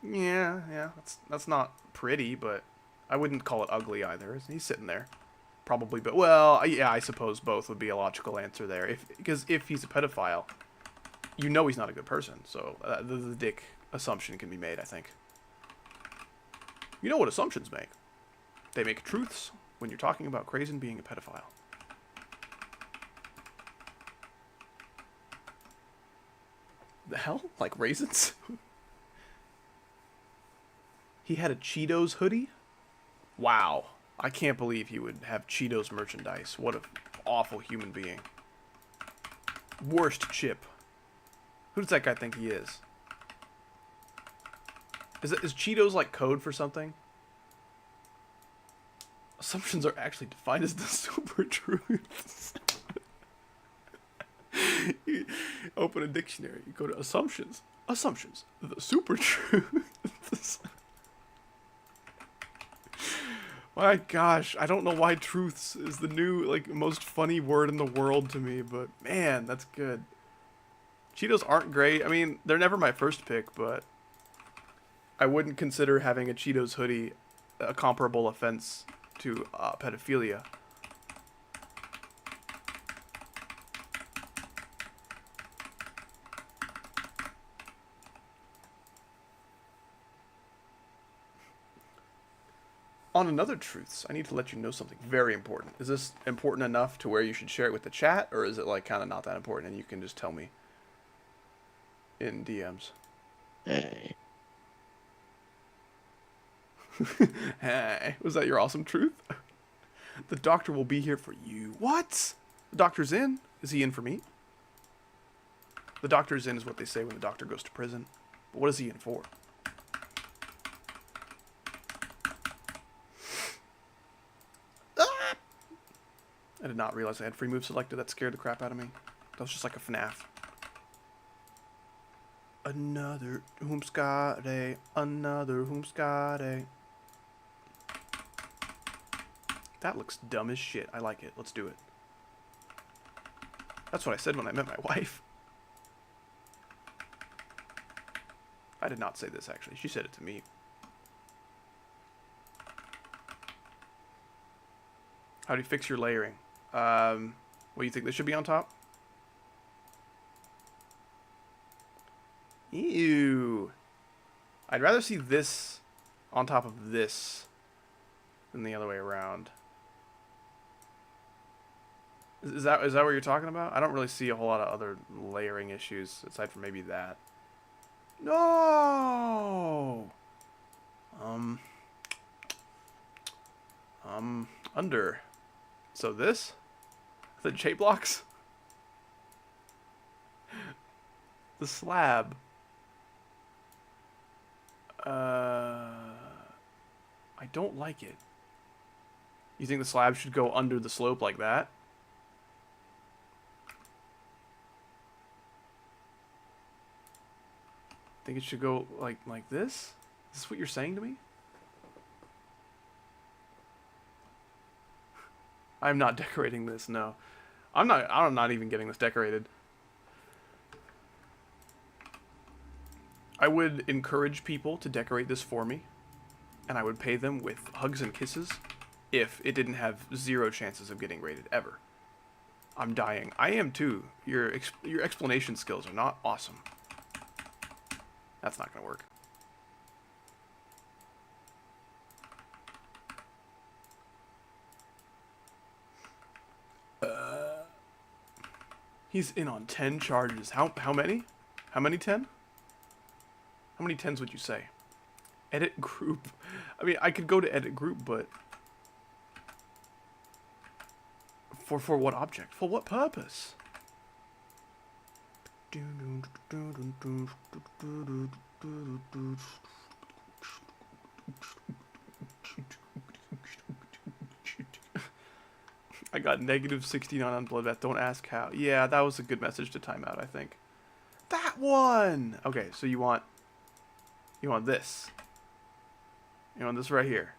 Yeah. That's not pretty, but I wouldn't call it ugly either. He's sitting there. Probably, but well, yeah, I suppose both would be a logical answer there. Because if he's a pedophile, you know he's not a good person. So the dick assumption can be made, I think. You know what assumptions make? They make truths when you're talking about Krazen being a pedophile. The hell? Like raisins? He had a Cheetos hoodie? Wow. I can't believe he would have Cheetos merchandise. What an awful human being. Worst chip. Who does that guy think he is? Is Cheetos like code for something? Assumptions are actually defined as the super truths. You open a dictionary, you go to assumptions. Assumptions. The super truths. My gosh, I don't know why truths is the new, like, most funny word in the world to me, but man, that's good. Cheetos aren't great. I mean, they're never my first pick, but I wouldn't consider having a Cheetos hoodie a comparable offense to pedophilia. On another truths, I need to let you know something very important. Is this important enough to where you should share it with the chat, or is it like kind of not that important and you can just tell me in DMs? Hey. Hey, was that your awesome truth? The doctor will be here for you. What? The doctor's in? Is he in for me? The doctor's in is what they say when the doctor goes to prison. But what is he in for? I did not realize I had free move selected. That scared the crap out of me. That was just like a FNAF. Another Hoomskade. Another Hoomskade. That looks dumb as shit. I like it. Let's do it. That's what I said when I met my wife. I did not say this, actually. She said it to me. How do you fix your layering? What do you think? This should be on top? Ew. I'd rather see this on top of this than the other way around. Is that what you're talking about? I don't really see a whole lot of other layering issues aside from maybe that. No. Under. So this? The J blocks? The slab. I don't like it. You think the slab should go under the slope like that? Think it should go like this? Is this what you're saying to me? I'm not decorating this, no. I'm not even getting this decorated. I would encourage people to decorate this for me, and I would pay them with hugs and kisses if it didn't have 0 chances of getting rated ever. I'm dying. I am too. Your explanation skills are not awesome. That's not gonna work. He's in on 10 charges. How many? How many 10? How many 10s would you say? Edit group. I mean, I could go to edit group, but for what object? For what purpose? I got -69 on Bloodbath. Don't ask how. Yeah, that was a good message to time out, I think. That one! Okay, so you want this. You want this right here.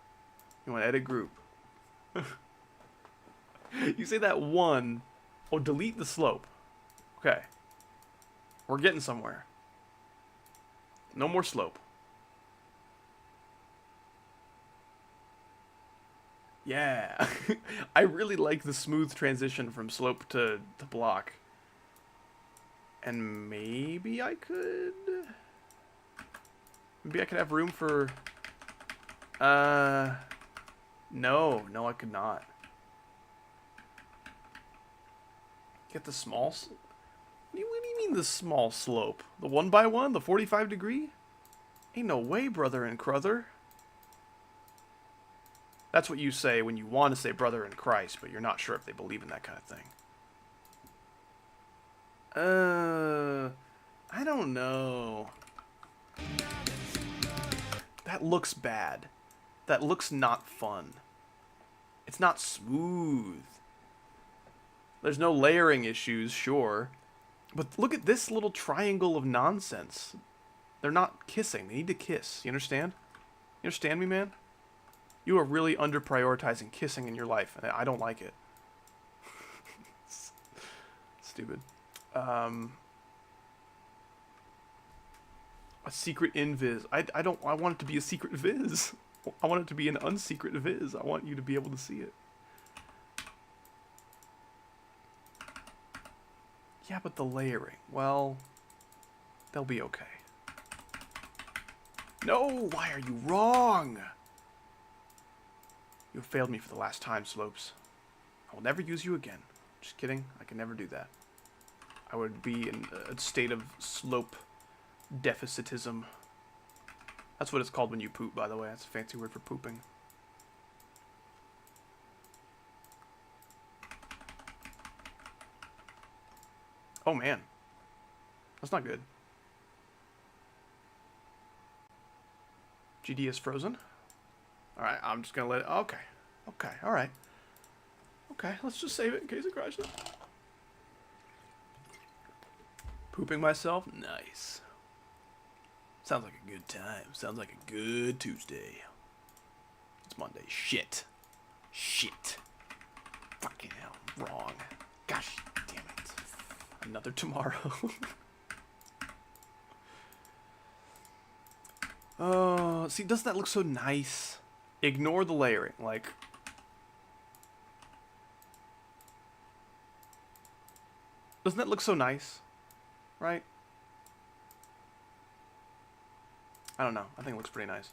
You want edit group. You say that one. Oh, delete the slope. Okay. We're getting somewhere. No more slope. Yeah. I really like the smooth transition from slope to block. And maybe I could have room for no, I could not. Get the small what do you mean the small slope? The 1x1? The 45 degree? Ain't no way, brother and crother. That's what you say when you want to say brother in Christ, but you're not sure if they believe in that kind of thing. I don't know. That looks bad. That looks not fun. It's not smooth. There's no layering issues, sure. But look at this little triangle of nonsense. They're not kissing. They need to kiss. You understand? You understand me, man? You are really under-prioritizing kissing in your life, and I don't like it. Stupid. A secret invis. I want it to be a secret viz. I want it to be an unsecret viz. I want you to be able to see it. Yeah, but the layering, well, they'll be okay. No, why are you wrong? You have failed me for the last time, Slopes. I will never use you again. Just kidding, I can never do that. I would be in a state of slope deficitism. That's what it's called when you poop, by the way. That's a fancy word for pooping. Oh man, that's not good. GD is frozen. Alright, I'm just gonna let it. Okay. Okay, alright. Okay, let's just save it in case it crashes. Pooping myself? Nice. Sounds like a good time. Sounds like a good Tuesday. It's Monday. Shit. Shit. Fucking hell. Wrong. Gosh damn it. Another tomorrow. Oh, see, doesn't that look so nice? Ignore the layering, like... Doesn't that look so nice? Right? I don't know. I think it looks pretty nice.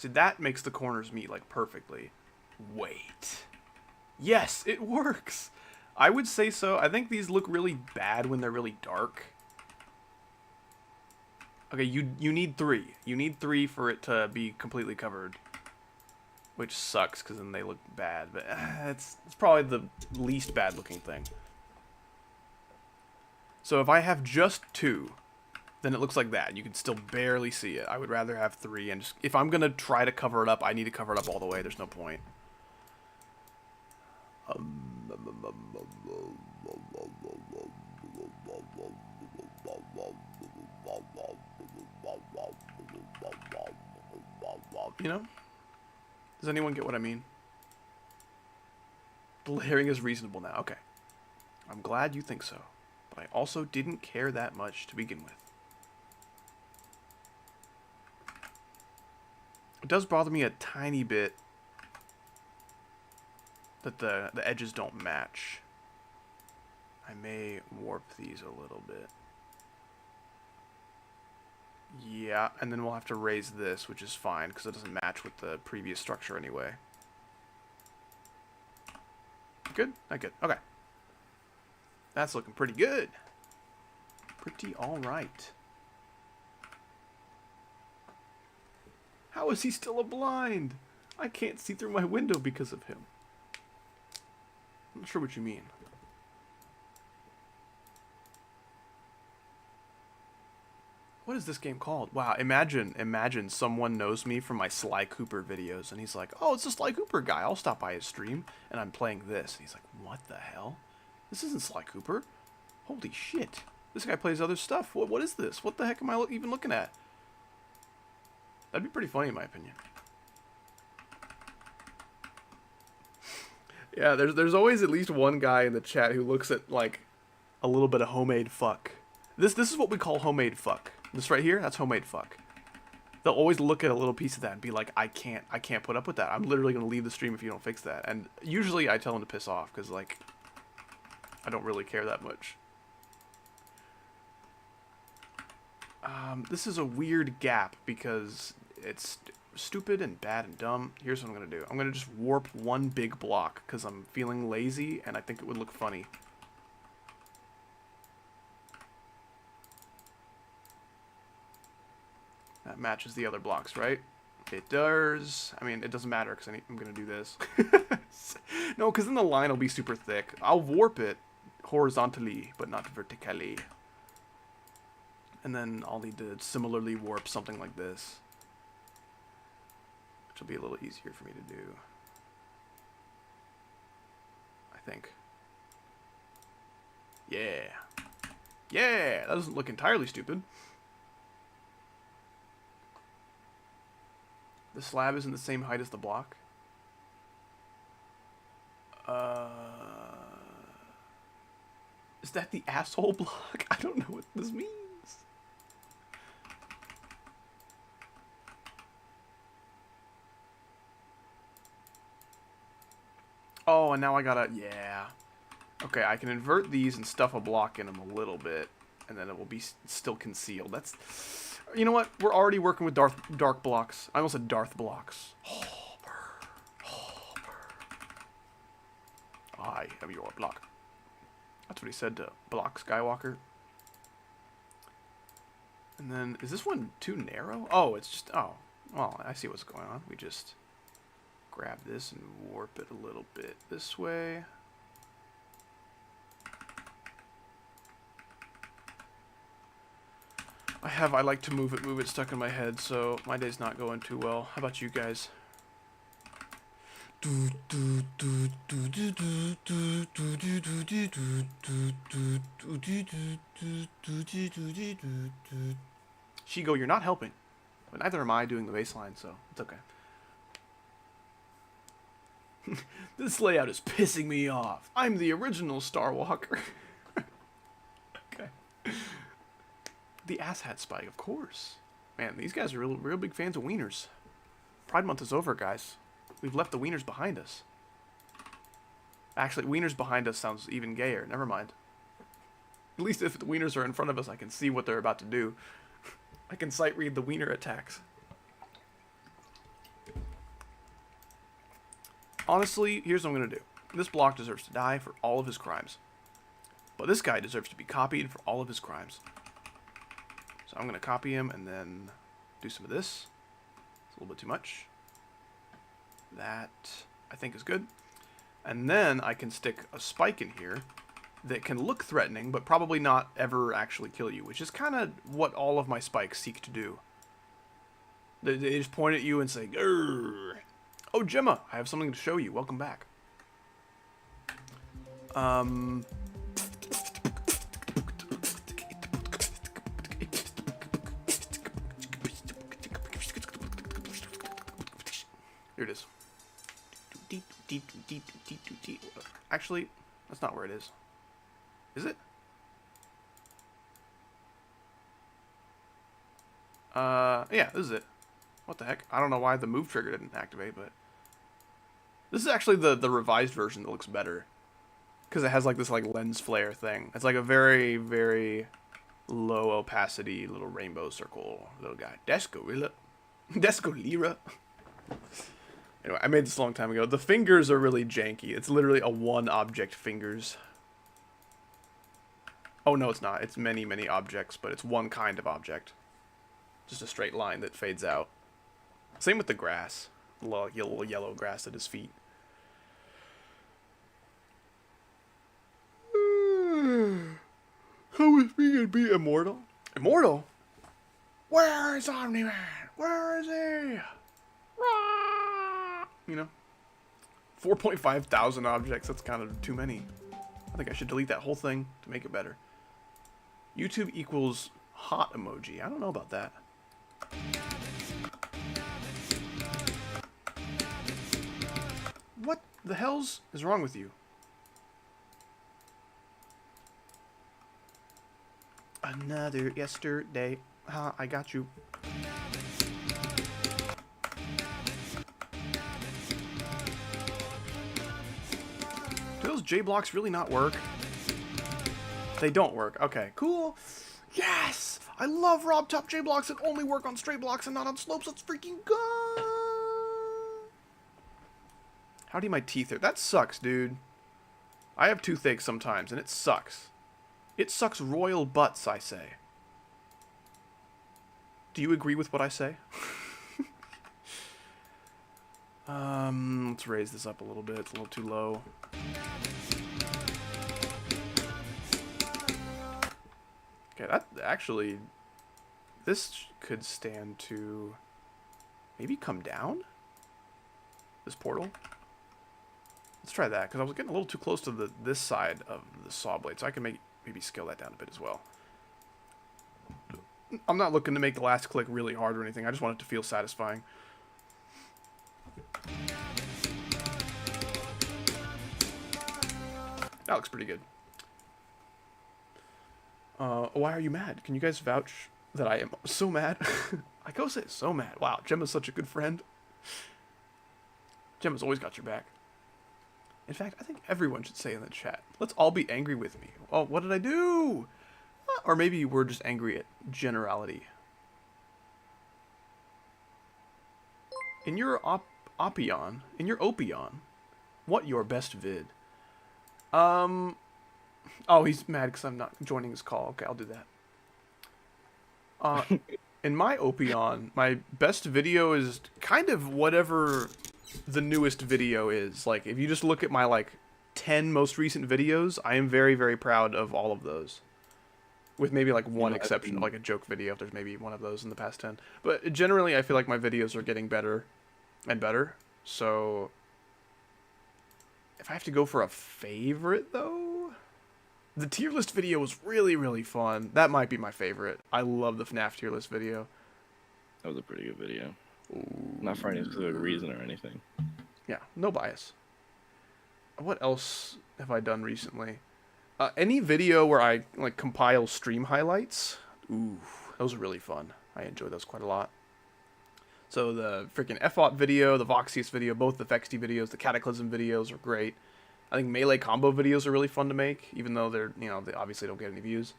See, that makes the corners meet, like, perfectly. Wait. Yes, it works! I would say so. I think these look really bad when they're really dark. Okay, you need 3. You need 3 for it to be completely covered. Which sucks, because then they look bad. But it's probably the least bad looking thing. So if I have just 2, then it looks like that. You can still barely see it. I would rather have 3. And just, if I'm going to try to cover it up, I need to cover it up all the way. There's no point. You know? Does anyone get what I mean? Blaring is reasonable now. Okay. I'm glad you think so. But I also didn't care that much to begin with. It does bother me a tiny bit that the edges don't match. I may warp these a little bit. Yeah, and then we'll have to raise this, which is fine, because it doesn't match with the previous structure anyway. Good? Not good. Okay. That's looking pretty good. Pretty alright. How is he still a blind? I can't see through my window because of him. I'm not sure what you mean. What is this game called? Wow, imagine someone knows me from my Sly Cooper videos, and he's like, oh, it's the Sly Cooper guy, I'll stop by his stream, and I'm playing this. And he's like, what the hell? This isn't Sly Cooper. Holy shit. This guy plays other stuff. What is this? What the heck am I even looking at? That'd be pretty funny in my opinion. Yeah, there's always at least one guy in the chat who looks at, like, a little bit of homemade fuck. This is what we call homemade fuck. This right here, that's homemade fuck. They'll always look at a little piece of that and be like, I can't put up with that. I'm literally going to leave the stream if you don't fix that. And usually I tell them to piss off because, like, I don't really care that much. This is a weird gap because it's stupid and bad and dumb. Here's what I'm going to do. I'm going to just warp one big block because I'm feeling lazy and I think it would look funny. That matches the other blocks, right? It does. I mean, it doesn't matter because I'm going to do this. No, because then the line will be super thick. I'll warp it horizontally, but not vertically. And then I'll need to similarly warp something like this, which will be a little easier for me to do, I think. Yeah. Yeah, that doesn't look entirely stupid. The slab isn't the same height as the block. Is that the asshole block? I don't know what this means. Oh, and now I gotta, yeah. Okay, I can invert these and stuff a block in them a little bit, and then it will be still concealed. That's, you know what? We're already working with dark blocks. I almost said Darth blocks. I am your block. That's what he said to Block Skywalker. And then, is this one too narrow? Oh, it's just, oh, well, I see what's going on. We just grab this and warp it a little bit this way. I like to move it stuck in my head, so my day's not going too well. How about you guys? Shigo, you're not helping. But neither am I doing the bass line, so it's okay. This layout is pissing me off. I'm the original Starwalker. Okay. The asshat spike, of course. Man, these guys are real big fans of wieners. Pride Month is over, guys. We've left the wieners behind us. Actually, wieners behind us sounds even gayer. Never mind. At least if the wieners are in front of us, I can see what they're about to do. I can sight read the wiener attacks. Honestly, here's what I'm going to do. This block deserves to die for all of his crimes. But this guy deserves to be copied for all of his crimes. So I'm going to copy him and then do some of this. It's a little bit too much. That, I think, is good. And then I can stick a spike in here that can look threatening, but probably not ever actually kill you, which is kind of what all of my spikes seek to do. They just point at you and say, "Grr." Oh, Gemma, I have something to show you. Welcome back. Here it is. Actually, that's not where it is. Is it? Yeah, this is it. What the heck? I don't know why the move trigger didn't activate, but this is actually the revised version that looks better. Because it has like this like lens flare thing. It's like a very, very low opacity little rainbow circle little guy. Desgorilla. Desgolira. Anyway, I made this a long time ago. The fingers are really janky. It's literally a one object fingers. Oh no, it's not. It's many, many objects, but it's one kind of object. Just a straight line that fades out. Same with the grass. The little yellow grass at his feet. How is me and be immortal? Immortal? Where is Omni-Man? Where is he? You know? 4.5 thousand objects, that's kind of too many. I think I should delete that whole thing to make it better. YouTube equals hot emoji. I don't know about that. What the hell's is wrong with you? Another yesterday. Ha, I got you. Do those J blocks really not work? They don't work. Okay, cool. Yes! I love Robtop J blocks that only work on straight blocks and not on slopes. That's freaking good! Howdy my teeth are. That sucks, dude. I have toothache sometimes, and it sucks. It sucks royal butts, I say. Do you agree with what I say? Let's raise this up a little bit. It's a little too low. Okay, that actually... This could stand to... maybe come down? This portal? Let's try that, because I was getting a little too close to this side of the saw blade, so I can maybe scale that down a bit as well. I'm not looking to make the last click really hard or anything. I just want it to feel satisfying. That looks pretty good. Why are you mad? Can you guys vouch that I am so mad? I go say so mad. Wow, Gemma's such a good friend. Gemma's always got your back. In fact, I think everyone should say in the chat, let's all be angry with me. Oh, what did I do? Or maybe we're just angry at generality. In your Opion, what your best vid? Oh, he's mad because I'm not joining his call. Okay, I'll do that. In my Opion, my best video is kind of whatever the newest video is. Like, if you just look at my, like, 10 most recent videos, I am very, very proud of all of those. With maybe, like, one exception, like a joke video, if there's maybe one of those in the past 10. But generally, I feel like my videos are getting better and better. So, if I have to go for a favorite, though... The tier list video was really, really fun. That might be my favorite. I love the FNAF tier list video. That was a pretty good video. Ooh. Not for any specific reason or anything. Yeah, no bias. What else have I done recently? Any video where I like compile stream highlights. Ooh, those are really fun. I enjoy those quite a lot. So the freaking FOT video, the Voxius video, both the Fexty videos, the Cataclysm videos are great. I think melee combo videos are really fun to make, even though they're, you know, they obviously don't get any views.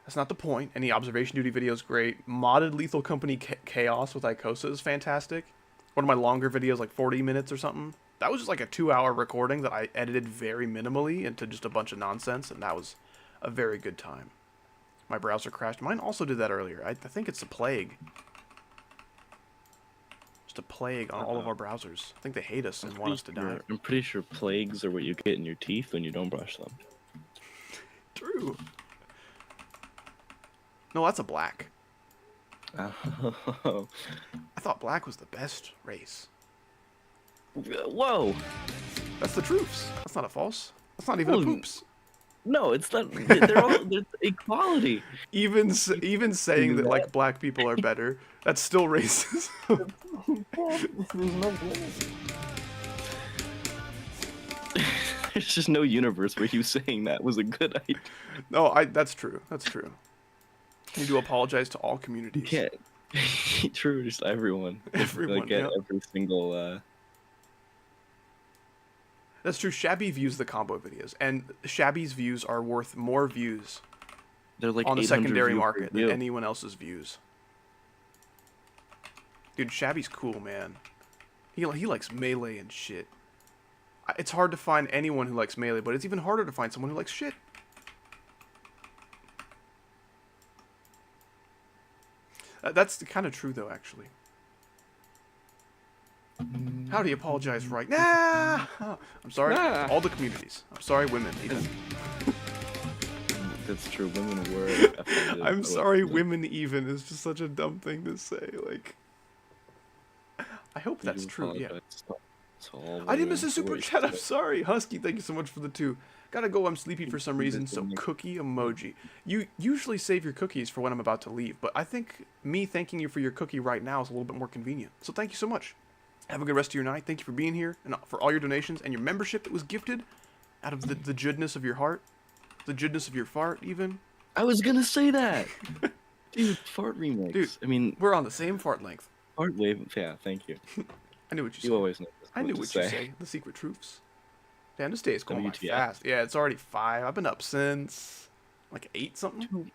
That's not the point. Any observation duty video is great. Modded Lethal Company Chaos with Icosa is fantastic. One of my longer videos, like 40 minutes or something. That was just like a 2-hour recording that I edited very minimally into just a bunch of nonsense, and that was a very good time. My browser crashed. Mine also did that earlier. I think it's a plague. Just a plague on all of our browsers. I think they hate us and want us to die. I'm pretty sure plagues are what you get in your teeth when you don't brush them. True. No, that's a black. Oh. I thought black was the best race. Whoa! That's the truths. That's not a false. That's not even a poops. No, it's not. They're all they're equality. Even saying that like black people are better, that's still racist. There's just no universe where you saying that was a good idea. No, that's true. That's true. You do apologize to all communities. You can't. True, just everyone. Everyone, Like, get yeah. every single. That's true. Shabby views the combo videos, and Shabby's views are worth more views They're like on the 800 secondary views per market than view. anyone else's views. Dude, Shabby's cool, man. He likes Melee and shit. It's hard to find anyone who likes Melee, but it's even harder to find someone who likes shit. That's kind of true, though, actually. How do you apologize right now? I'm sorry. Nah. All the communities. I'm sorry, women, even. That's true. Women were. offended. I'm sorry, women, even is just such a dumb thing to say. Like, I hope that's You true. Yeah. apologize to all I didn't miss women a super for chat. I'm it. sorry, Husky. Thank you so much for the 2. Gotta go. I'm sleepy for some reason. So cookie emoji. You usually save your cookies for when I'm about to leave, but I think me thanking you for your cookie right now is a little bit more convenient. So thank you so much. Have a good rest of your night. Thank you for being here and for all your donations and your membership that was gifted out of the goodness of your heart, the goodness of your fart, even. I was gonna say that. Dude, fart remix. Dude, I mean, we're on the same fart length. fart wave. Yeah, thank you. I knew what you You said. always know. I knew to what you say. The secret truths. Damn, this day is going by WTF. fast. Yeah, it's already 5. I've been up since like 8 something.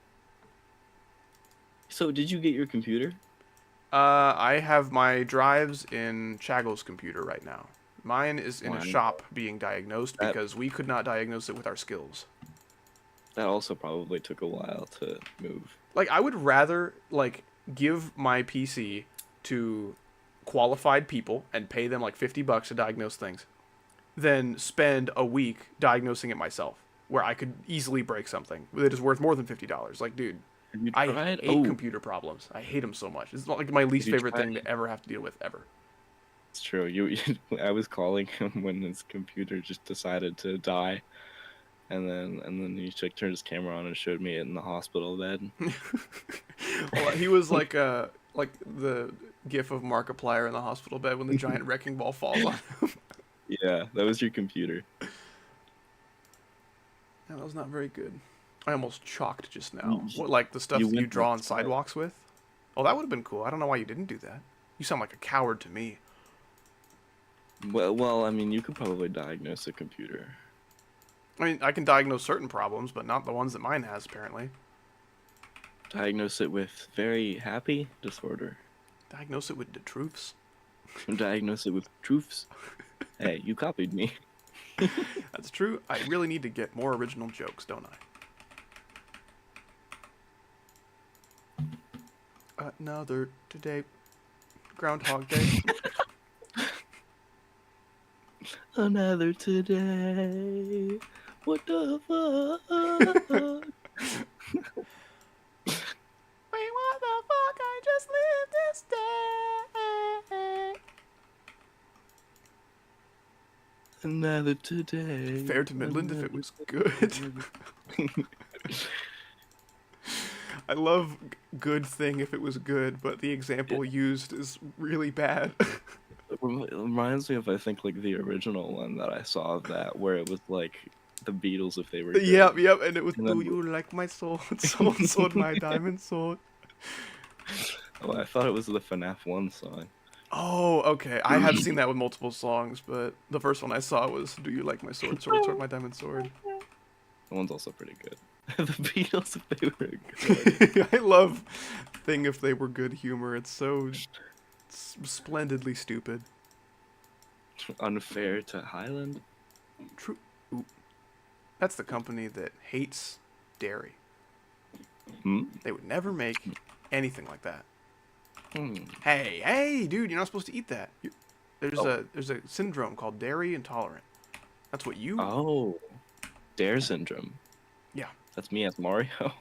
So, did you get your computer? I have my drives in Chaggle's computer right now. Mine is in a Mine- shop being diagnosed That- because we could not diagnose it with our skills. That also probably took a while to move. Like, I would rather, like, give my PC to qualified people and pay them, like, $50 to diagnose things than spend a week diagnosing it myself, where I could easily break something that is worth more than $50. Like, dude, Have you I tried? hate computer problems. I hate them so much. It's not like my least you favorite thing tried- to ever have to deal with, ever. It's true. I was calling him when his computer just decided to die, and then he turned his camera on and showed me it in the hospital bed. Well, he was like the gif of Markiplier in the hospital bed when the giant wrecking ball falls on him. Yeah, that was your computer. Yeah, that was not very good. I almost chalked just now. What, like the stuff You that you went draw on outside. sidewalks with? Oh, that would have been cool. I don't know why you didn't do that. You sound like a coward to me. Well, I mean, you could probably diagnose a computer. I mean, I can diagnose certain problems, but not the ones that mine has, apparently. Diagnose it with very happy disorder. Diagnose it with the truths. Diagnose it with truths. Hey, you copied me. That's true. I really need to get more original jokes, don't I? Another today. Groundhog Day. Another today. What the fuck? Wait, what the fuck? I just lived this day. Another today. Fair to Midland if it was good. I love good thing if it was good, but the example used is really bad. It reminds me of, I think, like the original one that I saw of that, where it was like the Beatles if they were good. Yep, and it was, And do then- you like my sword? Sword, my diamond sword. Oh, I thought it was the FNAF 1 song. Oh, okay. I have seen that with multiple songs, but the first one I saw was, do you like my sword, sword, my diamond sword? That one's also pretty good. The Beatles if they were good. I love thing if they were good humor. It's so splendidly stupid. Unfair to Highland. True. Ooh. That's the company that hates dairy. Hmm? They would never make anything like that. Hmm. Hey, dude, you're not supposed to eat that. There's Oh. a syndrome called dairy intolerant. That's what you. Oh. Dare syndrome. Yeah. That's me as Mario.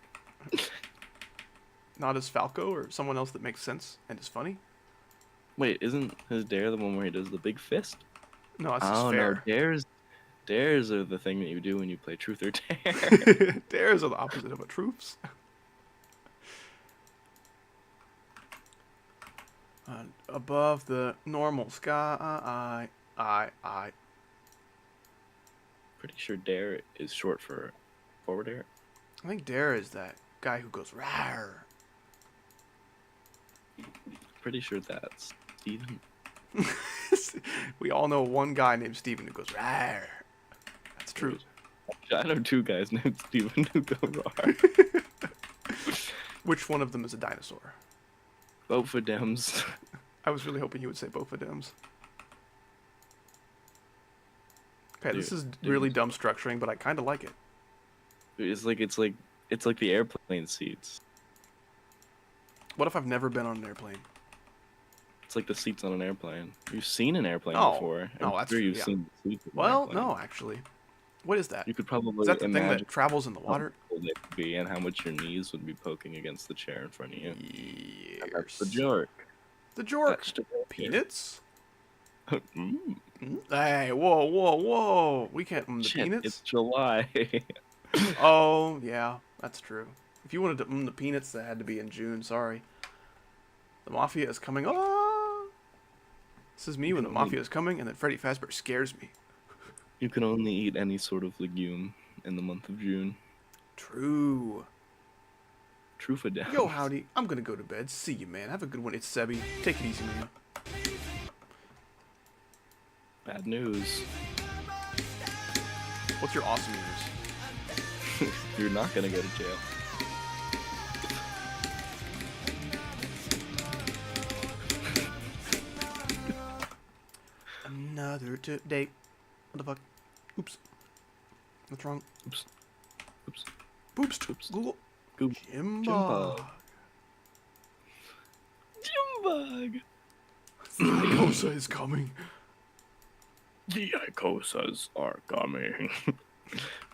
Not as Falco or someone else that makes sense and is funny. Wait, isn't his dare the one where he does the big fist? No, that's just Oh no, fair. dares are the thing that you do when you play Truth or Dare. Dares are the opposite of a troops. Above the normal sky, I. Pretty sure dare is short for forward air. I think Dare is that guy who goes rawr. Pretty sure that's Steven. We all know one guy named Steven who goes rawr. That's true. I know two guys named Steven who go raw. Which one of them is a dinosaur? Vote for Dems. I was really hoping you would say both of them. Okay, this Dude, is really dumb structuring, but I kind of like it. It's like the airplane seats. What if I've never been on an airplane? It's like the seats on an airplane. You've seen an airplane Oh, before. no, I'm that's sure true, you've yeah. seen the seats of an Well, airplane. no, actually. What is that? You could probably Is that the thing imagine that travels in the how water? comfortable they would be and how much your knees would be poking against the chair in front of you. And that's the Yes. joke. The jork. That's the joke. Peanuts? Mm, Hey, whoa. We can't the shit, peanuts? it's July. Oh, yeah, that's true. If you wanted to the peanuts, that had to be in June, sorry. The Mafia is coming. Oh! This is me when the Mafia is coming, and then Freddy Fazbear scares me. You can only eat any sort of legume in the month of June. True. True for Dems. Yo, howdy. I'm gonna go to bed. See you, man. Have a good one. It's Sebi. Take it easy, man. Bad news. What's your awesome news? You're not gonna go to jail. Another date. What the fuck? Oops. What's wrong? Oops. Oops. Boops. Oops. Google. Goop. Jimbo. Jimbug. Icosa is coming. The Icosas are coming.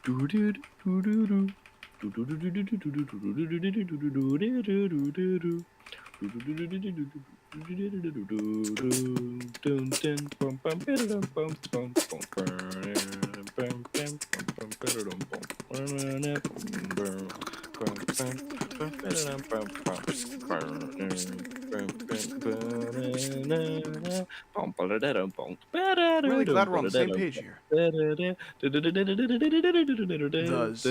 Doo-doo-doo, doo-doo-doo. Doo-doo-doo-doo-doo-doo-doo-doo-doo-doo-doo-doo. Really glad we're on the same page here. The zombies are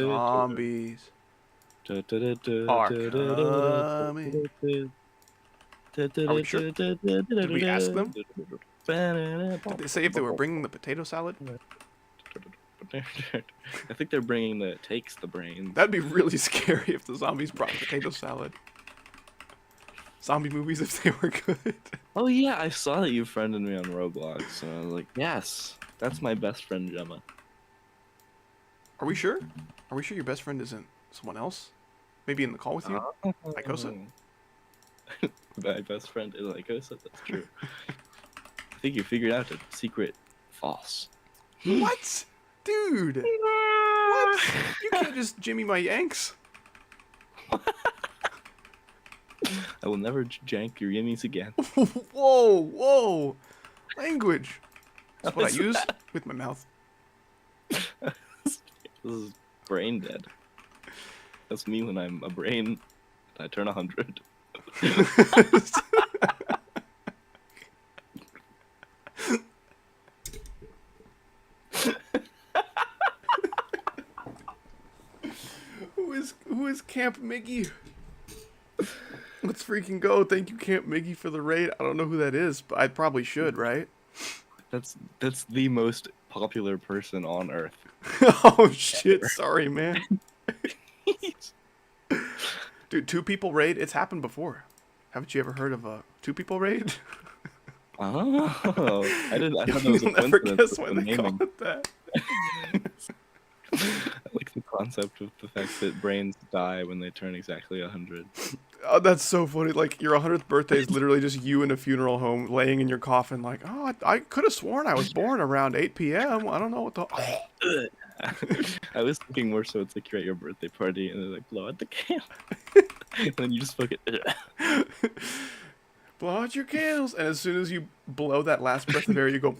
coming. Are we sure? Did we ask them? Did they say if they were bringing the potato salad? I think they're bringing the takes the brains. That'd be really scary if the zombies brought potato salad. Zombie movies if they were good. Oh yeah, I saw that you friended me on Roblox, and I was like, yes, that's my best friend Gemma. Are we sure? Are we sure your best friend isn't someone else? Maybe in the call with you? Icosa? My best friend is Icosa, that's true. I think you figured out the secret false. What? Dude! What? You can't just Jimmy my Yanks. I will never jank your yimmies again. Whoa! Language. That's what I use with my mouth. This is brain dead. That's me when I'm a brain. I turn 100. Who is Camp Miggy? Let's freaking go. Thank you, Camp Miggy, for the raid. I don't know who that is, but I probably should, right? That's the most popular person on Earth. Oh shit, sorry, man. Dude, 2 people raid, it's happened before. Haven't you ever heard of a 2 people raid? Oh, I didn't. I thought that was a You'll never coincidence guess with why the they call naming. it that. I like the concept of the fact that brains die when they turn exactly 100. Oh, that's so funny. Like, your 100th birthday is literally just you in a funeral home laying in your coffin, like, oh, I could have sworn I was born around 8 p.m. I don't know what the. I was thinking more so it's like you're at your birthday party and they're like blow out the candle, and then you just fucking. Blow out your candles. And as soon as you blow that last breath of air, you go,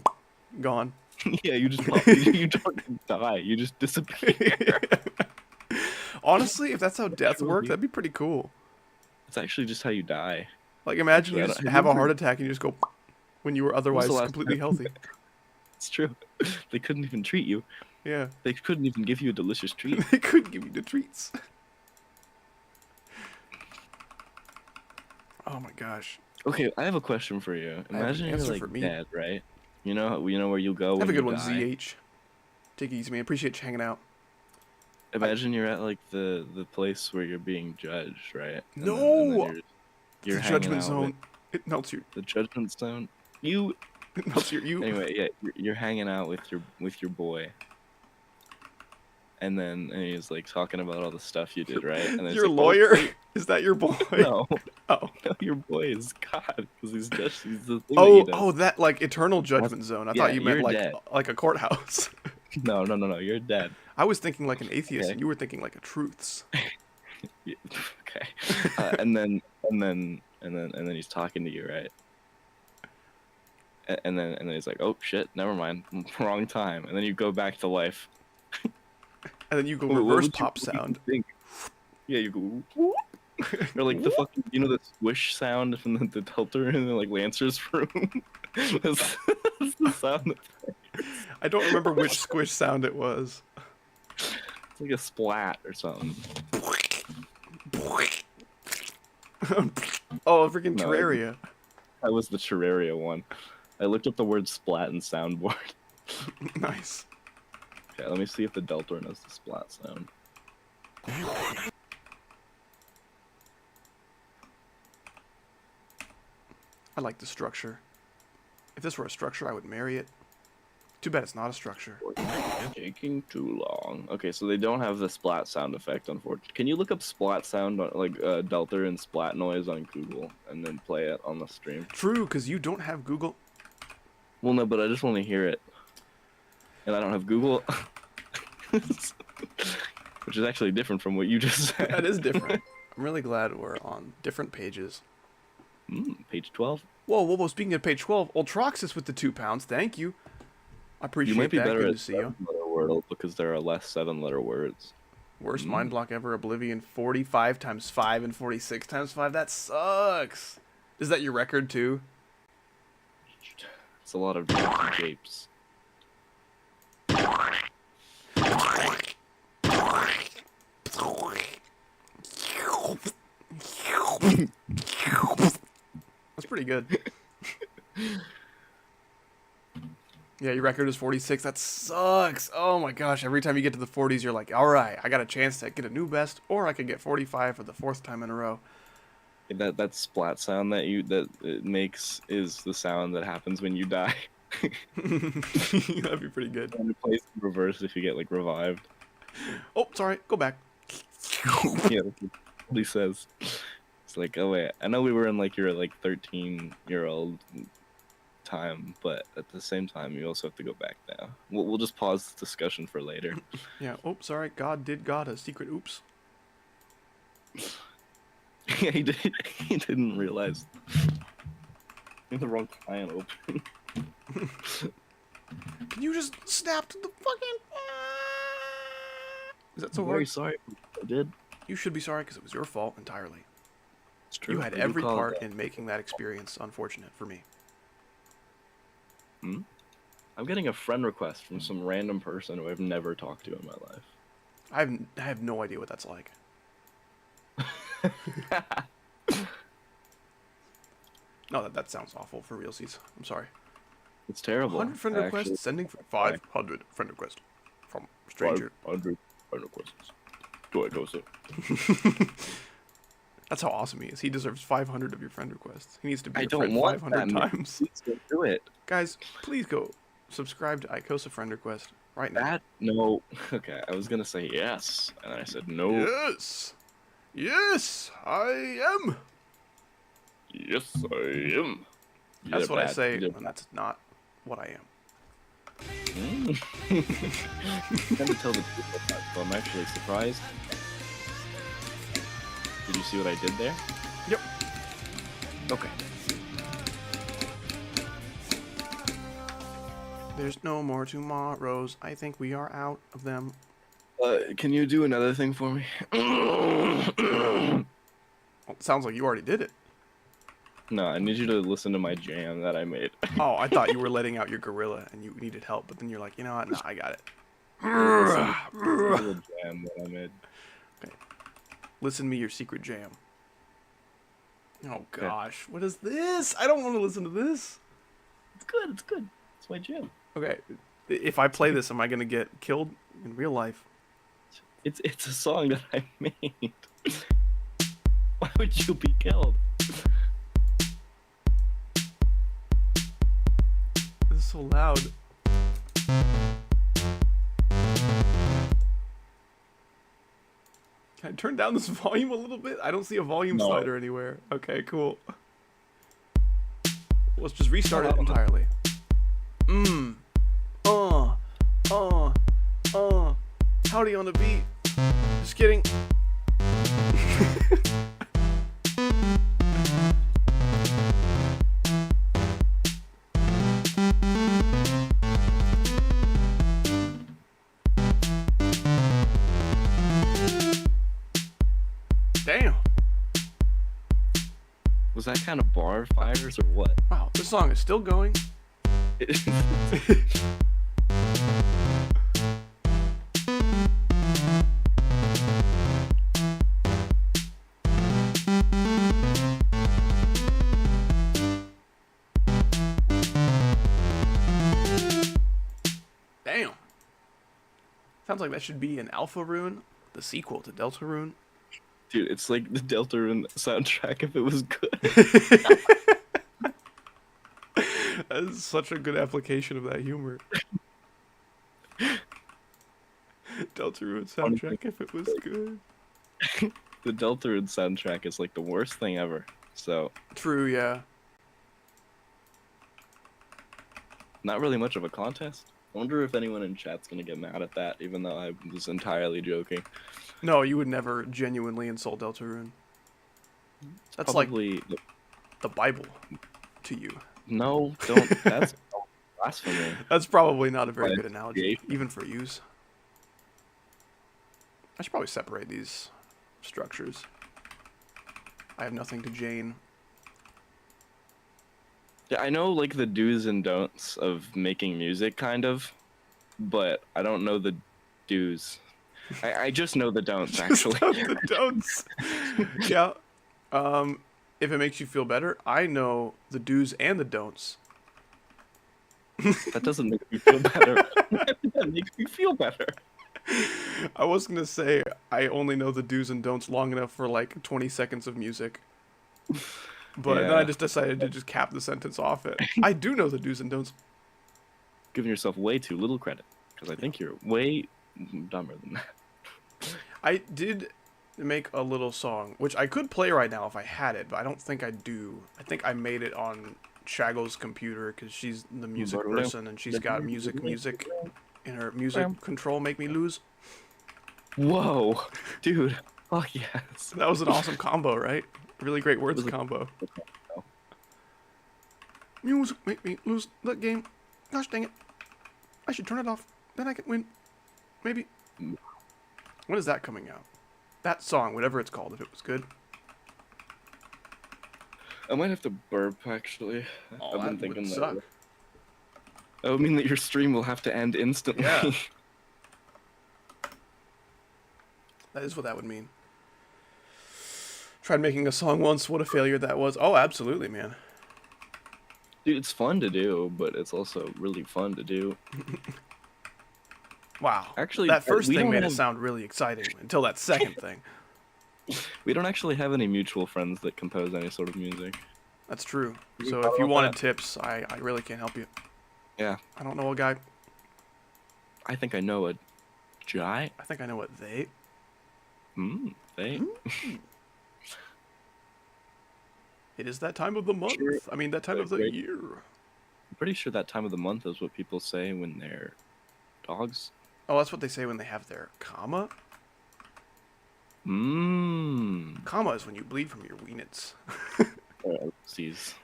gone. Yeah, you just pop, you don't die. You just disappear. Honestly, if that's how death True, worked, dude. that'd be pretty cool. It's actually just how you die. Like, imagine Actually, you I just don't- have a have you heart ever- attack and you just go when you were When was otherwise the last completely time- healthy. It's true. They couldn't even treat you. Yeah. They couldn't even give you a delicious treat. They could give you the treats. Oh my gosh. Okay, I have a question for you. I have an Imagine you're answer like for me. dead, right? You know where you go when Have a good you one, die. ZH. Take it easy, man. Appreciate you hanging out. Imagine you're at like the place where you're being judged, right? And No! then you're It's the hanging judgment out zone. with It melts your. the judgment zone. You It melts your. You. anyway, yeah, you're hanging out with your boy, and he's like talking about all the stuff you did, right? And then Your it's like, lawyer? wait, Is that your boy? no, Oh. no, your boy is God because he's just he's the thing that he does. Oh, that like eternal judgment zone. I yeah, thought you meant you're like dead. like a courthouse. No, you're dead. I was thinking like an atheist, Okay. and you were thinking like a truths. Yeah, okay, and then he's talking to you, right? And then he's like, oh shit, never mind, wrong time. And then you go back to life. And then you go What reverse would pop what would sound. think? Yeah, you go. Whoop. Or like the fucking, the swish sound from the Delta in the like Lancer's room. that's the sound. I don't remember which squish sound it was. It's like a splat or something. Oh, freaking No, Terraria. That was the Terraria one. I looked up the word splat in soundboard. Nice. Okay, let me see if the Delta knows the splat sound. I like the structure. If this were a structure, I would marry it. Too bad it's not a structure. Taking too long. Okay, so they don't have the splat sound effect, unfortunately. Can you look up splat sound, on, like Delta and splat noise on Google, and then play it on the stream? True, because you don't have Google. Well, no, but I just want to hear it. And I don't have Google. Which is actually different from what you just said. That is different. I'm really glad we're on different pages. Page 12. Whoa. Speaking of page 12, Ultroxis with the 2 pounds. Thank you. I appreciate You might be that. better Good at to see you. 7-letter Wordle because there are less 7-letter words. Worst mind block ever. Oblivion 45 times 5 and 46 times 5. That sucks. Is that your record too? It's a lot of drunken japes. That's pretty good. Yeah, your record is 46. That sucks. Oh my gosh. Every time you get to the 40s, you're like, all right, I got a chance to get a new best, or I could get 45 for the 4th time in a row. That splat sound that it makes is the sound that happens when you die. That'd be pretty good. And it plays in reverse if you get like revived. Oh, sorry. Go back. Yeah, that's what he says. It's like, oh wait, I know we were in like your like 13-year-old time, but at the same time, you also have to go back now. We'll just pause this discussion for later. Yeah. Oh, sorry. God did God a secret. Oops. Yeah, he did. He didn't realize. In the wrong client open. Can you just snap to the fucking? Is that so I'm very hard? sorry. I did. You should be sorry because it was your fault entirely. It's true. You had I do every call it part that. in making that experience unfortunate for me. I'm getting a friend request from some random person who I've never talked to in my life. I have no idea what that's like. No, that sounds awful for realsies. I'm sorry. It's terrible. 100 friend Actually, requests, sending for 500 friend request from stranger. 500 friend requests. Do I do so? That's how awesome he is. He deserves 500 of your friend requests. He needs to be I your don't friend want 500 that. times. Please go do it. Guys, please go subscribe to Icosa friend request right now. That no. Okay, I was gonna say yes, and I said no. Yes! Yes, I am! Yes, I am. You That's did what I bad. say You did when that's not what I am. Mm. Never tell the truth about that, so I'm actually surprised. Did you see what I did there? Yep. Okay. There's no more tomorrows. I think we are out of them. Can you do another thing for me? Well, it sounds like you already did it. No, I need you to listen to my jam that I made. Oh, I thought you were letting out your gorilla and you needed help, but then you're like, you know what? No, I got it. Listen to the jam that I made. Listen to me your secret jam. Oh gosh, what is this? I don't want to listen to this. It's good. It's good. It's my jam. Okay, if I play this, am I gonna get killed in real life? It's a song that I made. Why would you be killed? This is so loud. Can I turn down this volume a little bit? I don't see a volume No. slider anywhere. Okay, cool. Let's just restart it entirely. Howdy on the beat. Just kidding. Damn. Was that kind of bar fires or what? Wow, this song is still going. Damn. Sounds like that should be an Alpha Rune, the sequel to Delta Rune. Dude, it's like the Deltarune soundtrack if it was good. That is such a good application of that humor. Deltarune soundtrack if it was good. The Deltarune soundtrack is like the worst thing ever. So, True, yeah. not really much of a contest. I wonder if anyone in chat's gonna get mad at that, even though I was entirely joking. No, you would never genuinely insult Deltarune. That's like Probably the Bible to you. no, don't. That's blasphemy. That's probably not a very By good analogy, association. even for use. I should probably separate these structures. I have nothing to Jane. Yeah, I know like the do's and don'ts of making music, kind of, but I don't know the do's. I just know the don'ts, actually. The don'ts. Yeah. If it makes you feel better, I know the do's and the don'ts. That doesn't make me feel better. That makes me feel better. I was gonna say I only know the do's and don'ts long enough for like 20 seconds of music. But then I Yeah. just decided to just cap the sentence off it. I do know the do's and don'ts. Giving yourself way too little credit, because I think you're way dumber than that. I did make a little song, which I could play right now if I had it, but I don't think I do. I think I made it on Shaggle's computer because she's the music person and she's got music in her music control make me lose. Whoa, dude. Oh yes. That was an awesome combo, right? Really great words combo. Music make me lose the game. Gosh dang it. I should turn it off. Then I can win. Maybe. When is that coming out? That song, whatever it's called, if it was good. I might have to burp actually. Oh, I've been that thinking would that. suck. That would mean that your stream will have to end instantly. Yeah. That is what that would mean. Tried making a song once. What a failure that was. Oh, absolutely, man. Dude, it's fun to do, but it's also really fun to do. Wow. Actually, that first we thing don't made it have- sound really exciting until that second thing. We don't actually have any mutual friends that compose any sort of music. That's true. You So thought if you about wanted that? tips, I really can't help you. Yeah, I don't know a guy. I think I know a Jai. I think I know what they. They. It is that time of the month. Sure. I mean, that time of the Great. year. I'm pretty sure that time of the month is what people say when they're dogs. Oh, that's what they say when they have their comma. Mmm. Comma is when you bleed from your weenits. Sees.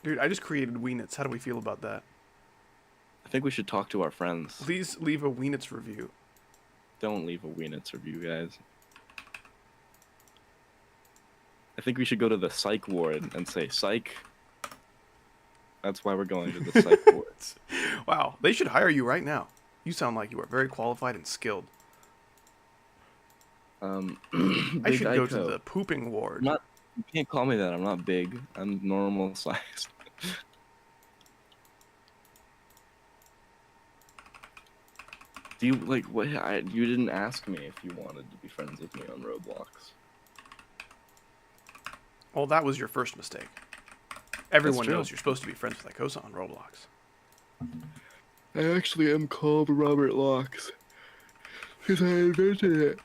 Dude, I just created weenits. How do we feel about that? I think we should talk to our friends. Please leave a weenits review. Don't leave a Weenets review, guys. I think we should go to the psych ward and say, psych. That's why we're going to the psych ward. Wow, they should hire you right now. You sound like you are very qualified and skilled. I Big should go to Ico. the pooping ward. You can't call me that. I'm not big. I'm normal size. Do you like what? You didn't ask me if you wanted to be friends with me on Roblox. Well, that was your first mistake. Everyone true. knows you're supposed to be friends with Ikosa on Roblox. I actually am called Robert Locks because I invented it.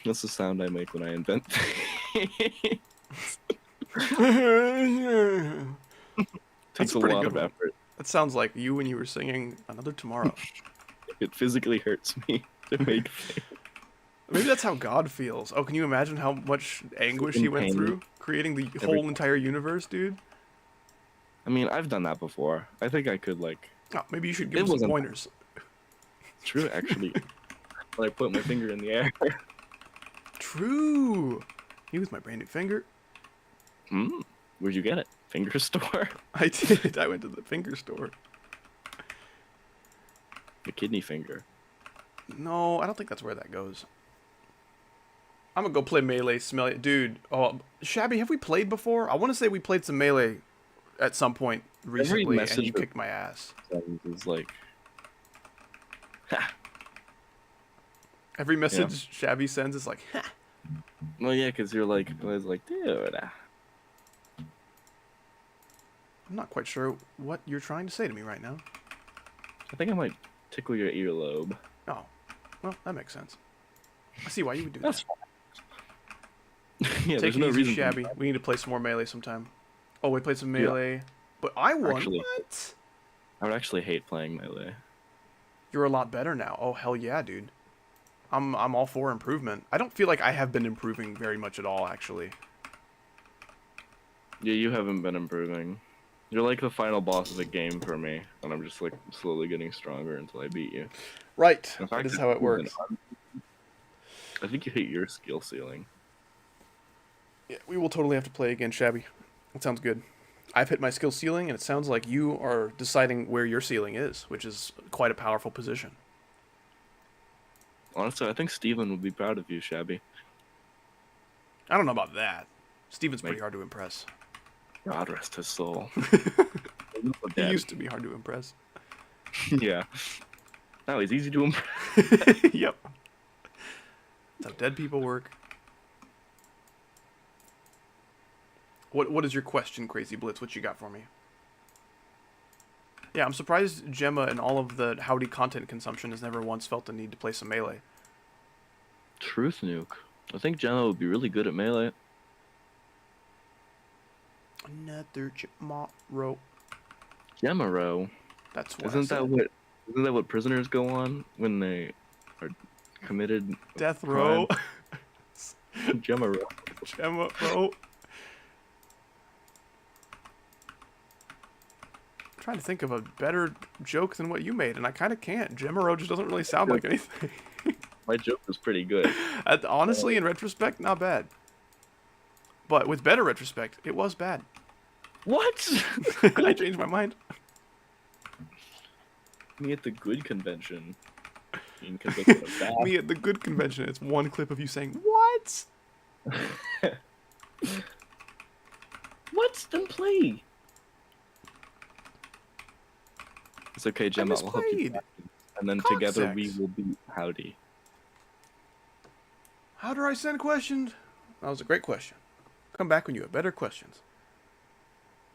That's the sound I make when I invent things. Takes a pretty lot good of one. effort. That sounds like you when you were singing Another Tomorrow. It physically hurts me to make things. Maybe that's how God feels. Oh, can you imagine how much anguish he went Pain. through creating the whole entire universe, dude? I mean, I've done that before. I think I could, like... Oh, maybe you should give It him some wasn't- pointers. True, actually. When I put my finger in the air. True. Use my brand new finger. Where'd you get it? Finger store? I did. I went to the finger store. The kidney finger. No, I don't think that's where that goes. I'm gonna go play Melee. Smell it, dude. Oh, Shabby, have we played before? I want to say we played some Melee at some point recently, and message you that- kicked my ass. Is like... Every message Shabby sends is like, ha. Well, yeah, because you're like... I was like, dude... I'm not quite sure what you're trying to say to me right now. I think I might tickle your earlobe. Oh, well, that makes sense. I see why you would do That's that. fine. Yeah, Take there's it no easy, reason. Shabby. We need to play some more Melee sometime. Oh, we played some Melee, but I won. Actually- What? I would actually hate playing Melee. You're a lot better now. Oh, hell yeah, dude. I'm all for improvement. I don't feel like I have been improving very much at all, actually. Yeah, you haven't been improving. You're like the final boss of the game for me, and I'm just like slowly getting stronger until I beat you. Right. In That fact, is how it works. I think you hit your skill ceiling. Yeah, we will totally have to play again, Shabby. That sounds good. I've hit my skill ceiling, and it sounds like you are deciding where your ceiling is, which is quite a powerful position. Honestly, I think Steven would be proud of you, Shabby. I don't know about that. Steven's pretty Like- hard to impress. God rest his soul. He used to be hard to impress. Yeah. Now he's easy to impress. Yep. That's how dead people work. What is your question, Crazy Blitz? What you got for me? Yeah, I'm surprised Gemma and all of the Howdy content consumption has never once felt the need to play some Melee. Truth nuke. I think Jenna would be really good at Melee. Another chipmunk rope. Gemma-ro. That's what I Isn't said. that what prisoners go on when they are committed? Death row. Gemma-ro. Gemma row. I'm trying to think of a better joke than what you made, and I kind of can't. Gemma row just doesn't really sound like anything. My joke was pretty good. Honestly, in retrospect, not bad. But with better retrospect, it was bad. What? I changed my mind. Me at the good convention. Because that's what a bad. Me at the good convention, it's one clip of you saying, "What?" What? Then play. It's okay, Gemma. I'll help you. misplayed. And then together we Cocksex. will beat Howdy. How do I send questions? That was a great question. Come back when you have better questions.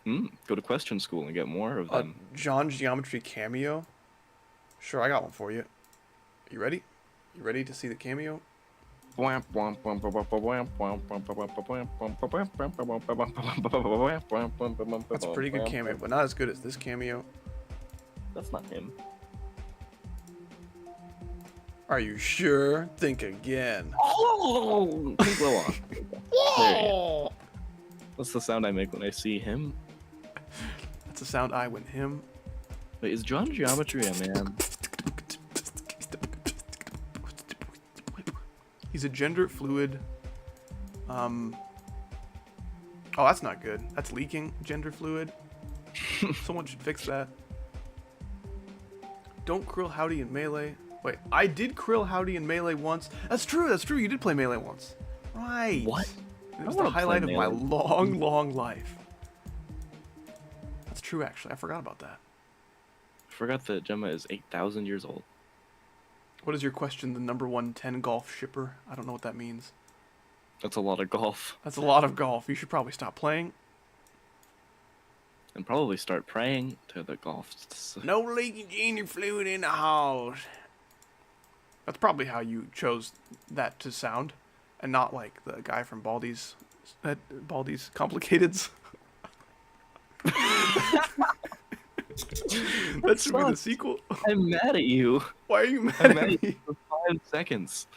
Go to question school and get more of them. John Geometry cameo? Sure, I got one for you. You ready? You ready to see the cameo? That's a pretty good cameo, but not as good as this cameo. That's not him. Are you sure? Think again. Oh, go on. There you go. That's the sound I make when I see him. That's the sound I win him. Wait, is John Geometry a man? He's a gender fluid. Oh, that's not good. That's leaking gender fluid. Someone should fix that. Don't krill Howdy in Melee. Wait, I did krill Howdy in Melee once. That's true. That's true. You did play Melee once. Right. What? It was the highlight of my long, long life. That's true, actually. I forgot about that. I forgot that Gemma is 8,000 years old. What is your question? The number 110 golf shipper? I don't know what that means. That's a lot of golf. That's a lot of golf. You should probably stop playing. And probably start praying to the golf. No leaking gender fluid in the house. That's probably how you chose that to sound, and not like the guy from Baldi's Complicateds. That should be the sequel. I'm mad at you. Why are you mad I'm mad at at me? you for 5 seconds.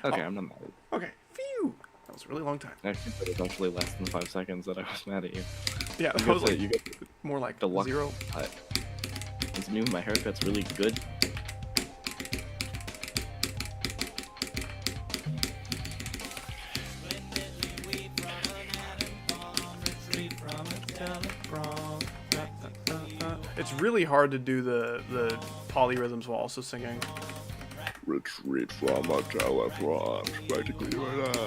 Okay, I'm not mad at you. Okay, phew. That was a really long time. I think that was actually less than 5 seconds that I was mad at you. Yeah, that was like, more like the luck. 0. It's new. My haircut's really good. It's really hard to do the polyrhythms while also singing. Retreat from a telephone. Practically you are not.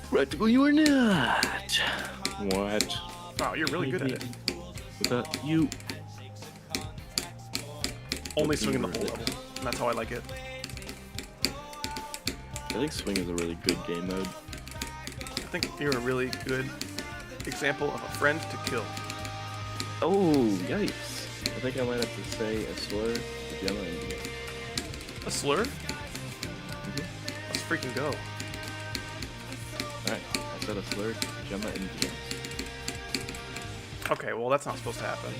Practically you are not. What? Wow, you're really good at it. Without you. Only swinging the whole level, and that's how I like it. I think swing is a really good game mode. I think you're a really good example of a friend to kill. Oh, yikes. I think I might have to say a slur to Gemma and me. A slur? Let's freaking go. Alright, I said a slur to Gemma and me. Okay, well that's not supposed to happen.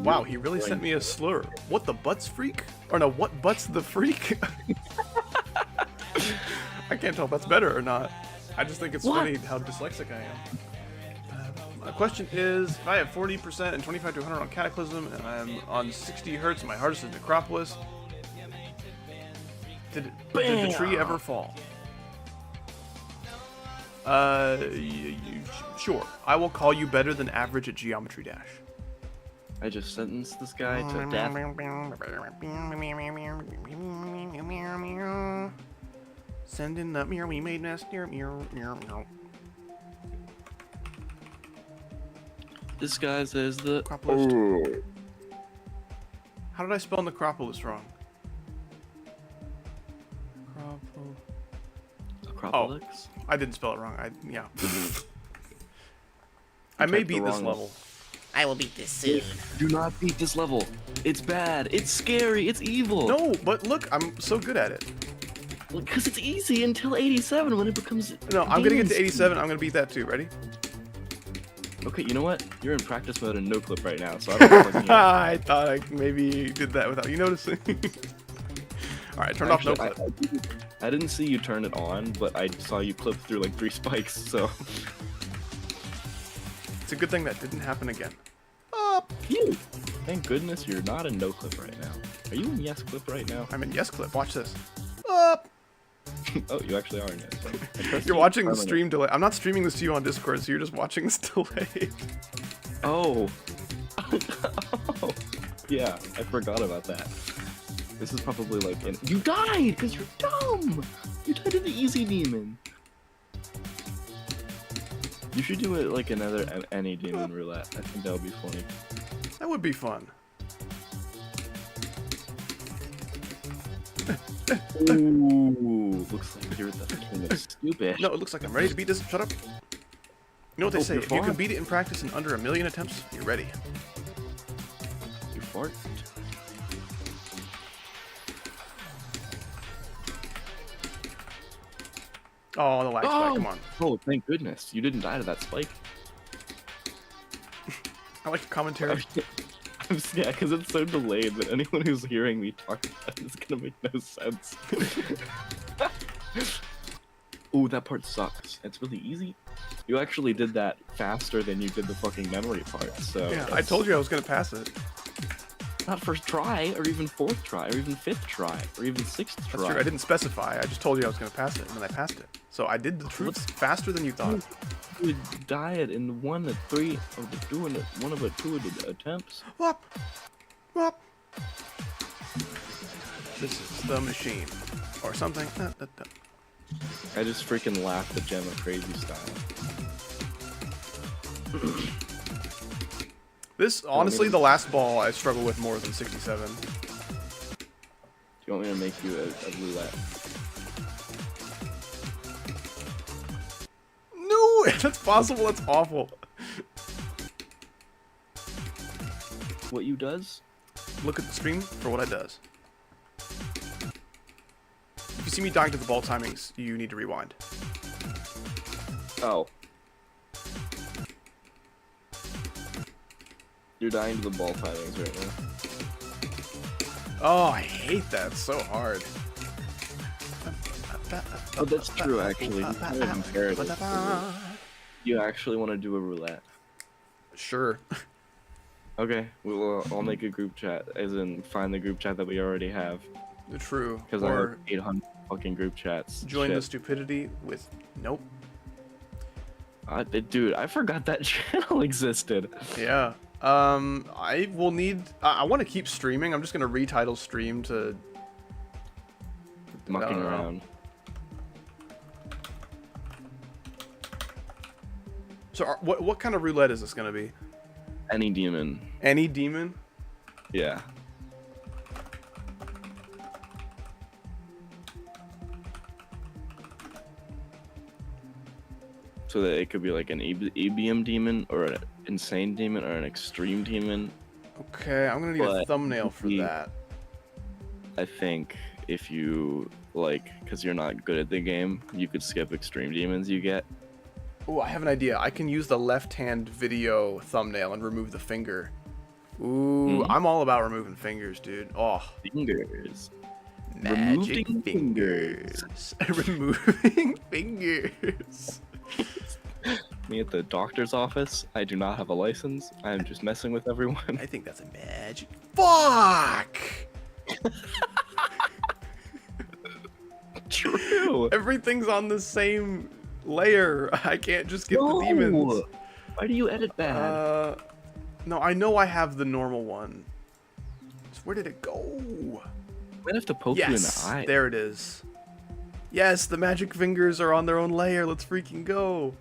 Wow, he really sent me a slur. What the butts freak? Or no, what butts the freak? I can't tell if that's better or not. I just think it's funny how dyslexic I am. My question is, if I have 40% and 25 to 100 on Cataclysm, and I'm on 60 hertz, and my hardest is Necropolis, did the tree ever fall? Sure. I will call you better than average at Geometry Dash. I just sentenced this guy to death. Sending up mirror, we made nest near mirror. This guy says the. Necropolis. How did I spell Necropolis wrong? Acropolis? Oh, I didn't spell it wrong. Yeah. I may beat this level. I will beat this soon. Do not beat this level. It's bad. It's scary. It's evil. No, but look, I'm so good at it. Because it's easy until 87 when it becomes. No, I'm gonna get to 87. I'm gonna beat that too. Ready? Okay, you know what? You're in practice mode and no clip right now, so I don't know if I thought I maybe did that without you noticing. All right, turn off no clip. I didn't see you turn it on, but I saw you clip through like 3 spikes, so. It's a good thing that didn't happen again. Phew. Thank goodness you're not in no clip right now. Are you in yes clip right now? I'm in yes clip. Watch this. Up. Oh, you actually are in yes clip. You're watching the stream delay. I'm not streaming this to you on Discord, so you're just watching this delay. Oh, Oh, yeah, I forgot about that. This is probably like you died because you're dumb. You died to the easy demon. You should do it like any demon roulette. I think that would be funny. That would be fun. Ooh, looks like you're the king of stupid. No, it looks like I'm ready to beat this. Shut up. You know what they say? you're If you can fine. beat it in practice in under 1,000,000 attempts, you're ready. You fart. Oh, the lag spike. Come on. Oh, thank goodness. You didn't die to that spike. I like your commentary. Yeah, because it's so delayed that anyone who's hearing me talk about it is gonna make no sense. Ooh, that part sucks. It's really easy. You actually did that faster than you did the fucking memory part, so... Yeah, I told you I was gonna pass it. Not first try, or even fourth try, or even fifth try, or even sixth try. That's true. I didn't specify. I just told you I was gonna pass it, and then I passed it. So I did the truth faster than you thought. You would diet in one of the two of the attempts. Whop! Whop! This is the machine. Or something. I just freaking laughed at Gemma crazy style. This, honestly, the last ball I struggle with more than 67. Do you want me to make you a roulette? No! That's possible. That's awful. What you does? Look at the stream for what it does. If you see me dying to the ball timings, you need to rewind. Oh. You're dying to the ball timings right now. Oh, I hate that. It's so hard. Oh, that's true, actually. You kind of imperative. You actually want to do a roulette? Sure. Okay, I'll make a group chat, as in find the group chat that we already have. True. Because I have Or 800 fucking group chats. join the Shit. stupidity with... Nope. Dude, I forgot that channel existed. Yeah. I will need... I want to keep streaming. I'm just going to retitle stream to... Mucking No. around. So what kind of roulette is this going to be? Any demon. Any demon? Yeah. So that it could be like an EBM demon, or an insane demon, or an extreme demon. Okay, I'm going to need a But thumbnail for we- that. I think if you, like, because you're not good at the game, you could skip extreme demons you get. Oh, I have an idea. I can use the left-hand video thumbnail and remove the finger. Ooh, I'm all about removing fingers, dude. Oh, Fingers. magic Removing fingers. Removing fingers. Me at the doctor's office. I do not have a license. I am just messing with everyone. I think that's a magic. Fuck! True. Everything's on the same layer. I can't just get the demons. Why do you edit bad? No, I know I have the normal one. So where did it go? I'm gonna have to poke you in the Yes, eye. there it is. Yes, the magic fingers are on their own layer. Let's freaking go.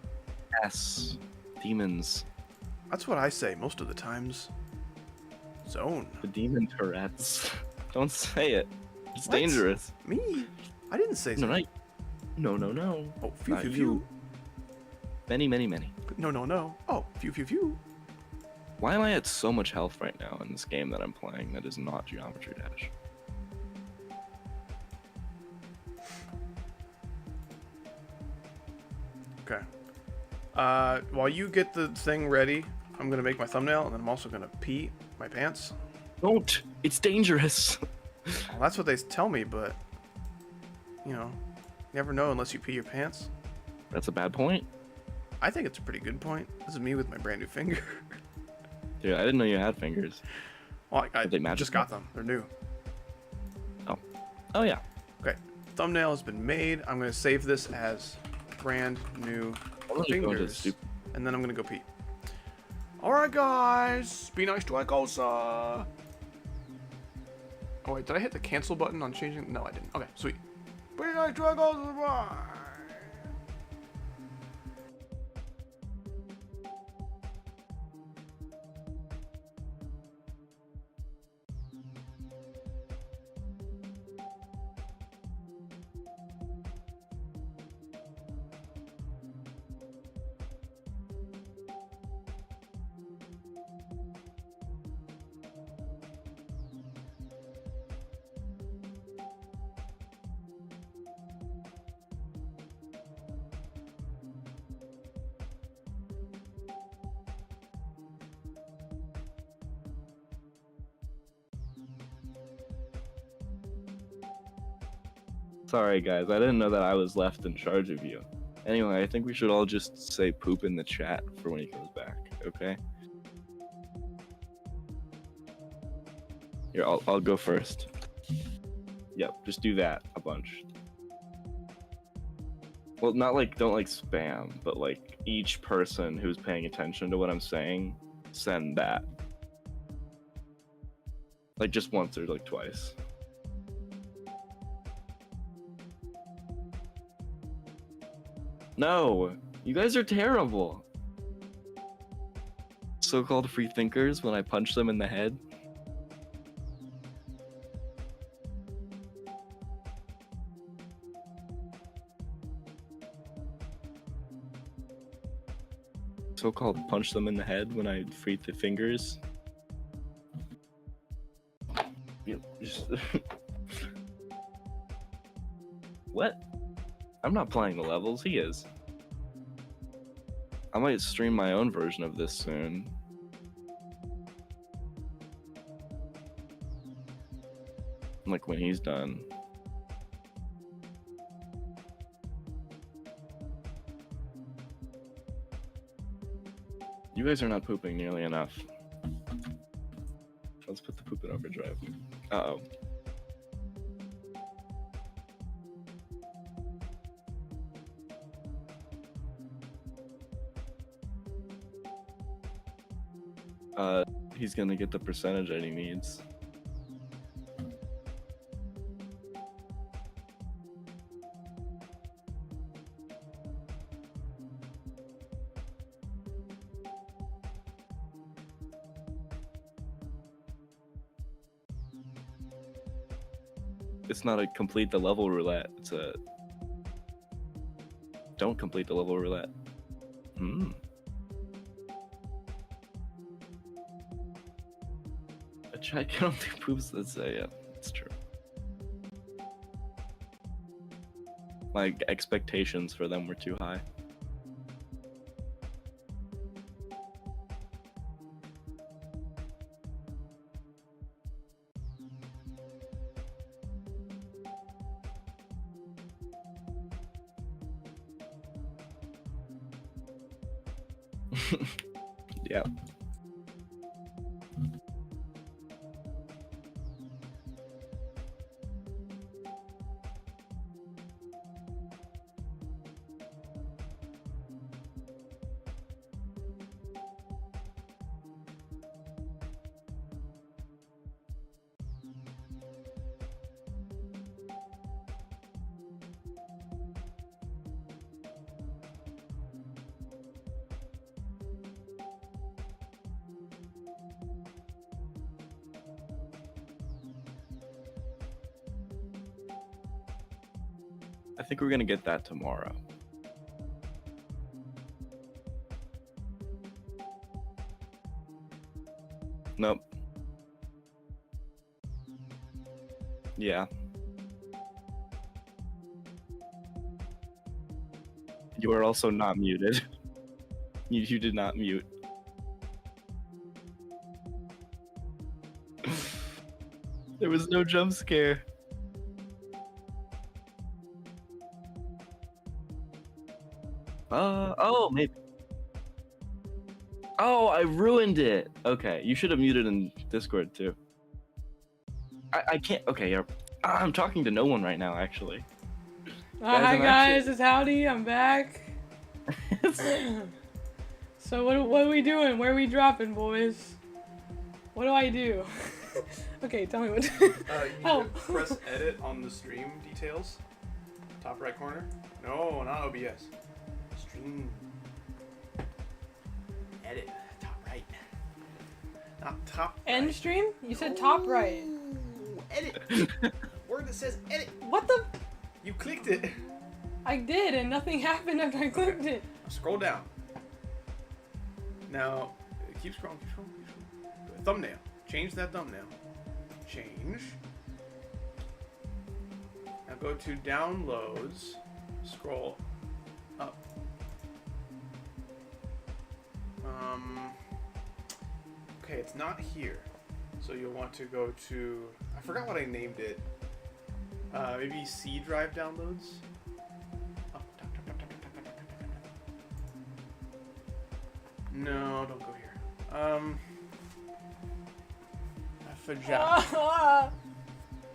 Yes. Demons. That's what I say most of the times. Zone. The demon Tourette's. Don't say it. It's What? dangerous. Me? I didn't say so. No. Oh, phew, Not phew, you. phew. Many. No. Oh, phew, phew, phew. Why am I at so much health right now in this game that I'm playing that is not Geometry Dash? Okay. While you get the thing ready, I'm gonna make my thumbnail, and then I'm also gonna pee my pants. Don't! It's dangerous! Well, that's what they tell me, but you know, you never know unless you pee your pants. That's a bad point. I think it's a pretty good point. This is me with my brand new finger. Dude, I didn't know you had fingers. Well, I Are they magical? just got them. They're new. Oh yeah. Okay. Thumbnail has been made. I'm gonna save this as brand new I'm gonna go into fingers, stupid. and then I'm gonna go pee. Alright, guys. Be nice to Echosa. Oh, wait. Did I hit the cancel button on changing? No, I didn't. Okay, sweet. Be nice to Echosa. Bye. Sorry, guys. I didn't know that I was left in charge of you. Anyway, I think we should all just say poop in the chat for when he comes back, okay? Here, I'll go first. Yep, just do that a bunch. Well, not like, don't like spam, but like each person who's paying attention to what I'm saying, send that. Like just once or like twice. No, you guys are terrible. So-called free thinkers when I punch them in the head. So-called punch them in the head when I free the fingers. What? I'm not playing the levels, he is. I might stream my own version of this soon. Like when he's done. You guys are not pooping nearly enough. Let's put the poop in overdrive. Uh-oh. He's gonna get the percentage that he needs. It's not a complete the level roulette, it's a don't complete the level roulette. I don't think poops. That's yeah, it's true. My expectations for them were too high. Yeah. I think we're gonna get that tomorrow. Nope. Yeah. You are also not muted. You did not mute. There was no jump scare. Oh, maybe. Oh, I ruined it. Okay, you should have muted in Discord too. I can't. Okay, yeah. I'm talking to no one right now, actually. Hi guys, it's Howdy. I'm back. So what are we doing? Where are we dropping, boys? What do I do? Okay, tell me what. You Oh. press edit on the stream details. Top right corner. No, not OBS. Stream. Edit. Top right. Not top. End right. stream? You said top right. Ooh, edit. Word that says edit. What the? You clicked it. I did, and nothing happened after I clicked it. Scroll down. Now, keep scrolling, keep scrolling, keep scrolling. Thumbnail. Change that thumbnail. Change. Now go to downloads. Scroll up. Okay, it's not here. So you'll want to go to, I forgot what I named it. Maybe C drive downloads. Up, top, top, top, top, top, top, top, top, top, top. No, don't go here.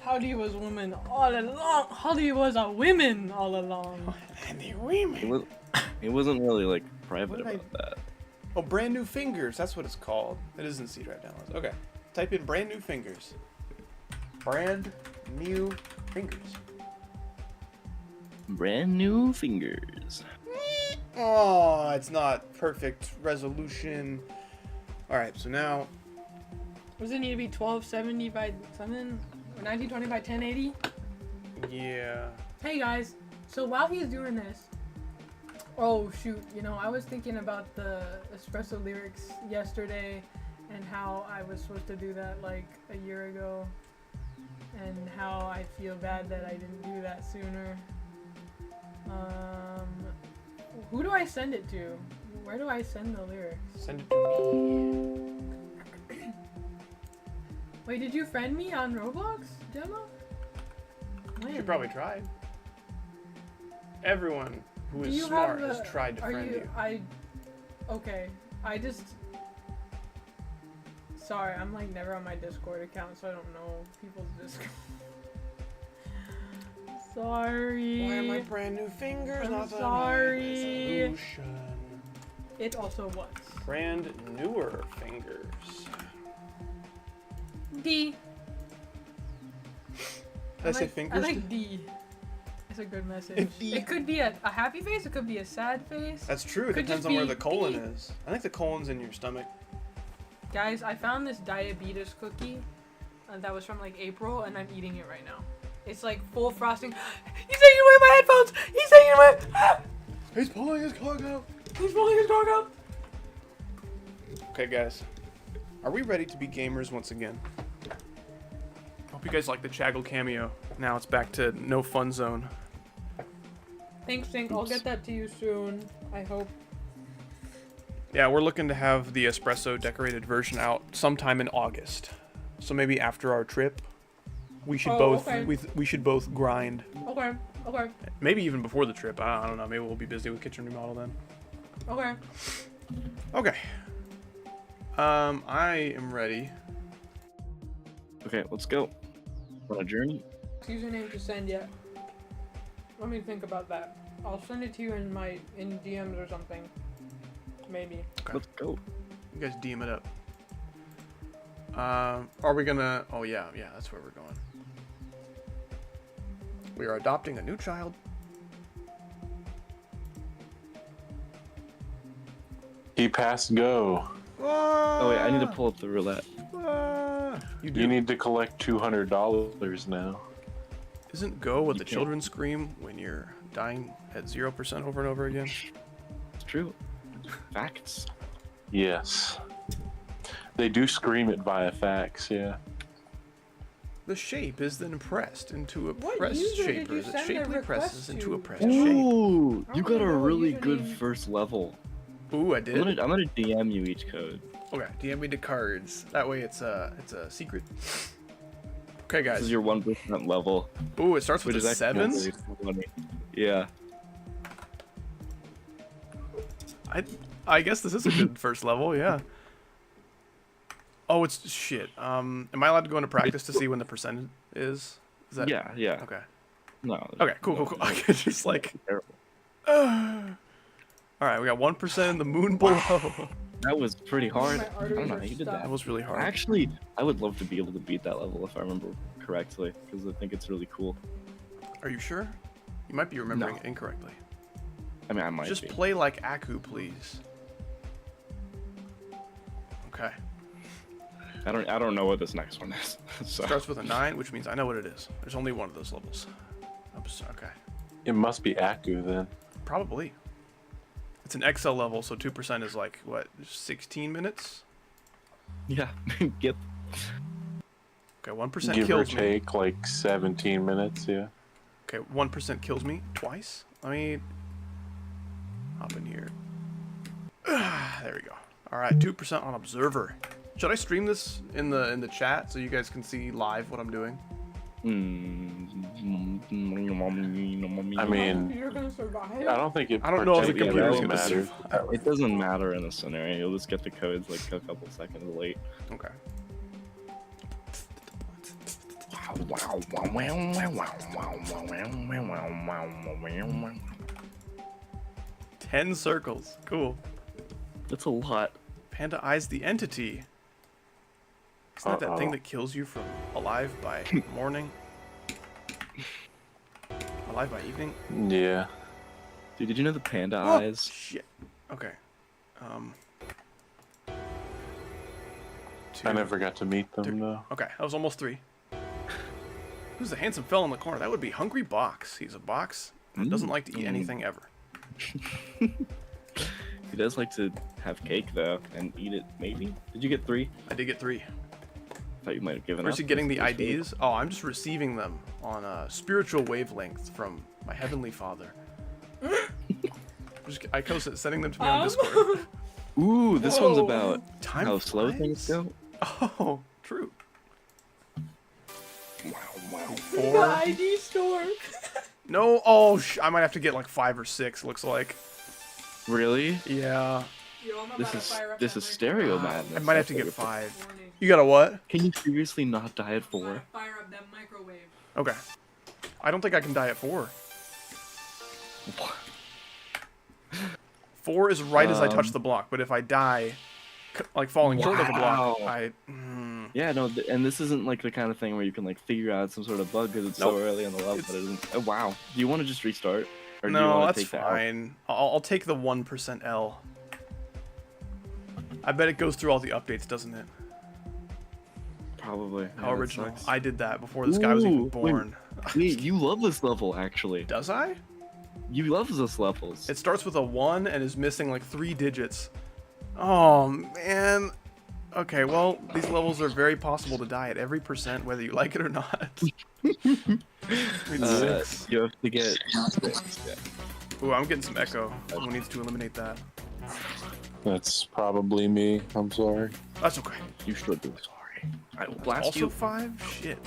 Howdy was women all along. Howdy was a women all along. And the women. It wasn't really like private What did about that. Oh, brand new fingers. That's what it's called. It isn't C drive downloads. Okay. Type in brand new fingers. Brand new fingers. Brand new fingers. Oh, it's not perfect resolution. All right, so now. Does it need to be 1270 by 7? Or 1920 by 1080? Yeah. Hey guys, so while he's doing this, oh shoot, you know, I was thinking about the espresso lyrics yesterday and how I was supposed to do that like a year ago and how I feel bad that I didn't do that sooner. Who do I send it to? Where do I send the lyrics? Send it to me. Wait, did you friend me on Roblox, Gemma? When? You probably tried. Everyone who Do is you smart have has tried to are friend you. Okay. I just... Sorry, I'm like never on my Discord account, so I don't know people's Discord. Sorry. Why are my brand new fingers I'm not the sorry. resolution? It also was. Brand newer fingers. D. Did I say fingers? I like D. It's a good message. D. It could be a happy face, it could be a sad face. That's true. It Could depends just on where be the colon D. is. I think the colon's in your stomach. Guys, I found this diabetes cookie that was from like April, and I'm eating it right now. It's like full frosting. He's taking away my headphones! He's taking away! He's pulling his clog out. He's pulling his dog out! Okay, guys. Are we ready to be gamers once again? Hope you guys like the Chaggle cameo. Now it's back to no fun zone. Thanks, Tink. I'll get that to you soon. I hope. Yeah, we're looking to have the espresso decorated version out sometime in August. So maybe after our trip, we should okay. we should both grind. Okay. Okay. Maybe even before the trip. I don't know. Maybe we'll be busy with kitchen remodel then. Okay. Okay. I am ready. Okay, let's go. On a journey. Username to send yet? Let me think about that. I'll send it to you in DMs or something. Maybe. Okay. Let's go. You guys DM it up. Are we gonna? Oh yeah, that's where we're going. We are adopting a new child. He passed go. Oh wait, I need to pull up the roulette. You do. You need to collect $200 now. Isn't Go what the can't. children scream when you're dying at 0% over and over again? It's true. Facts. Yes. They do scream it via fax, yeah. The shape is then pressed into a What pressed user shape, did you or is it send the shapely presses request into a to? pressed shape? Ooh, I you wanna got a know what really good username- first level. Ooh, I I'm did. gonna DM you each code. Okay, DM me the cards. That way it's a secret. Okay, This guys. is your 1% level, Ooh, it starts with which a is actually sevens. really funny. Yeah. I guess this is a good first level, yeah. Oh, it's shit. Am I allowed to go into practice to see when the percent is? Is that? Yeah. Okay. No. Okay. Cool. Okay. Just like. Terrible. All right, we got 1% in the moon below. That was pretty hard. My I arteries don't know are how you did stopped. that. That was really hard. Actually, I would love to be able to beat that level if I remember correctly, because I think it's really cool. Are you sure? You might be remembering No. it incorrectly. I mean, I might Just be. play like Aku, please. Okay. I don't know what this next one is. So Starts with a 9, which means I know what it is. There's only one of those levels. Okay. It must be Aku then. Probably. It's an XL level, so 2% is like, what, 16 minutes? yeah, get. Okay, 1% Give or kills me. take like 17 minutes, yeah. Okay, 1% kills me twice. Let me hop in here. There we go. All right, 2% on Observer. Should I stream this in the chat so you guys can see live what I'm doing? I mean, You're gonna survive? I don't think it I don't know if the particularly computer's gonna matters. It doesn't matter in this scenario. You'll just get the codes like a couple seconds late. Okay. Wow, wow, wow, wow, wow, wow, wow, wow, wow. 10 circles. Cool. That's a lot. Panda Eyes the entity. Isn't that that thing Uh-oh. that kills you from alive by morning? Alive by evening? Yeah. Dude, did you know the panda Oh, eyes? shit. Okay. I Two. never got to meet them Three. though. Okay, that was almost 3. Who's the handsome fellow in the corner? That would be Hungry Box. He's a box that doesn't like to eat anything ever. He does like to have cake though and eat it. Maybe. Did you get 3? I did get 3. I thought you might have given Where's up. he getting the That's really IDs? Oh, I'm just receiving them on a spiritual wavelength from my heavenly Father. I posted sending them to me on Discord. cool. Ooh, this one's Whoa. about Time how slow flies? things go. Oh, true. Wow, wow. The 4. ID store. No, oh, I might have to get like 5 or 6. Looks like. Really? Yeah, Yo, I'm about This to is fire up this that is stereo microwave. madness. I might have That's to what get you're- 5. Warning. You got a what? Can you seriously not die at 4? Fire up that microwave. Okay. I don't think I can die at 4. 4 is right as I touch the block, but if I die, like falling short of the block, Wow. I. Yeah, no, and this isn't like the kind of thing where you can like figure out some sort of bug because it's so Nope. early on the level. It's- But it isn't. Oh, wow. Do you want to just restart? Or do you No, want that's to take that out? fine. I'll take the 1% L. I bet it goes through all the updates, doesn't it? Probably. How Yeah, that original. sucks. I did that before this guy was even Ooh, wait. born. Wait, you love this level actually. Does I? You love this levels. It starts with a 1 and is missing like 3 digits. Oh, man. Okay, well, these levels are very possible to die at every percent, whether you like it or not. It's 6. You have to get 6. Yeah. Ooh, I'm getting some echo. Someone needs to eliminate that. That's probably me. I'm sorry. That's okay. You should be sorry. I will blast Also you. 5? Shit.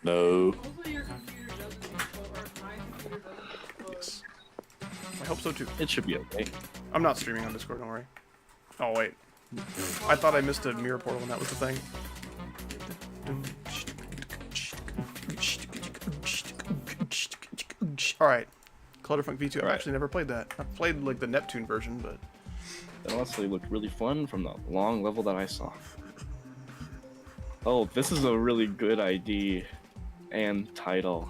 No. Hopefully your computer doesn't explode, or my computer doesn't explode. Yes. I hope so too. It should be okay. I'm not streaming on Discord, don't worry. Oh, wait. I thought I missed a mirror portal and that was the thing. Alright. Clutterfunk V2. I've Alright. actually never played that. I've played like the Neptune version, but That honestly looked really fun from the long level that I saw. Oh, this is a really good ID and title.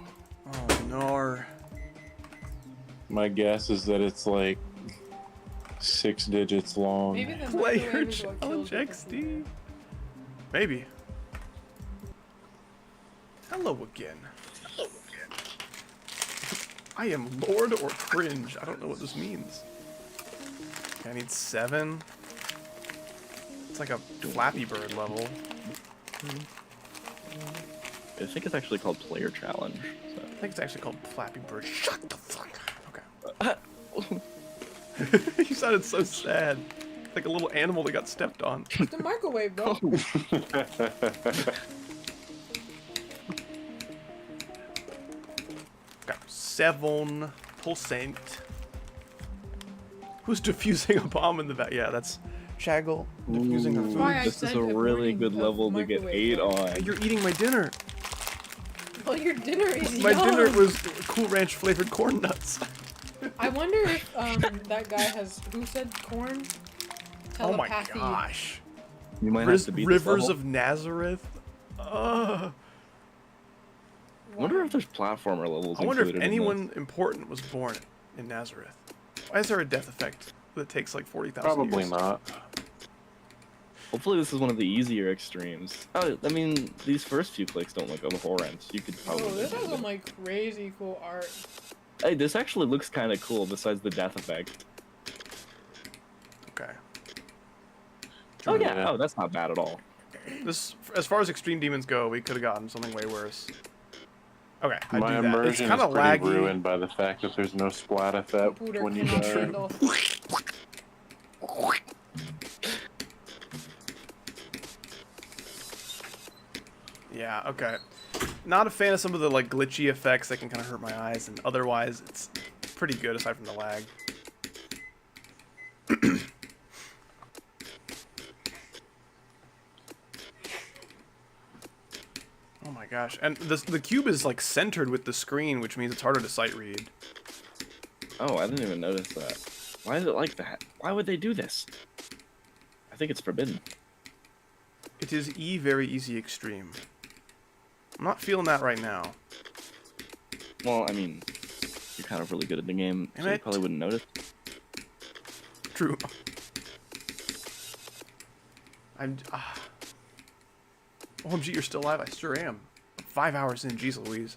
oh no. My guess is that it's like 6 digits long. Maybe the Player microwave is what kills challenge people. XD. Maybe. Hello again. I am Lord or Cringe. I don't know what this means. Okay, I need 7. It's like a Flappy Bird level. I think it's actually called Player Challenge. So. I think it's actually called Flappy Bird. Shut the fuck up. Okay. You sounded so sad. Like a little animal that got stepped on. It's the microwave, bro. Got 7%. Who's defusing a bomb in the back? Yeah, that's Chaggle defusing Ooh, a why I food. this is said a really avoiding good the level to get microwave, 8 though. on. You're eating my dinner. Well, your dinner is My yum. dinner was Cool Ranch flavored corn nuts. I wonder if that guy has who said corn? Oh my Telepathy. gosh. You might have to beat this Rivers level. of Nazareth. I wonder if there's platformer levels I wonder if included in anyone important was born in Nazareth. Why is there a death effect that takes like 40,000 Probably years? not. this. Hopefully this is one of the easier extremes. Oh, I mean, these first few clicks don't look abhorrent. You could probably... Oh, this do has it. some like crazy cool art. Hey, this actually looks kind of cool besides the death effect. Okay. Oh yeah, Yeah. oh that's not bad at all. This, as far as extreme demons go, we could have gotten something way worse. Okay, I My do that. It's immersion kind is of pretty laggy. ruined by the fact that there's no splat effect Pooter when you cannot die. handle. Yeah, okay. Not a fan of some of the like glitchy effects that can kind of hurt my eyes, and otherwise it's pretty good aside from the lag. Oh my gosh, and the cube is like centered with the screen, which means it's harder to sight read. Oh, I didn't even notice that. Why is it like that? Why would they do this? I think it's forbidden. It is very easy extreme. I'm not feeling that right now. Well, I mean, you're kind of really good at the game, so Damn you it. probably wouldn't notice. True. OMG, you're still alive? I sure am. 5 hours in, jeez Louise.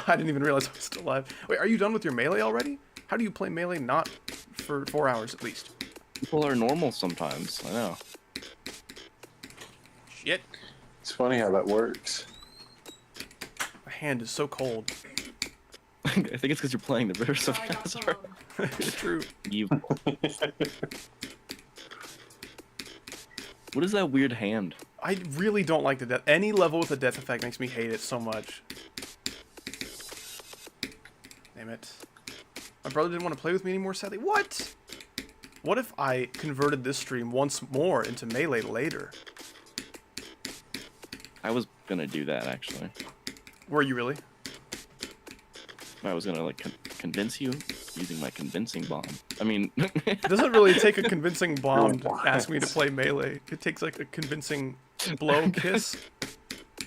I didn't even realize I was still alive. Wait, are you done with your melee already? How do you play melee not for 4 hours at least? People are normal sometimes, I know. Shit. It's funny how that works. My hand is so cold. I think it's because you're playing the Rivers of I got Nazareth. some. True. Evil. What is that weird hand? I really don't like the death. Any level with a death effect makes me hate it so much. Damn it. My brother didn't want to play with me anymore, sadly. What? What if I converted this stream once more into melee later? I was gonna do that, actually. Were you really? I was gonna, like, convince you using my convincing bomb. I mean... It doesn't really take a convincing bomb to What? ask me to play melee. It takes like a convincing blow kiss.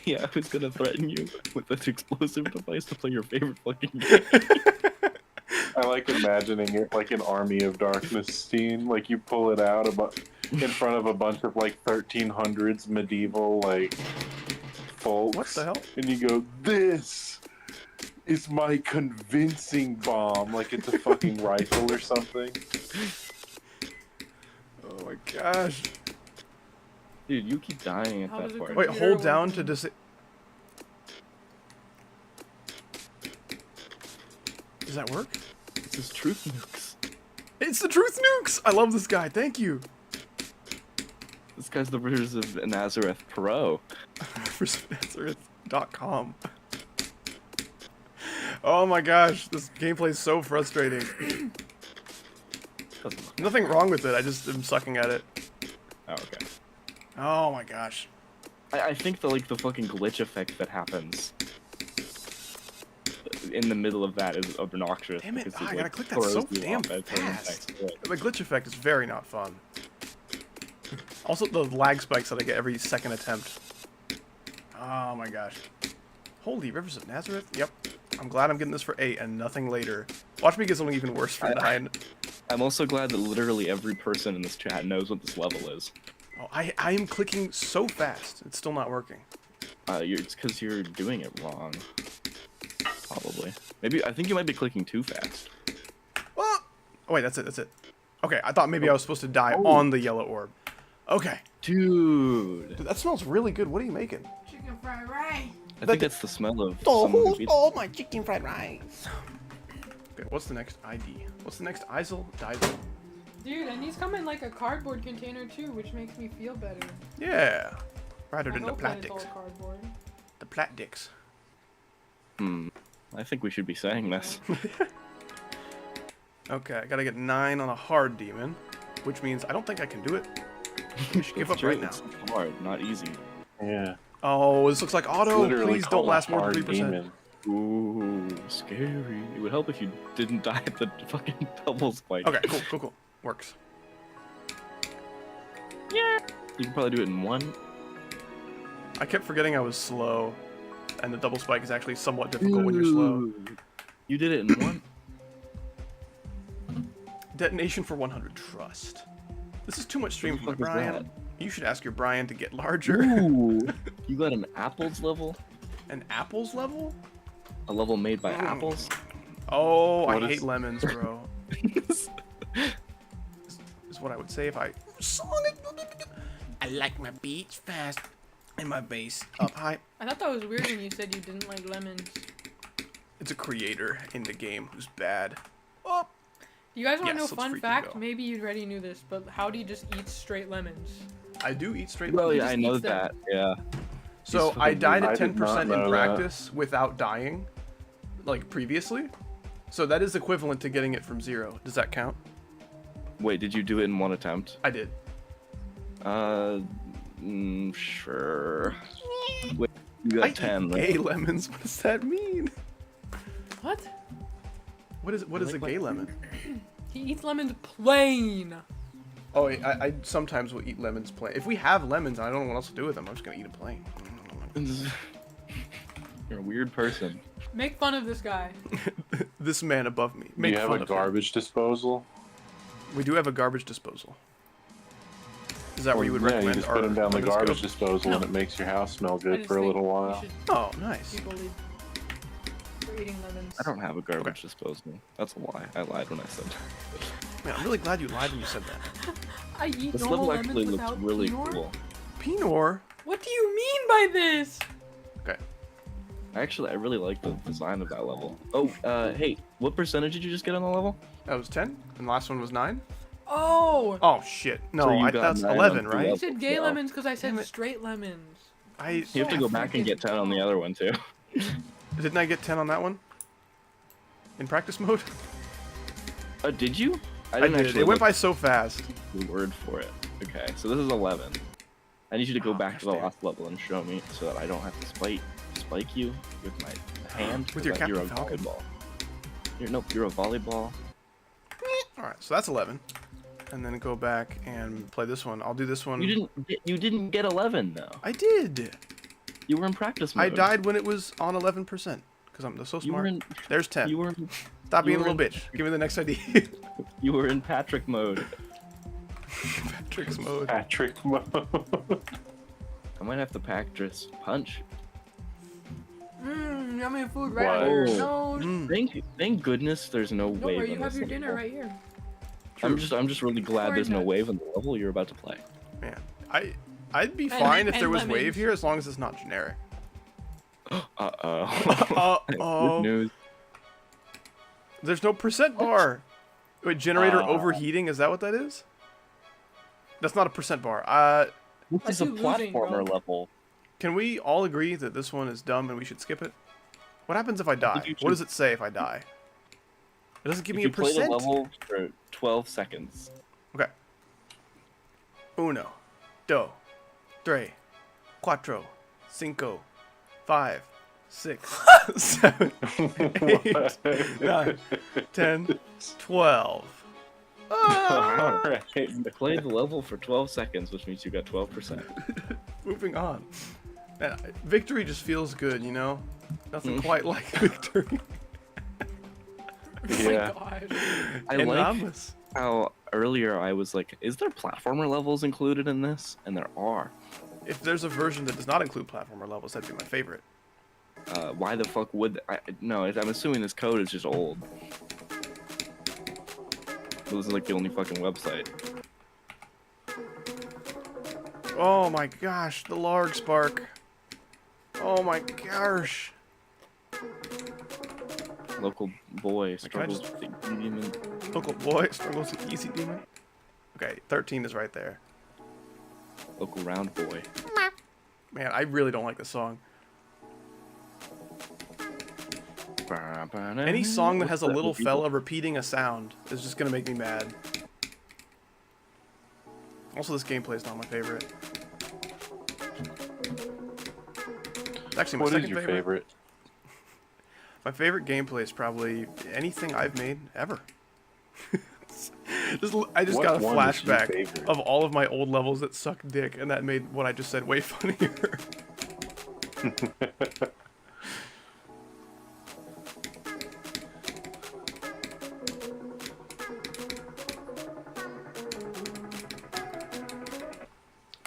Yeah, I was gonna threaten you with an explosive device to play your favorite fucking game. I like imagining it like an Army of Darkness scene. Like you pull it out in front of a bunch of like 1300s medieval like folks. What the hell? And you go, "This is my convincing bomb," like it's a fucking rifle or something. Oh my gosh. Dude, you keep dying at How does that it part. go? Wait, Computer hold down to working. Does that work? It's his truth nukes. It's the Truth Nukes! I love this guy, thank you. This guy's the Rivers of Nazareth Pro. Nazareth.com. Oh my gosh, this gameplay is so frustrating. Doesn't look- Nothing wrong with it, I just am sucking at it. Oh, okay. Oh my gosh. I think the fucking glitch effect that happens in the middle of that is obnoxious. Damn it, because I it, gotta like, click that so throws you damn off at turning fast. next to it. The glitch effect is very not fun. Also, the lag spikes that I get every second attempt. Oh my gosh. Holy Rivers of Nazareth? Yep. I'm glad I'm getting this for 8 and nothing later. Watch me get something even worse for 9. I'm also glad that literally every person in this chat knows what this level is. Oh, I am clicking so fast. It's still not working. It's because you're doing it wrong. Probably. Maybe, I think you might be clicking too fast. Oh, wait, that's it. Okay, I thought maybe I was supposed to die on the yellow orb. Okay. Dude. Dude, that smells really good. What are you making? Chicken fried rice. I think that's the smell of someone who beats- stole my chicken fried rice? Okay, what's the next ID? What's the next Isel? Diesel? Dude, and these come in like a cardboard container too, which makes me feel better. Yeah. Rather I than the hope that it's all plastics. cardboard. The platdicks. I think we should be saying this. Okay, I gotta get 9 on a hard demon, which means I don't think I can do it. I should give up right now. It's hard, not easy. Yeah. Oh, this looks like auto. Literally Please called don't a last more than hard 3%. demon. Ooh, scary. It would help if you didn't die at the fucking double spike. Okay, cool. Works. Yeah. You can probably do it in one. I kept forgetting I was slow, and the double spike is actually somewhat difficult when you're slow. Ooh. You did it in one. Detonation for 100 trust. This is too much stream What from the my fuck is Brian. You should ask your Brian to get larger. Ooh. You got an apples level? An apples level? A level made by apples? Oh, What I is- hate lemons, bro. is what I would say if I sung it. I like my beats fast and my bass Up high. I thought that was weird when you said you didn't like lemons. It's a creator in the game who's bad. Oh, You guys want to Yes, know let's fun freaking fact? go. Maybe you already knew this, but how do you just eat straight lemons? I do eat straight Well, lemons. yeah, I just know eats them. that. Yeah. So He's I died I at did not 10% in know that. practice without dying, like previously. So that is equivalent to getting it from 0. Does that count? Wait, did you do it in one attempt? I did. Sure. Wait, you got I 10, eat right? gay lemons. What does that mean? What? What is a like gay lemon? He eats lemons plain. Oh, I sometimes will eat lemons plain. If we have lemons, I don't know what else to do with them. I'm just gonna eat them plain. You're a weird person. Make fun of this guy. This man above me. Do Make you have fun a of him. garbage disposal? We do have a garbage disposal. Is that where you would Yeah, recommend you just our put them down the lemons go? garbage disposal and it makes your house smell I good just for a think little you while. should Oh, nice. people leave for eating lemons. I don't have a garbage disposal. That's a lie. I lied when I said that. Man, I'm really glad you lied when you said that. I eat This normal level lemons actually looks without really Pinot? cool. Pinot. What do you mean by this? Okay. Actually, I really like the design of that level. Oh, hey, what percentage did you just get on the level? That was 10, and the last one was 9. Oh! Oh shit! No, So you got that's 9 on 11, two right? You levels. said gay Yeah. lemons because I said Damn it. straight lemons. I You have to go back and get 10 on the other one, too. didn't I get 10 on that one? In practice mode? Did you? I didn't did. actually It went look by so fast. the word for it. Okay, so this is 11. I need you to go Oh, back gosh to the damn. last level and show me so that I don't have to spike you with my hand. With your so that you're a Captain Falcon. volleyball. You're a volleyball. All right, so that's 11, and then go back and play this one. I'll do this one. You didn't get 11 though. I did. You were in practice mode. I died when it was on 11% because I'm so You were smart. in. There's 10. You were. Stop being a you were little in- bitch. Give me the next ID. You were in Patrick mode. Tricks mode. Patrick mode. I might have to practice punch. Mmm, yummy food right Wow. under your Oh. nose. Thank goodness there's no Don't wave. worry, you on have this your dinner level. right here. I'm just really glad there's no Corn wave on the level you're about to play. Man, I'd be And- fine if there and was lemons. wave here as long as it's not generic. Uh-oh. Uh-oh. Good news. There's no percent bar. Wait, generator Ah. overheating? Is that what that is? That's not a percent bar. This Like is a you losing, bro. platformer level. Can we all agree that this one is dumb and we should skip it? What happens if I die? you What should- does it say if I die? It doesn't give If me you a play the percent. level for 12 seconds. Okay. Uno, dos, tres, cuatro, cinco, 5, 6, 7, 8, 9, 10, 12. Ah! Alright. Play the level for 12 seconds, which means you got 12%. Moving on. Man, victory just feels good, you know? Nothing Mm. quite like victory. Oh my Yeah. god. I And like Ramos. how earlier I was like, is there platformer levels included in this? And there are. If there's a version that does not include platformer levels, that'd be my favorite. Why the fuck would no, I'm assuming this code is just old. This is like the only fucking website. Oh my gosh, the Larg Spark. Oh my gosh. Local boy Can I struggles just- with the demon. Local boy struggles with easy demon. Okay, 13 is right there. Local round boy. Man, I really don't like this song. Any song that has a What's little Whoopi fella repeating a sound is just gonna make me mad. Also, this gameplay is not my favorite. It's actually my What second is your favorite? My favorite gameplay is probably anything I've made ever. I just What got a one is your flashback favorite? of all of my old levels that suck dick, and that made what I just said way funnier.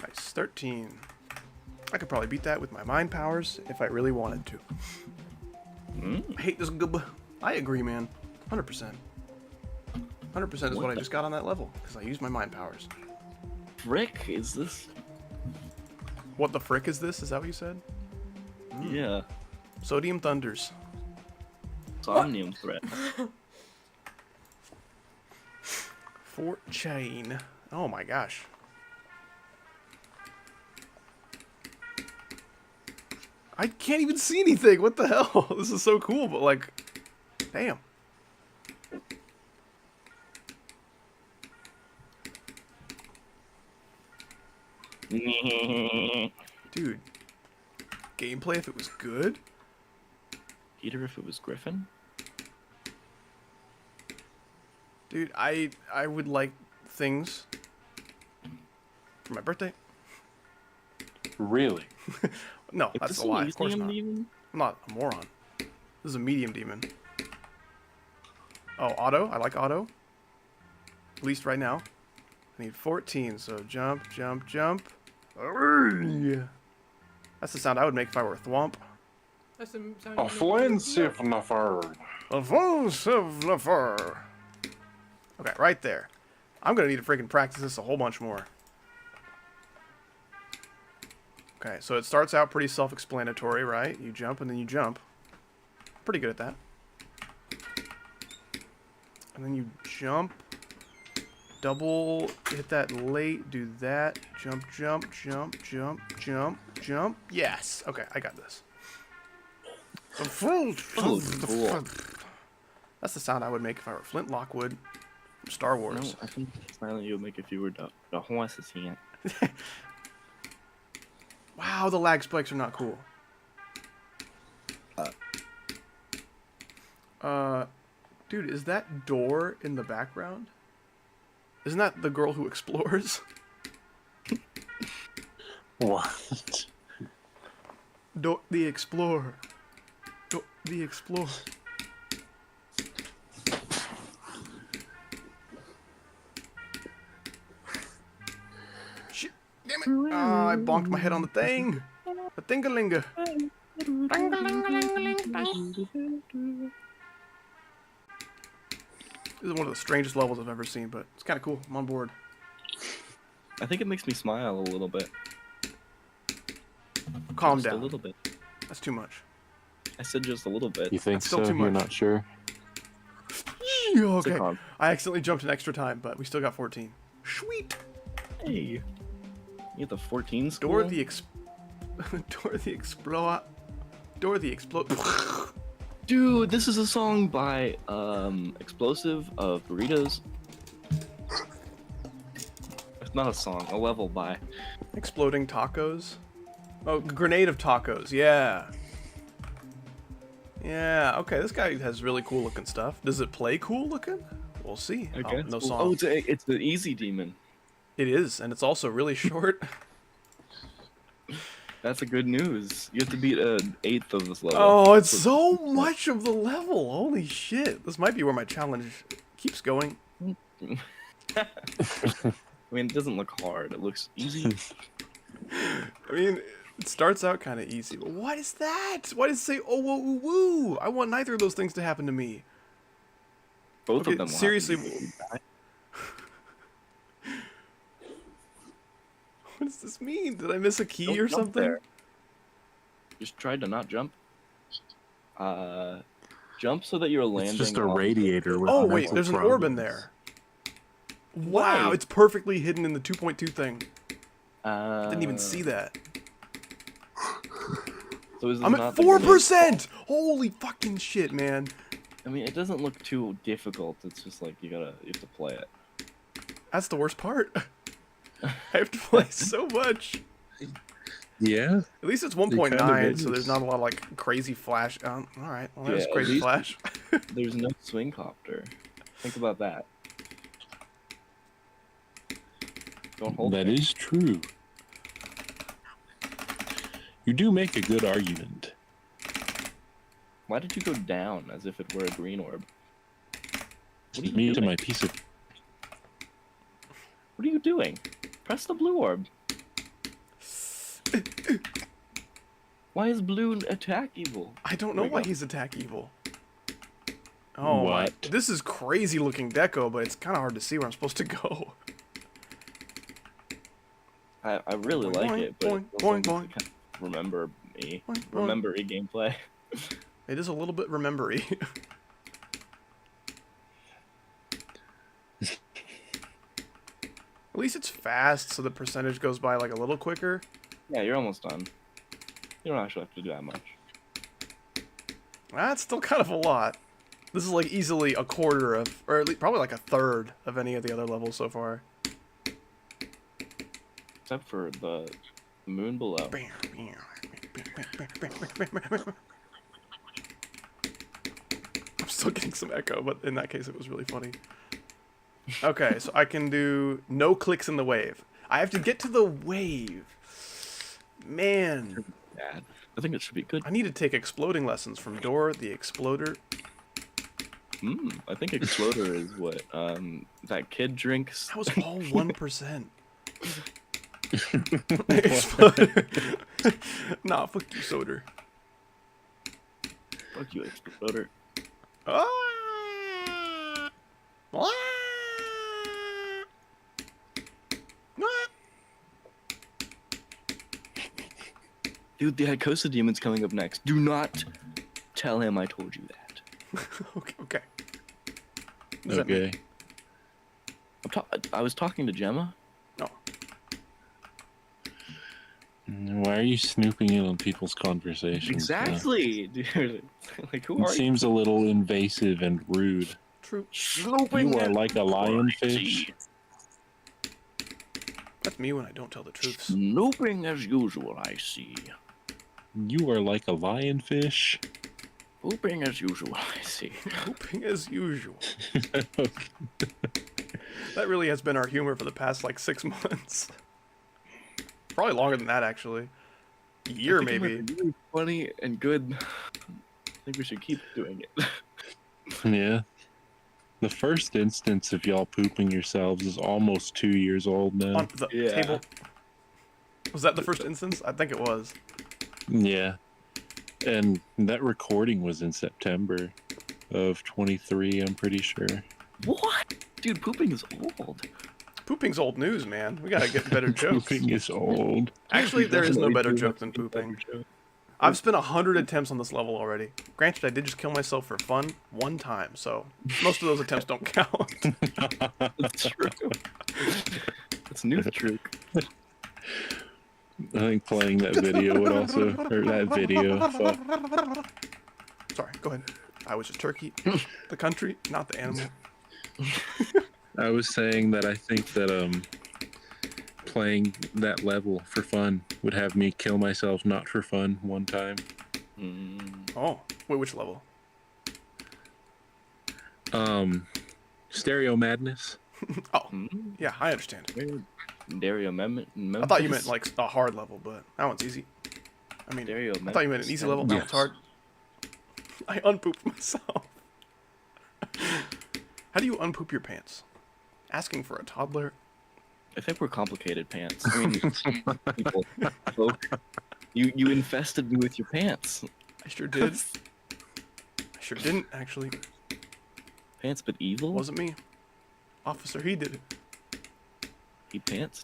Nice, 13. I could probably beat that with my mind powers if I really wanted to. I hate this gub. I agree, man. 100%. 100% is what I just got on that level, because I used my mind powers. Frick, is this? What the frick is this? Is that what you said? Yeah. Sodium Thunders. Somnium threat. Fort Chain. Oh my gosh. I can't even see anything. What the hell? This is so cool, but like, damn. Dude. Gameplay if it was good? Peter, if it was Griffin? Dude, I would like things for my birthday. Really? No, Is that's this a lie. Of course museum not. even? I'm not a moron. This is a medium demon. Oh, auto? I like auto. At least right now. I need 14, so jump, jump, jump. Arrgh. That's the sound I would make if I were a thwomp. That's the sound. A flinsif nafar. Okay, right there. I'm gonna need to freaking practice this a whole bunch more. Okay, so it starts out pretty self-explanatory, right? You jump and then you jump. Pretty good at that. And then you jump. Double, hit that late, do that. Jump, jump, jump, jump, jump, jump. Yes! Okay, I got this. Oh, cool. That's the sound I would make if I were Flint Lockwood from Star No, Wars. I think the sound you would make if you were the horse assistant. Wow, the lag spikes are not cool. Dude, is that door in the background? Isn't that the girl who explores? What? The Explorer. The Explorer. Shit, damn it. Oh, I bonked my head on the thing. A thingalinga. This is one of the strangest levels I've ever seen, but it's kind of cool. I'm on board. I think it makes me smile a little bit. Calm Just down. a little bit. That's too much. I said just a little bit. You think That's still so? too You're much. not sure? Okay. calm. I accidentally jumped an extra time, but we still got 14. Sweet. Hey. You get the 14 school? Door the Explorer. Door the Explode. Dude, this is a song by Explosive of Burritos. It's not a song, a level by. Exploding tacos. Oh, grenade of tacos. Yeah. Yeah. Okay, this guy has really cool looking stuff. Does it play cool looking? We'll see. Okay. Oh, no cool. song. Oh, it's the easy demon. It is, and it's also really short. That's a good news. You have to beat an 1/8 of this level. Oh, it's so much of the level. Holy shit. This might be where my challenge keeps going. I mean, it doesn't look hard. It looks easy. I mean, it starts out kind of easy, but what is that? Why does it say oh whoa ooh woo? I want neither of those things to happen to me. Both Okay, of them. Will seriously. happen to you. What does this mean? Did I miss a key Don't or jump something? there. Just try to not jump. Jump so that you're landing. It's just a on- radiator with Oh wait, mental there's an orb in problems. there. Wow, Why? it's perfectly hidden in the 2.2 thing. Didn't even Uh, see that. So is this I'm not at the grenade? 4%. Holy fucking shit, man. I mean, it doesn't look too difficult. It's just like you have to play it. That's the worst part. I have to play so much. Yeah. At least it's kind of 1.9, so is. there's not a lot of like crazy flash. All right, well there's Yeah, at crazy least- flash. There's no swing copter. Think about that. Don't hold That me. is true. You do make a good argument. Why did you go down as if it were a green orb? What are you Me to doing? my piece of. What are you doing? Press the blue orb. Why is blue attack evil? I don't know There you why go. he's attack evil. Oh my! What? This is crazy looking deco, but it's kind of hard to see where I'm supposed to go. I really Boing, like boing, it, but boing, it's also boing, boing. kind of remember me. Boing, boing. Remember gameplay. It is a little bit remembery. At least it's fast, so the percentage goes by like a little quicker. Yeah, you're almost done. You don't actually have to do that much. That's still kind of a lot. This is like easily a quarter of, or at least probably like a third of any of the other levels so far. Except for the moon below. I'm still getting some echo, but in that case it was really funny. Okay, so I can do no clicks in the wave. I have to get to the wave. Man, Bad. I think it should be good. I need to take exploding lessons from Dora the Exploder. I think Exploder is what that kid drinks. That was all 1%. Exploder. Nah, fuck you, Soder. Fuck you, Exploder. Ah! Ah! Dude, the Icosa demon's coming up next. Do not tell him I told you that. Okay, okay. What does that mean? Okay. I was talking to Gemma. No. Why are you snooping in on people's conversations? Exactly, dude. Like, who It are seems a little invasive and rude. True. You are like a lionfish. That's me when I don't tell the truth. Snooping as usual, I see. You are like a lionfish. Pooping as usual, I see. Pooping as usual. That really has been our humor for the past like 6 months. Probably longer than that, actually. A year, I think it maybe. might be really funny and good. I think we should keep doing it. Yeah. The first instance of y'all pooping yourselves is almost 2 years old now. On the Yeah. table. Was that the first instance? I think it was. Yeah. And that recording was in September of 23, I'm pretty sure. What? Dude, pooping is old. Pooping's old news, man. We gotta get better jokes. Pooping is old. Actually, there is no Definitely better do joke have than to get better pooping. jokes. I've spent 100 attempts on this level already. Granted, I did just kill myself for fun one time, so most of those attempts don't count. That's true. That's new truth. I think playing that video would also, or that video. Fuck. Sorry, go ahead. I was just turkey. The country, not the animal. I was saying that I think that playing that level for fun would have me kill myself not for fun one time. Oh, wait, which level? Stereo Madness. Oh, yeah, I understand. Dario Memphis. I thought you meant like a hard level, but that one's easy. I mean, Dario I thought you meant an easy level. That one's hard. I unpooped myself. How do you unpoop your pants? Asking for a toddler? I think we're complicated pants. I mean, people, folk, you infested me with your pants. I sure did. I sure didn't, actually. Pants, but evil. Wasn't me. Officer, he did it. He pants.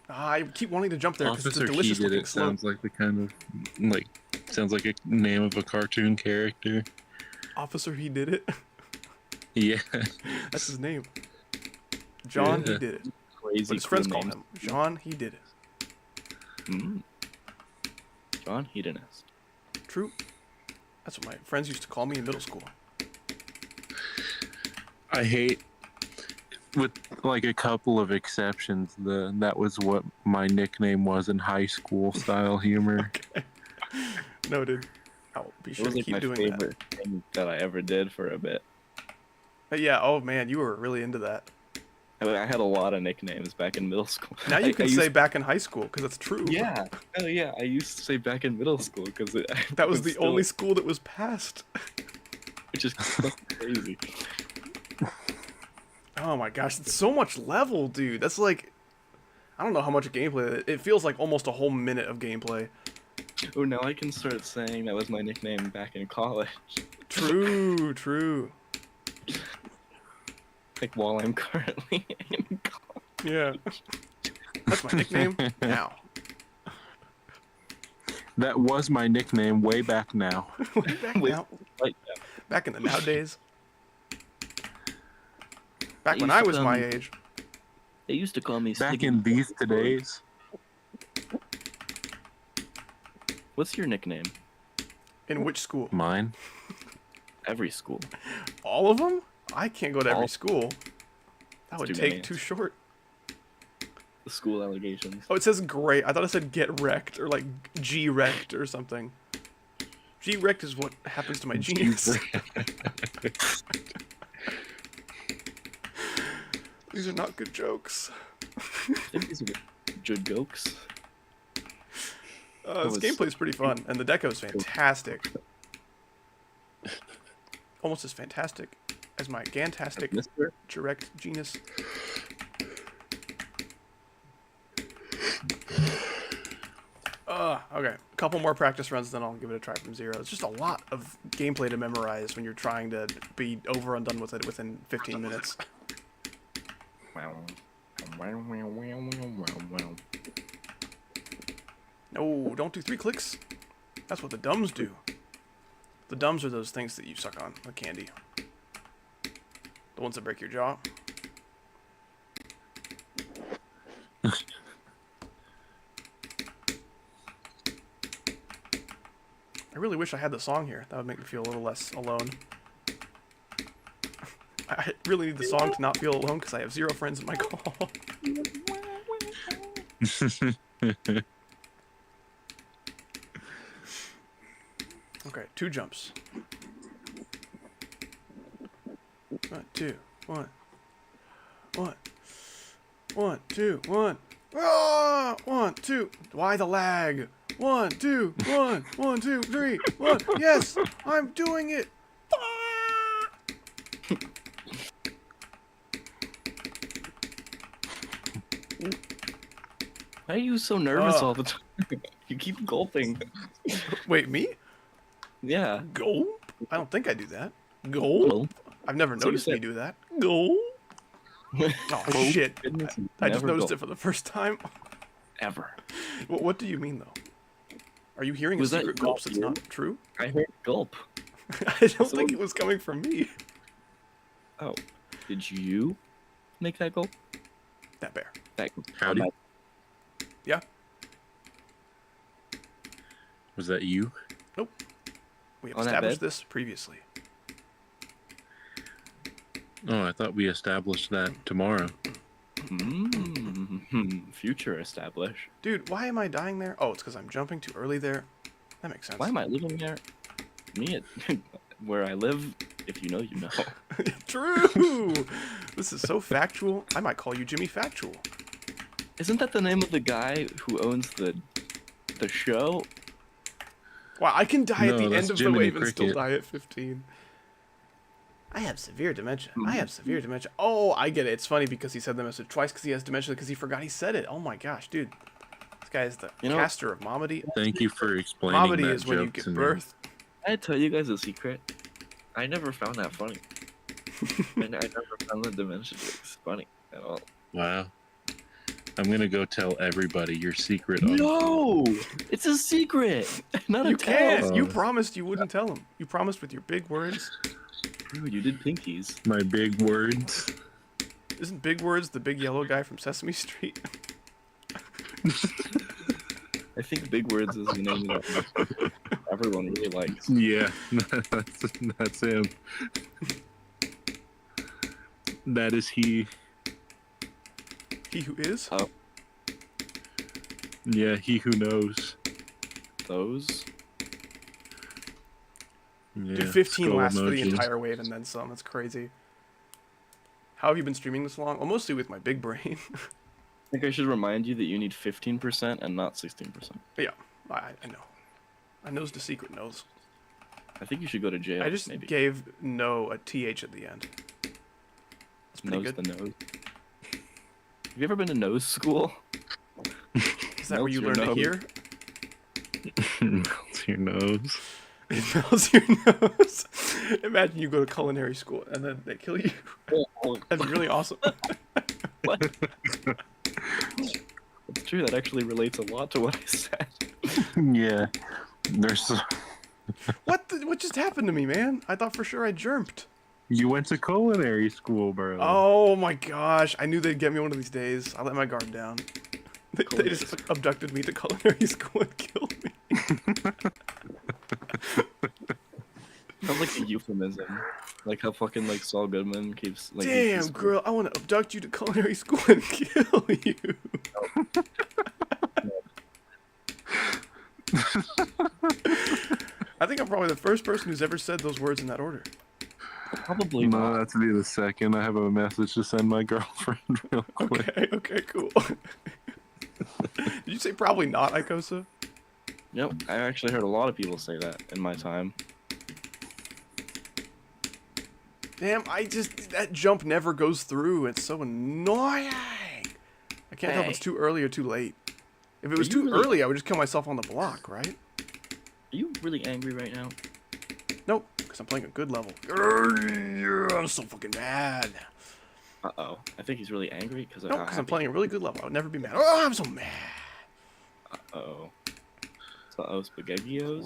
I keep wanting to jump there because it's a Officer He delicious Did looking It slope. sounds like the kind of sounds like a name of a cartoon character. Officer, he did it. Yeah. That's his name. John, he Yeah. did it. Crazy. But his cool friends call names. him John, he did it. John Hedonist. True. That's what my friends used to call me in middle school. I hate with like a couple of exceptions, that was what my nickname was in high school. Style humor. Noted. I'll be It sure was to like keep my doing favorite thing that I ever did for a bit. that. Yeah. Oh man, you were really into that. I had a lot of nicknames back in middle school. Now you can I say used, back in high school because it's true. yeah, oh yeah, I used to say back in middle school because That was the only school that was passed. which is crazy. Oh my gosh, it's so much level, dude. That's like, I don't know how much gameplay. It feels like almost a whole minute of gameplay. Oh, now I can start saying that was my nickname back in college. True, true. Like while I'm currently in college. Yeah. That's my nickname now. That was my nickname way back now. Back Wait, now. like, Back in the nowadays. Back They when used I to was call my me- age. they used to call me Back Sticky. in these todays. What's your nickname? In which school? Mine. Every school. All of them? I can't go to every All- school. That would too take many. too short. The school allegations. Oh, it says great. I thought it said get wrecked or like G wrecked or something. G wrecked is what happens to my genius. These are not good jokes. I think these are good jokes. This was- gameplay's pretty fun, and the deco's fantastic. Almost as fantastic as my Gantastic Mister? direct genus. Okay. A couple more practice runs, then I'll give it a try from zero. It's just a lot of gameplay to memorize when you're trying to be over and done with it within 15 minutes. No, don't do 3 clicks. That's what the dumbs do. The dumbs are those things that you suck on, like candy. The ones that break your jaw. I really wish I had the song here. That would make me feel a little less alone. I really need the song to not feel alone because I have 0 friends in my call. Okay, 2 jumps. 1, 2, 1. 1. 1, 2, 1. Ah! 1, 2. Why the lag? 1, 2, 1, 1, 2, 3, 1. Yes! I'm doing it! Why are you so nervous Ugh. all the time? You keep gulping. Wait, me? Yeah. Gulp? I don't think I do that. Gulp? Well, I've never So you noticed me said- do that. Gulp? Oh, shit. goodness, you I just never noticed gulp. it for the first time. Ever. What do you mean, though? Are you hearing Was a that secret gulp gulp that's you? not true? I heard gulp. I don't think it was coming from me. Oh. Did you make that gulp? That bear. That Howdy. Yeah? Was that you? We have On that established bed? this previously. Oh, I thought we established that tomorrow. Future established. Dude, why am I dying there? Oh, it's because I'm jumping too early there. That makes sense. Why am I living there? Me, where I live, if you know, you know. True! This is so factual. I might call you Jimmy Factual. Isn't that the name of the guy who owns the show? Wow, I can die at No, the that's end of the Jiminy wave and still Cricket. die at 15. I have severe dementia. I have severe dementia. Oh, I get it. It's funny because he said the message twice because he has dementia because he forgot he said it. Oh my gosh, dude. This guy is the You know- caster of Momedy. Thank you for explaining Momedy that is when you joke give to me. birth. I tell you guys a secret. I never found that funny. And I never found the dementia jokes funny at all. Wow. I'm gonna go tell everybody your secret. on- No! It's a secret! Not You a tell. can't. You Oh. promised you wouldn't tell him. You promised with your big words. Dude, you did pinkies. My big words. Isn't Big Words the big yellow guy from Sesame Street? I think Big Words is the name that everyone really likes. Yeah, that's him. That is he. He who is? Oh. Yeah, he who knows. Those? Yeah, Dude, 15 skull lasts for the emojis. entire wave and then some. That's crazy. How have you been streaming this long? Well, mostly with my big brain. I think I should remind you that you need 15% and not 16%. Yeah, I know. I knows the secret knows. I think you should go to jail. I just maybe. gave no a TH at the end. That's pretty Nose good. the nose. Have you ever been to nose school? Is that where Melts you your learn to nose. hear? Melts your nose. It melts your nose. Imagine you go to culinary school and then they kill you. That'd be really awesome. What? It's true. That actually relates a lot to what I said. Yeah, there's. What just happened to me, man? I thought for sure I germped. You went to culinary school, bro. Oh my gosh. I knew they'd get me one of these days. I let my guard down. They just abducted me to culinary school and killed me. Sounds like a euphemism. Like how fucking like Saul Goodman keeps like. Damn, girl, I want to abduct you to culinary school and kill you. I think I'm probably the first person who's ever said those words in that order. Probably No, not. that's me the second. I have a message to send my girlfriend real quick. Okay, cool. Did you say probably not, Ikosa? Yep, I actually heard a lot of people say that in my time. Damn, that jump never goes through. It's so annoying. I can't tell if it's too early or too late. If it was you too really- early, I would just kill myself on the block, right? Are you really angry right now? Nope, because I'm playing a good level. I'm so fucking mad. Uh-oh. I think he's really angry because No, because I'm playing a really good level. I would never be mad. Oh, I'm so mad. Uh-oh. Uh-oh, SpaghettiOs?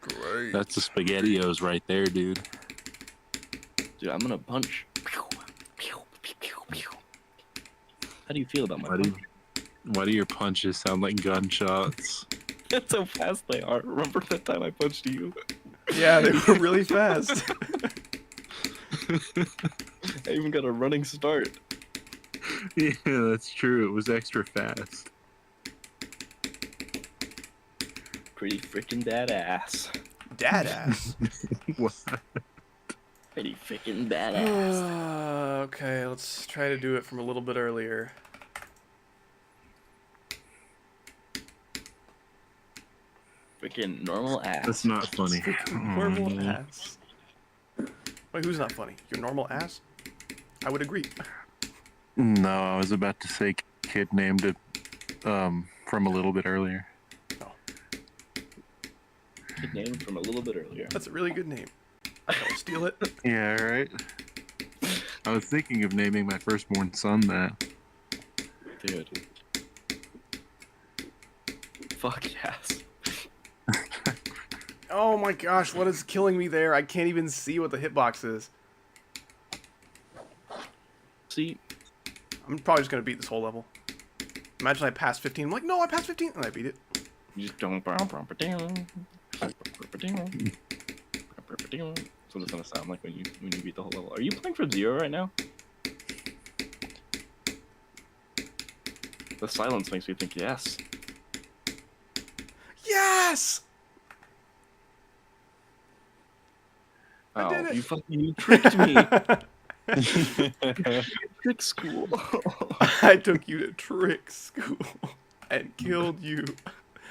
Great. That's the SpaghettiOs right there, dude. Dude, I'm gonna punch. How do you feel about my punch? Why do your punches sound like gunshots? That's how fast they are. Remember that time I punched you? Yeah, they were really fast. I even got a running start. Yeah, that's true. It was extra fast. Pretty freaking badass. Dad ass. What? Pretty freaking badass. Okay, let's try to do it from a little bit earlier. Freaking normal ass. That's not funny. Normal ass. Wait, who's not funny? Your normal ass? I would agree. No, I was about to say kid named it from a little bit earlier. Good name from a little bit earlier. That's a really good name. Don't steal it. Yeah, right. I was thinking of naming my firstborn son that. Dude. Fuck yes. Oh my gosh, what is killing me there? I can't even see what the hitbox is. See, I'm probably just gonna beat this whole level. Imagine I passed 15. I'm like, no, I passed 15, and I beat it. you just don't. That's what it's gonna sound like when you beat the whole level. Are you playing from zero right now? The silence makes me think yes. Yes! I Oh, did it. you tricked me. Trick school. I took you to trick school and killed you.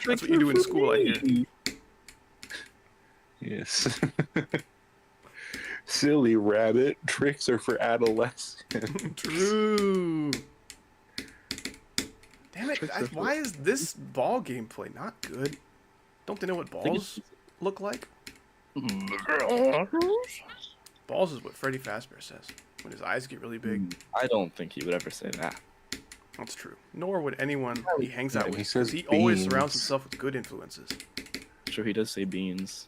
That's what you do in school, I hear. Yes. Silly rabbit. Tricks are for adolescents. True. Damn it! Why is this ball gameplay not good? Don't they know what balls look like? Balls is what Freddy Fazbear says when his eyes get really big. I don't think he would ever say that. That's true. Nor would anyone he hangs out No, with. he says 'Cause he always beans. surrounds himself with good influences. Sure, he does say beans.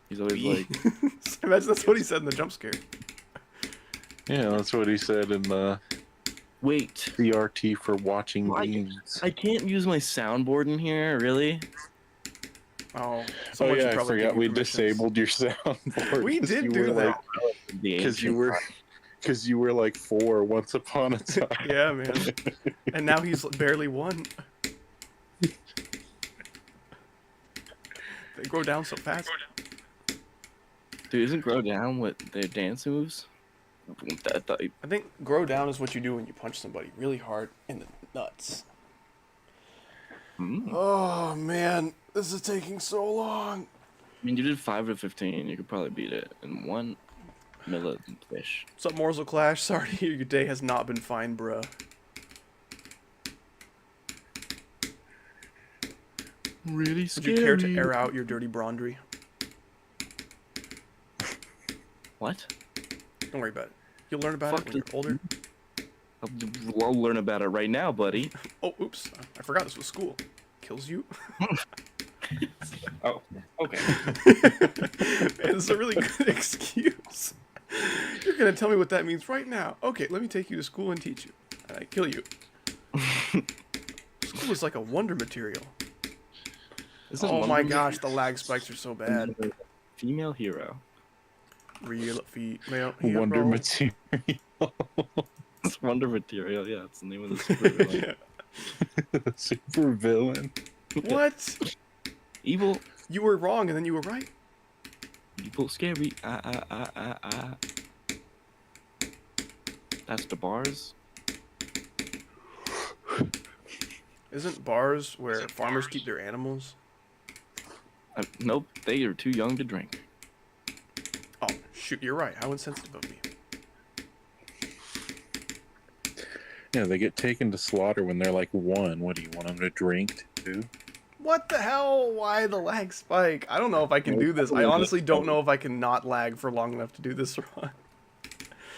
He's always like, Imagine that's what he said in the jump scare. Yeah, that's what he said in the wait, CRT for watching Why? beans. I can't use my soundboard in here, really? Oh, Oh someone should yeah, I probably forgot give you we permissions. disabled your soundboard. We 'cause did you do were that. The Because you ancient were time. because you were like 4 once upon a time. Yeah, man. And now he's barely 1. They grow down so fast. Dude, isn't grow down with their dance moves? I thought you- I think grow down is what you do when you punch somebody really hard in the nuts. Hmm. Oh man, this is taking so long. I mean, you did 5 to 15. You could probably beat it in 1 millifish. What's up, Morsel Clash? Sorry to hear your day has not been fine, bruh. Really Would scary. you care to air out your dirty braundry? What? Don't worry about it. You'll learn about it when you're older. I'll learn about it right now, buddy. Oh, oops. I forgot this was school. Kills you? Oh, okay. Man, this is a really good excuse. You're gonna tell me what that means right now. Okay, let me take you to school and teach you. And I kill you. School is like a wonder material. Isn't Oh Wonder my Woman gosh, the lag spikes are so bad. female hero? Real female hero. Wonder material. It's Wonder Material. Yeah, it's the name of the supervillain. Yeah. Super villain. What? Evil, You were wrong and then you were right. evil, scary. That's the bars. Isn't bars where farmers keep their animals? Nope, they are too young to drink. Oh, shoot, you're right. How insensitive of me. Yeah, they get taken to slaughter when they're like 1. What do you want them to drink too? What the hell? Why the lag spike? I don't know if I can do this. I honestly don't know if I can not lag for long enough to do this run.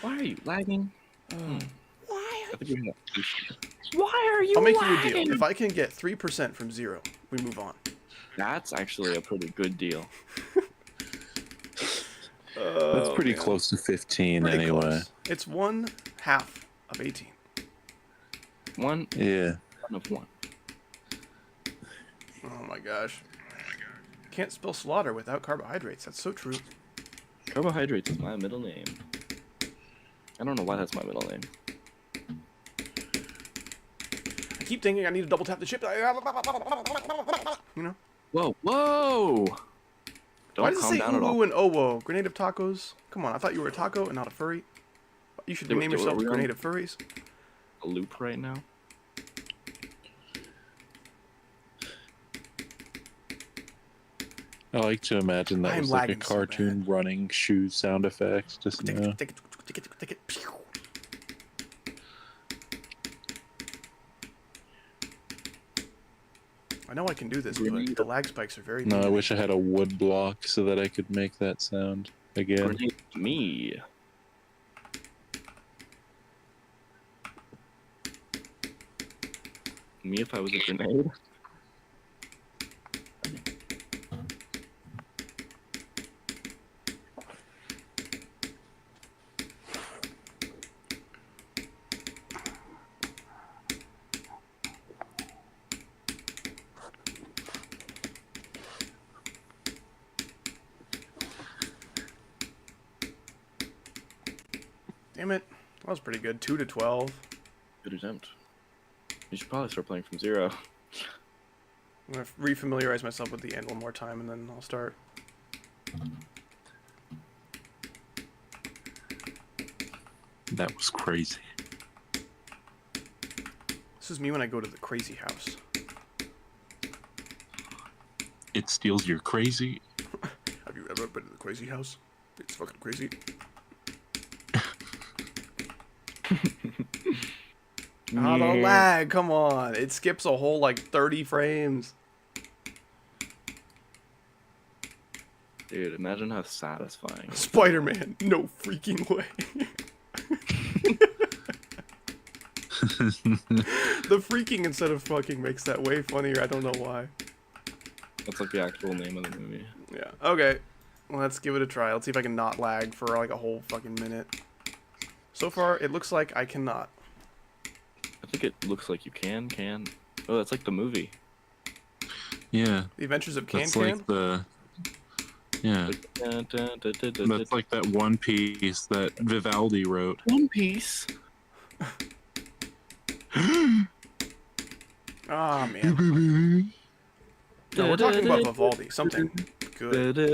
Why are you lagging? Why? I think we have Why are you I'll make you a deal. If I can get 3% from 0, we move on. That's actually a pretty good deal. That's pretty close to 15 Pretty anyway. close. It's 1/2 of 18. One Yeah. of 1. Oh my gosh. Can't spell slaughter without carbohydrates. That's so true. Carbohydrates is my middle name. I don't know why that's my middle name. I keep thinking I need to double tap the chip. You know? Whoa, whoa! Don't Why does it calm say down at all. uwu and owo? Grenade of tacos? Come on, I thought you were a taco and not a furry. You should rename yourself are we on Grenade of Furries. a loop right now? I like to imagine that I'm was like a lagging so cartoon running shoe sound effects. Just Take now. it, take it, take it, take it. Pew. I know I can do this, but the lag spikes are very No, I mean. wish I had a wood block so that I could make that sound again. Grenade me. Me if I was a grenade? Damn it. That was pretty good. 2 to 12. Good attempt. You should probably start playing from 0. I'm going to refamiliarize myself with the end one more time, and then I'll start. That was crazy. This is me when I go to the crazy house. It steals your crazy. Have you ever been to the crazy house? It's fucking crazy. Ah, the lag, come on. It skips a whole, like, 30 frames. Dude, imagine how satisfying. Spider-Man, no freaking way. The freaking instead of fucking makes that way funnier. I don't know why. That's like the actual name of the movie. Yeah, okay. Let's give it a try. Let's see if I can not lag for, like, a whole fucking minute. So far, it looks like I cannot. I think it looks like you can. Oh, that's like the movie. Yeah. The Adventures of Can That's Can? like the. Yeah. That's like that one piece that Vivaldi wrote. One Piece. Ah, man. No, we're talking about Vivaldi. Something good. Damn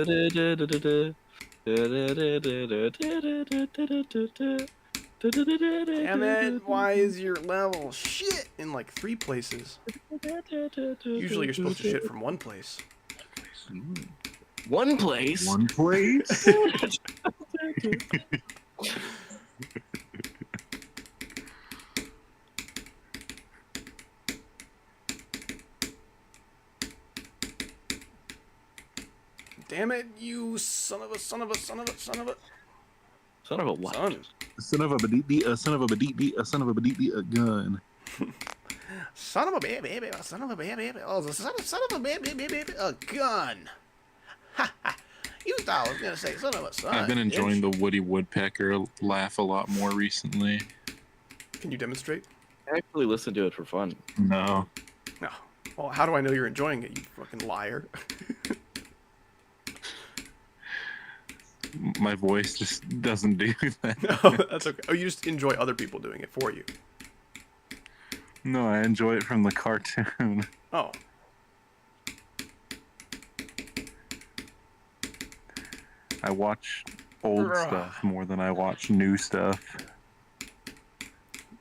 it, why is your level shit in like 3 places? Usually you're supposed to shit from 1 place. One place. One place? Damn it, you son of a Son of a what? son. Son of a badee, a son of a badee, a son of a badee, a gun. Son of a baby, son of a baby, oh, son of a baby, a gun. Ha ha. You thought I was gonna say son of a son. I've been enjoying the Woody Woodpecker laugh a lot more recently. Can you demonstrate? I actually listen to it for fun. No. No. Well, how do I know you're enjoying it, you fucking liar? My voice just doesn't do that. No, that's okay. Oh, you just enjoy other people doing it for you. No, I enjoy it from the cartoon. Oh. I watch old Ugh. stuff more than I watch new stuff.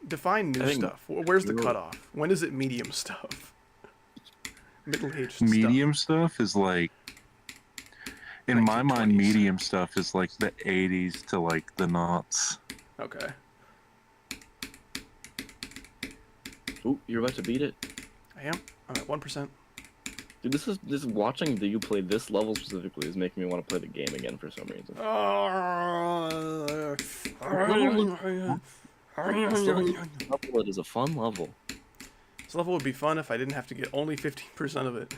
Define new I think- stuff. Where's the cutoff? When is it medium stuff? Middle-aged Medium stuff is like, in my mind, 1920s. medium stuff is like the 80s to like the noughts. stuff. Okay. Ooh, you're about to beat it. I am. I'm at 1%. Dude, this watching you play this level specifically is making me want to play the game again for some reason. It is a fun level. This level would be fun if I didn't have to get only 15% of it.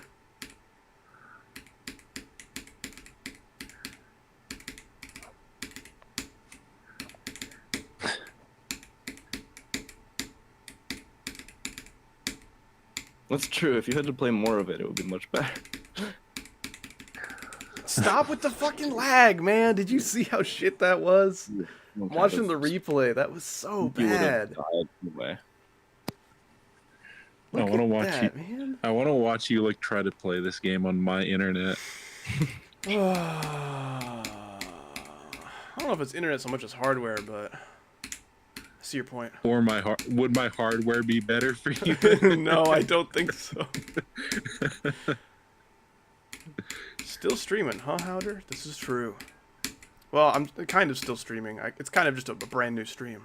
That's true. If you had to play more of it, it would be much better. Stop with the fucking lag, man. Did you see how shit that was? I'm watching the replay. That was so You would have bad. died anyway. I Look want to at watch that, you. man. I want to watch you like try to play this game on my internet. I don't know if it's internet so much as hardware, but I see your point. Or would my hardware be better for you? No, I don't think so. Still streaming, huh, Howder? This is true. Well, I'm kind of still streaming. It's kind of just a brand new stream.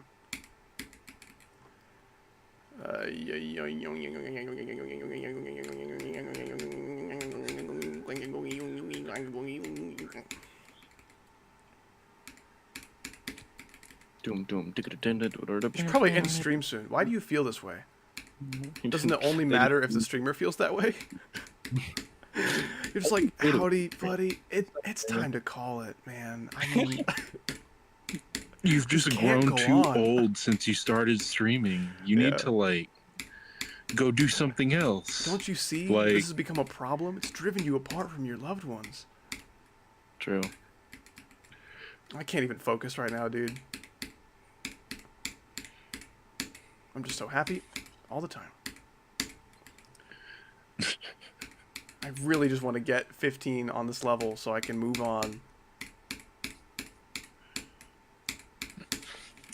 We should probably end stream soon. Why do you feel this way? Doesn't it only matter if the streamer feels that way? You're just like, howdy, buddy. It's time to call it, man. I mean, You've just can't grown go too on. old since you started streaming. You Yeah. need to like go do something else. don't you see? Like- This has become a problem. It's driven you apart from your loved ones. True. I can't even focus right now, dude. I'm just so happy all the time. I really just want to get 15 on this level so I can move on.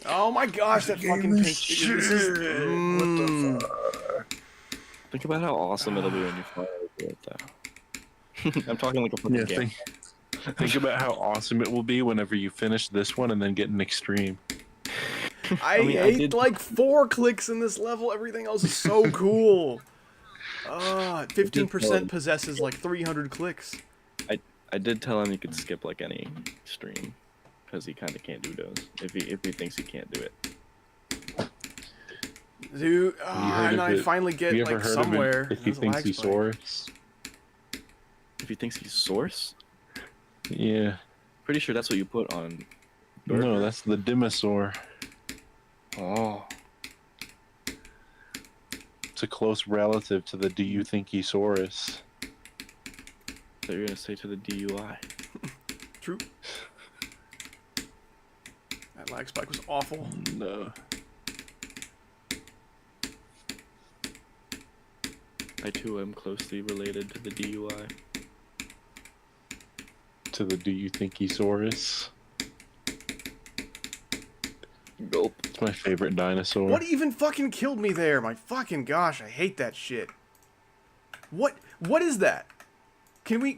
Oh my gosh, that fucking pink. This is, Think about how awesome it'll be when you finally do it, though. I'm talking like a fucking Yeah, game. think about how awesome it will be whenever you finish this one and then get an extreme. I mean, I ate did- like 4 clicks in this level. Everything else is so cool. 15% possesses like 300 clicks. I did tell him he could skip like any stream, because he kind of can't do those if he thinks he can't do it. Dude, heard and of I it? finally get Have you ever like heard somewhere. of it? If and he there's a thinks lag he's spike. source. If he thinks he's source, Yeah. pretty sure that's what you put on. No, that's the Dinosaur. Oh, It's a close relative to the Do You Think Hesaurus. so you're gonna say to the DUI. True. That lag spike was awful. No. I too am closely related to the DUI. To the do you think Saurus? Gulp. It's my favorite dinosaur. What even fucking killed me there? My fucking gosh, I hate that shit. What is that? Can we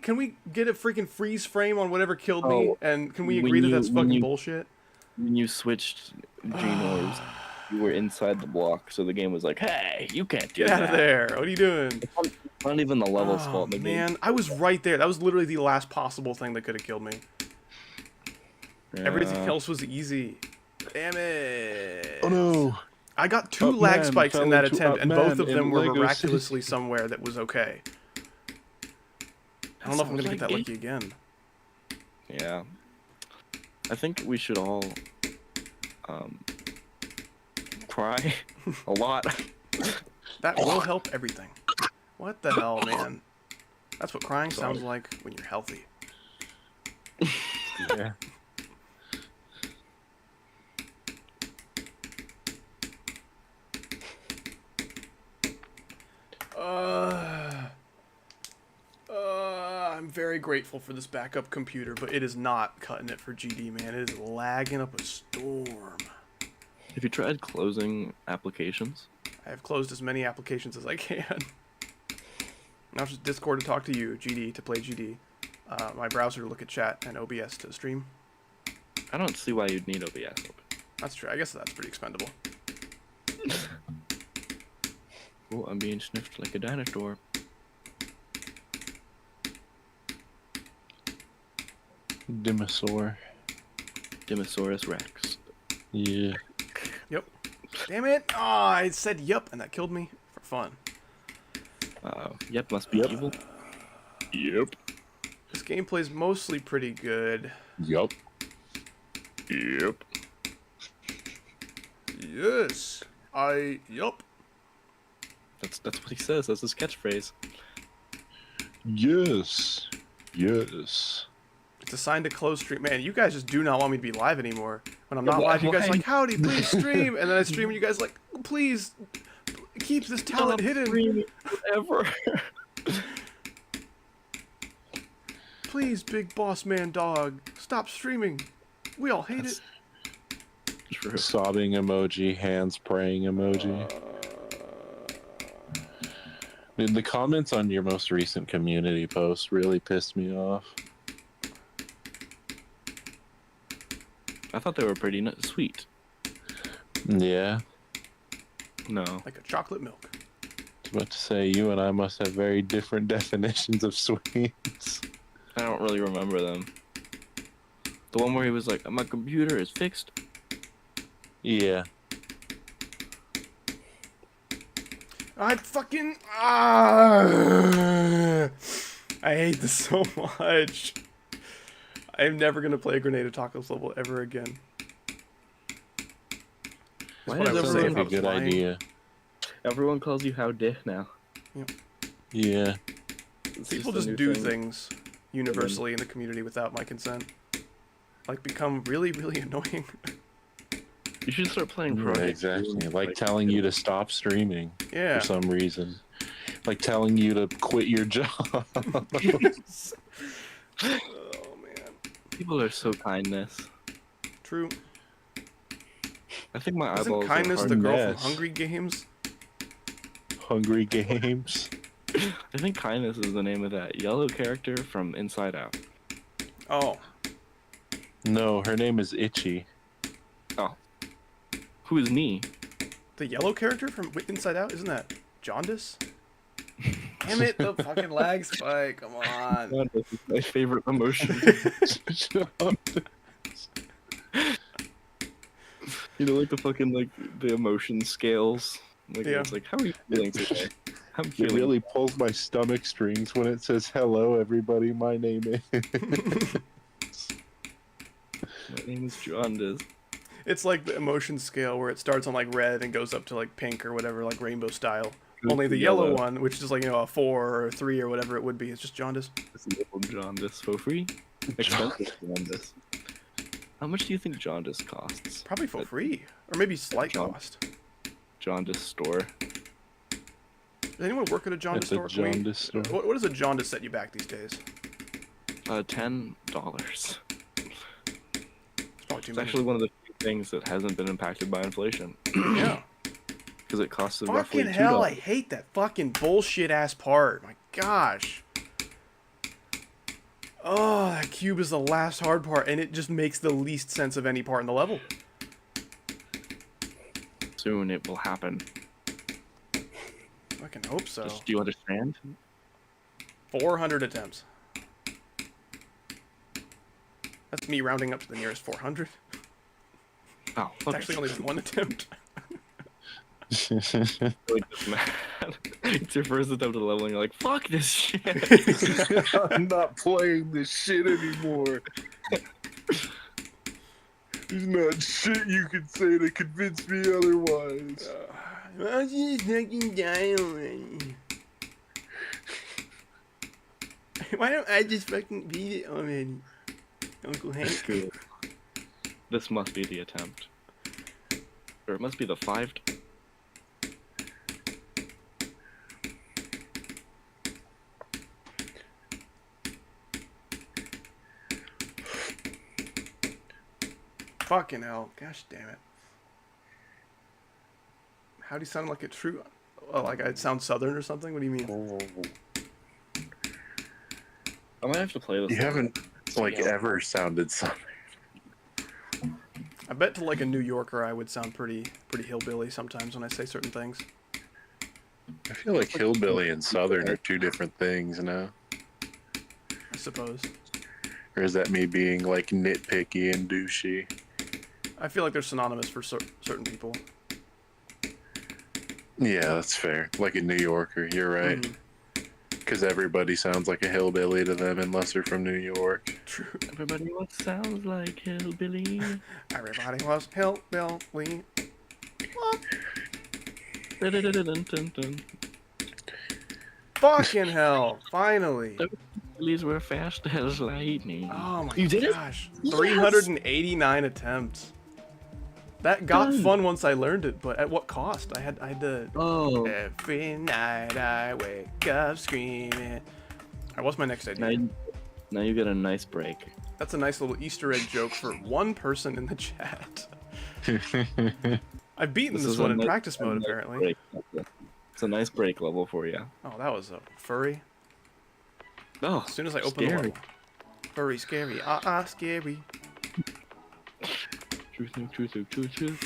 get a freaking freeze frame on whatever killed me? Oh, And can we when agree that you- that's when fucking you- bullshit? When you switched Gene Orbs, you were inside the block, so the game was like, hey, you can't do Get that. out of there. What are you doing? It's not even the level's Oh, fault. The game. man, I was right there. That was literally the last possible thing that could have killed me. Everything Yeah. else was easy. Damn it. Oh no! I got 2 Up lag man spikes in fell that into attempt, up and both man of them in were Lego miraculously City. somewhere that was okay. I don't know if I'm gonna get that lucky again. Yeah. I think we should all cry a lot. That will help everything. What the hell, man? That's what crying sounds like when you're healthy. Yeah. I'm very grateful for this backup computer, but it is not cutting it for GD, man. It is lagging up a storm. Have you tried closing applications? I have closed as many applications as I can. Now it's just Discord to talk to you, GD to play GD, my browser to look at chat, and OBS to stream. I don't see why you'd need OBS open. That's true. I guess that's pretty expendable. Oh, I'm being sniffed like a dinosaur. Dinosaur. Dimosaurus Rex. Yeah. Yep. Damn it! Oh, I said yup, and that killed me for fun. Yep, must be evil. Yep. This gameplay's mostly pretty good. Yup. Yep. Yes. Yup. That's what he says. That's his catchphrase. Yes. Yes. It's a sign to close stream. Man, you guys just do not want me to be live anymore. When I'm Yeah, not live, you guys are why? like, howdy, please stream. And then I stream and you guys are like, please keep this talent hidden. Ever. Please, big boss man dog, stop streaming. We all hate it. True. Sobbing emoji, hands praying emoji. Dude, the comments on your most recent community post really pissed me off. I thought they were pretty sweet. Yeah. No. Like a chocolate milk. I was about to say, you and I must have very different definitions of sweets. I don't really remember them. The one where he was like, my computer is fixed. Yeah. I hate this so much. I am never gonna play a Grenade Tacos level ever again. Why what I does would Sounds say like if a I was good lying. idea. everyone calls you how dick now? Yeah. It's People a just new do thing. things universally in the community without my consent. Like become really, really annoying. You should start playing Pro. Yeah, exactly. Like telling you to stop streaming Yeah. for some reason. Like telling you to quit your job. Oh man. People are so kindness. True. I think my Isn't eyeballs Kindness are the hard. girl from mess. Hungry Games? Hungry Games. I think Kindness is the name of that yellow character from Inside Out. Oh. No, her name is Itchy. Who is me? The yellow character from Inside Out? Isn't that Jaundice? Damn it, the fucking lag spike. Come on. God, this is my favorite emotion. You know, like the fucking like the emotion scales. Like Yeah. it's like, how are you feeling today? I'm It feeling. really pulls my stomach strings when it says, hello, everybody, my name is. My name is Jaundice. It's like the emotion scale where it starts on like red and goes up to like pink or whatever, like rainbow style. Only the yellow one, which is like, you know, a 4 or a 3 or whatever it would be, it's just Jaundice. It's a little Jaundice for free. Expensive jaundice. How much do you think jaundice costs? Probably for At free, or maybe slight Jaun- cost. Jaundice store. Does anyone work at a jaundice At the store? jaundice store. What does a jaundice set you back these days? $10. It's probably too It's many. actually one of the few things that hasn't been impacted by inflation. Yeah. Because it costs roughly Fucking $2. hell, I hate that fucking bullshit ass part. My gosh. Oh, that cube is the last hard part, and it just makes the least sense of any part in the level. Soon it will happen. I can hope so. Do you understand? 400 attempts. That's me rounding up to the nearest 400. Oh, It's okay. actually only been one attempt. Really just mad. It's your first attempt at leveling. You're like, fuck this shit. I'm not playing this shit anymore. There's not shit you can say to convince me otherwise. I was just fucking die already. Why don't I just fucking beat it already? Uncle Hank. Good. This must be the attempt. Or it must be the 5. Fucking hell. Gosh damn it. How do you sound like a true... Oh, like I sound southern or something? What do you mean? I might have to play this. You haven't like ever sounded something. I bet to like a New Yorker I would sound pretty hillbilly sometimes when I say certain things. I feel like hillbilly and southern are two different things now. I suppose. Or is that me being like nitpicky and douchey? I feel like they're synonymous for certain people. Yeah, that's fair. Like a New Yorker, you're right. Mhm. Because everybody sounds like a hillbilly to them unless they're from New York. True. Everybody what sounds like hillbilly. Everybody was hillbilly. Dun-dun-dun-dun-dun-dun. Fucking hell. Finally. Hillbillies were fast as lightning. Oh my You did it? gosh. Yes! 389 attempts. That got Done. fun once I learned it, but at what cost? I had to... Oh. Every night I wake up screaming. Alright, what's my next idea? Now you get a nice break. That's a nice little Easter egg joke for one person in the chat. I've beaten this is one a in nice- practice a mode, nice apparently. break. It's a nice break level for you. Oh, that was a furry. Oh, As soon as I open the scary. level. Furry, scary. Scary. Truth, nuke, truth, nuke, truth, truth,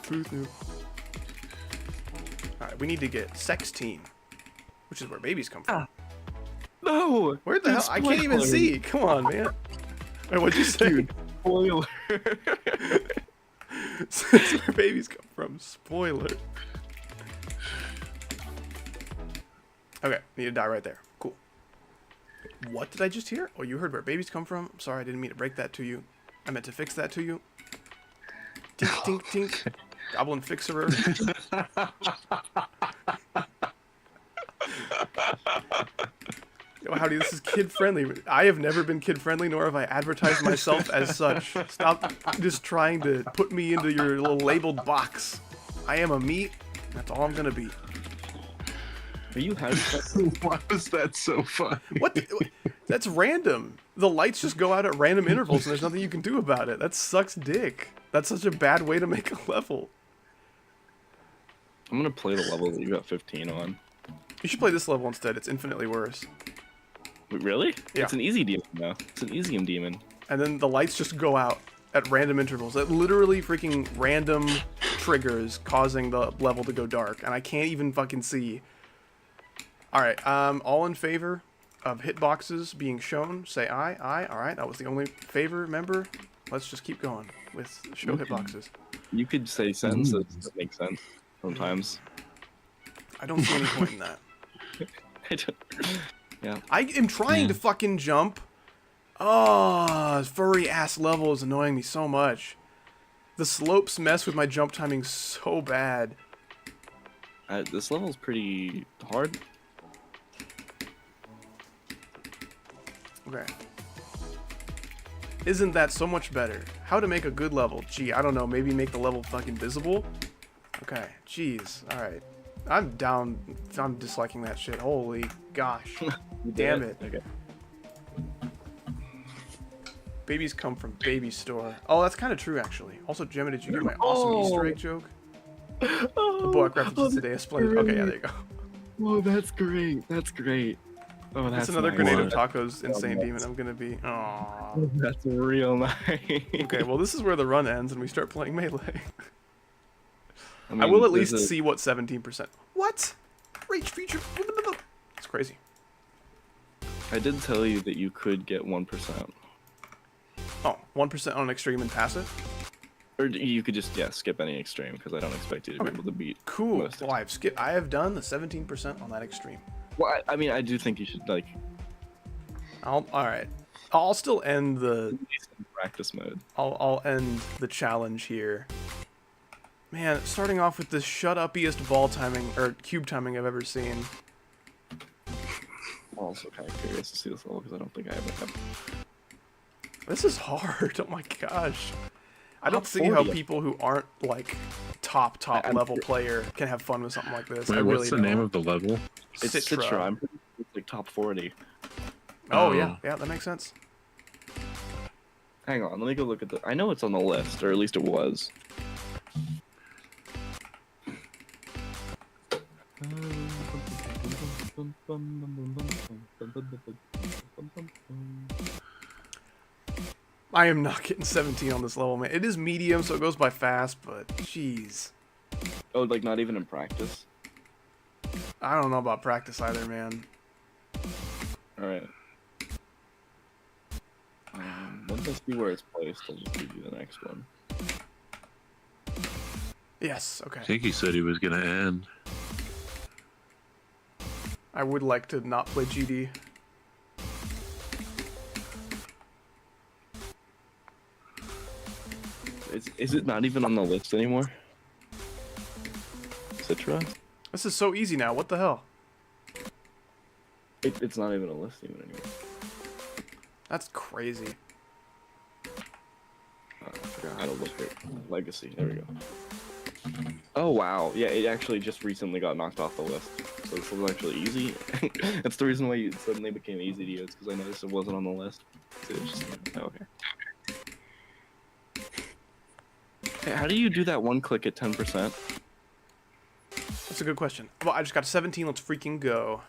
truth, nuke. Alright, we need to get 16, which is where babies come from. No! Where the hell? I can't even Spoiler. see. Come on, man. Wait, what'd you say? Dude, spoiler. That's where babies come from. Spoiler. Okay, need to die right there. Cool. What did I just hear? Oh, you heard where babies come from? I'm sorry, I didn't mean to break that to you. I meant to fix that to you. Tink, tink, tink. Goblin fixerer. Yo, howdy, this is kid friendly. I have never been kid friendly, nor have I advertised myself as such. Stop just trying to put me into your little labeled box. I am a meat. That's all I'm gonna be. Are you having Why was that so fun? What? That's random. The lights just go out at random intervals, and there's nothing you can do about it. That sucks dick. That's such a bad way to make a level. I'm gonna play the level that you got 15 on. You should play this level instead. It's infinitely worse. Wait, really? Yeah. It's an easy demon now. It's an easy demon. And then the lights just go out at random intervals. That literally freaking random triggers causing the level to go dark, and I can't even fucking see. All right, all in favor of hitboxes being shown, say aye. Aye. All right, that was the only favor. Remember, let's just keep going with show hitboxes. You could say sentences that make sense sometimes. I don't see any point in that. I don't- yeah. I am trying to fucking jump. Oh, this furry ass level is annoying me so much. The slopes mess with my jump timing so bad. This level's pretty hard. Okay. Isn't that so much better? How to make a good level? Gee, I don't know. Maybe make the level fucking visible? Okay. Jeez. Alright. I'm down. I'm disliking that shit. Holy gosh. Damn it. Okay. Babies come from baby store. Oh, that's kind of true, actually. Also, Gemma, did you get my awesome Easter egg joke? The book references today is splendid. Okay, yeah, there you go. Oh, that's great. That's great. Oh, That's another grenade of tacos, insane demon. I'm gonna be. Aww. That's real nice. Okay, well, this is where the run ends and we start playing melee. I mean, will at least see what 17%. What? Reach feature. It's crazy. I did tell you that you could get 1%. Oh, 1% on extreme and passive? Or you could just, yeah, skip any extreme, because I don't expect you to be able to beat Cool. most Well, I have done the 17% on that extreme. Well, I mean, I do think you should, like... Alright. I'll still end the... practice mode. I'll end the challenge here. Man, starting off with the shut-uppiest ball timing, or cube timing I've ever seen. I'm also kind of curious to see this level, because I don't think I ever have... This is hard. Oh my gosh. I don't Top see how 40. people who aren't like top I'm level player can have fun with something like this. Wait, I really what's the don't. name of the level? It's Citra. I'm pretty sure it's like top 40. Oh yeah, yeah, that makes sense. Hang on, let me go look at the... I know it's on the list, or at least it was. I am not getting 17 on this level, man. It is medium, so it goes by fast, but jeez. Oh, like not even in practice? I don't know about practice either, man. Alright. Once I see where it's placed, I'll just give you the next one. Yes, okay. I think he said he was gonna end. I would like to not play GD. Is it not even on the list anymore? Citra? This is so easy now. What the hell? It's not even a list even anymore. That's crazy. I forgot how to look at Legacy. There we go. Oh wow, yeah, it actually just recently got knocked off the list. So this was actually easy. That's the reason why it suddenly became easy to use, because I noticed it wasn't on the list. So it just, okay. Hey, how do you do that one click at 10%? That's a good question. Well, I just got 17. Let's freaking go.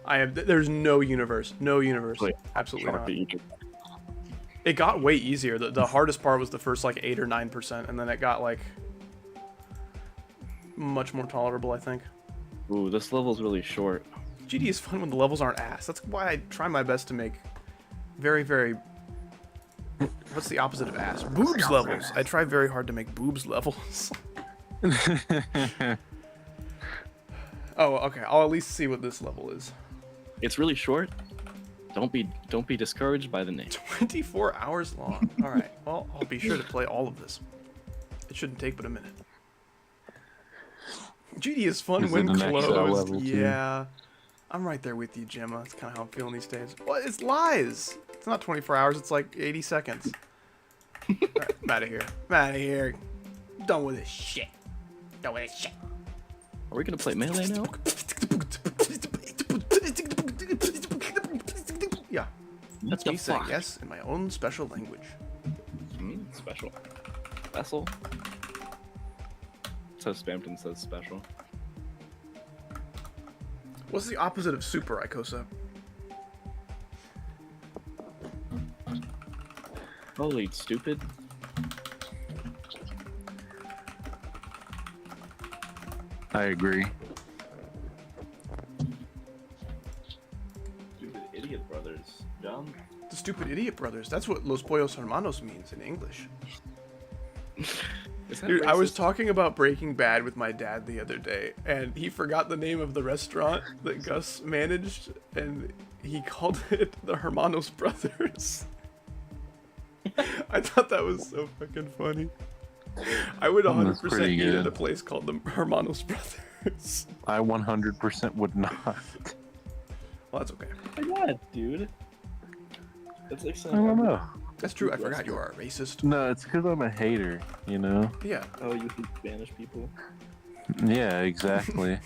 I have. There's no universe. No universe. Wait, Absolutely not. you could- It got way easier. The hardest part was the first like 8 or 9%, and then it got like much more tolerable, I think. Ooh, this level's really short. GD is fun when the levels aren't ass. That's why I try my best to make very, very... What's the opposite of ass? Boobs levels. I try very hard to make boobs levels. Oh, okay. I'll at least see what this level is. It's really short. Don't be discouraged by the name. 24 hours long. All right. Well, I'll be sure to play all of this. It shouldn't take but a minute. GD is fun Is it when the next closed. level, too? Yeah. I'm right there with you, Gemma. That's kind of how I'm feeling these days. Well, it's lies. It's not 24 hours. It's like 80 seconds. All right, I'm out of here. I'm out of here. Done with this shit. Done with this shit. Are we gonna play melee now? Yeah. That's the me saying fuck? yes in my own special language. Special. Vessel. It says Spampton says special. What's the opposite of super, Ikosa? Holy stupid. I agree. Stupid idiot brothers. John? The stupid idiot brothers. That's what Los Pollos Hermanos means in English. Is that Dude, I was racist? talking about Breaking Bad with my dad the other day, and he forgot the name of the restaurant that Gus managed, and he called it the Hermanos Brothers. I thought that was so fucking funny. I would 100% That's pretty eat at good. a place called the Hermanos Brothers. I 100% would not. Well, that's okay. Oh my god, dude. That's like I saying, don't know. That's true. I forgot you are a racist. No, it's because I'm a hater, you know? Yeah. oh, you hate Spanish people? Yeah, exactly.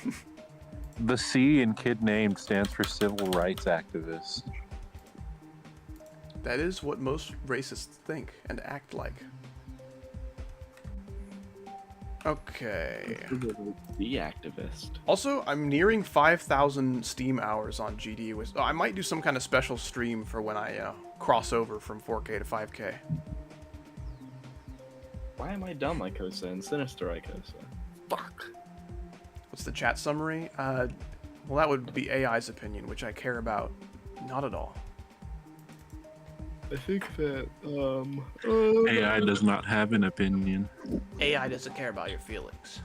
The C in kid named stands for civil rights activist. That is what most racists think and act like. Okay. The activist. Also, I'm nearing 5,000 Steam hours on GD. I might do some kind of special stream for when I cross over from 4K to 5K. Why am I dumb Icosa and Sinister Icosa? Fuck. What's the chat summary? Well, that would be AI's opinion, which I care about not at all. I think that, AI does not have an opinion. AI doesn't care about your feelings.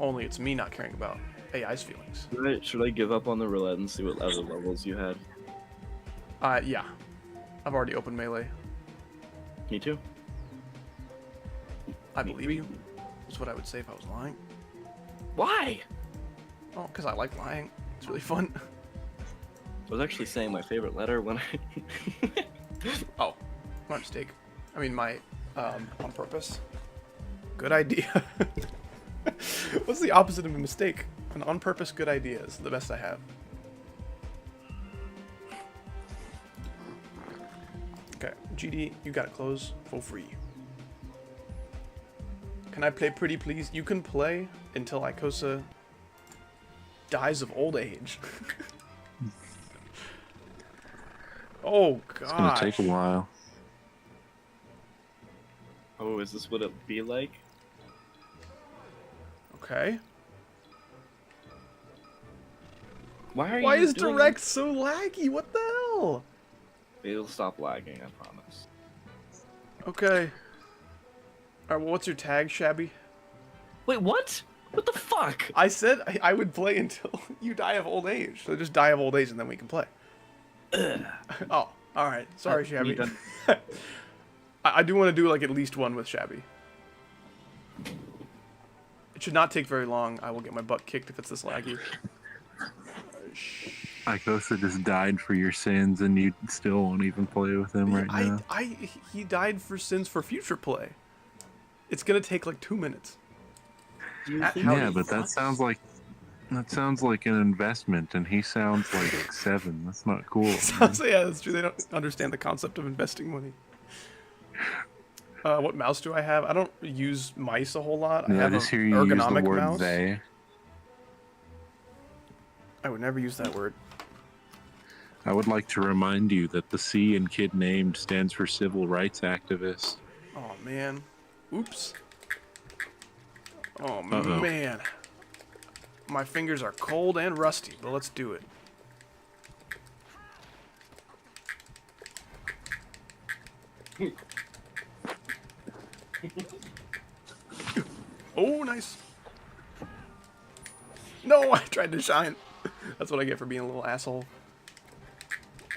Only it's me not caring about AI's feelings. Should I give up on the roulette and see what other levels you had? Yeah. I've already opened Melee. Me too. I believe you. That's what I would say if I was lying. Why? Oh, because I like lying. It's really fun. I was actually saying my favorite letter when I... Oh, my mistake. I mean, my, on purpose. Good idea. What's the opposite of a mistake? An on purpose good idea is the best I have. Okay, GD, you gotta close for free. Can I play pretty please? You can play until Icosa dies of old age. Oh god. It's gonna take a while. Oh, is this what it'd be like? Okay. Why Why you is doing direct so laggy? What the hell? It'll stop lagging, I promise. Okay. Alright, well, what's your tag, Shabby? Wait, what? What the fuck? I said I would play until you die of old age. So just die of old age and then we can play. Oh, alright. Sorry, Shabby. done. I do want to do like at least one with Shabby. It should not take very long. I will get my butt kicked if it's this laggy. Icosa just died for your sins and you still won't even play with him right now. He died for sins for future play. It's gonna take like 2 minutes. Yeah, but that sounds like an investment, and he sounds like 7. That's not cool. So yeah, that's true. They don't understand the concept of investing money. What mouse do I have? I don't use mice a whole lot. I No, I have just an hear you use the ergonomic word mouse. they. I would never use that word. I would like to remind you that the C in kid named stands for civil rights activist. Oh man. Oops. Oh Uh-oh. man. My fingers are cold and rusty, but let's do it. Oh, nice. No, I tried to shine. That's what I get for being a little asshole.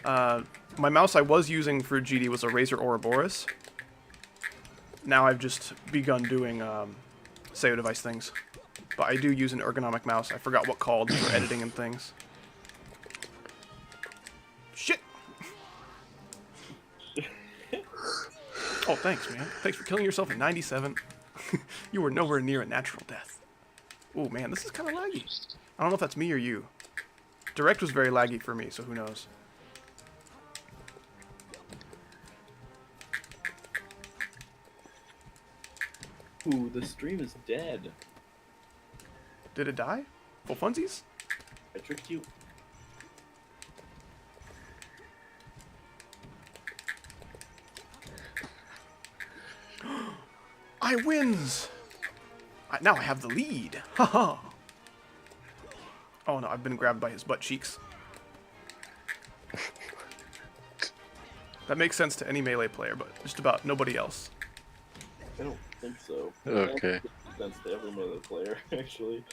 My mouse I was using for GD was a Razer Ouroboros. Now I've just begun doing SEO device things. But I do use an ergonomic mouse. I forgot what called for editing and things. Shit! Oh, thanks, man. Thanks for killing yourself in 97. You were nowhere near a natural death. Oh, man, this is kind of laggy. I don't know if that's me or you. Direct was very laggy for me, so who knows. Ooh, the stream is dead. Did it die? Full funsies? I tricked you. I wins! Now I have the lead. Haha. Oh no, I've been grabbed by his butt cheeks. That makes sense to any melee player, but just about nobody else. I don't think so. Okay. That makes sense to every melee player, actually.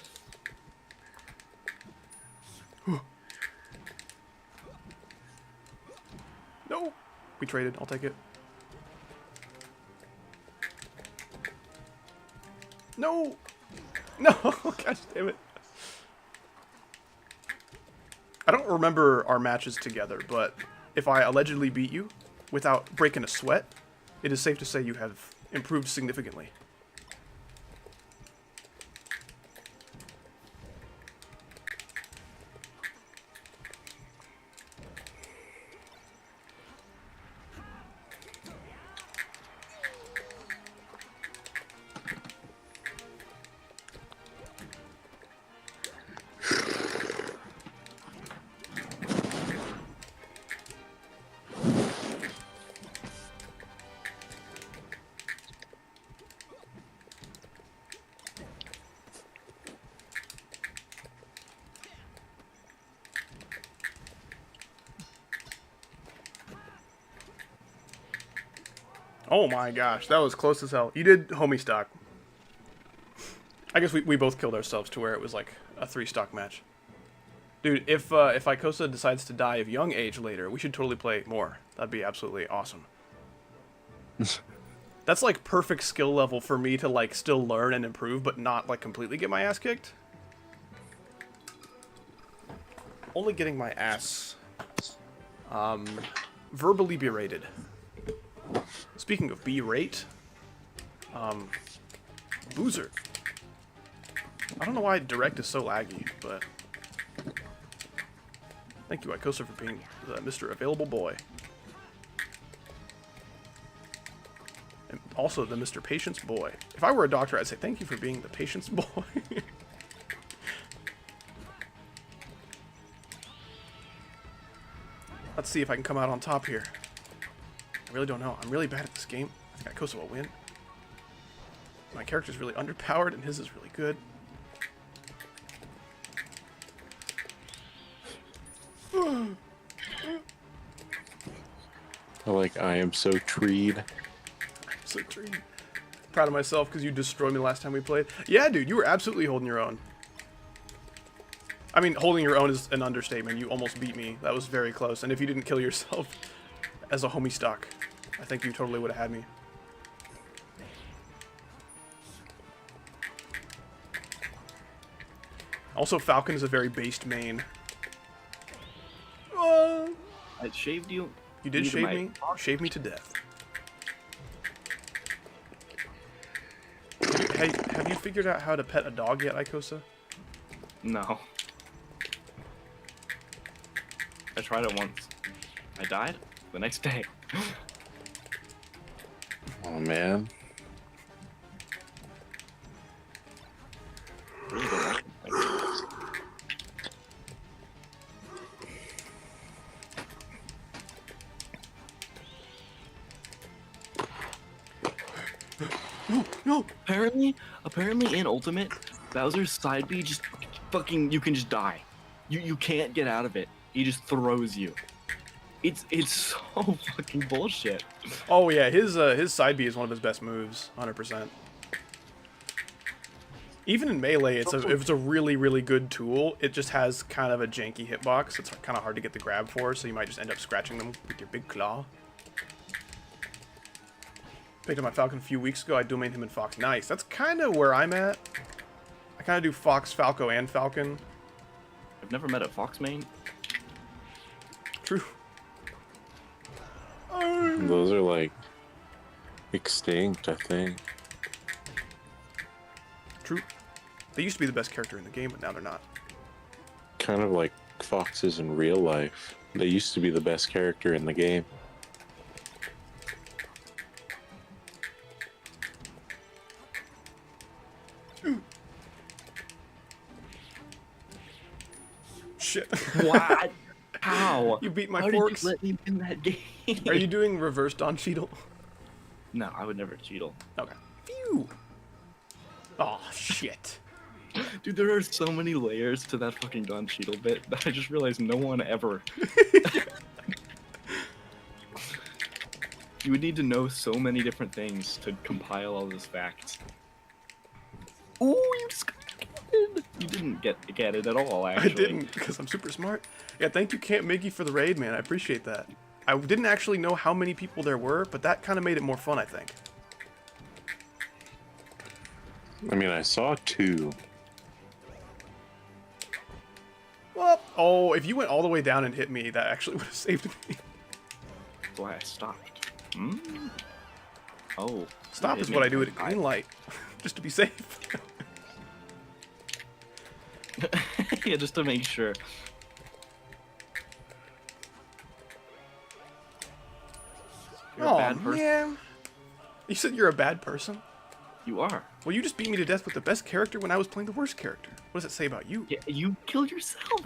No! We traded, I'll take it. No! No! Gosh damn it. I don't remember our matches together, but if I allegedly beat you, without breaking a sweat, it is safe to say you have improved significantly. Oh my gosh, that was close as hell. You did homie stock. I guess we both killed ourselves to where it was like a 3-stock match. Dude, if Icosa decides to die of young age later, we should totally play more. That'd be absolutely awesome. That's like perfect skill level for me to like still learn and improve, but not like completely get my ass kicked. Only getting my ass verbally berated. Speaking of berate, Boozer. I don't know why Direct is so laggy, but thank you, Icosa, for being the Mr. Available Boy. And also the Mr. Patience Boy. If I were a doctor, I'd say thank you for being the Patience Boy. Let's see if I can come out on top here. I really don't know. I'm really bad at this game. I think Icosa will win. My character's really underpowered, and his is really good. I am so treed. So treed. Proud of myself because you destroyed me last time we played. Yeah, dude, you were absolutely holding your own. I mean, holding your own is an understatement. You almost beat me. That was very close. And if you didn't kill yourself as a homie stock, I think you totally would have had me. Also, Falcon is a very based main. I shaved you. You did shave me? Shave me to death. Hey, have you figured out how to pet a dog yet, Icosa? No. I tried it once. I died the next day. Oh man. Really don't like it. No! Apparently in Ultimate, Bowser's side B just fucking, you can just die. You can't get out of it. He just throws you. It's so fucking bullshit. Oh yeah, his side B is one of his best moves, 100%. Even in Melee, it's a really, really good tool. It just has kind of a janky hitbox. It's kind of hard to get the grab for, so you might just end up scratching them with your big claw. Picked up my Falcon a few weeks ago. I domained him in Fox. Nice. That's kind of where I'm at. I kind of do Fox, Falco, and Falcon. I've never met a Fox main. True. Those are like extinct, I think. True. They used to be the best character in the game, but now they're not. Kind of like foxes in real life. They used to be the best character in the game. Shit. What? How? You beat my How forks. Did you let me win that game? Are you doing reverse Don Cheadle? No, I would never Cheadle. Okay. Phew. Oh, shit. Dude, there are so many layers to that fucking Don Cheadle bit that I just realized no one ever. You would need to know so many different things to compile all those facts. Ooh, you just got it. You didn't get it at all, actually. I didn't, because I'm super smart. Yeah, thank you, Camp Miggy, for the raid, man. I appreciate that. I didn't actually know how many people there were, but that kind of made it more fun, I think. I mean, I saw 2. Well, oh, if you went all the way down and hit me, that actually would have saved me. why I stopped. Hmm? Oh. Stop it is what I do at makes a green light, just to be safe. Yeah, just to make sure. You're a Oh bad person. man, you said you're a bad person. You are. Well, you just beat me to death with the best character when I was playing the worst character. What does it say about you? Yeah, you killed yourself.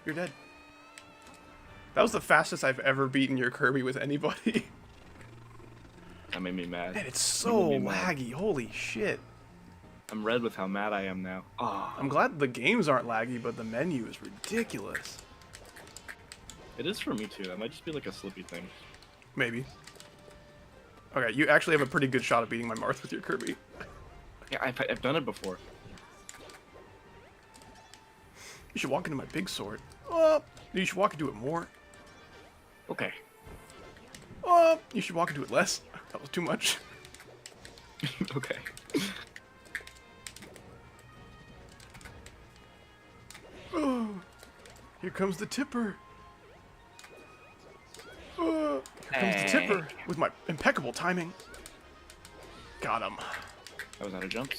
You're dead. That was the fastest I've ever beaten your Kirby with anybody. That made me mad. Man, it's so made me mad. laggy. Holy shit. I'm red with how mad I am now. Oh, I'm glad the games aren't laggy, but the menu is ridiculous. it is for me too. That might just be like a slippy thing. Maybe. Okay, you actually have a pretty good shot at beating my Marth with your Kirby. Yeah, I've done it before. You should walk into my big sword. You should walk into it more. Okay. You should walk into it less. That was too much. Okay. Oh, here comes the tipper. Here comes the tipper with my impeccable timing. Got him. I was out of jumps.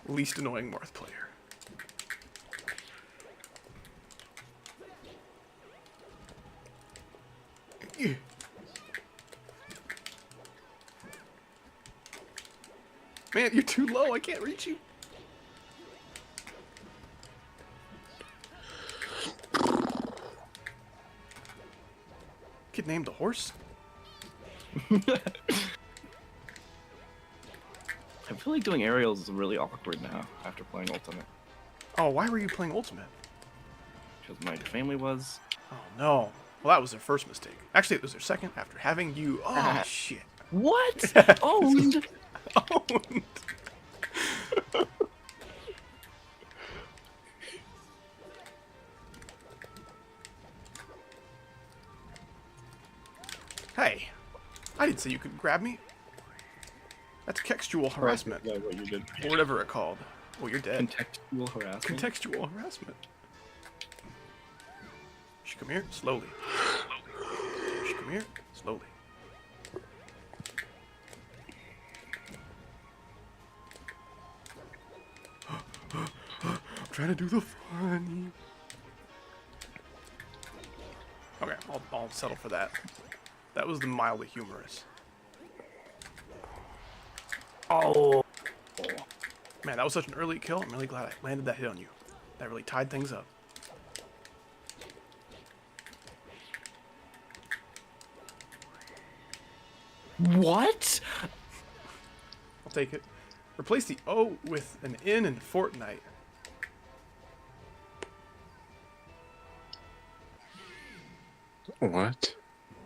Least annoying Marth player. Man, you're too low. I can't reach you. Kid named the horse? I feel like doing aerials is really awkward now after playing Ultimate. Oh, why were you playing Ultimate? Because my family was. Oh, no. Well, that was their first mistake. Actually, it was their second after having you. Oh, shit. What? Owned! Owned. Hey, I didn't say you could grab me. That's contextual harassment, Yeah, what you did. or whatever it called. Oh, you're dead. Contextual harassment. Contextual harassment. You should come here, slowly. You should come here, slowly. I'm trying to do the funny. Okay, I'll settle for that. That was the mildly humorous. Oh! Man, that was such an early kill. I'm really glad I landed that hit on you. That really tied things up. What? I'll take it. Replace the O with an N in Fortnite. What?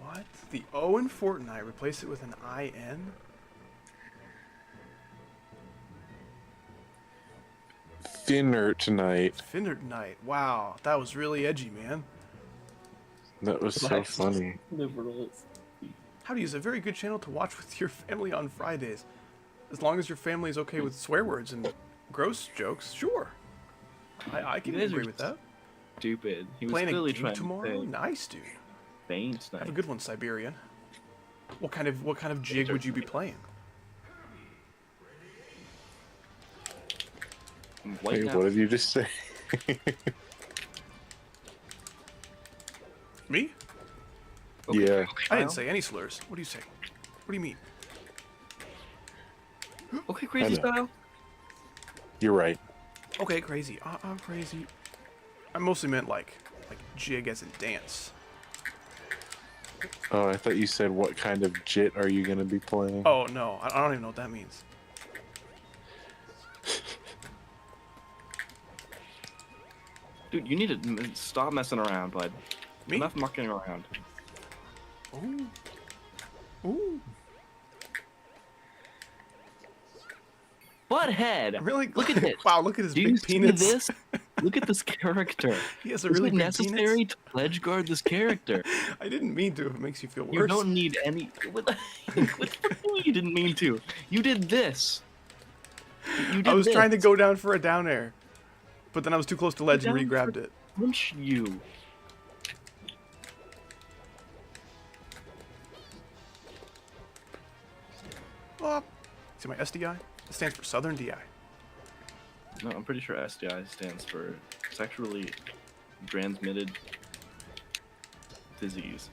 What? The O in Fortnite, replace it with an IN? Thinner tonight. Finnertnite. Wow, that was really edgy, man. That was so funny. Liberals. How to use a very good channel to watch with your family on Fridays. As long as your family is okay with swear words and gross jokes, sure. I can You guys agree are with that. Stupid. He was Playing a clearly game trying tomorrow? to Nice, dude. feign Have a tonight. good one, Siberian. What kind of jig would you be playing? White Wait, now. what did you just say? Me? Yeah. I didn't say any slurs. What do you say? What do you mean? Okay, crazy I know. style. You're right. Okay, crazy. I'm crazy. I mostly meant like jig as in dance. Oh, I thought you said what kind of jit are you gonna be playing? Oh no, I don't even know what that means. Dude, you need to stop messing around, bud. Me? Enough mucking around. Ooh. Ooh. Butthead! I'm really Look at this. Wow, look at his Do you big see penis. this? Look at this character. He has a Is really it big necessary penis. to pledge guard this character? I didn't mean to. If it makes you feel worse. You don't need any. What the fuck do you didn't mean to? You did this. You did I was this. trying to go down for a down air, but then I was too close to ledge and Down re-grabbed it. punch you. Oh, see my SDI? It stands for Southern DI. No, I'm pretty sure STI stands for sexually transmitted disease.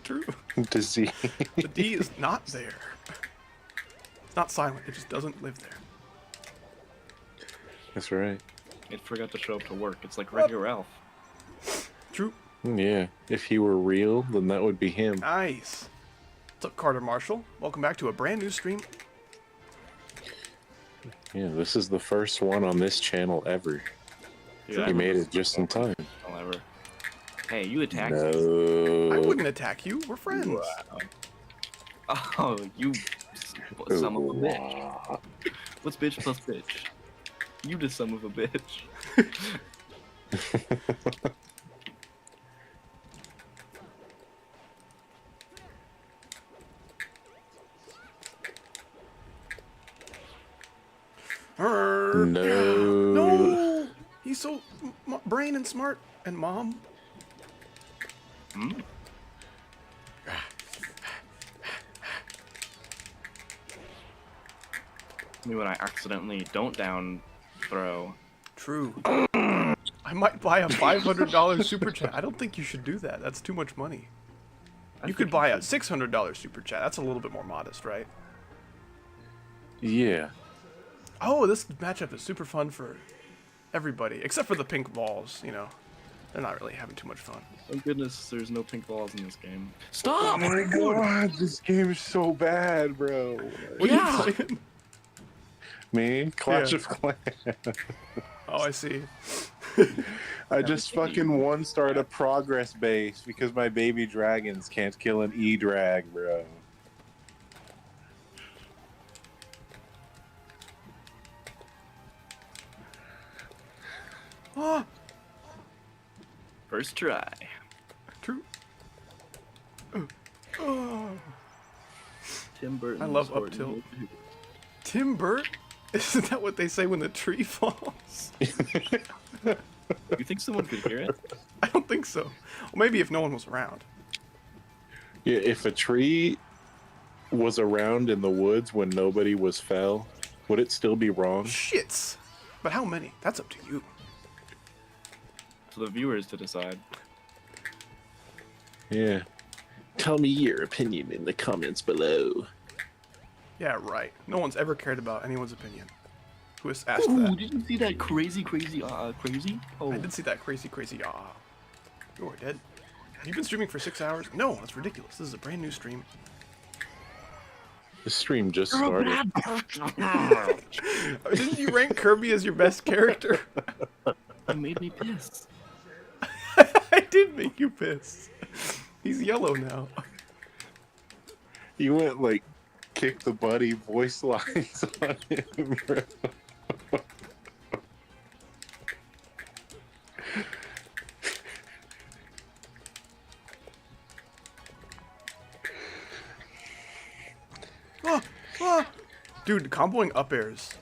True. Disease. The D is not there. It's not silent. It just doesn't live there. That's right. It forgot to show up to work. It's like Wreck-It Ralph. True. Yeah. If he were real, then that would be him. Nice. What's up, Carter Marshall? Welcome back to a brand new stream. Yeah, this is the first one on this channel ever. Dude, You made it just in time. I'll ever. Hey, you attacked me. No. I wouldn't attack you. We're friends. Oh, you son of a bitch. What's bitch plus bitch? You the son of a bitch. No. No. He's so brain and smart and mom. Hmm? Me when I accidentally don't down throw. True. I might buy a $500 super chat. I don't think you should do that. That's too much money. You could buy a $600 super chat. That's a little bit more modest, right? Yeah. Oh, this matchup is super fun for everybody, except for the pink balls, you know. They're not really having too much fun. Thank goodness there's no pink balls in this game. Oh Stop! my god, this game is so bad, bro. What are you playing? Me? Clash Yeah. of Clans. Oh, I see. I just fucking one-starred a progress base because my baby dragons can't kill an E-drag, bro. Oh, First try. true. Oh. Tim Burton. I love scored up tilt. in the- Tim Burt? Isn't that what they say when the tree falls? You think someone could hear it? I don't think so. Well, maybe if no one was around. Yeah, if a tree was around in the woods when nobody was fell, would it still be wrong? Shits. But how many? That's up to you. To the viewers to decide. Yeah. Tell me your opinion in the comments below. Yeah, right. No one's ever cared about anyone's opinion. Who has asked Ooh, that? did you see that crazy? Oh, I did see that crazy. You are dead. Have you been streaming for 6 hours? No, that's ridiculous. This is a brand new stream. The stream just started. Didn't you rank Kirby as your best character? It made me piss. I did make you piss. He's yellow now. You went like kick the buddy voice lines on him, bro. Ah, ah. Dude, comboing up airs.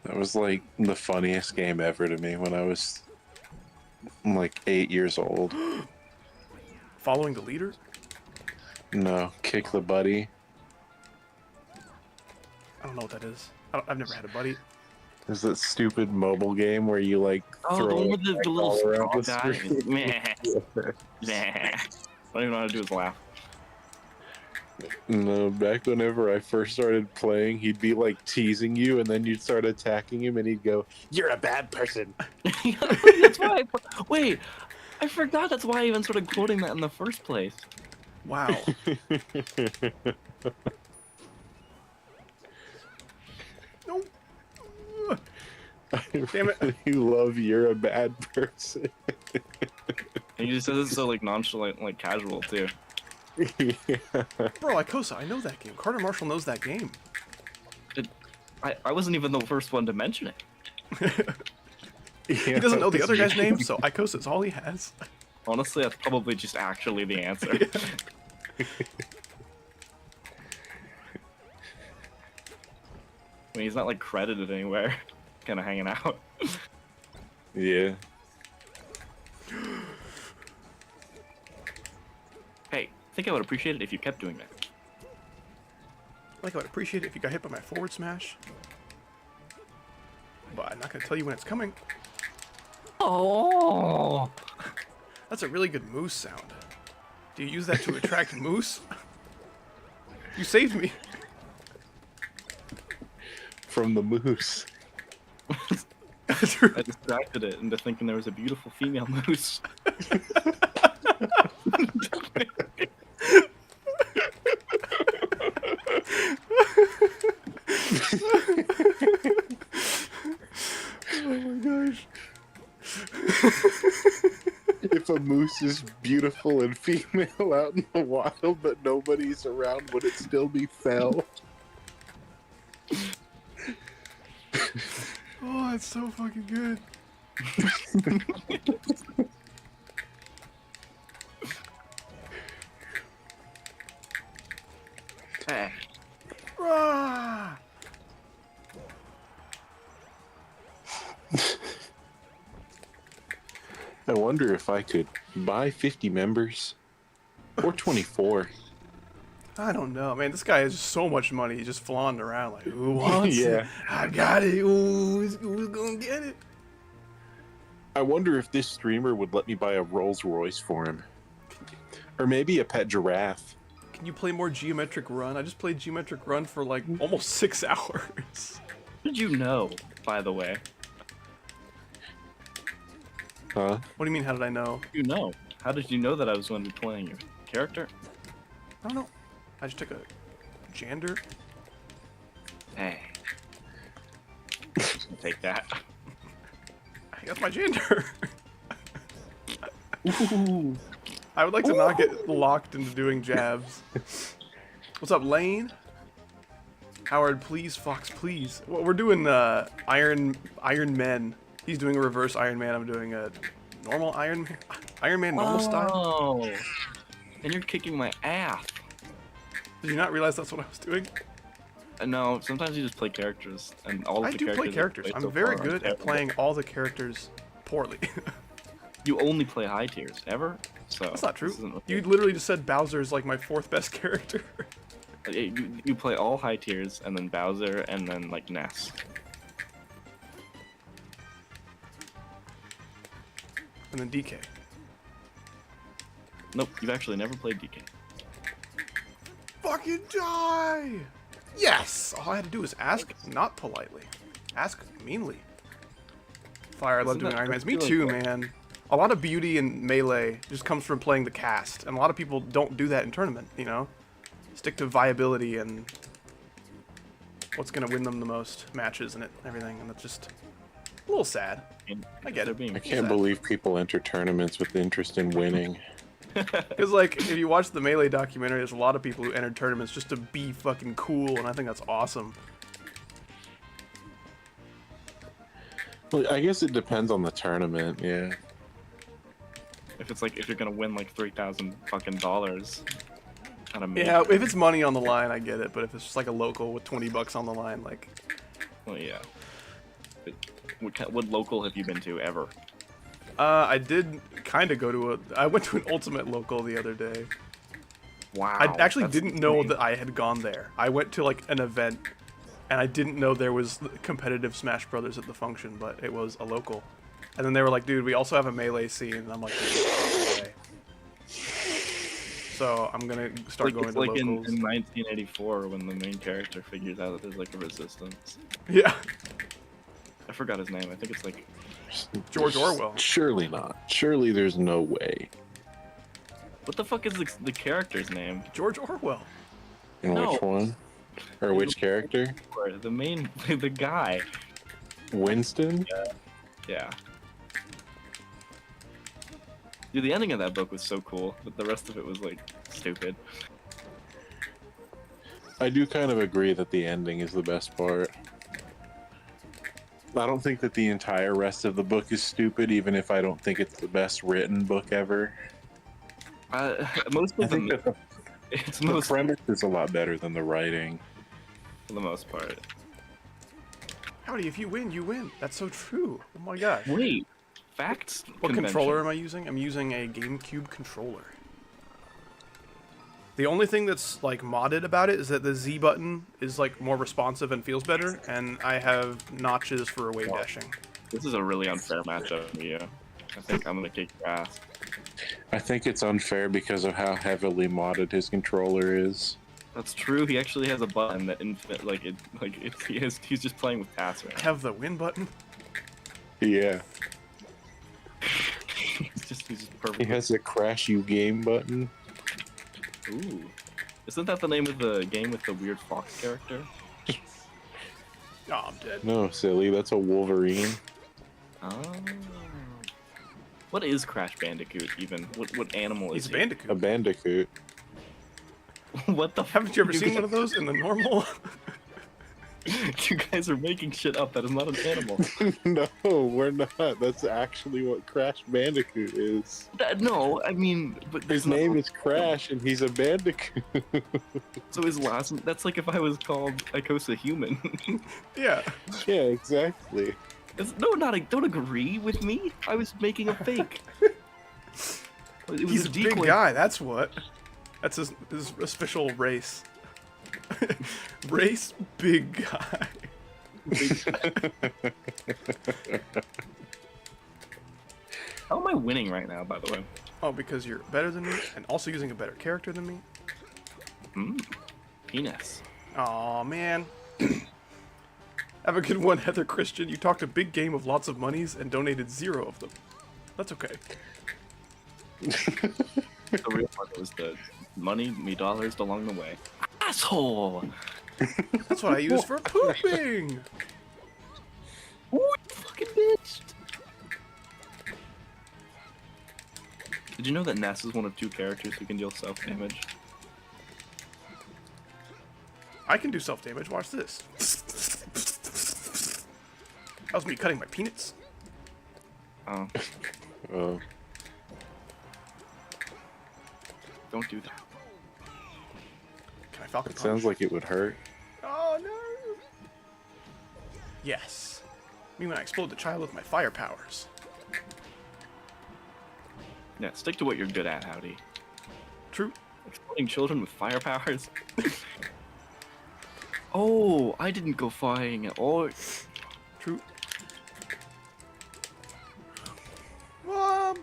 That was like the funniest game ever to me when I was like 8 years old. Following the leader? No, kick the buddy. I don't know what that is. I've never had a buddy. There's that stupid mobile game where you like Oh, the throw one with the it little all around straw the guy. screen. Meh. Meh. I don't even know how to do is laugh. No, back whenever I first started playing, he'd be like teasing you, and then you'd start attacking him, and he'd go, "You're a bad person." That's why. Wait, I forgot. That's why I even started quoting that in the first place. Wow. No. Damn it. You love "You're a bad person." And he just says it so like nonchalant, like casual too. Bro, Ikosa, I know that game. Carter Marshall knows that game. I wasn't even the first one to mention it. He doesn't know the other guy's name, so Ikosa is all he has. Honestly, that's probably just actually the answer. I mean, he's not like credited anywhere. Kind of hanging out. Yeah. Hey, I think I would appreciate it if you kept doing that. Like, I would appreciate it if you got hit by my forward smash. But I'm not gonna tell you when it's coming. Oh. That's a really good moose sound. Do you use that to attract moose? You saved me. From the moose. I distracted it into thinking there was a beautiful female moose. Oh my gosh. If a moose is beautiful and female out in the wild, but nobody's around, would it still be fell? Oh, it's so fucking good. Hey. Rah! I wonder if I could buy 50 members or 24. I don't know, man. This guy has so much money. He's just flaunting around like, who wants Yeah. it? I got it. Who's gonna get it? I wonder if this streamer would let me buy a Rolls Royce for him. Or maybe a pet giraffe. Can you play more Geometric Run? I just played Geometric Run for like almost 6 hours. How did you know, by the way? Huh? What do you mean, how did I know? You know. How did you know that I was going to be playing your character? I don't know. I just took a Jander. Hey. Take that. That's my Jander. Ooh. I would like to not get locked into doing jabs. What's up, Lane? Howard, please. Fox, please. Well, we're doing Iron Man. He's doing a reverse Iron Man. I'm doing a normal Iron Man normal style. Oh. And you're kicking my ass. Did you not realize that's what I was doing? No, sometimes you just play characters, and all of I the do play characters. characters. I've I'm played so very far are good at terrible. playing all the characters poorly. You only play high tiers ever, so That's not true. this isn't- You literally just said Bowser's like my 4th best character. You play all high tiers, and then Bowser, and then like Ness. And then DK. Nope, you've actually never played DK. Fucking die! Yes! All I had to do was ask not politely. Ask meanly. Fire, I love Isn't doing that Iron Mans. Me really too, cool? man. A lot of beauty in Melee just comes from playing the cast. And a lot of people don't do that in tournament, you know? Stick to viability and what's gonna win them the most matches and everything. And it's just a little sad. And I get they're it. being I can't Sad. believe people enter tournaments with interest in winning. Because, like, if you watch the Melee documentary, there's a lot of people who entered tournaments just to be fucking cool, and I think that's awesome. Well, I guess it depends on the tournament, yeah. if you're gonna win like $3,000 fucking dollars. Kind of Yeah, if it's money on the line, I get it, but if it's just like a local with 20 bucks on the line, like, Well, yeah. What local have you been to ever? I did kind of go to I went to an Ultimate local the other day. Wow. I actually that's didn't know insane. that I had gone there. I went to like an event, and I didn't know there was competitive Smash Brothers at the function, but it was a local. And then they were like, dude, we also have a Melee scene, and I'm like, okay. So I'm gonna start going it's to like in locals. 1984 when the main character figures out that there's like a resistance. Yeah, I forgot his name. I think it's like George Orwell. Surely not. Surely there's no way. what the fuck is the character's name? George Orwell. In No. which one? Or which character? Or the main the guy. Winston? Yeah. Dude, the ending of that book was so cool, but the rest of it was like stupid. I do kind of agree that the ending is the best part. I don't think that the entire rest of the book is stupid, even if I don't think it's the best written book ever. Most I of think them, that it's the most premise is a lot better than the writing. for the most part. Howdy, if you win, you win. That's so true. Oh my gosh. Wait, facts. What convention. controller am I using? I'm using a GameCube controller. The only thing that's like modded about it is that the Z button is like more responsive and feels better, and I have notches for wave dashing. This is a really unfair matchup for you. I think I'm gonna kick your ass. I think it's unfair because of how heavily modded his controller is. That's true. He actually has a button that he's just playing with pass right now. Have the win button. Yeah. he's just perfect. He has a crash you game button. Ooh. Isn't that the name of the game with the weird fox character? Oh, I'm dead. No, silly, that's a Wolverine. Oh. What is Crash Bandicoot even? What animal is He's a he? bandicoot. A bandicoot. What the Haven't you ever seen one of those in the normal? You guys are making shit up. That is not an animal. No, we're not. That's actually what Crash Bandicoot is. No, I mean, but His name is Crash, and he's a bandicoot. So his last. That's like if I was called Ikosa Human. Yeah. Yeah, exactly. Don't agree with me. I was making a fake. It was He's a big decoy. guy, that's what. That's his official race. Race big guy. How am I winning right now, by the way? Oh, because you're better than me, and also using a better character than me? Penis. Aw, man. Have a good one, Heather Christian. You talked a big game of lots of monies and donated 0 of them. That's okay. The real part was the money, me dollars along the way. Asshole! That's what I use for pooping! Ooh, you fucking bitch! Did you know that Ness is one of 2 characters who can deal self-damage? I can do self-damage. Watch this. That was me cutting my peanuts. Oh, Oh. don't do that. Can I Falcon It Punch? sounds like it would hurt. Oh, no! Yes. Me when I explode the child with my fire powers. Yeah, stick to what you're good at, Howdy. True. Exploding children with fire powers. Oh, I didn't go flying at all. True. Mom!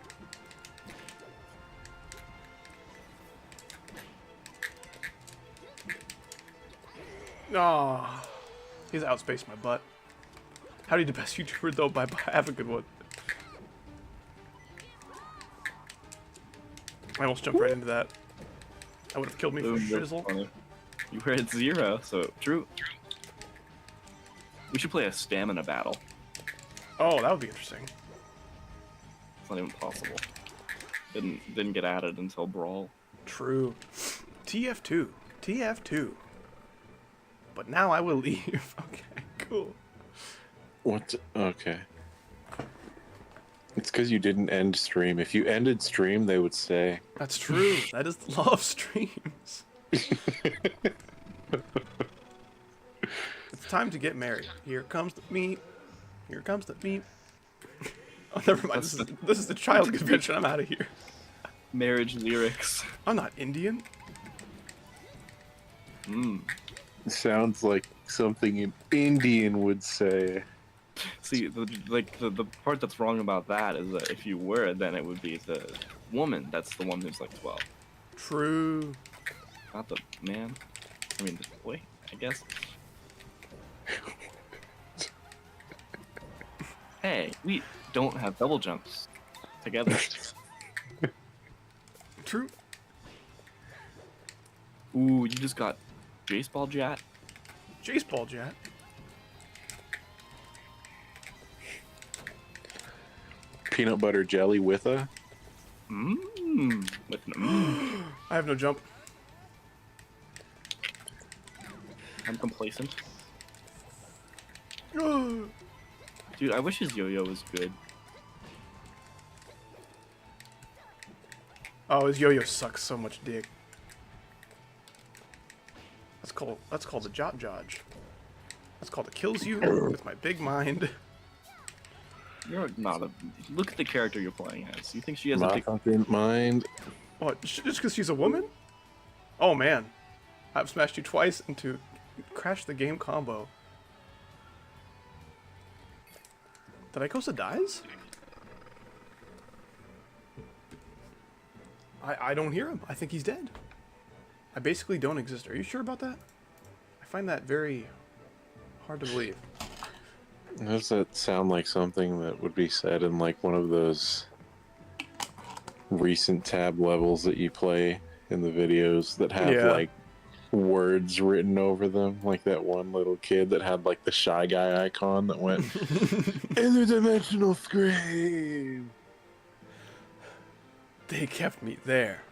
Aw. He's outspaced my butt. Howdy the best YouTuber though, bye bye. Have a good one. I almost jumped right into that. That would have killed me for Ooh, that's shizzle. funny. You were at 0, so true. We should play a stamina battle. Oh, that would be interesting. It's not even possible. Didn't get added until Brawl. True. TF2. TF2. But now I will leave. Okay, cool. What? Okay. It's because you didn't end stream. If you ended stream, they would say. That's true. That is the law of streams. It's time to get married. Here comes the meat. Here comes the meat. Oh, never mind. This is the child convention. I'm out of here. Marriage lyrics. I'm not Indian. Sounds like something an Indian would say. See, the part that's wrong about that is that if you were, then it would be the woman that's the one who's like 12. True. Not the man. I mean, the boy, I guess. Hey, we don't have double jumps together. True. Ooh, you just got baseball jet. Jace Ball Jet. Peanut butter jelly with a. With an I have no jump. I'm complacent. Oh, Dude, I wish his yo-yo was good. his yo-yo sucks so much dick. That's called a Jot Jodge. That's called a kills you with my big mind. You're not a. Look at the character you're playing as. You think she has a My big. fucking mind. What? Just because she's a woman? Oh man, I've smashed you twice into crash the game combo. Did Ikosa dies? I don't hear him. I think he's dead. I basically don't exist. Are you sure about that? I find that very hard to believe. Does that sound like something that would be said in like one of those recent tab levels that you play in the videos that have Yeah. like words written over them? Like that one little kid that had like the shy guy icon that went interdimensional scream. They kept me there.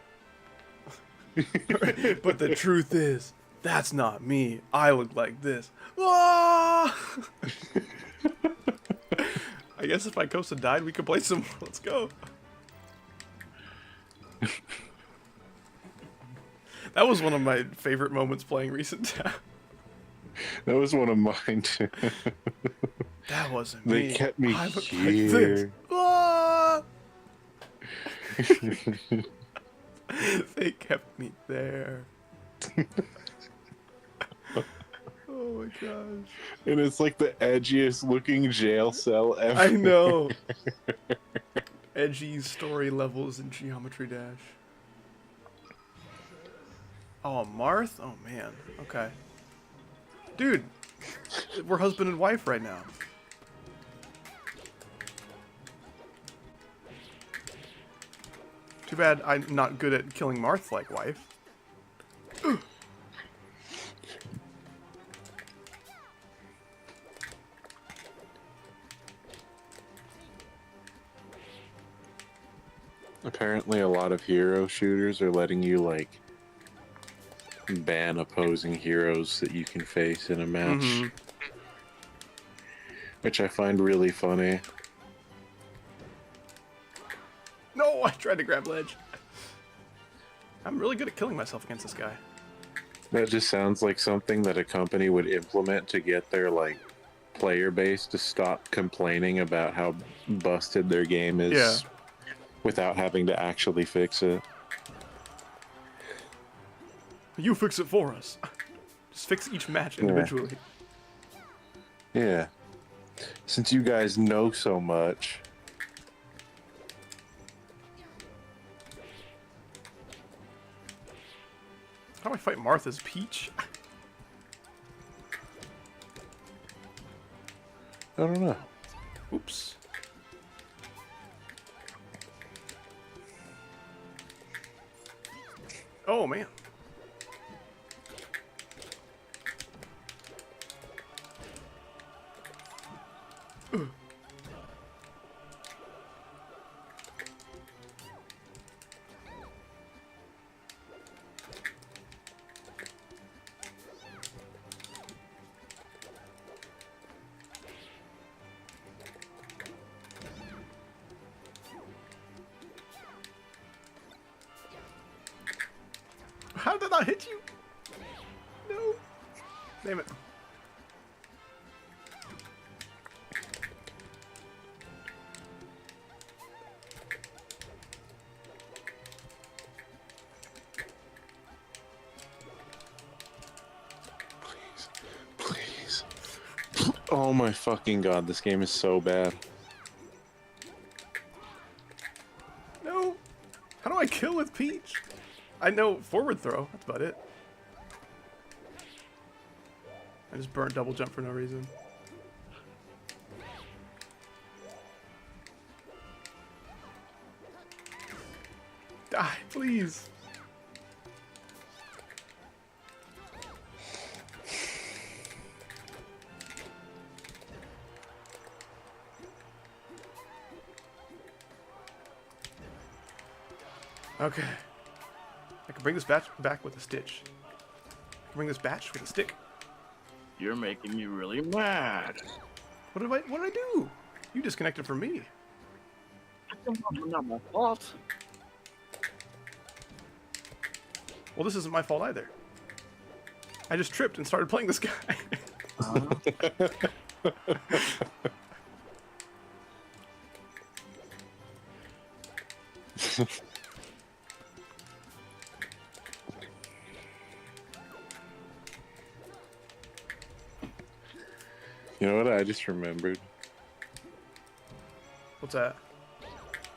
But the truth is, that's not me. I look like this. Ah! I guess if Ikosa died, we could play some more. Let's go. That was one of my favorite moments playing recent tab. That was one of mine too. That wasn't They me. kept me I look here. like this. Ah! They kept me there. Oh my gosh. And it's like the edgiest looking jail cell ever. I know. Edgy story levels in Geometry Dash. Oh, Marth? Oh man. Okay. Dude, we're husband and wife right now. Too bad I'm not good at killing Marth like wife. Apparently a lot of hero shooters are letting you like ban opposing heroes that you can face in a match. Mhm. Which I find really funny. No, I tried to grab ledge. I'm really good at killing myself against this guy. That just sounds like something that a company would implement to get their like player base to stop complaining about how busted their game is. Yeah. Without having to actually fix it. You fix it for us. Just fix each match individually. Yeah. Since you guys know so much. How do I fight Martha's Peach? I don't know. Oops. Oh man. How did I hit you? No. Damn it. Please. Oh my fucking god, this game is so bad. No. How do I kill with Peach? I know forward throw. That's about it. I just burnt double jump for no reason. Die, please. Okay. I can bring this batch back with a stitch. I can bring this batch with a stick. You're making me really mad. What did I do? You disconnected from me. Not my fault. Well, this isn't my fault either. I just tripped and started playing this guy. just remembered. What's that?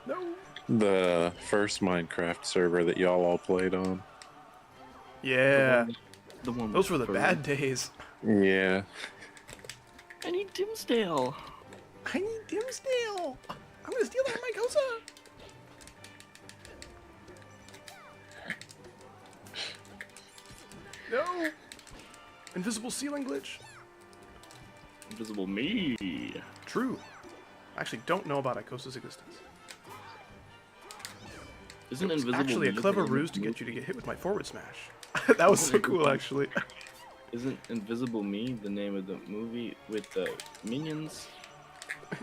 No. The first Minecraft server that y'all all played on. Yeah. The one Those were the with bad days. Yeah. I need Dimsdale. I need Dimsdale. I'm gonna steal that from my Kosa. No. Invisible ceiling glitch. Invisible me. True. I actually don't know about Icosa's existence. Isn't It's invisible actually a me clever the name ruse of to the get you to movie? get hit with my forward smash. That was so cool, actually. Isn't Invisible Me the name of the movie with the minions?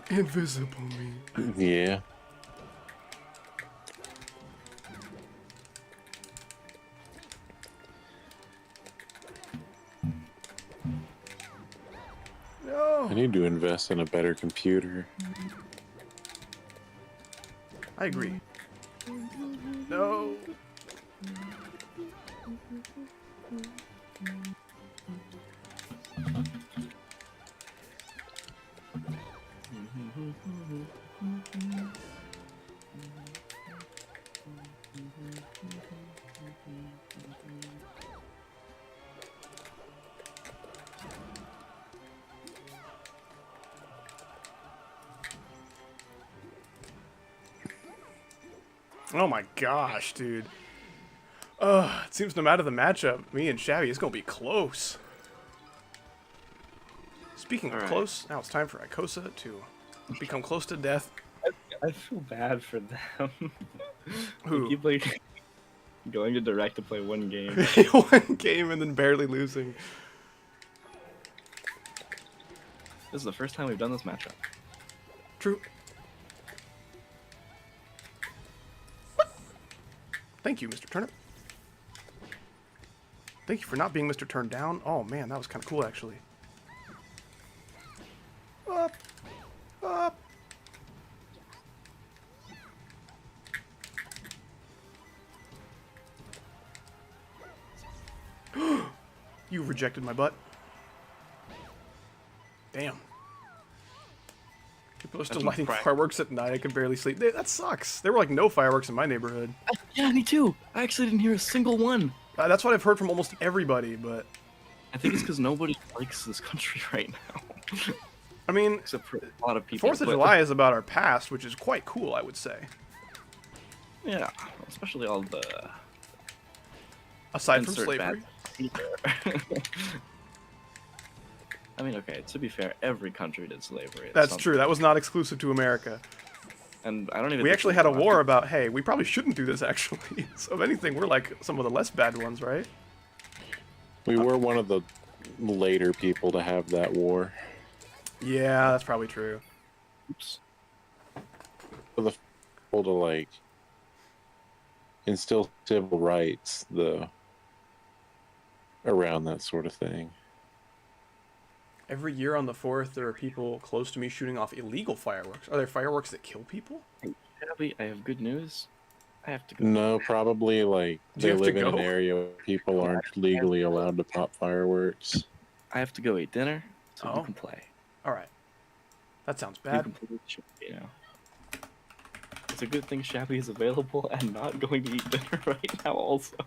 Invisible me. Yeah. No. I need to invest in a better computer. I agree. No. Oh my gosh, dude. It seems no matter the matchup, me and Shabby is gonna be close. Speaking of Alright. close, now it's time for Icosa to become close to death. I feel bad for them. Who? They keep like going to direct to play one game. One game and then barely losing. This is the first time we've done this matchup. True. Thank you, Mr. Turnip. Thank you for not being Mr. Turned Down. Oh man, that was kind of cool, actually. Up. Up. You rejected my butt. Damn. People are still That's lighting crack. fireworks at night. I can barely sleep. That sucks. There were like no fireworks in my neighborhood. Yeah, me too. I actually didn't hear a single one. That's what I've heard from almost everybody, but I think it's because nobody likes this country right now. I mean, Except for a lot of people. 4th of but- July is about our past, which is quite cool, I would say. Yeah, especially all the Aside from insert slavery. bad- I mean, okay, to be fair, every country did slavery. at That's some true. point. That was not exclusive to America. And I don't even. We think actually we had a allowed war to- about, hey, we probably shouldn't do this, actually. So if anything, we're like some of the less bad ones, right? We were one of the later people to have that war. Yeah, that's probably true. Oops. For the people to like instill civil rights, around that sort of thing. Every year on the 4th, there are people close to me shooting off illegal fireworks. Are there fireworks that kill people? Abby, I have good news. I have to go. No, probably like Do you they have to live in an go? area where people aren't legally allowed to pop fireworks. I have to go eat dinner, so Oh. you can play. All right. That sounds You bad. can play with Shabby now. It's a good thing Shabby is available and not going to eat dinner right now. Also.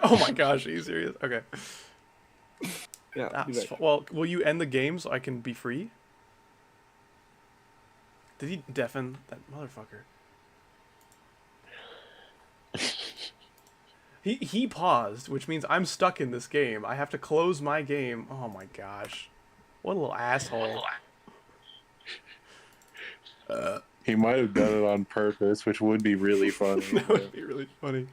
Oh my gosh, are you serious? Okay. Yeah. be That's back. well, will you end the game so I can be free? Did he deafen that motherfucker? He paused, which means I'm stuck in this game. I have to close my game. Oh my gosh. What a little asshole. He might have done it on purpose, which would be really funny. That would be really funny.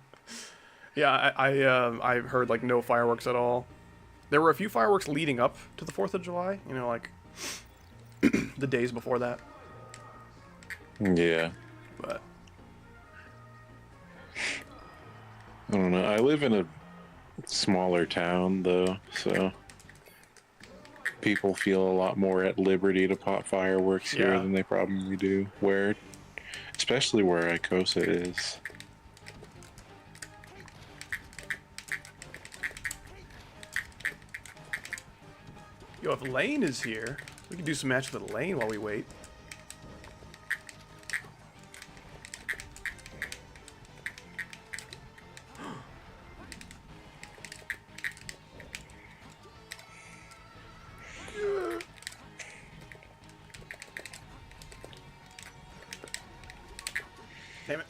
Yeah, I heard like no fireworks at all. There were a few fireworks leading up to the 4th of July, you know, like the days before that. Yeah. But I don't know. I live in a smaller town, though, so people feel a lot more at liberty to pop fireworks here Yeah. than they probably do. Especially where Icosa is. Yo, if Lane is here, we can do some matches with Lane while we wait. Damn it.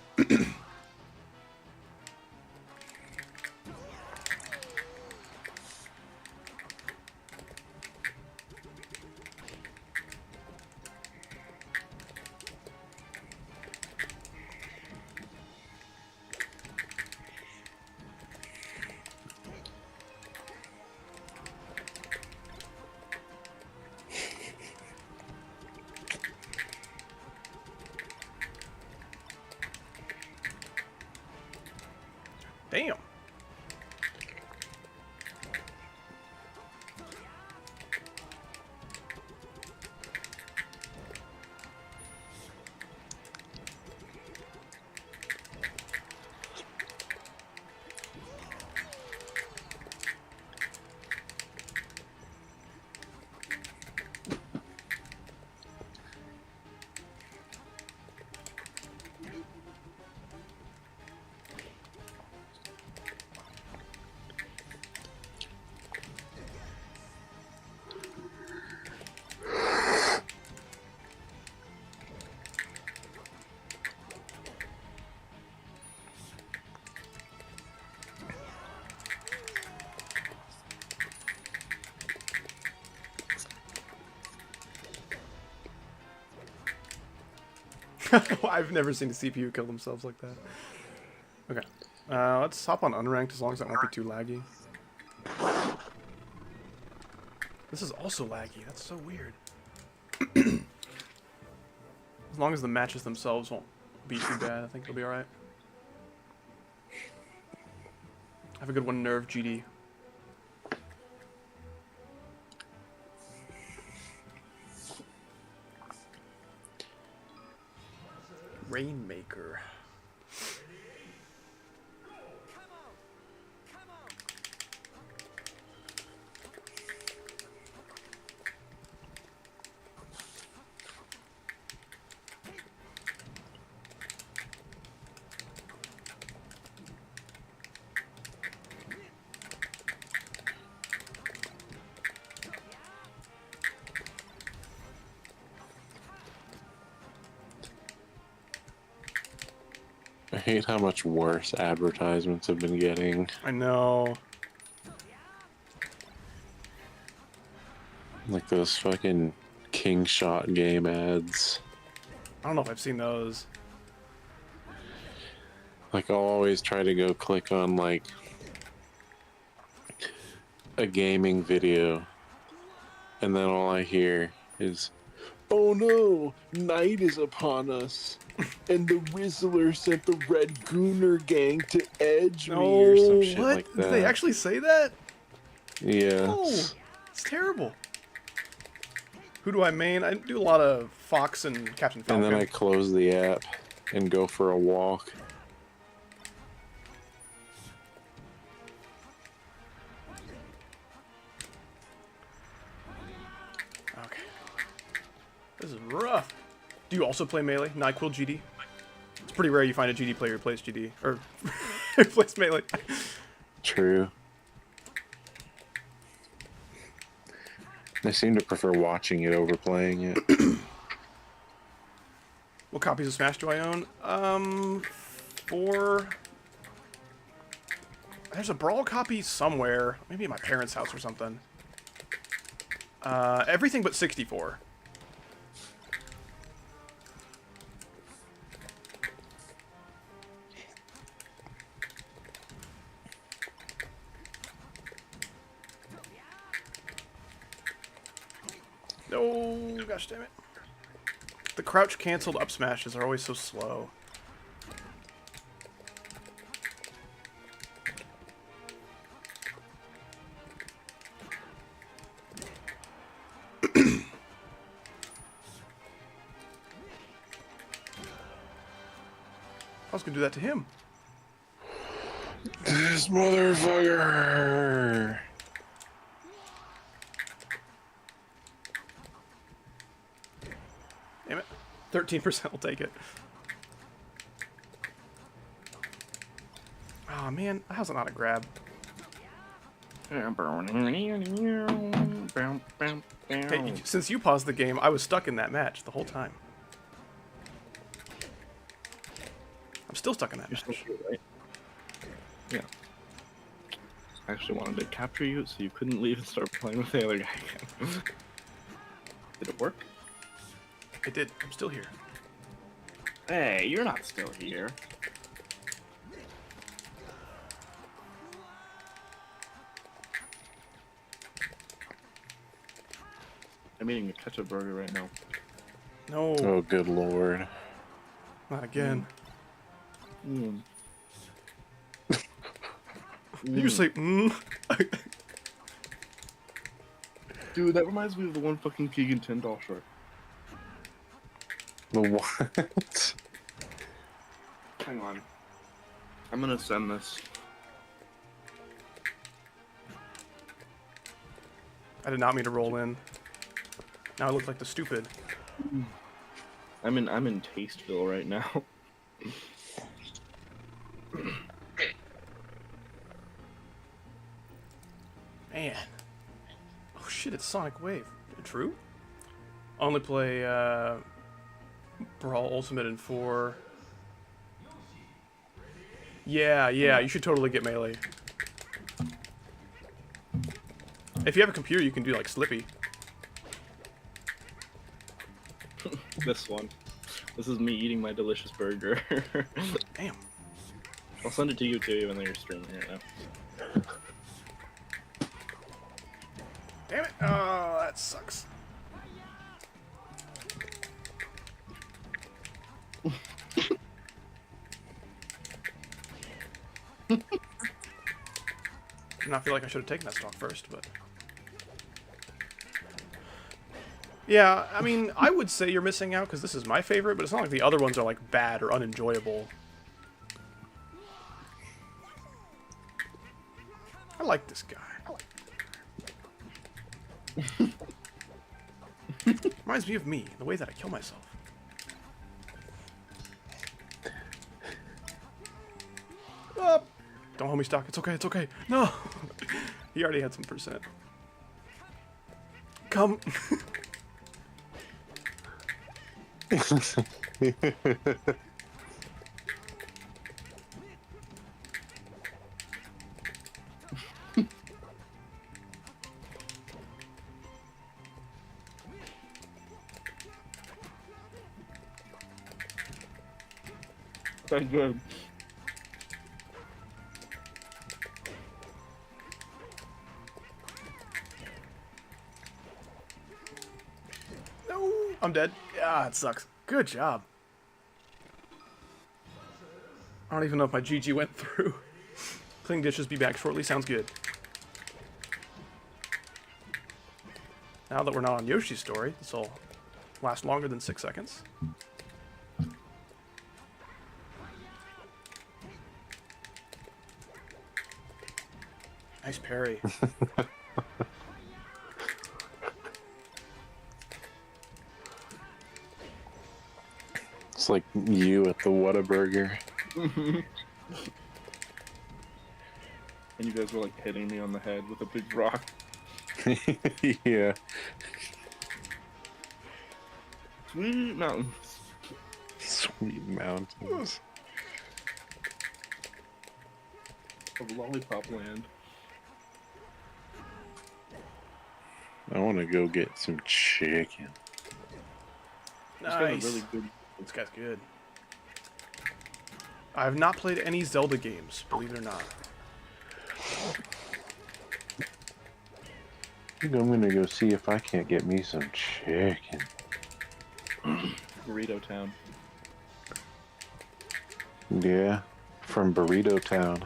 Damn. I've never seen a CPU kill themselves like that. Okay. Let's hop on unranked as long as it won't be too laggy. This is also laggy. That's so weird. As long as the matches themselves won't be too bad, I think it'll be alright. Have a good one, Nerve GD. Rainmaker. I hate how much worse advertisements have been getting. I know. Like those fucking King Shot game ads. I don't know if I've seen those. Like I'll always try to go click on like a gaming video, and then all I hear is, "Oh no, night is upon us, and the Rizzler sent the Red Gooner gang to edge me," or some shit what? like that. Did they actually say that? Yeah. Oh, it's terrible. Who do I main? I do a lot of Fox and Captain Falcon. And then I close the app and go for a walk. Okay. This is rough. Do you also play Melee? NyQuil GD? It's pretty rare you find a GD player who plays GD. Or who plays Melee. True. I seem to prefer watching it over playing it. What copies of Smash do I own? 4. There's a Brawl copy somewhere. Maybe at my parents' house or something. Everything but 64. No, gosh damn it. The crouch canceled up smashes are always so slow. I was gonna do that to him. This motherfucker! Damn it. 13% will take it. Oh man, how's it not a grab? Hey, since you paused the game, I was stuck in that match the whole time. I'm still stuck in that You're still match. here, right? Yeah. I actually wanted to capture you so you couldn't leave and start playing with the other guy again. Did it work? It did. I'm still here. Hey, you're not still here. I'm eating a ketchup burger right now. No, Oh, good lord. not again. Mm. You just say, Dude, that reminds me of the one fucking Keegan Tyndall short. The what? Hang on. I'm gonna send this. I did not mean to roll in. Now I look like the stupid. I'm in Tasteville right now. Man. Oh shit, it's Sonic Wave. True? Only play Brawl Ultimate in 4. Yeah, you should totally get Melee. If you have a computer, you can do like Slippy. This one. This is me eating my delicious burger. Damn. I'll send it to you too, even though you're streaming right now. Damn it. Oh, that sucks. And I feel like I should have taken that stock first, but... Yeah, I mean, I would say you're missing out because this is my favorite, but it's not like the other ones are like bad or unenjoyable. I like this guy. Reminds me of me, the way that I kill myself. Oh, don't hold me stock. It's okay. It's okay. No, he already had some percent. Come. That's good. No, I'm dead. Yeah, it sucks. Good job. I don't even know if my GG went through. Clean dishes, be back shortly. Sounds good. Now that we're not on Yoshi's story, this will last longer than 6 seconds. Nice parry. It's like you at the Whataburger. And you guys were like hitting me on the head with a big rock. Yeah. Sweet mountains. Sweet mountains. Of lollipop land. I want to go get some chicken. This guy's a Nice. really good. This guy's good. I have not played any Zelda games, believe it or not. I think I'm gonna go see if I can't get me some chicken. Burrito Town. Yeah, from Burrito Town.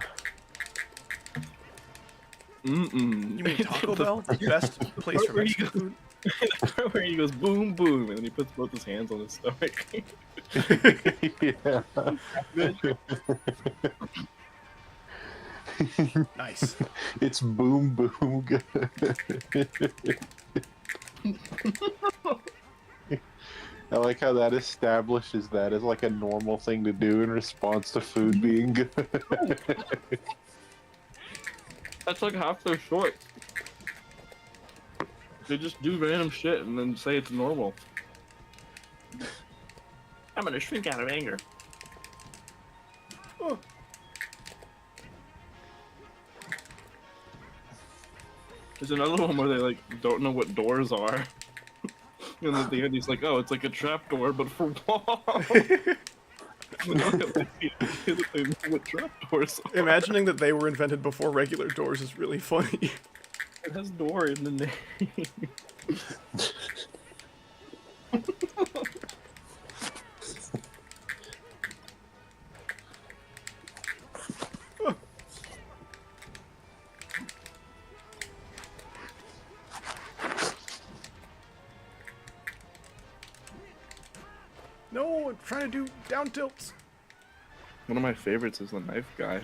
Mm-mm. You mean Taco Bell? The best place for Where you Mexican go? food? Where he goes boom boom, and then he puts both his hands on his stomach. Yeah. Nice. It's boom boom good. I like how that establishes that as like a normal thing to do in response to food being good. That's like half their shorts. They just do random shit and then say it's normal. I'm gonna shrink out of anger. Oh. There's another one where they like don't know what doors are. And at the end he's like, oh, it's like a trap door, but for walls. They know what trap doors are. Imagining that they were invented before regular doors is really funny. It has door in the name. No, I'm trying to do down tilts. One of my favorites is the knife guy.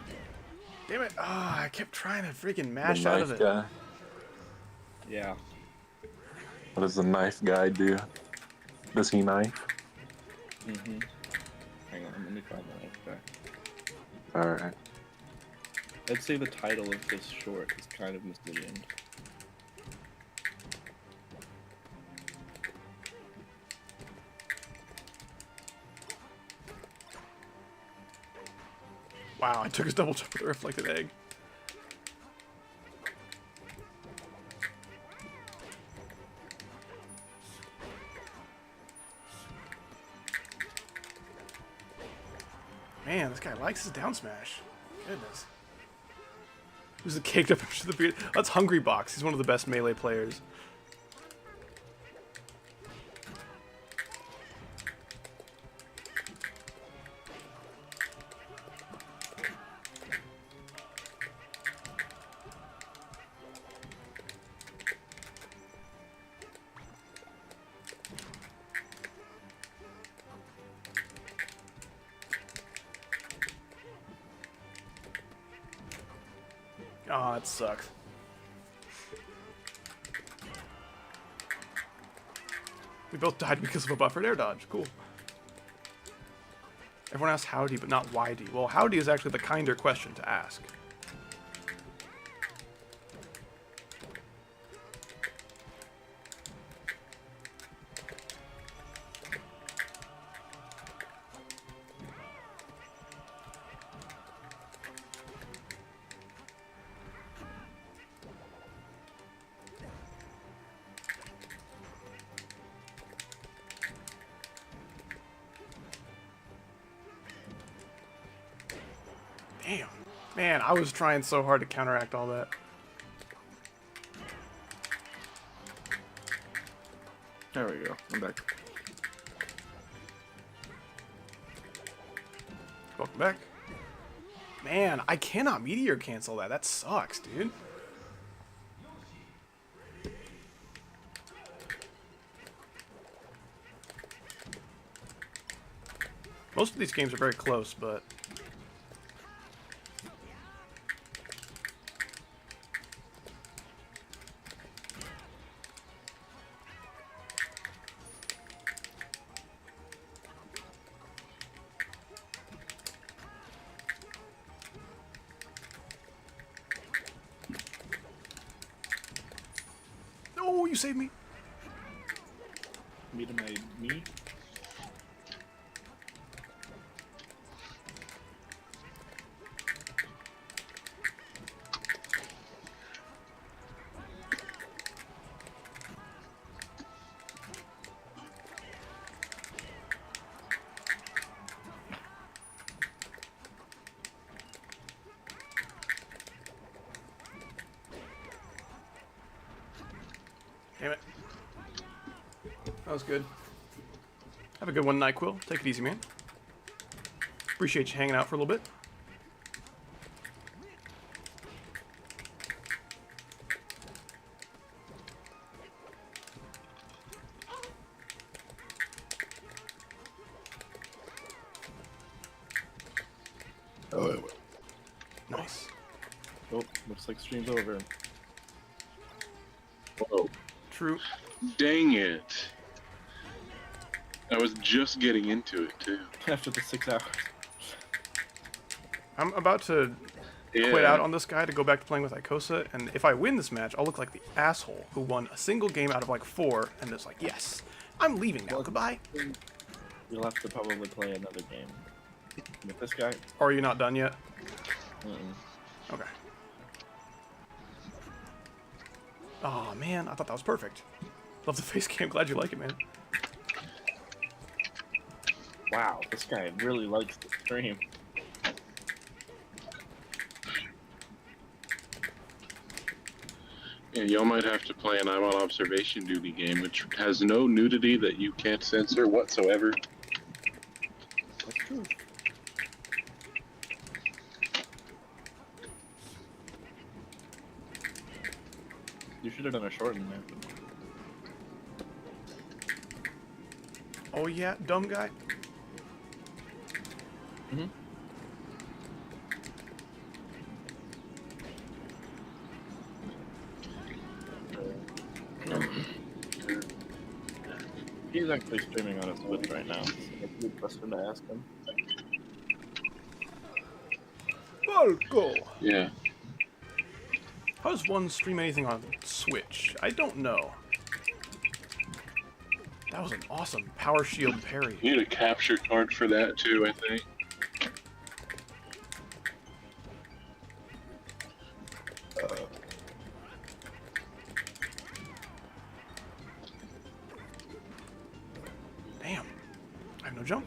Damn it. Ah, I kept trying to freaking mash The out of knife it. guy. Yeah. What does the knife guy do? Does he knife? Mm-hmm. Hang on, let me find the knife guy. Alright. I'd say the title of this short is kind of misleading. Wow, I took his double jump with a reflected egg. Man, this guy likes his down smash. Goodness. Who's the caked up into the beard? That's Hungry Box. He's one of the best melee players. Oh, that sucks. We both died because of a buffered air dodge. Cool. Everyone asks howdy, but not whydy. Well, howdy is actually the kinder question to ask. Damn. Man, I was trying so hard to counteract all that. There we go. I'm back. Welcome back. Man, I cannot meteor cancel that. That sucks, dude. Most of these games are very close, but... Oh, you saved me. Me to my me. Damn it. That was good. Have a good one, NyQuil. Take it easy, man. Appreciate you hanging out for a little bit. Nice. Oh, looks like stream's over. Whoa. True. Dang it. I was just getting into it too. After the 6 hours. I'm about to Yeah. quit out on this guy to go back to playing with Ikosa, and if I win this match, I'll look like the asshole who won a single game out of like 4, and is like, yes, I'm leaving now, goodbye. You'll have to probably play another game with this guy. Or are you not done yet? Mm-mm. Okay. Oh man, I thought that was perfect. Love the face cam, glad you like it, man. Wow, this guy really likes the stream. Yeah, y'all might have to play an I'm on observation duty game, which has no nudity that you can't censor whatsoever. That's true. You should have done a short in there. Oh yeah, dumb guy. Mm-hmm. He's actually streaming on his Twitch right now. So that's a good question to ask him. Falco! Yeah. How does one stream anything on Switch? I don't know. That was an awesome power shield parry. You need a capture card for that too, I think. Damn. I have no jump.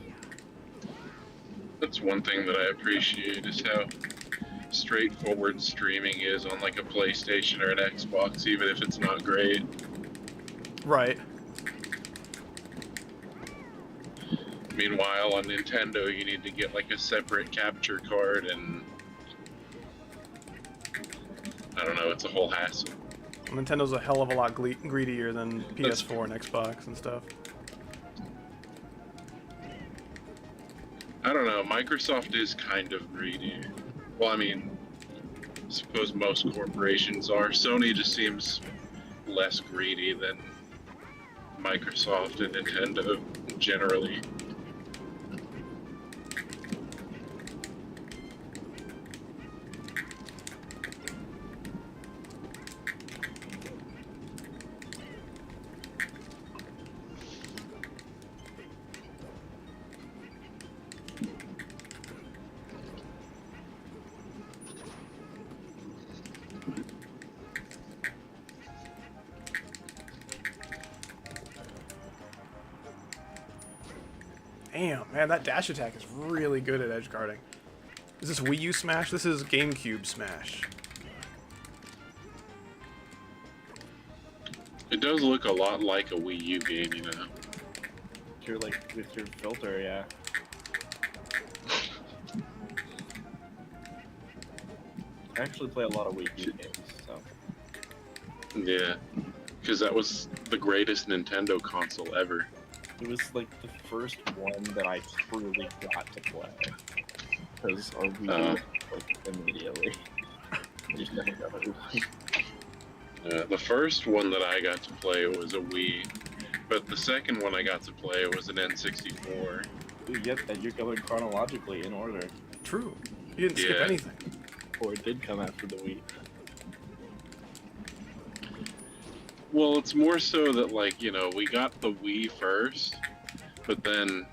That's one thing that I appreciate is how straightforward streaming is on like a PlayStation or an Xbox, even if it's not great. Right. Meanwhile, on Nintendo, you need to get like a separate capture card, and I don't know, it's a whole hassle. Nintendo's a hell of a lot greedier than PS4 and Xbox and stuff. I don't know, Microsoft is kind of greedy. Well, I mean, I suppose most corporations are. Sony just seems less greedy than Microsoft and Nintendo generally. Damn, man, that dash attack is really good at edge guarding. Is this Wii U Smash? This is GameCube Smash. It does look a lot like a Wii U game, you know. You're like with your filter, yeah. I actually play a lot of Wii U games, so. Yeah, because that was the greatest Nintendo console ever. It was like the first one that I truly got to play. Because our Wii U like immediately. I just never got it. The first one that I got to play was a Wii, but the second one I got to play was an N64. Dude, yep, and you're going chronologically in order. True. You didn't skip Yeah. anything. Or it did come after the Wii. Well, it's more so that, like, you know, we got the Wii first, but then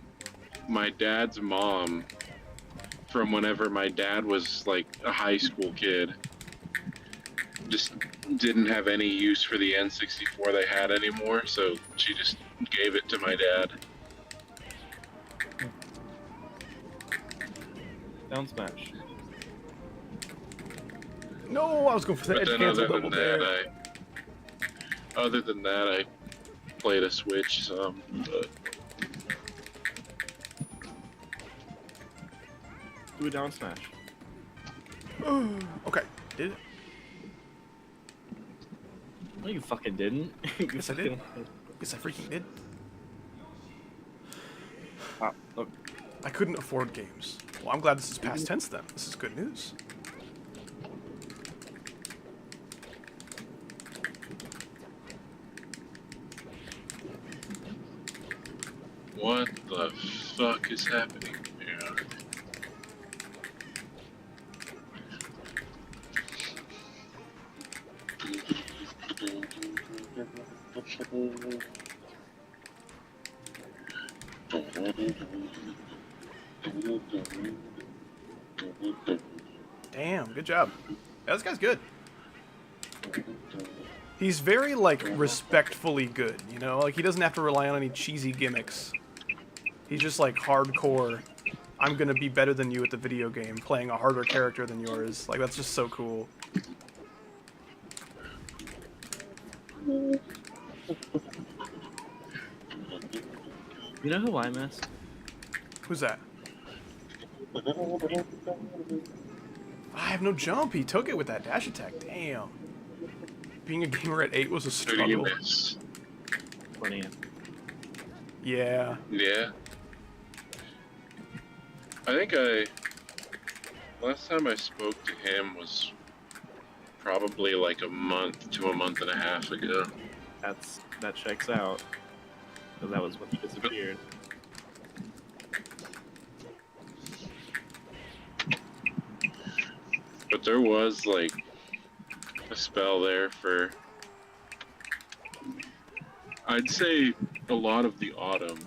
my dad's mom, from whenever my dad was, like, a high school kid, just didn't have any use for the N64 they had anymore, so she just gave it to my dad. Down smash. No, I was going for the But edge then cancel other double than dare. that, I played a Switch some, but Do a down smash. Okay, did it? No, you fucking didn't. Yes, I did. Yes, I freaking did. Ah, look. I couldn't afford games. Well, I'm glad this is past tense then. This is good news. What the fuck is happening here? Damn, good job. Yeah, this guy's good. He's very, like, respectfully good, you know? Like, he doesn't have to rely on any cheesy gimmicks. He's just, like, hardcore. I'm gonna be better than you at the video game, playing a harder character than yours. Like, that's just so cool. You know who I miss? Who's that? I have no jump. He took it with that dash attack. Damn. Being a gamer at 8 was a Who do you struggle. miss? Funny. Yeah. Yeah. I think last time I spoke to him was probably like a month to a month and a half ago. That checks out. Because that was when he disappeared. But there was like a spell there for, I'd say, a lot of the autumn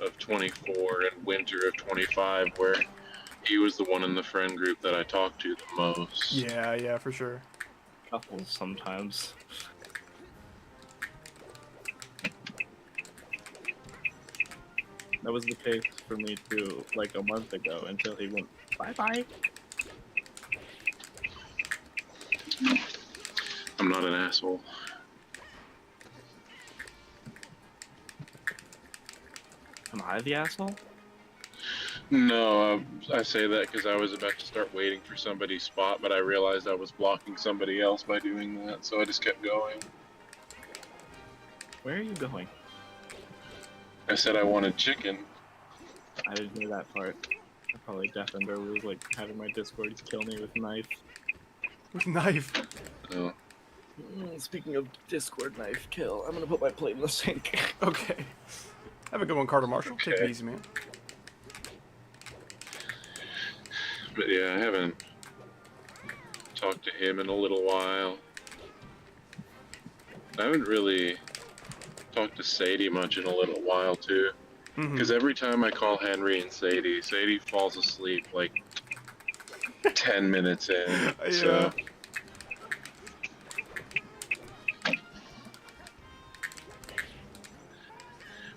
of 24 and winter of 25, where he was the one in the friend group that I talked to the most. Yeah, yeah, for sure. Couples sometimes. That was the case for me too, like a month ago, until he went bye-bye. I'm not an asshole. Am I the asshole? No, I say that because I was about to start waiting for somebody's spot, but I realized I was blocking somebody else by doing that, so I just kept going. Where are you going? I said I wanted chicken. I didn't hear that part. I probably deafened or was like having my Discord kill me with a knife. With knife. Oh. Speaking of Discord knife kill, I'm gonna put my plate in the sink. Okay. Have a good one, Carter Marshall. Take it Okay. easy, man. But yeah, I haven't talked to him in a little while. I haven't really talked to Sadie much in a little while, too. Mhm. Because every time I call Henry and Sadie, Sadie falls asleep like 10 minutes in. Yeah. So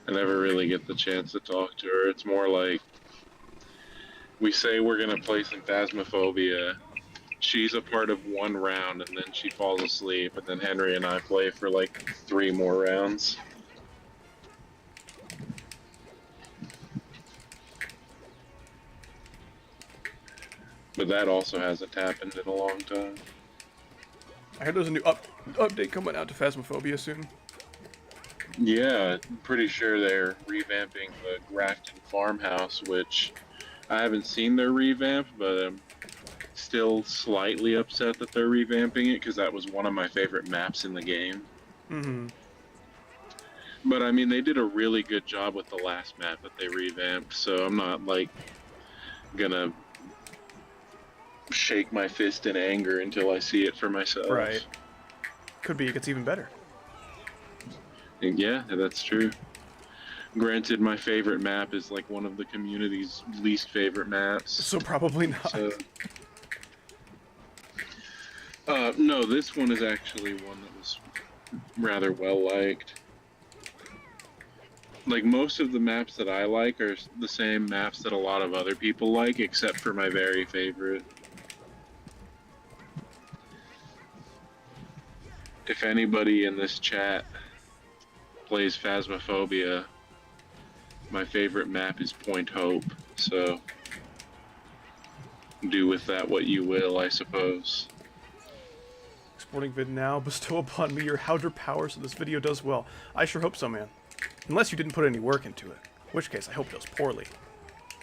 I never really get the chance to talk to her. It's more like we say we're going to play some Phasmophobia. She's a part of one round, and then she falls asleep, and then Henry and I play for like 3 more rounds. But that also hasn't happened in a long time. I heard there's a new update coming out to Phasmophobia soon. Yeah, I'm pretty sure they're revamping the Grafton Farmhouse, which I haven't seen their revamp, but I'm still slightly upset that they're revamping it, because that was one of my favorite maps in the game. Mm-hmm. But I mean, they did a really good job with the last map that they revamped, so I'm not like gonna shake my fist in anger until I see it for myself. Right. Could be it gets even better. Yeah, that's true. Granted, my favorite map is like one of the community's least favorite maps. So probably not. So, no, this one is actually one that was rather well liked. Like, most of the maps that I like are the same maps that a lot of other people like, except for my very favorite. If anybody in this chat plays Phasmophobia, my favorite map is Point Hope, so do with that what you will, I suppose. Exporting vid now. Bestow upon me your outer power so this video does well. I sure hope so, man. Unless you didn't put any work into it. In which case, I hope it does poorly.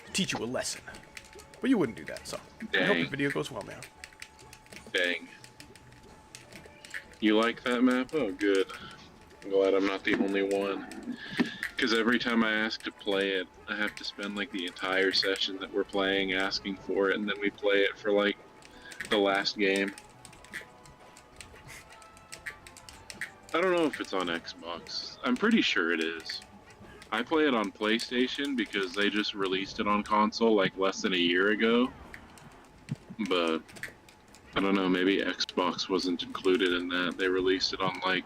To teach you a lesson. But you wouldn't do that, so I hope Dang. the video goes well, man. Dang. You like that map? Oh, good. I'm glad I'm not the only one. Because every time I ask to play it, I have to spend like the entire session that we're playing asking for it, and then we play it for like the last game. I don't know if it's on Xbox. I'm pretty sure it is. I play it on PlayStation because they just released it on console like less than a year ago. But I don't know, maybe Xbox wasn't included in that. They released it on like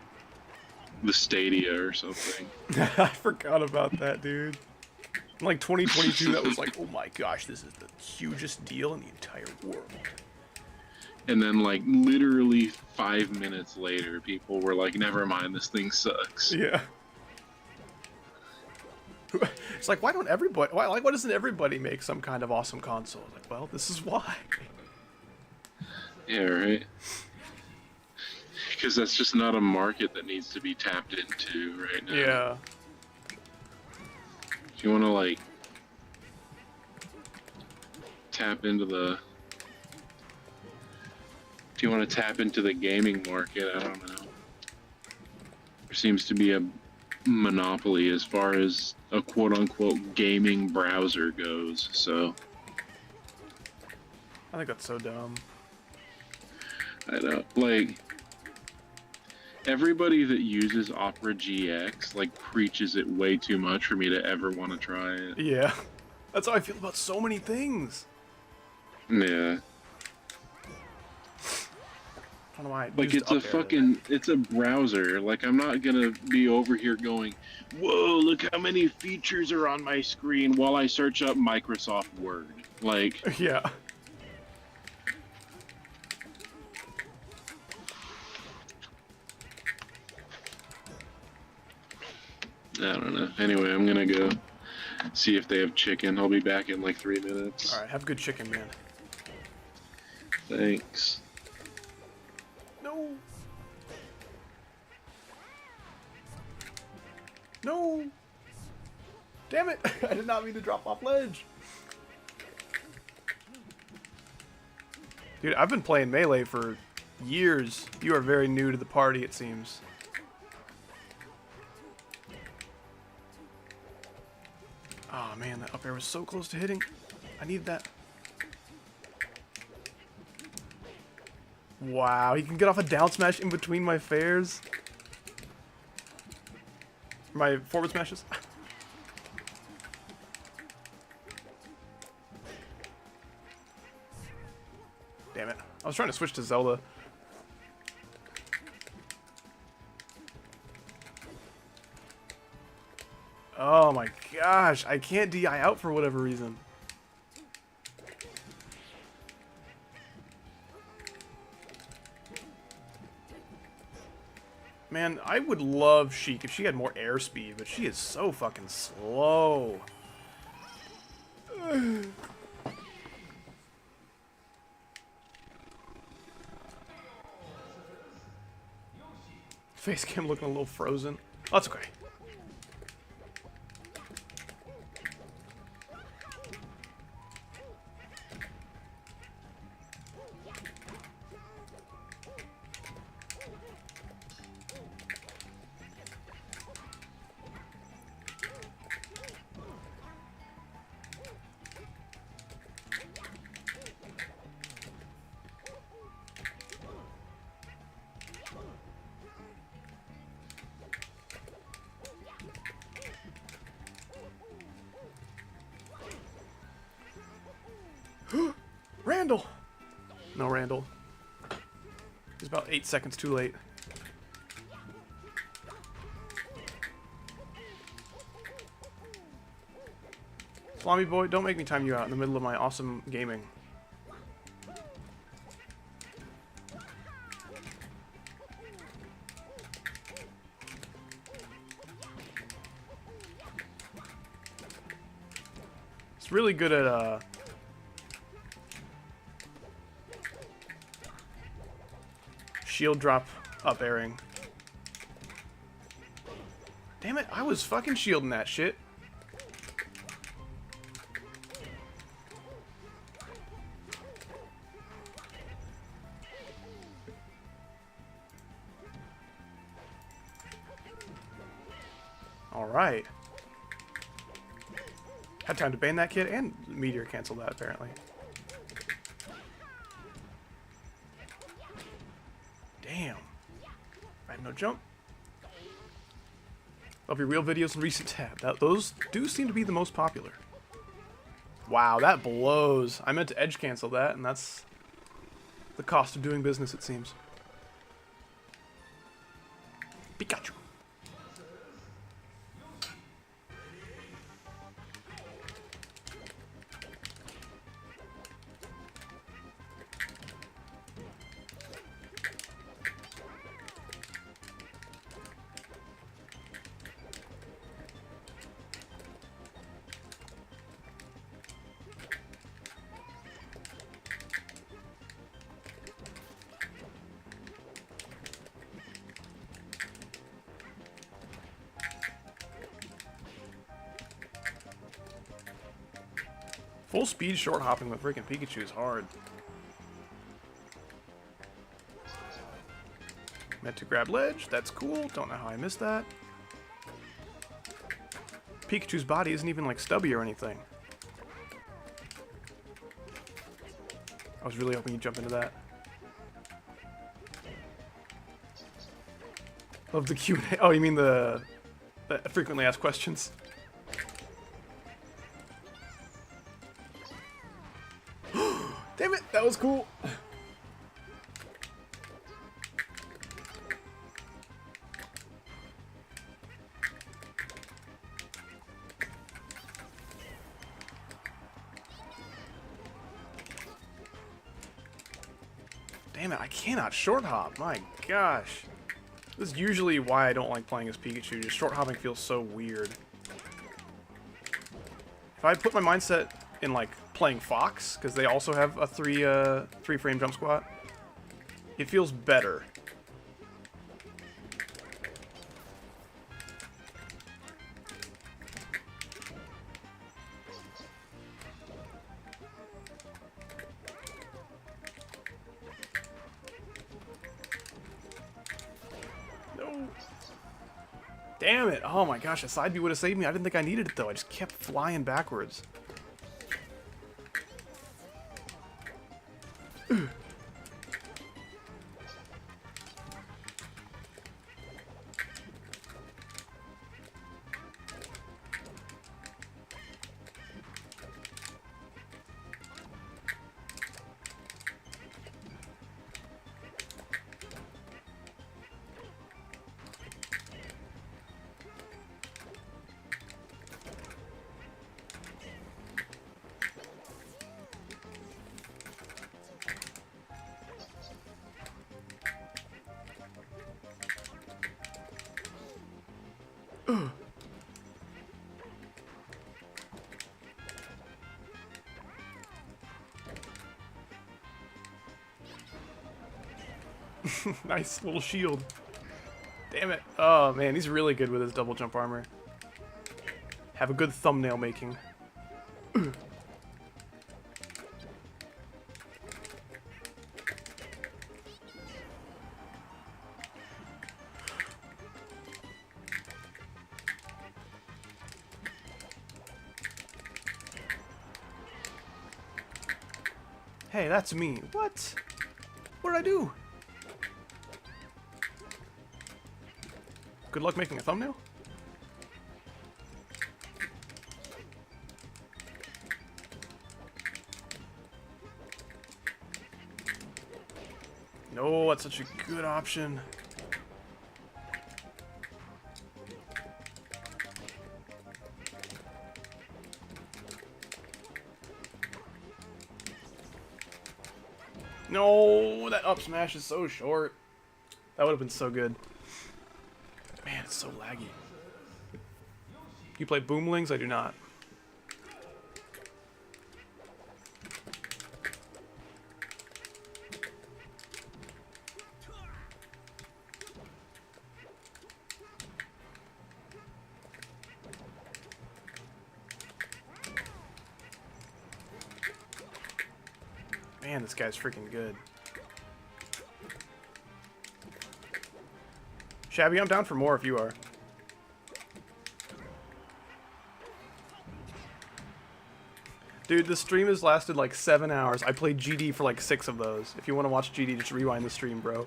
the Stadia or something. I forgot about that, dude. In like 2022, that was like, oh my gosh, this is the hugest deal in the entire world. And then like literally 5 minutes later, people were like, never mind, this thing sucks. Yeah. It's like, why doesn't everybody make some kind of awesome console? Like, well, this is why. Yeah, right. Because that's just not a market that needs to be tapped into right now. Yeah. If you want to like tap into the, if you want to tap into the gaming market, I don't know. There seems to be a monopoly as far as a quote-unquote gaming browser goes. So I think that's so dumb. I know, like, everybody that uses Opera GX like preaches it way too much for me to ever want to try it. Yeah. That's how I feel about so many things. Yeah. I don't know why. Like, it's a fucking, it's a browser. Like, I'm not gonna be over here going, whoa, look how many features are on my screen while I search up Microsoft Word. Like, Yeah. I don't know. Anyway, I'm gonna go see if they have chicken. I'll be back in like 3 minutes. Alright, have good chicken, man. Thanks. No. No. Damn it. I did not mean to drop off ledge. Dude, I've been playing Melee for years. You are very new to the party, it seems. Oh man, that up air was so close to hitting. I need that. Wow, he can get off a down smash in between my fares. My forward smashes. Damn it. I was trying to switch to Zelda. Oh my gosh, I can't DI out for whatever reason. Man, I would love Sheik if she had more airspeed, but she is so fucking slow. Face cam looking a little frozen. Oh, that's okay. Randall! No, Randall. He's about 8 seconds too late. Salami boy, don't make me time you out in the middle of my awesome gaming. It's really good at, shield drop up airing. Damn it, I was fucking shielding that shit. Alright. Had time to ban that kid and Meteor cancel that, apparently. Damn. I had no jump. Of your real videos and recent tab. Those do seem to be the most popular. Wow, that blows. I meant to edge cancel that, and that's the cost of doing business, it seems. Pikachu. Full speed short hopping with freaking Pikachu is hard. Meant to grab ledge, that's cool. Don't know how I missed that. Pikachu's body isn't even like stubby or anything. I was really hoping you'd jump into that. Love the Q&A. Oh, you mean the frequently asked questions? Damn it, that was cool. Damn it, I cannot short hop. My gosh. This is usually why I don't like playing as Pikachu. Just short hopping feels so weird. If I put my mindset in like playing Fox, because they also have a three frame jump squat, it feels better. No. Damn it. Oh my gosh, a side B would have saved me. I didn't think I needed it though. I just kept flying backwards. Nice little shield. Damn it. Oh man, he's really good with his double jump armor. Have a good thumbnail making. Hey, that's me. What? What did I do? Good luck making a thumbnail? No, that's such a good option. No, that up smash is so short. That would have been so good. Man, it's so laggy. You play Boomlings? I do not. Man, this guy's freaking good. Shabby, I'm down for more if you are. Dude, the stream has lasted like 7 hours. I played GD for like 6 of those. If you want to watch GD, just rewind the stream, bro.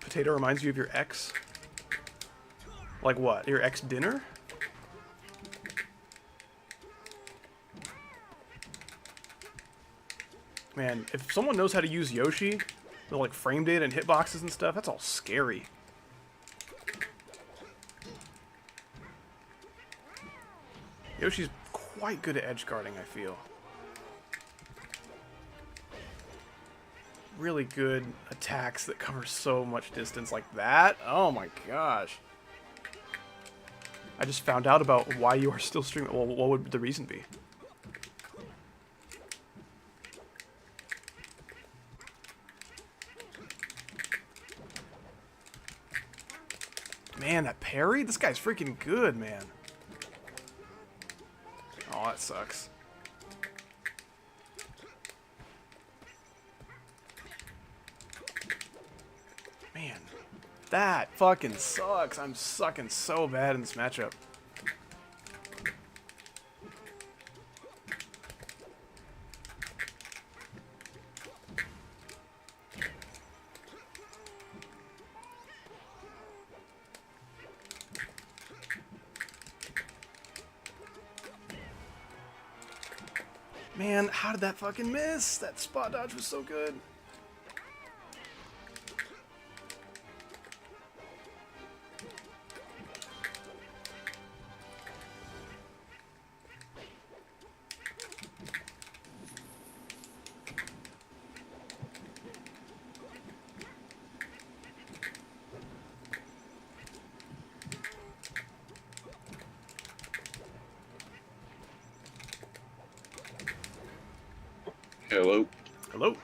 Potato reminds you of your ex? Like what? Your ex dinner? Man, if someone knows how to use Yoshi, with like frame data and hitboxes and stuff, that's all scary. Yoshi's quite good at edge guarding, I feel. Really good attacks that cover so much distance like that. Oh my gosh. I just found out about why you are still streaming. Well, what would the reason be? Man, that parry? This guy's freaking good, man. Oh, that sucks. Man, that fucking sucks. I'm sucking so bad in this matchup. Man, how did that fucking miss? That spot dodge was so good. Hello. Hello?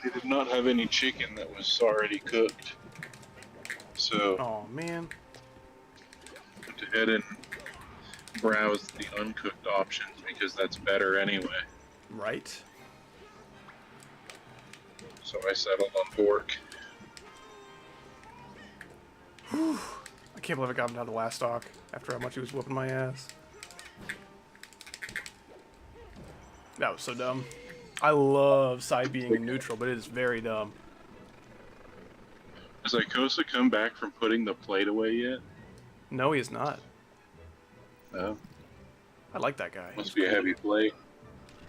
They did not have any chicken that was already cooked. So Oh, man. I went ahead and browsed the uncooked options because that's better anyway. Right. So I settled on pork. I can't believe I got him down to last stock after how much he was whooping my ass. That was so dumb. I love side being in neutral, but it is very dumb. Has Ikosa come back from putting the plate away yet? No, he is not. No. I like that guy. Must be a heavy plate.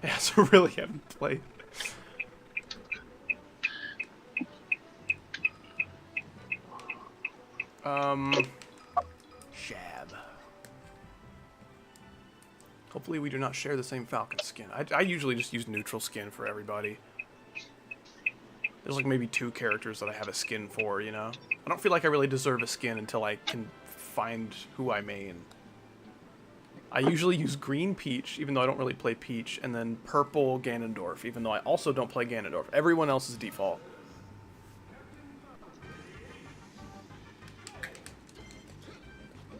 Yeah, it's a really heavy play. Shab. Hopefully we do not share the same Falcon skin. I usually just use neutral skin for everybody. There's like maybe 2 characters that I have a skin for, you know? I don't feel like I really deserve a skin until I can find who I main. I usually use green Peach, even though I don't really play Peach, and then purple Ganondorf, even though I also don't play Ganondorf. Everyone else is default.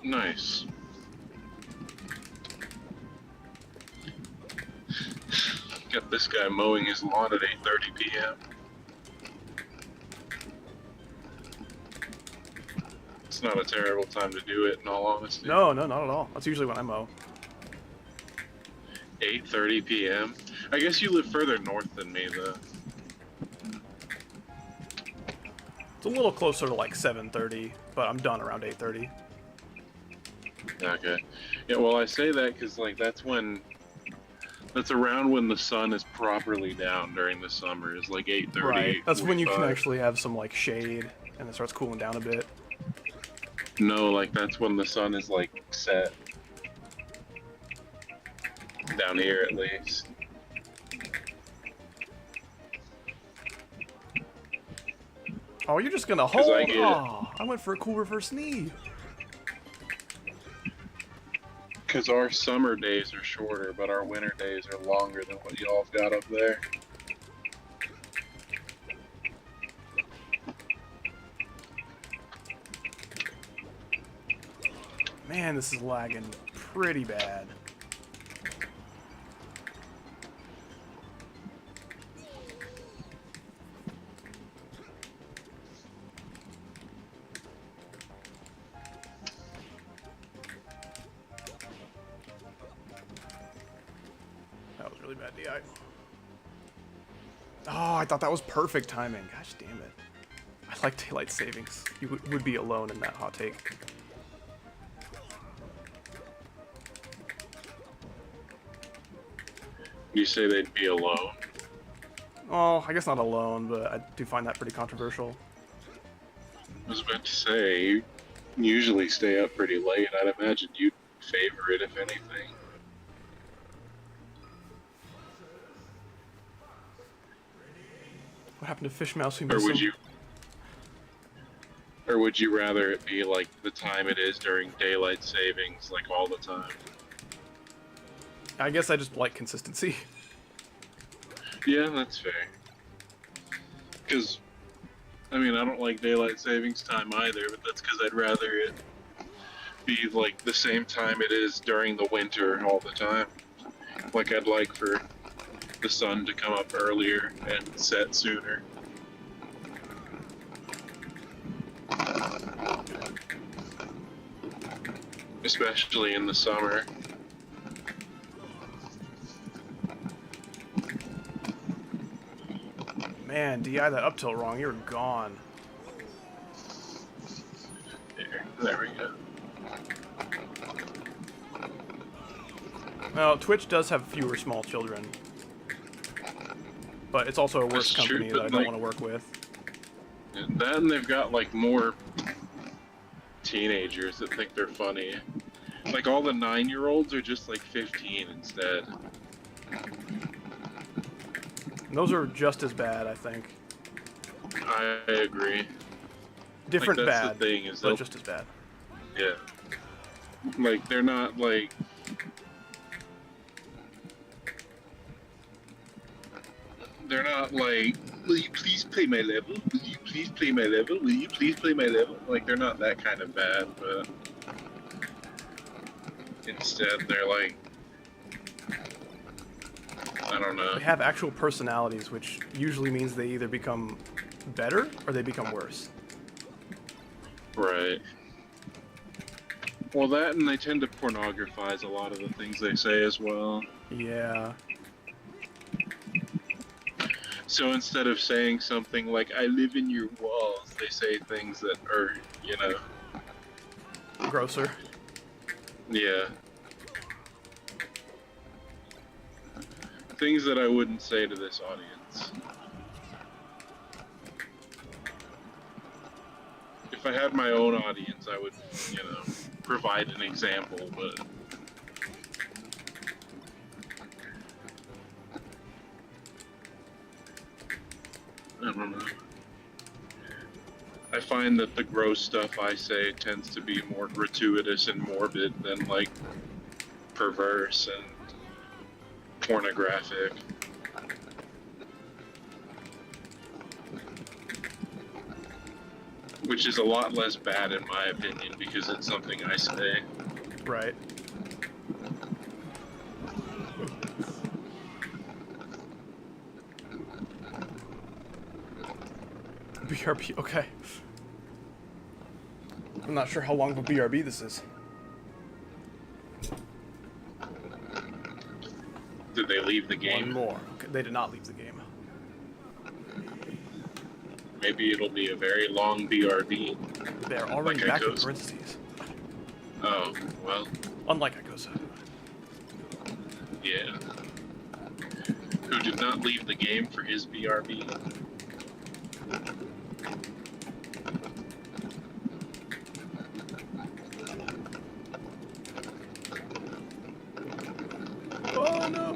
Nice. Got this guy mowing his lawn at 8:30 p.m. It's not a terrible time to do it, in all honesty. No, not at all. That's usually when I mow. 8:30 p.m. I guess you live further north than me, though. It's a little closer to like 7:30, but I'm done around 8:30. Okay. Yeah, well, I say that because, like, that's around when the sun is properly down during the summer, is like 8:30. Right. That's when you can 45. actually have some like shade, and it starts cooling down a bit. No, like, that's when the sun is, like, set. Down here, at least. Oh, you're just gonna 'Cause hold? I get it. Oh, I went for a cool reverse knee. Because our summer days are shorter, but our winter days are longer than what y'all have got up there. Man, this is lagging pretty bad. really bad DI. Oh, I thought that was perfect timing. Gosh damn it. I like daylight savings. You would be alone in that hot take. You say they'd be alone? Oh, I guess not alone, but I do find that pretty controversial. I was about to say, you usually stay up pretty late. I'd imagine you'd favor it, if anything. What happened to Fish Mouse? Or would you rather it be like the time it is during daylight savings, like all the time? I guess I just like consistency. Yeah, that's fair. Because, I mean, I don't like daylight savings time either, but that's because I'd rather it be like the same time it is during the winter all the time. Like I'd like for the sun to come up earlier and set sooner. Especially in the summer. Man, DI that up tilt wrong, you're gone. There we go. Well, Twitch does have fewer small children. But it's also a worse That's true, company but, that I don't like, want to work with. And then they've got like more teenagers that think they're funny. Like all the 9-year-olds are just like 15 instead. And those are just as bad, I think. I agree. Different like, that's bad, the thing, is but they'll- just as bad. Yeah. Like they're not like will you please play my level? Will you please play my level? Will you please play my level? Like they're not that kind of bad, but instead they're like, I don't know. They have actual personalities, which usually means they either become better or they become worse. Right. Well, that and they tend to pornographize a lot of the things they say as well. Yeah. So instead of saying something like, I live in your walls, they say things that are, you know, Grosser. yeah. Things that I wouldn't say to this audience. If I had my own audience, I would, you know, provide an example, but... I don't know. I find that the gross stuff I say tends to be more gratuitous and morbid than, like, perverse and pornographic. Which is a lot less bad in my opinion because it's something I say. Right. BRB, okay. I'm not sure how long of a BRB this is. Did they leave the One game? more. Okay, they did not leave the game. Maybe it'll be a very long BRB. They're already Like back in Icosa? parentheses. Oh, well, Unlike Icosa. yeah. Who did not leave the game for his BRB? Oh no!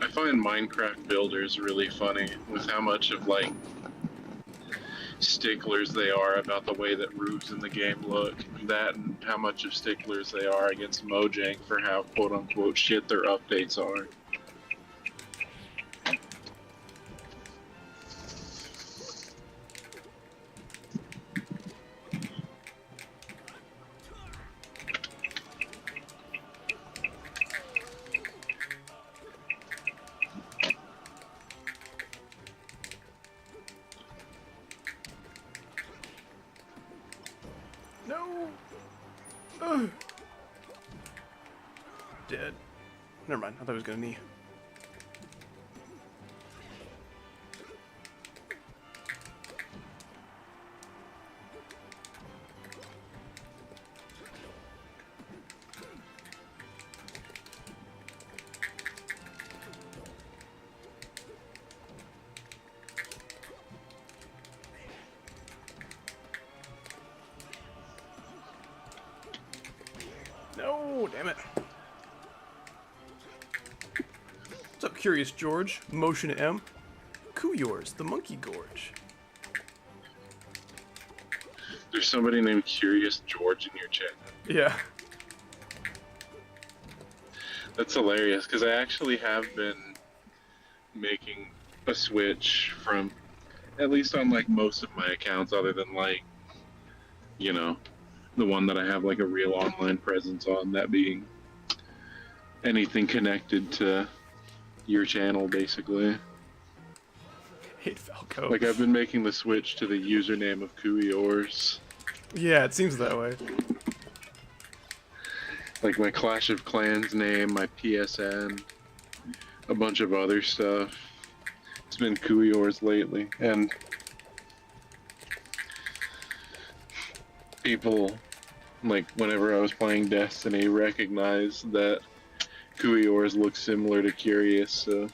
I find Minecraft builders really funny with how much of like sticklers they are about the way that roofs in the game look. That and how much of sticklers they are against Mojang for how quote unquote shit their updates are. No. Ugh. Dead. Never mind. I thought he was gonna knee. No, damn it. What's up, Curious George? Motion M. Yours, the Monkey Gorge. There's somebody named Curious George in your chat. Yeah. That's hilarious, because I actually have been making a switch from, at least on like most of my accounts, other than like, you know, the one that I have like a real online presence on, that being anything connected to your channel, basically. Hate Falco. Like, I've been making the switch to the username of Yours. Yeah, it seems that way. Like my Clash of Clans name, my PSN, a bunch of other stuff. It's been Yours lately, and people, like, whenever I was playing Destiny, recognized that Yours looks similar to Curious, so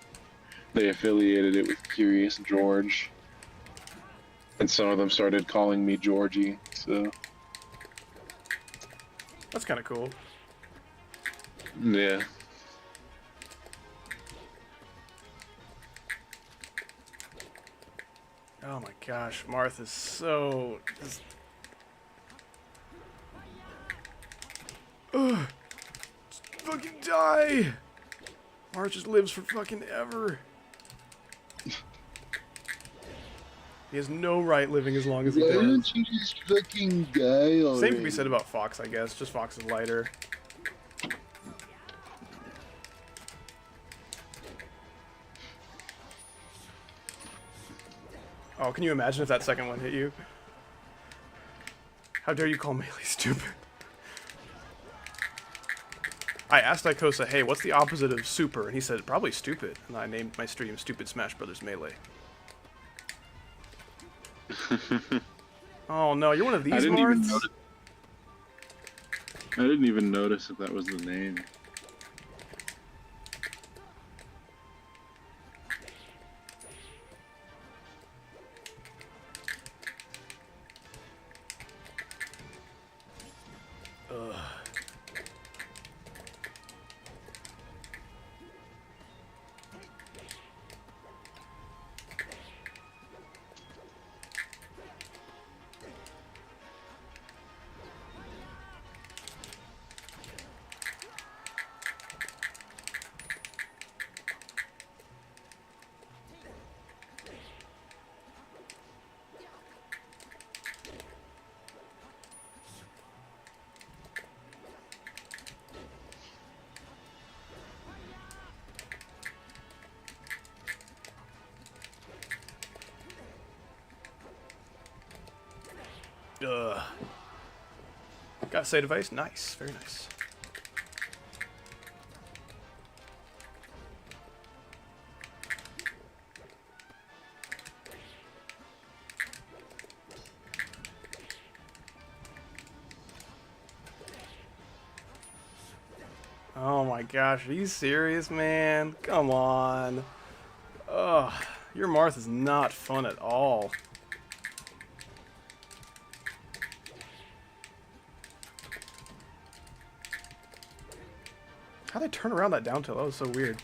they affiliated it with Curious George. And some of them started calling me Georgie, so That's kind of cool. yeah. Oh my gosh, Martha's so... Ugh. Just fucking die! Marth just lives for fucking ever. He has no right living as long as he Why does. don't you just fucking die already? Same can be said about Fox, I guess. Just Fox is lighter. Oh, can you imagine if that second one hit you? How dare you call Melee stupid? I asked Ikosa, hey, what's the opposite of super? And he said, probably stupid. And I named my stream Stupid Smash Brothers Melee. Oh no, you're one of these, I didn't even Marths? notice. I didn't even notice that that was the name. Ugh. Ugh. Got a save device? Nice. Very nice. Oh my gosh, are you serious, man? Come on. Ugh. Your Marth is not fun at all. How'd they turn around that down tilt? That was so weird.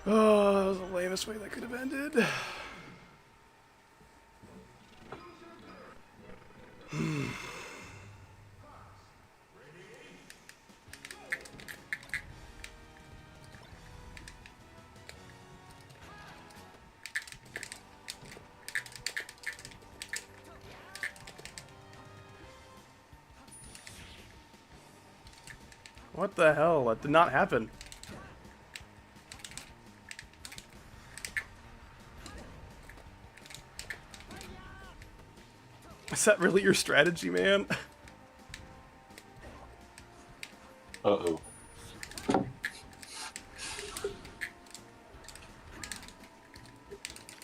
Oh, that was the lamest way that could have ended. What the hell? That did not happen. Is that really your strategy, man? Uh-oh.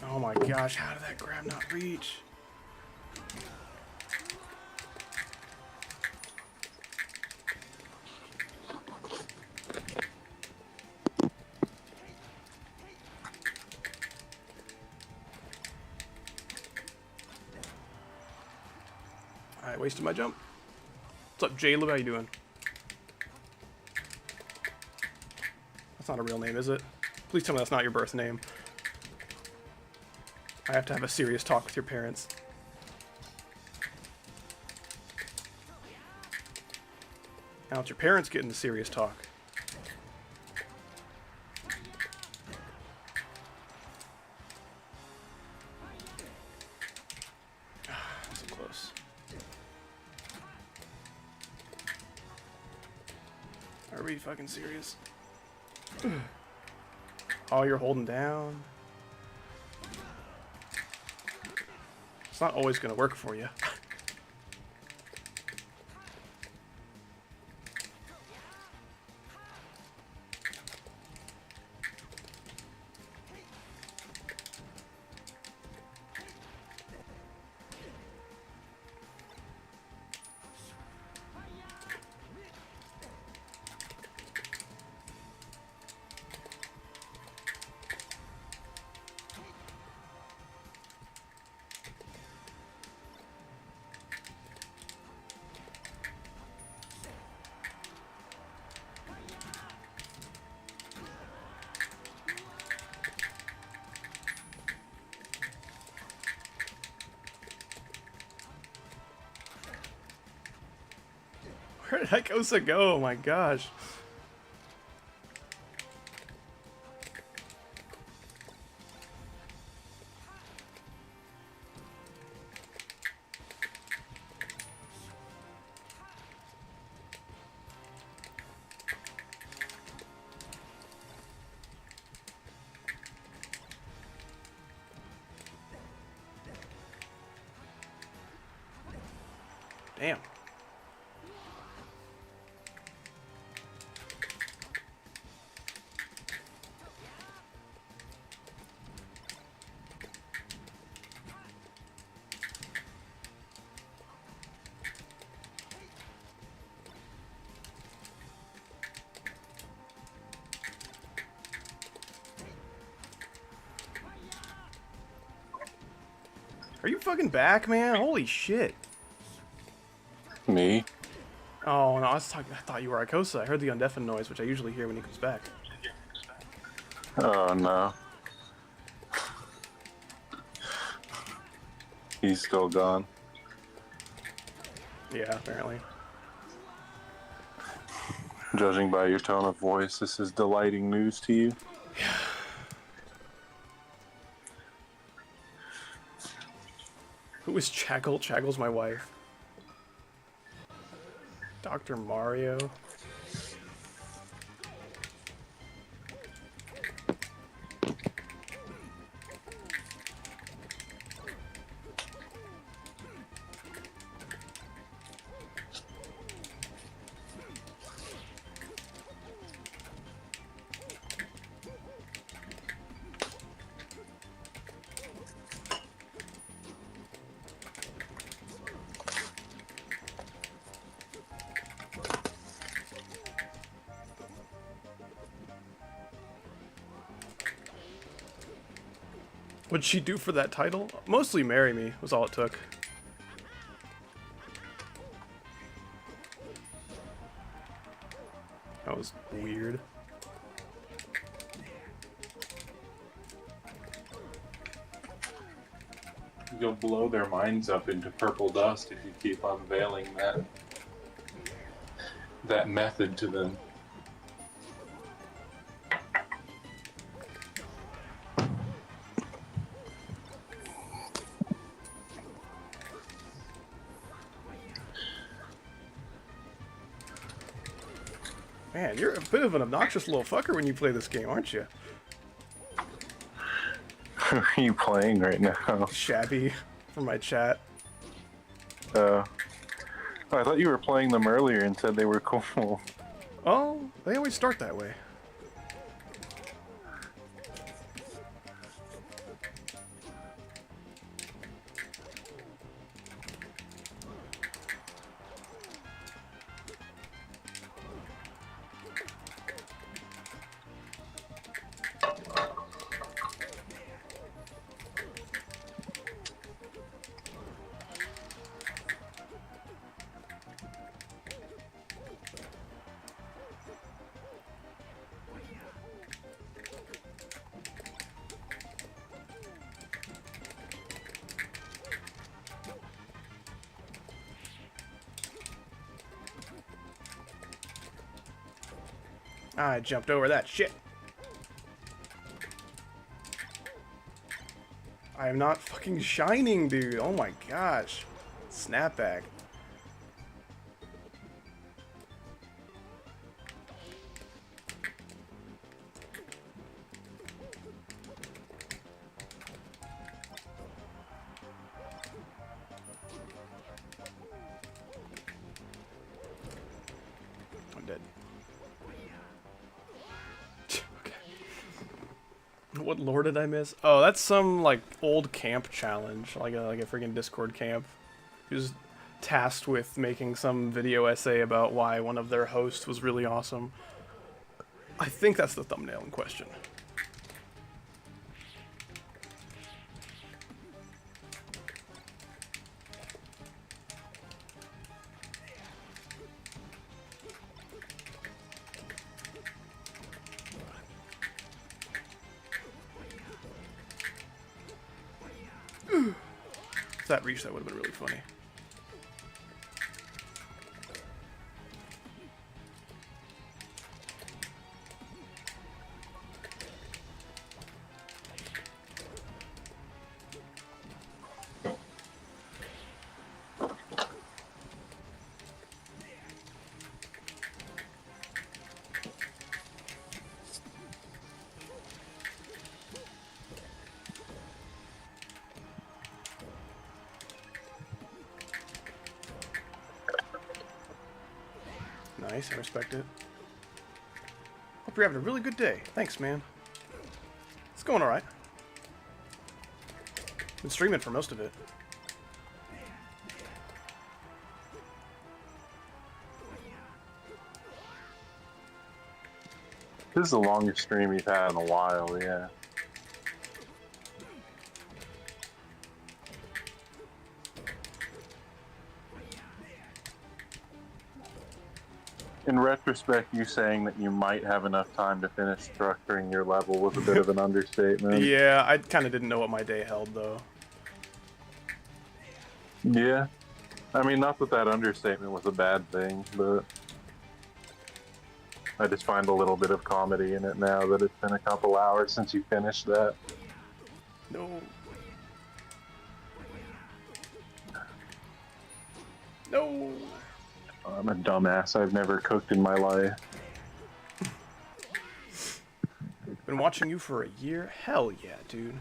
Oh my gosh, how did that grab not reach? Alright, wasted my jump. What's up, Jaleb? How you doing? That's not a real name, is it? Please tell me that's not your birth name. I have to have a serious talk with your parents. Now it's your parents getting the serious talk. So close. Are we fucking serious? Oh, you're holding down. It's not always gonna work for you. Where did Ikosa go? Oh my gosh. Damn. Are you fucking back, man? Holy shit. Me? Oh no, I thought you were Ikosa. I heard the undeafened noise, which I usually hear when he comes back. Oh no. He's still gone. Yeah, apparently. Judging by your tone of voice, this is delighting news to you. Who is Chaggle? Chaggle's my wife. Dr. Mario. What'd she do for that title? Mostly marry me was all it took. That was weird. you'll blow their minds up into purple dust if you keep unveiling that method to them. Man, you're a bit of an obnoxious little fucker when you play this game, aren't you? Who are you playing right now? Shabby from my chat. Oh, I thought you were playing them earlier and said they were cool. Oh, they always start that way. I jumped over that shit. I am not fucking shining, dude. Oh my gosh. Snapback. I'm dead. What lore did I miss? Oh, that's some like old camp challenge, like a freaking Discord camp. He was tasked with making some video essay about why one of their hosts was really awesome. I think that's the thumbnail in question. If that reached, that would have been really funny. Nice, I respect it. Hope you're having a really good day. Thanks, man. It's going alright. Been streaming for most of it. This is the longest stream you've had in a while, yeah. In retrospect, you saying that you might have enough time to finish structuring your level was a bit of an understatement. Yeah, I kind of didn't know what my day held, though. Yeah. I mean, not that that understatement was a bad thing, but I just find a little bit of comedy in it now that it's been a couple hours since you finished that. No. No. I'm a dumbass. I've never cooked in my life. Been watching you for a year? Hell yeah, dude.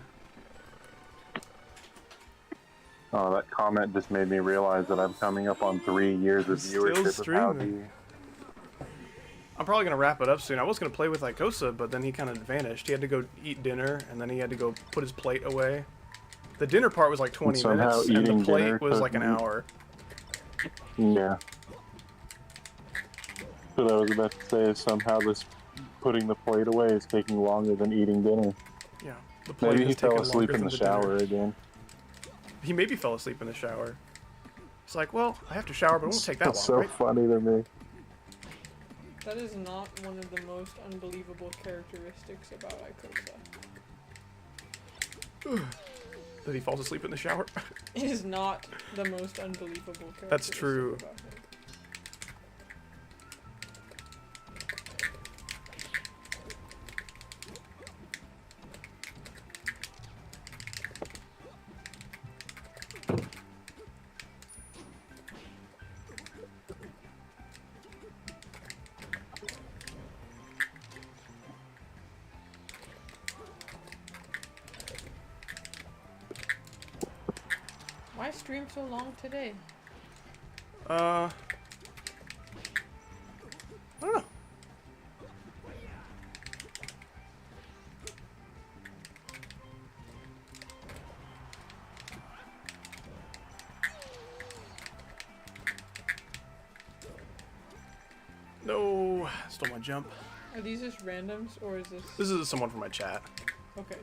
Oh, that comment just made me realize that I'm coming up on 3 years of Still viewership of streaming. I'm probably going to wrap it up soon. I was going to play with Icosa, but then he kind of vanished. He had to go eat dinner, and then he had to go put his plate away. The dinner part was like 20 minutes, and the plate was like an hour. Yeah. What I was about to say is somehow this putting the plate away is taking longer than eating dinner. Yeah. The plate Maybe he has taken fell asleep longer in than the shower dinner. again. He maybe fell asleep in the shower. It's like, well, I have to shower, but it won't take that That's long, so right? funny to me. That is not one of the most unbelievable characteristics about Icosa. that he falls asleep in the shower. Is not the most unbelievable character. That's true. about him. Why stream so long today? I don't know. No, stole my jump. Are these just randoms or is this? This is someone from my chat. Okay.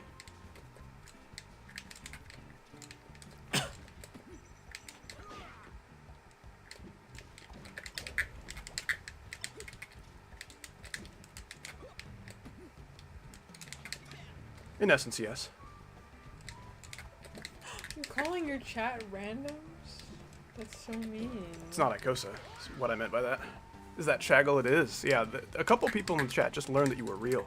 In essence, yes. You're calling your chat randoms? That's so mean. It's not Ikosa, is what I meant by that. Is that Chaggle? It is. Yeah, a couple people in the chat just learned that you were real.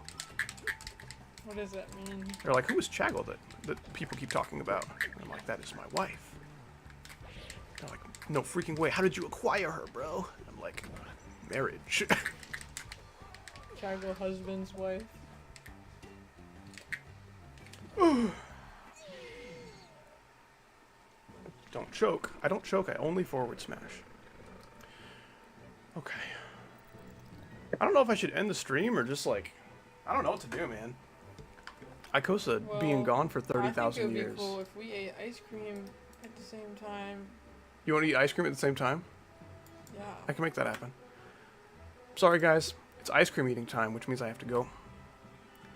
What does that mean? They're like, who is Chaggle that people keep talking about? And I'm like, that is my wife. They're like, no freaking way. How did you acquire her, bro? I'm like, marriage. Chaggle husband's wife. Don't choke. I don't choke. I only forward smash. Okay. I don't know if I should end the stream or just like, I don't know what to do, man. Ikosa being gone for 30,000 years. I think it would be cool if we ate ice cream at the same time. You want to eat ice cream at the same time? Yeah. I can make that happen. Sorry, guys. It's ice cream eating time, which means I have to go.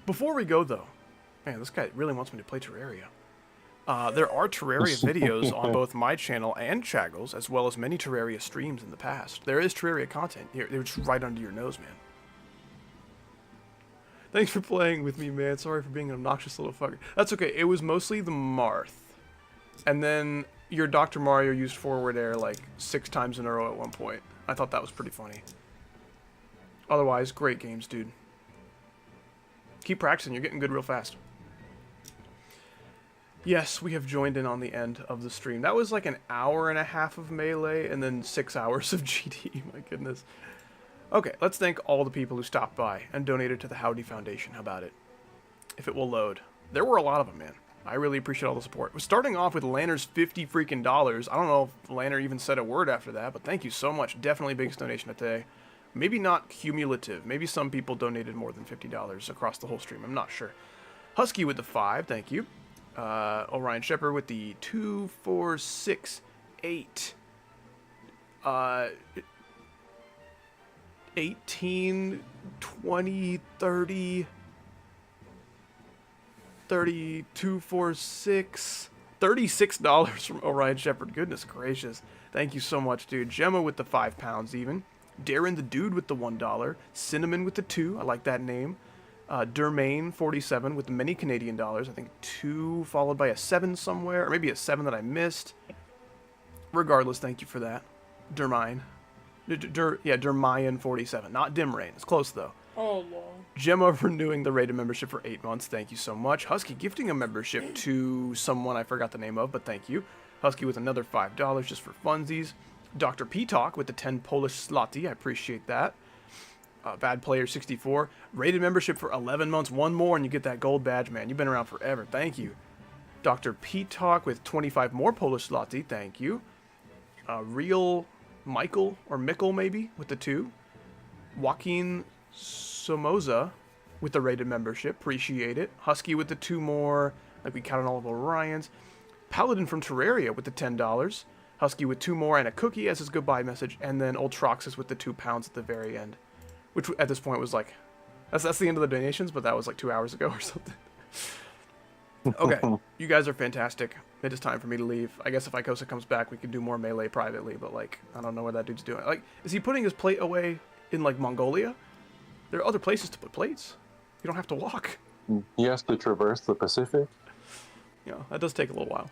Before we go, though, man, this guy really wants me to play Terraria. There are Terraria videos on both my channel and Chaggle's, as well as many Terraria streams in the past. There is Terraria content. They're just right under your nose, man. Thanks for playing with me, man. Sorry for being an obnoxious little fucker. That's okay. It was mostly the Marth. And then your Dr. Mario used forward air like 6 times in a row at one point. I thought that was pretty funny. Otherwise, great games, dude. Keep practicing. You're getting good real fast. Yes, we have joined in on the end of the stream. That was like an hour and a half of Melee and then 6 hours of GD. My goodness. Okay, let's thank all the people who stopped by and donated to the Howdy Foundation. How about it? If it will load. There were a lot of them, man. I really appreciate all the support. We're starting off with Lanner's 50 freaking dollars. I don't know if Lanner even said a word after that, but thank you so much. Definitely biggest donation today. Maybe not cumulative. Maybe some people donated more than $50 across the whole stream. I'm not sure. Husky with the 5, thank you. Orion Shepherd with the 2, 4, 6, 8. 18, 20, 30, 32, 4, 6, $36 from Orion Shepherd. Goodness gracious. Thank you so much, dude. Gemma with the 5 pounds even. Darren the Dude with the $1. Cinnamon with the 2. I like that name. Dermain 47 with the many Canadian dollars. I think 2 followed by a 7 somewhere. Or maybe a 7 that I missed. Regardless, thank you for that. Dermine. Yeah, Dermayan 47. Not Dimrain. It's close though. Oh, Lord. Gemma renewing the rated membership for 8 months. Thank you so much. Husky gifting a membership to someone I forgot the name of, but thank you. Husky with another $5 just for funsies. Dr. P Talk with the 10 Polish zloty. I appreciate that. Bad Player 64. Rated membership for 11 months. One more and you get that gold badge, man. You've been around forever. Thank you. Dr. P Talk with 25 more Polish zloty. Thank you. Real Michael or Mikkel maybe with the 2. Joaquin Somoza with the rated membership. Appreciate it. Husky with the 2 more. Like we counted all of Orion's. Paladin from Terraria with the $10. Husky with 2 more and a cookie as his goodbye message. And then Ultroxus with the 2 pounds at the very end. Which at this point was like... That's the end of the donations, but that was like 2 hours ago or something. Okay, you guys are fantastic. It is time for me to leave. I guess if Ikosa comes back, we can do more Melee privately, but like, I don't know what that dude's doing. Like, is he putting his plate away in like Mongolia? There are other places to put plates. You don't have to walk. He has to traverse the Pacific. You know, that does take a little while.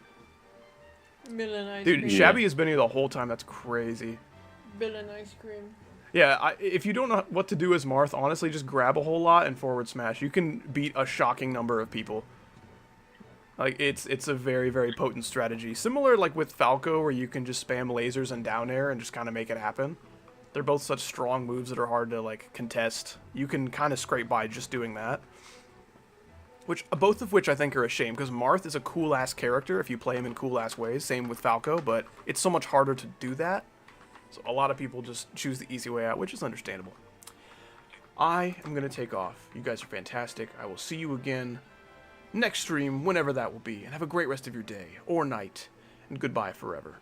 Villain ice Dude, cream. Shabby has been here the whole time. That's crazy. Villain ice cream. Yeah, if you don't know what to do as Marth, honestly, just grab a whole lot and forward smash. You can beat a shocking number of people. Like, it's a very, very potent strategy. Similar, like, with Falco, where you can just spam lasers and down air and just kind of make it happen. They're both such strong moves that are hard to, like, contest. You can kind of scrape by just doing that. Both of which I think are a shame, because Marth is a cool-ass character if you play him in cool-ass ways. Same with Falco, but it's so much harder to do that. So a lot of people just choose the easy way out, which is understandable. I am going to take off. You guys are fantastic. I will see you again next stream, whenever that will be. And have a great rest of your day, or night, and goodbye forever.